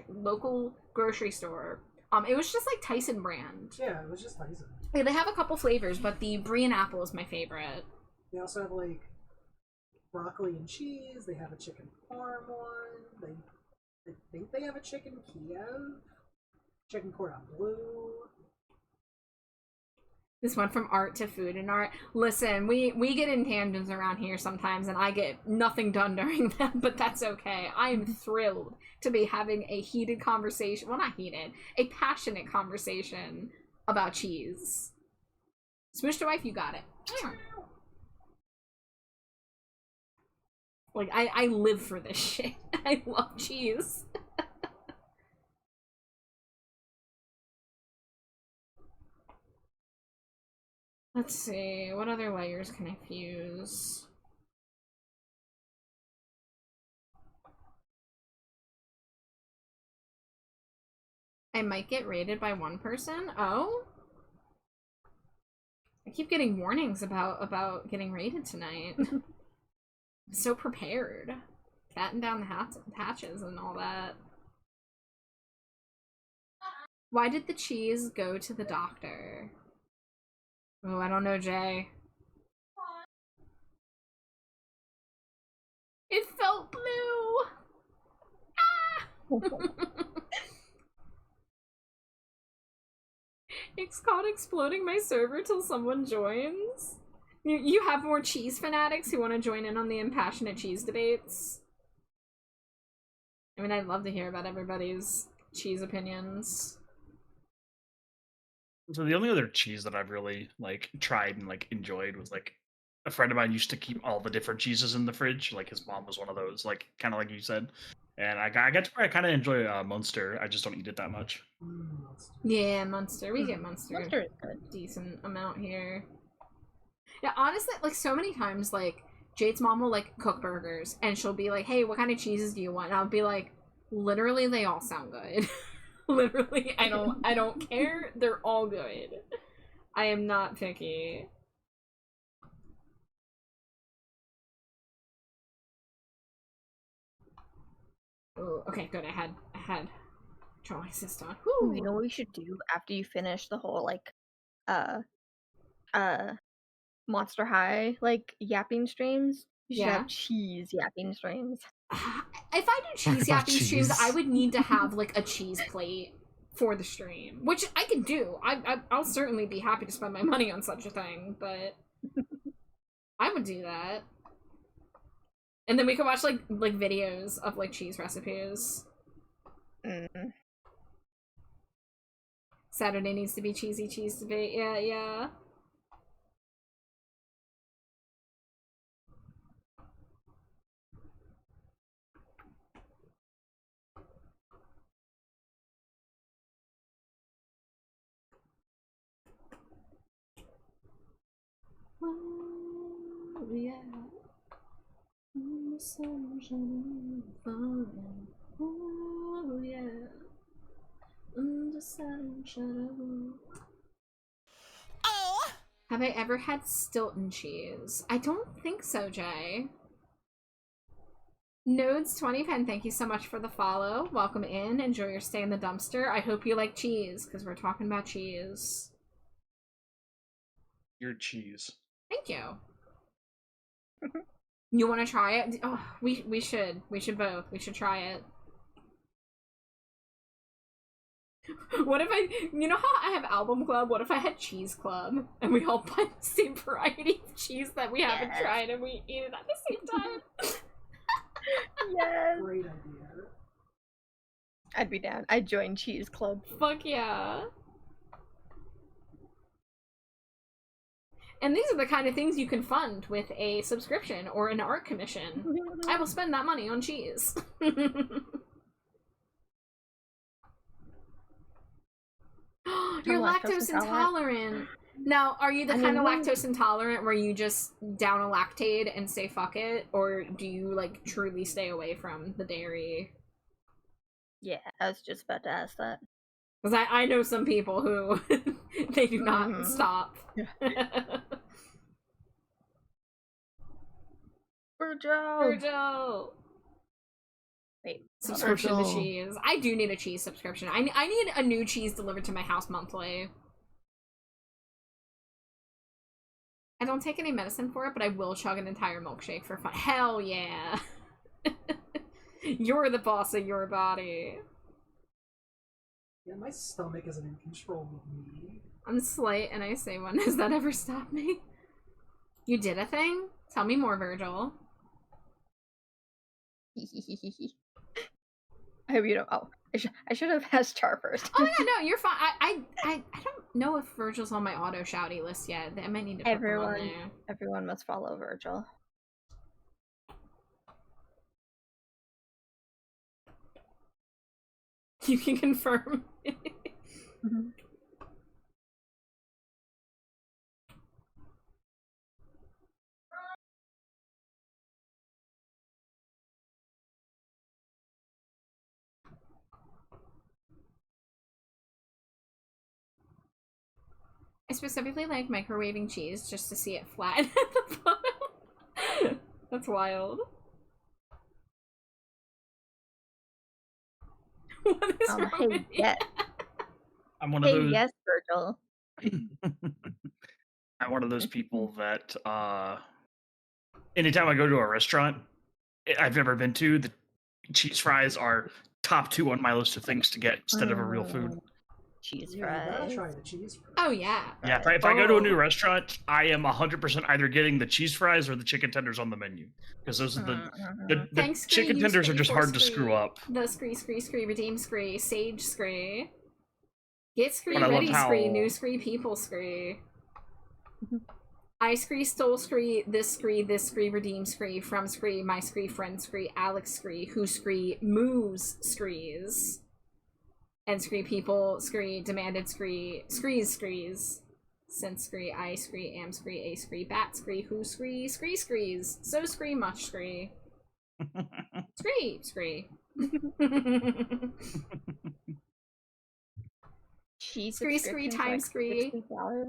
local grocery store, it was just like Tyson brand. Yeah, it was just Tyson. Yeah, they have a couple flavors, but the brie and apple is my favorite. They also have like broccoli and cheese. They have a chicken parm one. I think they have a chicken Kiev, chicken cordon bleu. This went from art to food and art. Listen, we get in tangents around here sometimes, and I get nothing done during them, but that's okay. I am thrilled to be having a heated conversation. Well, not heated, a passionate conversation about cheese. Smoosh to wife, you got it. Like, I live for this shit. I love cheese. Let's see, what other layers can I fuse? I might get raided by one person? Oh? I keep getting warnings about getting raided tonight. I'm so prepared. Batten down the hatches and all that. Why did the cheese go to the doctor? Oh, I don't know, Jay. It felt blue! Ah! It's called exploding my server till someone joins. You have more cheese fanatics who want to join in on the impassionate cheese debates. I mean, I'd love to hear about everybody's cheese opinions. So the only other cheese that I've really like tried and like enjoyed was like a friend of mine used to keep all the different cheeses in the fridge. Like his mom was one of those, like kind of like you said. And I got to where I kind of enjoy Munster. I just don't eat it that much. Yeah, Munster. We get Munster. Munster is good. Decent amount here. Yeah, honestly, like so many times, like Jade's mom will like cook burgers, and she'll be like, "Hey, what kind of cheeses do you want?" And I'll be like, "Literally, they all sound good. Literally, I don't care. They're all good. I am not picky." Oh, okay, good. I had Troll Assist on. Whew. You know what we should do after you finish the whole like Monster High like yapping streams? You should Yeah. have cheese yapping streams. If I do cheese about yapping streams, cheese? I would need to have like a cheese plate for the stream, which I can do. I'll certainly be happy to spend my money on such a thing, but I would do that. And then we could watch like videos of like cheese recipes. Mm. Saturday needs to be cheesy cheese debate. Yeah, yeah. Oh, yeah. The sun shining, falling. Oh, yeah. The sun shining. Oh! Have I ever had Stilton cheese? I don't think so, Jay. Nodes2010, thank you so much for the follow. Welcome in. Enjoy your stay in the dumpster. I hope you like cheese, because we're talking about cheese. Your cheese. Thank you. You want to try it? Oh, we should. We should both. We should try it. What if you know how I have album club? What if I had cheese club and we all buy the same variety of cheese that we haven't tried and we eat it at the same time? Yes. Great idea. I'd be down. I'd join Cheese Club. Fuck yeah. And these are the kind of things you can fund with a subscription or an art commission. I will spend that money on cheese. You're I'm lactose intolerant. Now, are you the kind of lactose intolerant where you just down a Lactaid and say fuck it? Or do you, like, truly stay away from the dairy? Yeah, I was just about to ask that. Because I know some people who they do not stop. Virgil! Virgil! Wait. Subscription to Virgil. cheese. I do need a cheese subscription. I need a new cheese delivered to my house monthly. I don't take any medicine for it, but I will chug an entire milkshake for fun. Hell yeah! You're the boss of your body. Yeah, my stomach isn't in control of me. I'm slight and I say one. Has that ever stopped me? You did a thing? Tell me more, Virgil. I hope you don't. Oh, I should have asked Char first. Oh yeah, no, you're fine. I don't know if Virgil's on my auto shouty list yet. I might need to put them on there. Everyone must follow Virgil. You can confirm. I specifically like microwaving cheese just to see it flatten at the bottom. That's wild. What is wrong Hey, with you? yes. I'm one of Hey, those. yes, Virgil. I'm one of those people that anytime I go to a restaurant I've never been to, the cheese fries are top 2 on my list of things to get instead of a real food. Cheese Yeah, you gotta fries. try the cheese fries. Oh yeah. Yeah, if I go to a new restaurant, I am 100% either getting the cheese fries or the chicken tenders on the menu because those are the Thanks, Scree, chicken you tenders are Scree just for hard to Scree. screw up. The Scree, redeem Scree, sage Scree. Get Scree, But I love ready how- Scree, new Scree, people Scree. I Scree, stole Scree, this Scree, redeem Scree, from Scree, my Scree, friend Scree, Alex Scree, who Scree, moves Screes. And Scree people, Scree, demanded Scree, Screes. Since Scree, I Scree, am Scree, a Scree, bat Scree, who Scree, Screes. So Scree, much Scree. Scree. Cheese Scree, subscriptions time like Scree. $60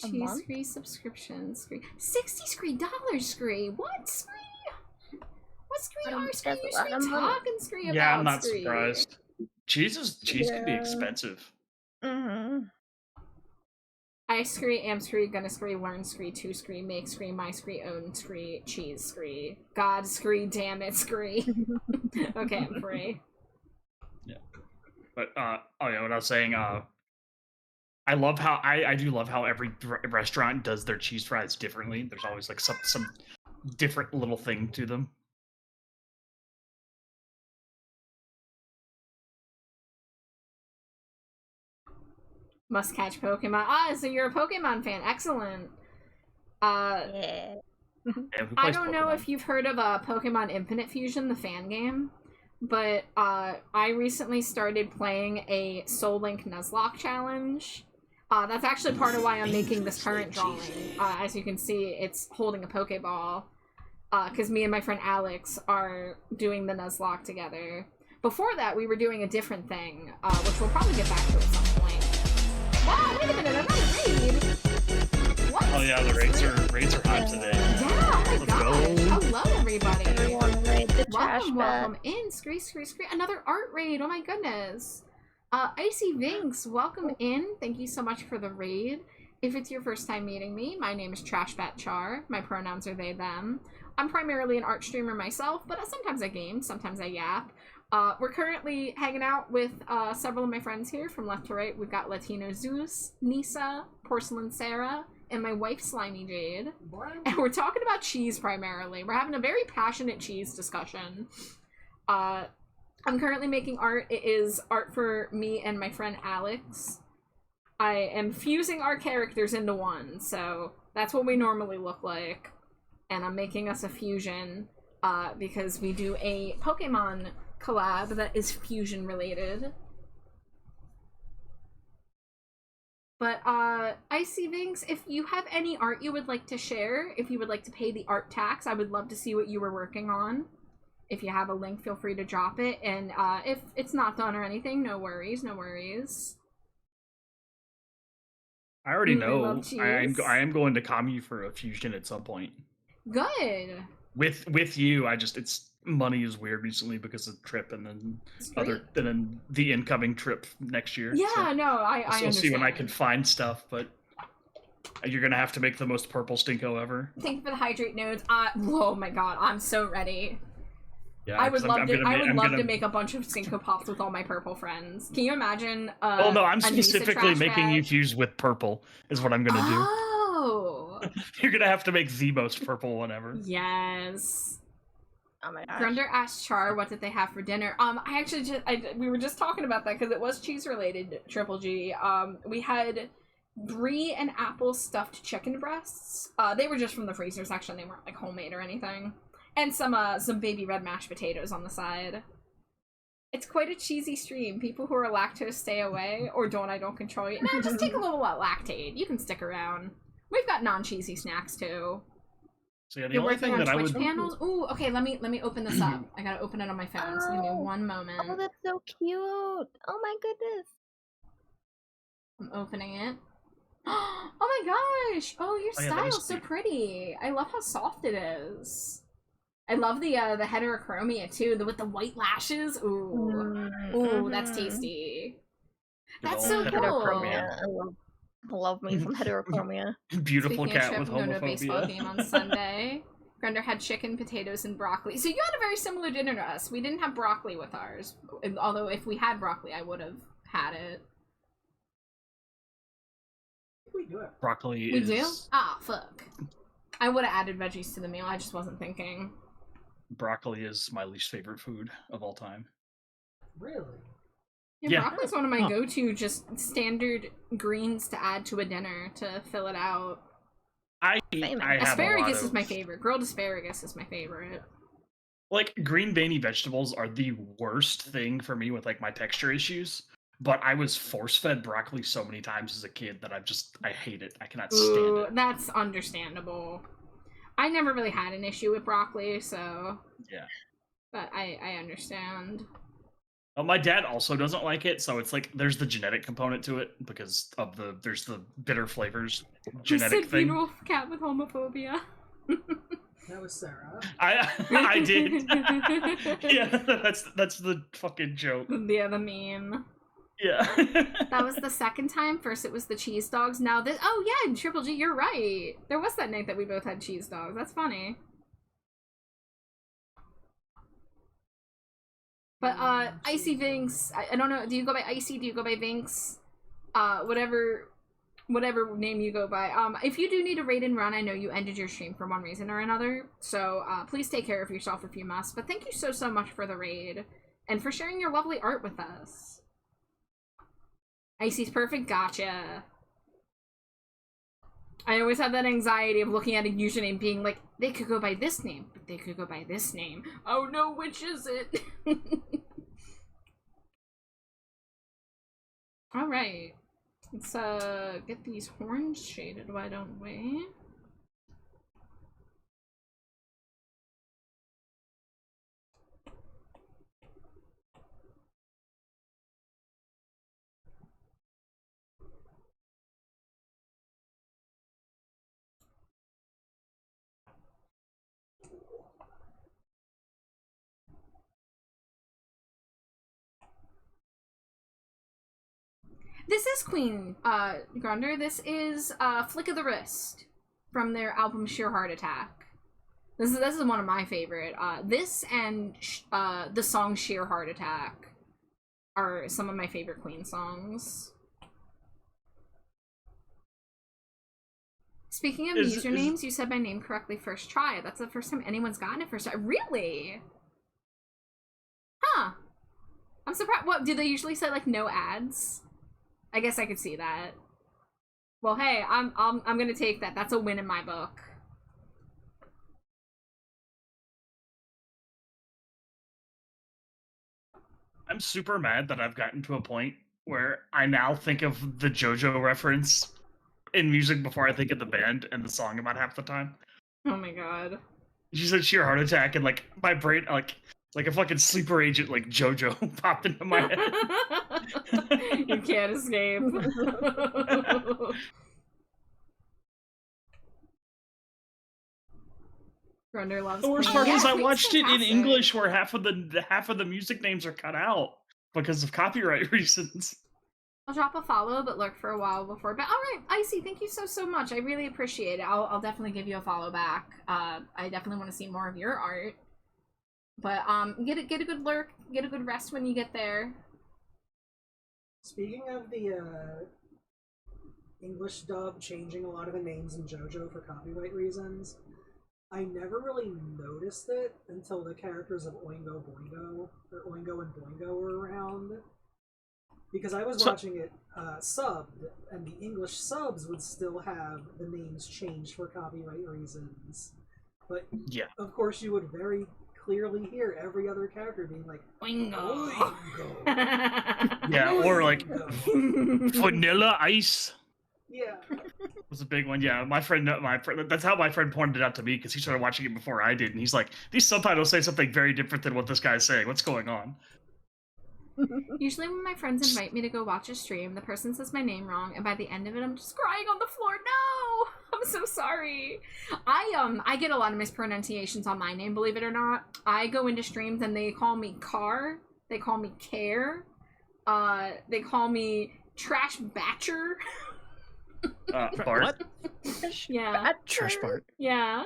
a Cheese month? Scree subscription Scree. $60 Scree. What Scree? What Scree are Scree? That's a You lot Scree of money. talking Scree about Yeah, I'm not Scree. surprised. Cheese can be Yeah. expensive. Mm-hmm. I Scree, am Scree, gonna Scree, learn Scree, to Scree, make Scree, my Scree, own Scree, cheese Scree. God Scree, damn it Scree. Okay, I'm free. But oh yeah, what I was saying, I love how I do love how every restaurant does their cheese fries differently. There's always like some different little thing to them. Must catch Pokemon. Ah, so you're a Pokemon fan. Excellent. Yeah. Yeah, who I plays don't know Pokemon? if you've heard of Pokemon Infinite Fusion, the fan game, but I recently started playing a Soul Link Nuzlocke challenge. That's actually part of why I'm making this current drawing. As you can see, it's holding a Pokeball, because me and my friend Alex are doing the Nuzlocke together. Before that, we were doing a different thing, which we'll probably get back to at some point. Wow, wait a minute, another raid! What? Oh yeah, the raids are hot today. Yeah, oh my Let's gosh. go. Hello, everybody. Everyone raid the trash Welcome, bag. welcome in. Scree. Another art raid. Oh my goodness. Icy Vinks, welcome in. Thank you so much for the raid. If it's your first time meeting me, my name is Trashbat Char. My pronouns are they, them. I'm primarily an art streamer myself, but sometimes I game, sometimes I yap. We're currently hanging out with several of my friends here from left to right. We've got Latino Zeus, Nisa, Porcelain Sarah, and my wife Slimy Jade. And we're talking about cheese primarily. We're having a very passionate cheese discussion. I'm currently making art. It is art for me and my friend Alex. I am fusing our characters into one, so that's what we normally look like. And I'm making us a fusion because we do a Pokemon collab that is fusion related. But Icy Vinks, if you have any art you would like to share, if you would like to pay the art tax, I would love to see what you were working on. If you have a link, feel free to drop it. And if it's not done or anything, no worries, no worries. I already I love know. cheese. I am going to Kamu for a fusion at some point. Good. With you, it's money is weird recently because of the trip and then the incoming trip next year. Yeah, so no, I I'll understand. see when I can find stuff, but you're gonna have to make the most purple stinko ever. Thank you for the hydrate nodes. Oh my god, I'm so ready. Yeah, I would 'cause love to. I would love gonna- to make a bunch of Stinko Pops with all my purple friends. Can you imagine? Oh no, I'm a Nisa specifically trash making you bag? fuse with purple. Is what I'm gonna Oh, do. You're gonna have to make the most purple one ever. yes. Oh my gosh. Grunder asked Char, "What did they have for dinner?" I actually we were just talking about that because it was cheese related. Triple G. We had brie and apple stuffed chicken breasts. They were just from the freezer section. They weren't like homemade or anything. And some baby red mashed potatoes on the side. It's quite a cheesy stream. People who are lactose stay away, or I don't control you. No, just take a little lactate. You can stick around. We've got non-cheesy snacks too. So yeah, the You're only working thing on that I Twitch would panels? Ooh, okay, let me open this up. I gotta open it on my phone, so give me Oh. one moment. Oh, that's so cute. Oh my goodness. I'm opening it. Oh my gosh! Oh, your Oh, yeah, that is style's so cute. pretty. I love how soft it is. I love the heterochromia too, with the white lashes. Ooh, ooh, that's Mhm. tasty. Good That's old so Heterochromia. cool. I love me some heterochromia. beautiful Speaking of cat trip, with I'm going to a baseball homophobia. game on Sunday. Grunder had chicken, potatoes, and broccoli. So you had a very similar dinner to us. We didn't have broccoli with ours. Although if we had broccoli, I would have had it. We do it. Broccoli We is do? Ah, fuck. I would have added veggies to the meal. I just wasn't thinking. broccoli is my least favorite food of all time. Really? Yeah, Yeah. broccoli's one of my Huh. go-to just standard greens to add to a dinner to fill it out. I Same. have Asparagus a lot is my of, favorite. Grilled asparagus is my favorite. like green veiny vegetables are the worst thing for me with like my texture issues. But I was force-fed broccoli so many times as a kid that I hate it. I cannot stand Ooh, it. that's understandable. I never really had an issue with broccoli, so Yeah. but I understand. My dad also doesn't like it, so it's like there's the genetic component to it because there's the bitter flavors Who genetic said thing. beautiful cat with homophobia? That was Sarah. I did. Yeah, that's the fucking joke. Yeah, the meme. Yeah. That was the second time. First it was the cheese dogs. Now this. Oh yeah, Triple G, you're right. There was that night that we both had cheese dogs. That's funny. But Icy Vinks, I don't know. Do you go by Icy? Do you go by Vinks? Whatever name you go by. If you do need a raid and run, I know you ended your stream for one reason or another. So please take care of yourself if you must. But thank you so much for the raid and for sharing your lovely art with us. Icy's perfect. Gotcha. I always have that anxiety of looking at a username being like, they could go by this name, but they could go by this name. Oh no, which is it? Alright. Let's get these horns shaded, why don't we? This is Queen Grunder. This is Flick of the Wrist from their album Sheer Heart Attack. This is one of my favorite. This and the song Sheer Heart Attack are some of my favorite Queen songs. Speaking of usernames, you said my name correctly first try. That's the first time anyone's gotten it first try. Really? Huh. I'm surprised. What, do they usually say like no ads? I guess I could see that. Well, hey, I'm gonna take that. That's a win in my book. I'm super mad that I've gotten to a point where I now think of the JoJo reference in music before I think of the band and the song about half the time. Oh my god. She said sheer heart attack, and like my brain, like a fucking sleeper agent, like JoJo popped into my head. You can't escape. Grunder loves The worst Queen. part is Yeah, I Queen's watched it in fantastic. English, where half of the music names are cut out because of copyright reasons. I'll drop a follow, but lurk for a while before. But all right, Icy, thank you so much. I really appreciate it. I'll definitely give you a follow back. I definitely want to see more of your art. But get a good lurk, get a good rest when you get there. Speaking of the English dub changing a lot of the names in JoJo for copyright reasons, I never really noticed it until the characters of Oingo Boingo, or Oingo and Boingo were around. Because I was watching it subbed, and the English subs would still have the names changed for copyright reasons. But, yeah, of course, you would very clearly hear every other character being like, Oingo. Oingo. yeah, or like Oingo. Vanilla Ice. Yeah. Was a big one. Yeah, my friend. That's how my friend pointed it out to me, because he started watching it before I did, and he's like, "These subtitles say something very different than what this guy's saying. What's going on?" Usually when my friends invite me to go watch a stream, the person says my name wrong, and by the end of it, I'm just crying on the floor. No! I'm so sorry. I get a lot of mispronunciations on my name, believe it or not. I go into streams and they call me Car, they call me Care, they call me Trash Batcher. Bart. What? Yeah. Trash Bart. Yeah.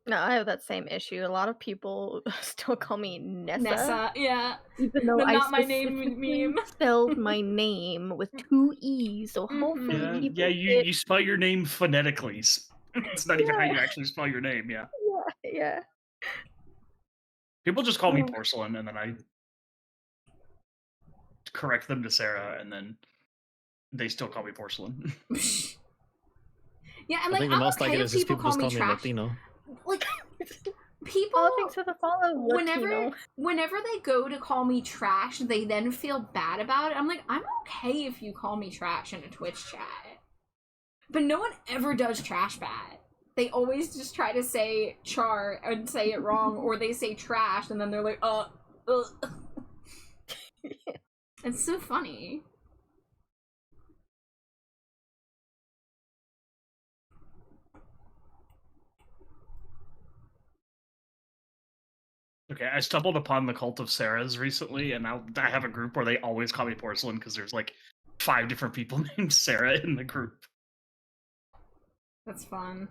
No, I have that same issue. A lot of people still call me Nessa. Nessa, yeah. Even though The I not my name specifically meme. spelled my name with 2 E's, so hopefully Yeah, people yeah. get... You spell your name phonetically. It's not even how you actually spell your name. Yeah. Yeah. People just call me Oh. Porcelain, and then I correct them to Sarah, and then they still call me Porcelain. Yeah, and I like think the I'm most I okay get if is just people people call just me call me trash. Latino. Like people Oh, thanks for the follow, whenever Latino. they go to call me trash, they then feel bad about it. I'm like, I'm okay if you call me trash in a Twitch chat. But no one ever does trash bad. They always just try to say char and say it wrong, or they say trash and then they're like, It's so funny. Okay, I stumbled upon the Cult of Sarahs recently, and now I have a group where they always call me Porcelain, because there's like 5 different people named Sarah in the group. That's fun.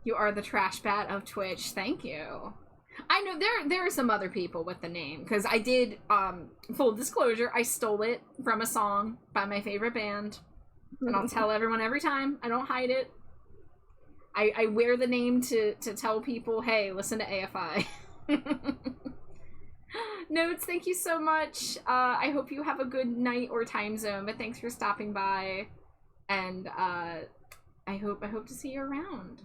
You are the trash bat of Twitch. Thank you. I know there are some other people with the name, because I did, full disclosure, I stole it from a song by my favorite band, and I'll tell everyone every time. I don't hide it. I wear the name to tell people, hey, listen to AFI. Notes, thank you so much. I hope you have a good night or time zone, but thanks for stopping by, and I hope to see you around.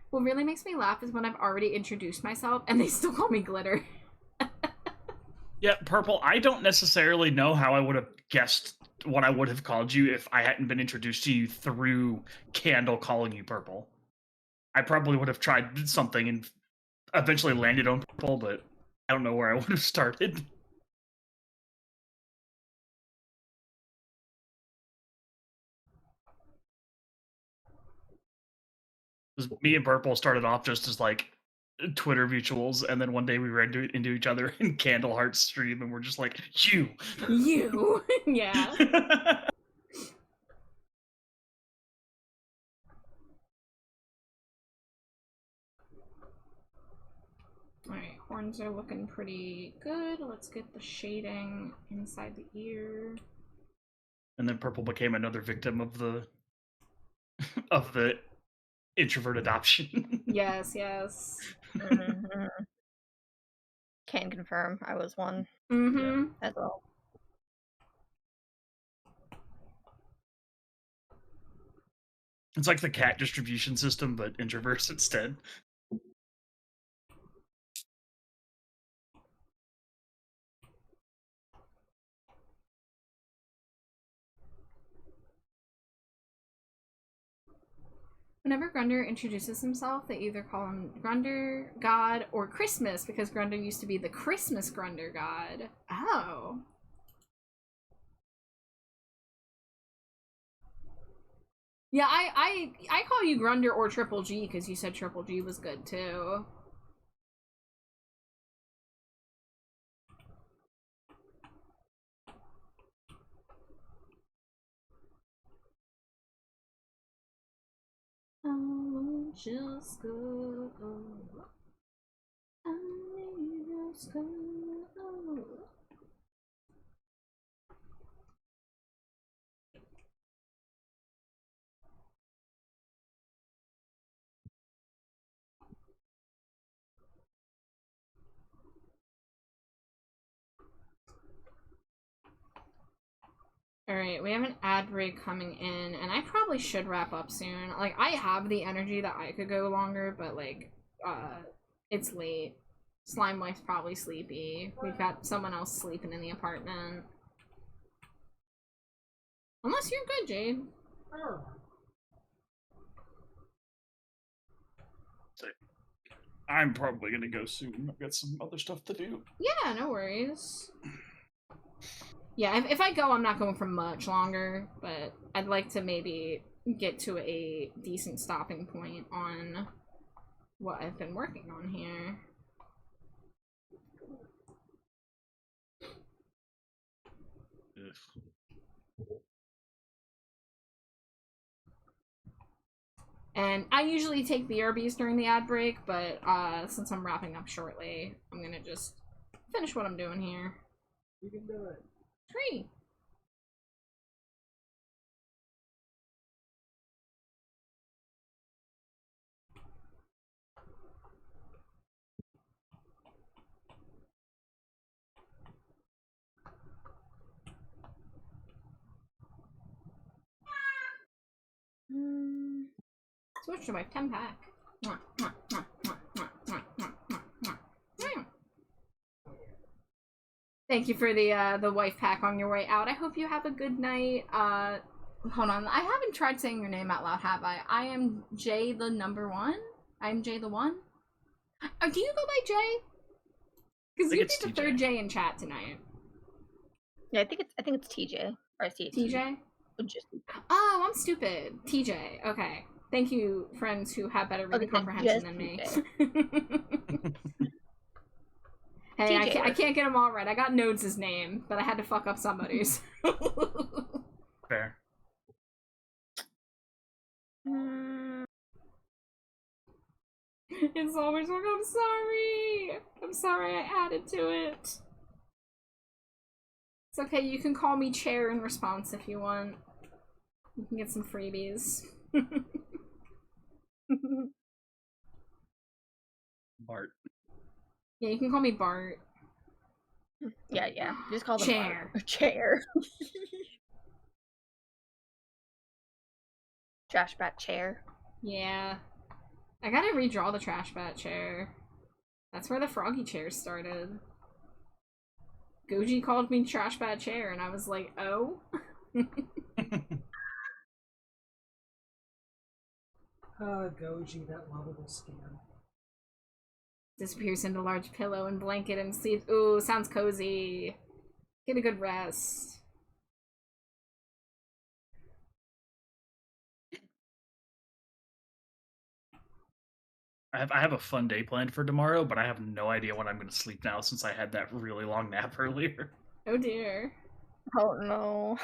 What really makes me laugh is when I've already introduced myself and they still call me Glitter. Yeah, Purple, I don't necessarily know how I would have guessed what I would have called you if I hadn't been introduced to you through Candle calling you Purple. I probably would have tried something and eventually landed on Purple, but I don't know where I would have started. Me and Purple started off just as like Twitter mutuals, and then one day we ran into each other in Candleheart's stream, and we're just like, you! You! Yeah. Alright, horns are looking pretty good. Let's get the shading inside the ear. And then Purple became another victim of the introvert adoption. Yes. Mhm. Can confirm I was one Mm-hmm. as well. It's like the cat distribution system, but introverts instead. Whenever Grunder introduces himself, they either call him Grunder God or Christmas, because Grunder used to be the Christmas Grunder God. Oh. Yeah, I call you Grunder or Triple G because you said Triple G was good too. Oh, just go. I need just go. Alright, we have an ad break coming in, and I probably should wrap up soon. Like, I have the energy that I could go longer, but, like, it's late. Slime Wife's probably sleepy. We've got someone else sleeping in the apartment. Unless you're good, Jade. I don't know. I'm probably gonna go soon. I've got some other stuff to do. Yeah, no worries. Yeah, if I go, I'm not going for much longer, but I'd like to maybe get to a decent stopping point on what I've been working on here. And I usually take BRBs during the ad break, but since I'm wrapping up shortly, I'm gonna just finish what I'm doing here. You can do it. Tree. Switch to my 10-pack. Thank you for the wife pack on your way out. I hope you have a good night. Hold on. I haven't tried saying your name out loud, have I? I am Jay the number one. I'm Jay the one. Do you go by Jay? Because you be the third J in chat tonight. Yeah, I think it's TJ. Or I see it. TJ? Oh, I'm stupid. TJ. Okay. Thank you, friends who have better reading comprehension than me. Hey, I can't get them all right. I got Nodes' name, but I had to fuck up somebody's. Fair. It's always work. I'm sorry. I'm sorry I added to it. It's okay. You can call me Chair in response if you want. You can get some freebies. Bart. Yeah, you can call me Bart. Yeah. Just call them Chair. Bart. Chair. Trash bat chair. Yeah. I gotta redraw the trash bat chair. That's where the froggy chair started. Goji called me trash bat chair, and I was like, oh? Goji, that lovable scam. Disappears into large pillow and blanket and sleeps. Ooh, sounds cozy. Get a good rest. I have a fun day planned for tomorrow, but I have no idea when I'm going to sleep now since I had that really long nap earlier. Oh dear. Oh no.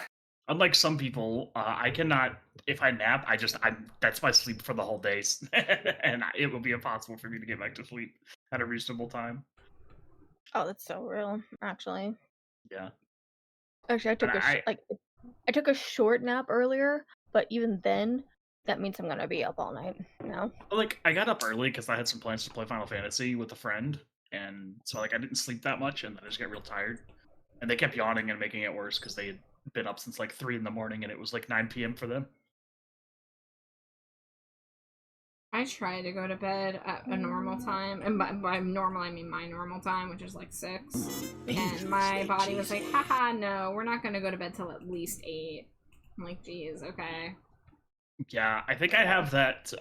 Unlike some people, I cannot. If I nap, that's my sleep for the whole day, and it will be impossible for me to get back to sleep at a reasonable time. Oh, that's so real. Actually. Yeah. Actually, I took a short nap earlier, but even then, that means I'm gonna be up all night now. Like, I got up early because I had some plans to play Final Fantasy with a friend, and so like I didn't sleep that much, and then I just got real tired. And they kept yawning and making it worse because they had been up since like 3 in the morning, and it was like 9 p.m. for them. I try to go to bed at a normal time, and by normal I mean my normal time, which is like 6. And my body was like, haha, no, we're not gonna go to bed till at least 8. I'm like, geez, okay. Yeah, I think I have that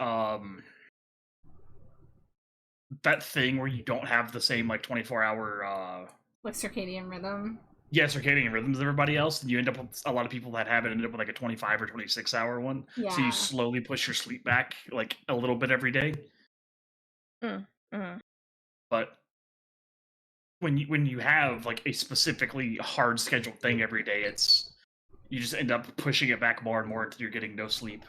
that thing where you don't have the same like 24-hour Like circadian rhythm. circadian rhythms as everybody else, and you end up with a lot of people that have it end up with like a 25 or 26-hour one. Yeah. So you slowly push your sleep back like a little bit every day. But when you have like a specifically hard scheduled thing every day, you just end up pushing it back more and more until you're getting no sleep.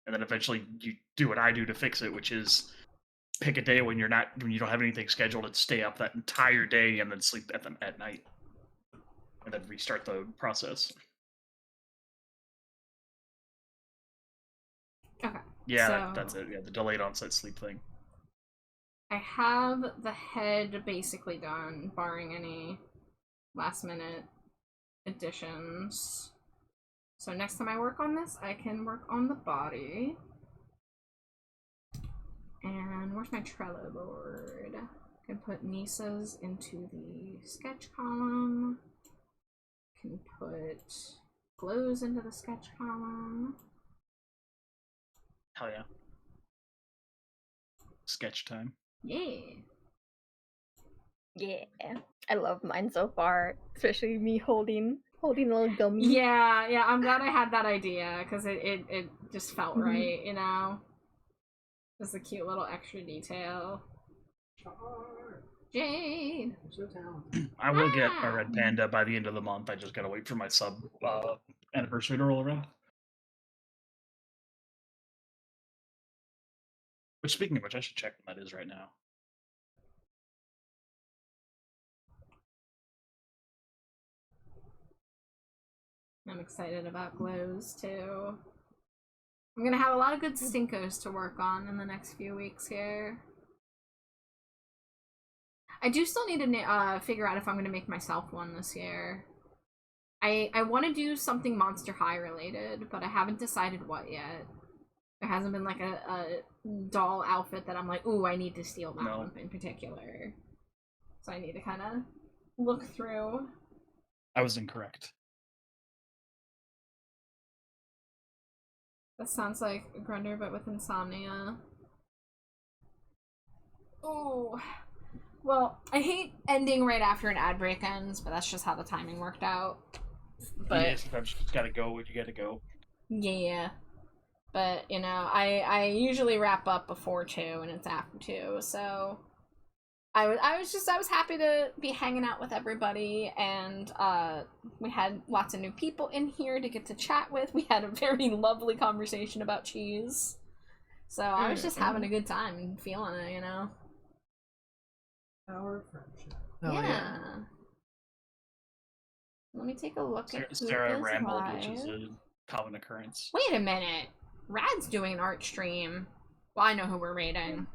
And then eventually you do what I do to fix it, which is pick a day when you don't have anything scheduled and stay up that entire day and then sleep at night. And then restart the process. Okay. Yeah, so that's it. Yeah, the delayed onset sleep thing. I have the head basically done, barring any last minute additions. So next time I work on this, I can work on the body. And where's my Trello board? I can put Nisa's into the sketch column. Can put Glows into the sketch column. Hell yeah. Sketch time. Yeah. Yeah, I love mine so far, especially me holding a little gummy. Yeah, I'm glad I had that idea, because it just felt right, you know? Just a cute little extra detail. Jade! I'm so talented. I will get a red panda by the end of the month. I just gotta wait for my sub anniversary to roll around. Which, speaking of which, I should check when that is right now. I'm excited about Glows, too. I'm gonna have a lot of good stinkos to work on in the next few weeks here. I do still need to figure out if I'm gonna make myself one this year. I want to do something Monster High related, but I haven't decided what yet. There hasn't been like a doll outfit that I'm like, ooh, I need to steal that one in particular. So I need to kind of look through. I was incorrect. That sounds like Grunder, but with insomnia. Oh, well, I hate ending right after an ad break ends, but that's just how the timing worked out. But yeah, sometimes you just gotta go when you gotta go. Yeah, but you know, I usually wrap up before 2, and it's after 2, so I was happy to be hanging out with everybody, and we had lots of new people in here to get to chat with. We had a very lovely conversation about cheese, so I was just having a good time and feeling it, you know. Our friendship. Oh, yeah. Let me take a look at who Sarah is rambled, live. which is a common occurrence. Wait a minute. Rad's doing an art stream. Well, I know who we're rating.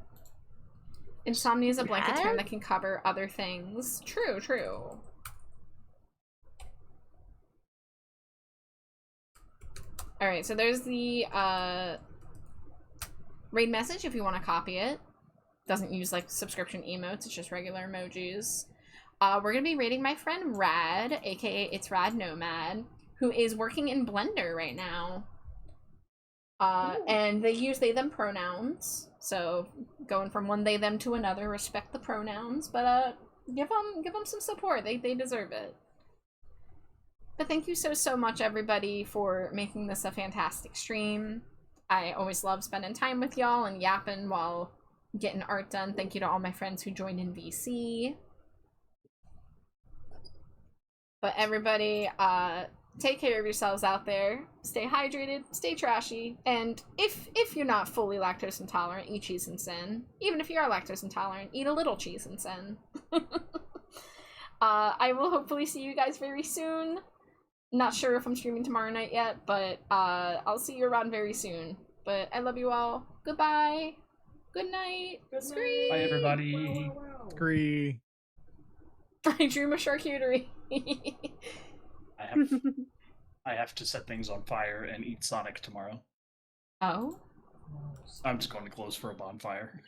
Insomnia is a blanket term that can cover other things. True, true. Alright, so there's the raid message if you want to copy it. Doesn't use like subscription emotes, it's just regular emojis. We're gonna be rating my friend Rad, aka It's Rad Nomad, who is working in Blender right now. And they use they them pronouns, so going from one they them to another, respect the pronouns, but give them some support. They deserve it. But thank you so much everybody for making this a fantastic stream. I always love spending time with y'all and yapping while getting art done. Thank you to all my friends who joined in VC. But everybody, take care of yourselves out there. Stay hydrated, stay trashy, and if you're not fully lactose intolerant, eat cheese and sin. Even if you are lactose intolerant, eat a little cheese and sin. I will hopefully see you guys very soon. Not sure if I'm streaming tomorrow night yet, but I'll see you around very soon. But I love you all. Goodbye. Good night. Scree. Bye, everybody. Agree. I drew my charcuterie. I have to set things on fire and eat Sonic tomorrow. Oh? I'm just going to close for a bonfire.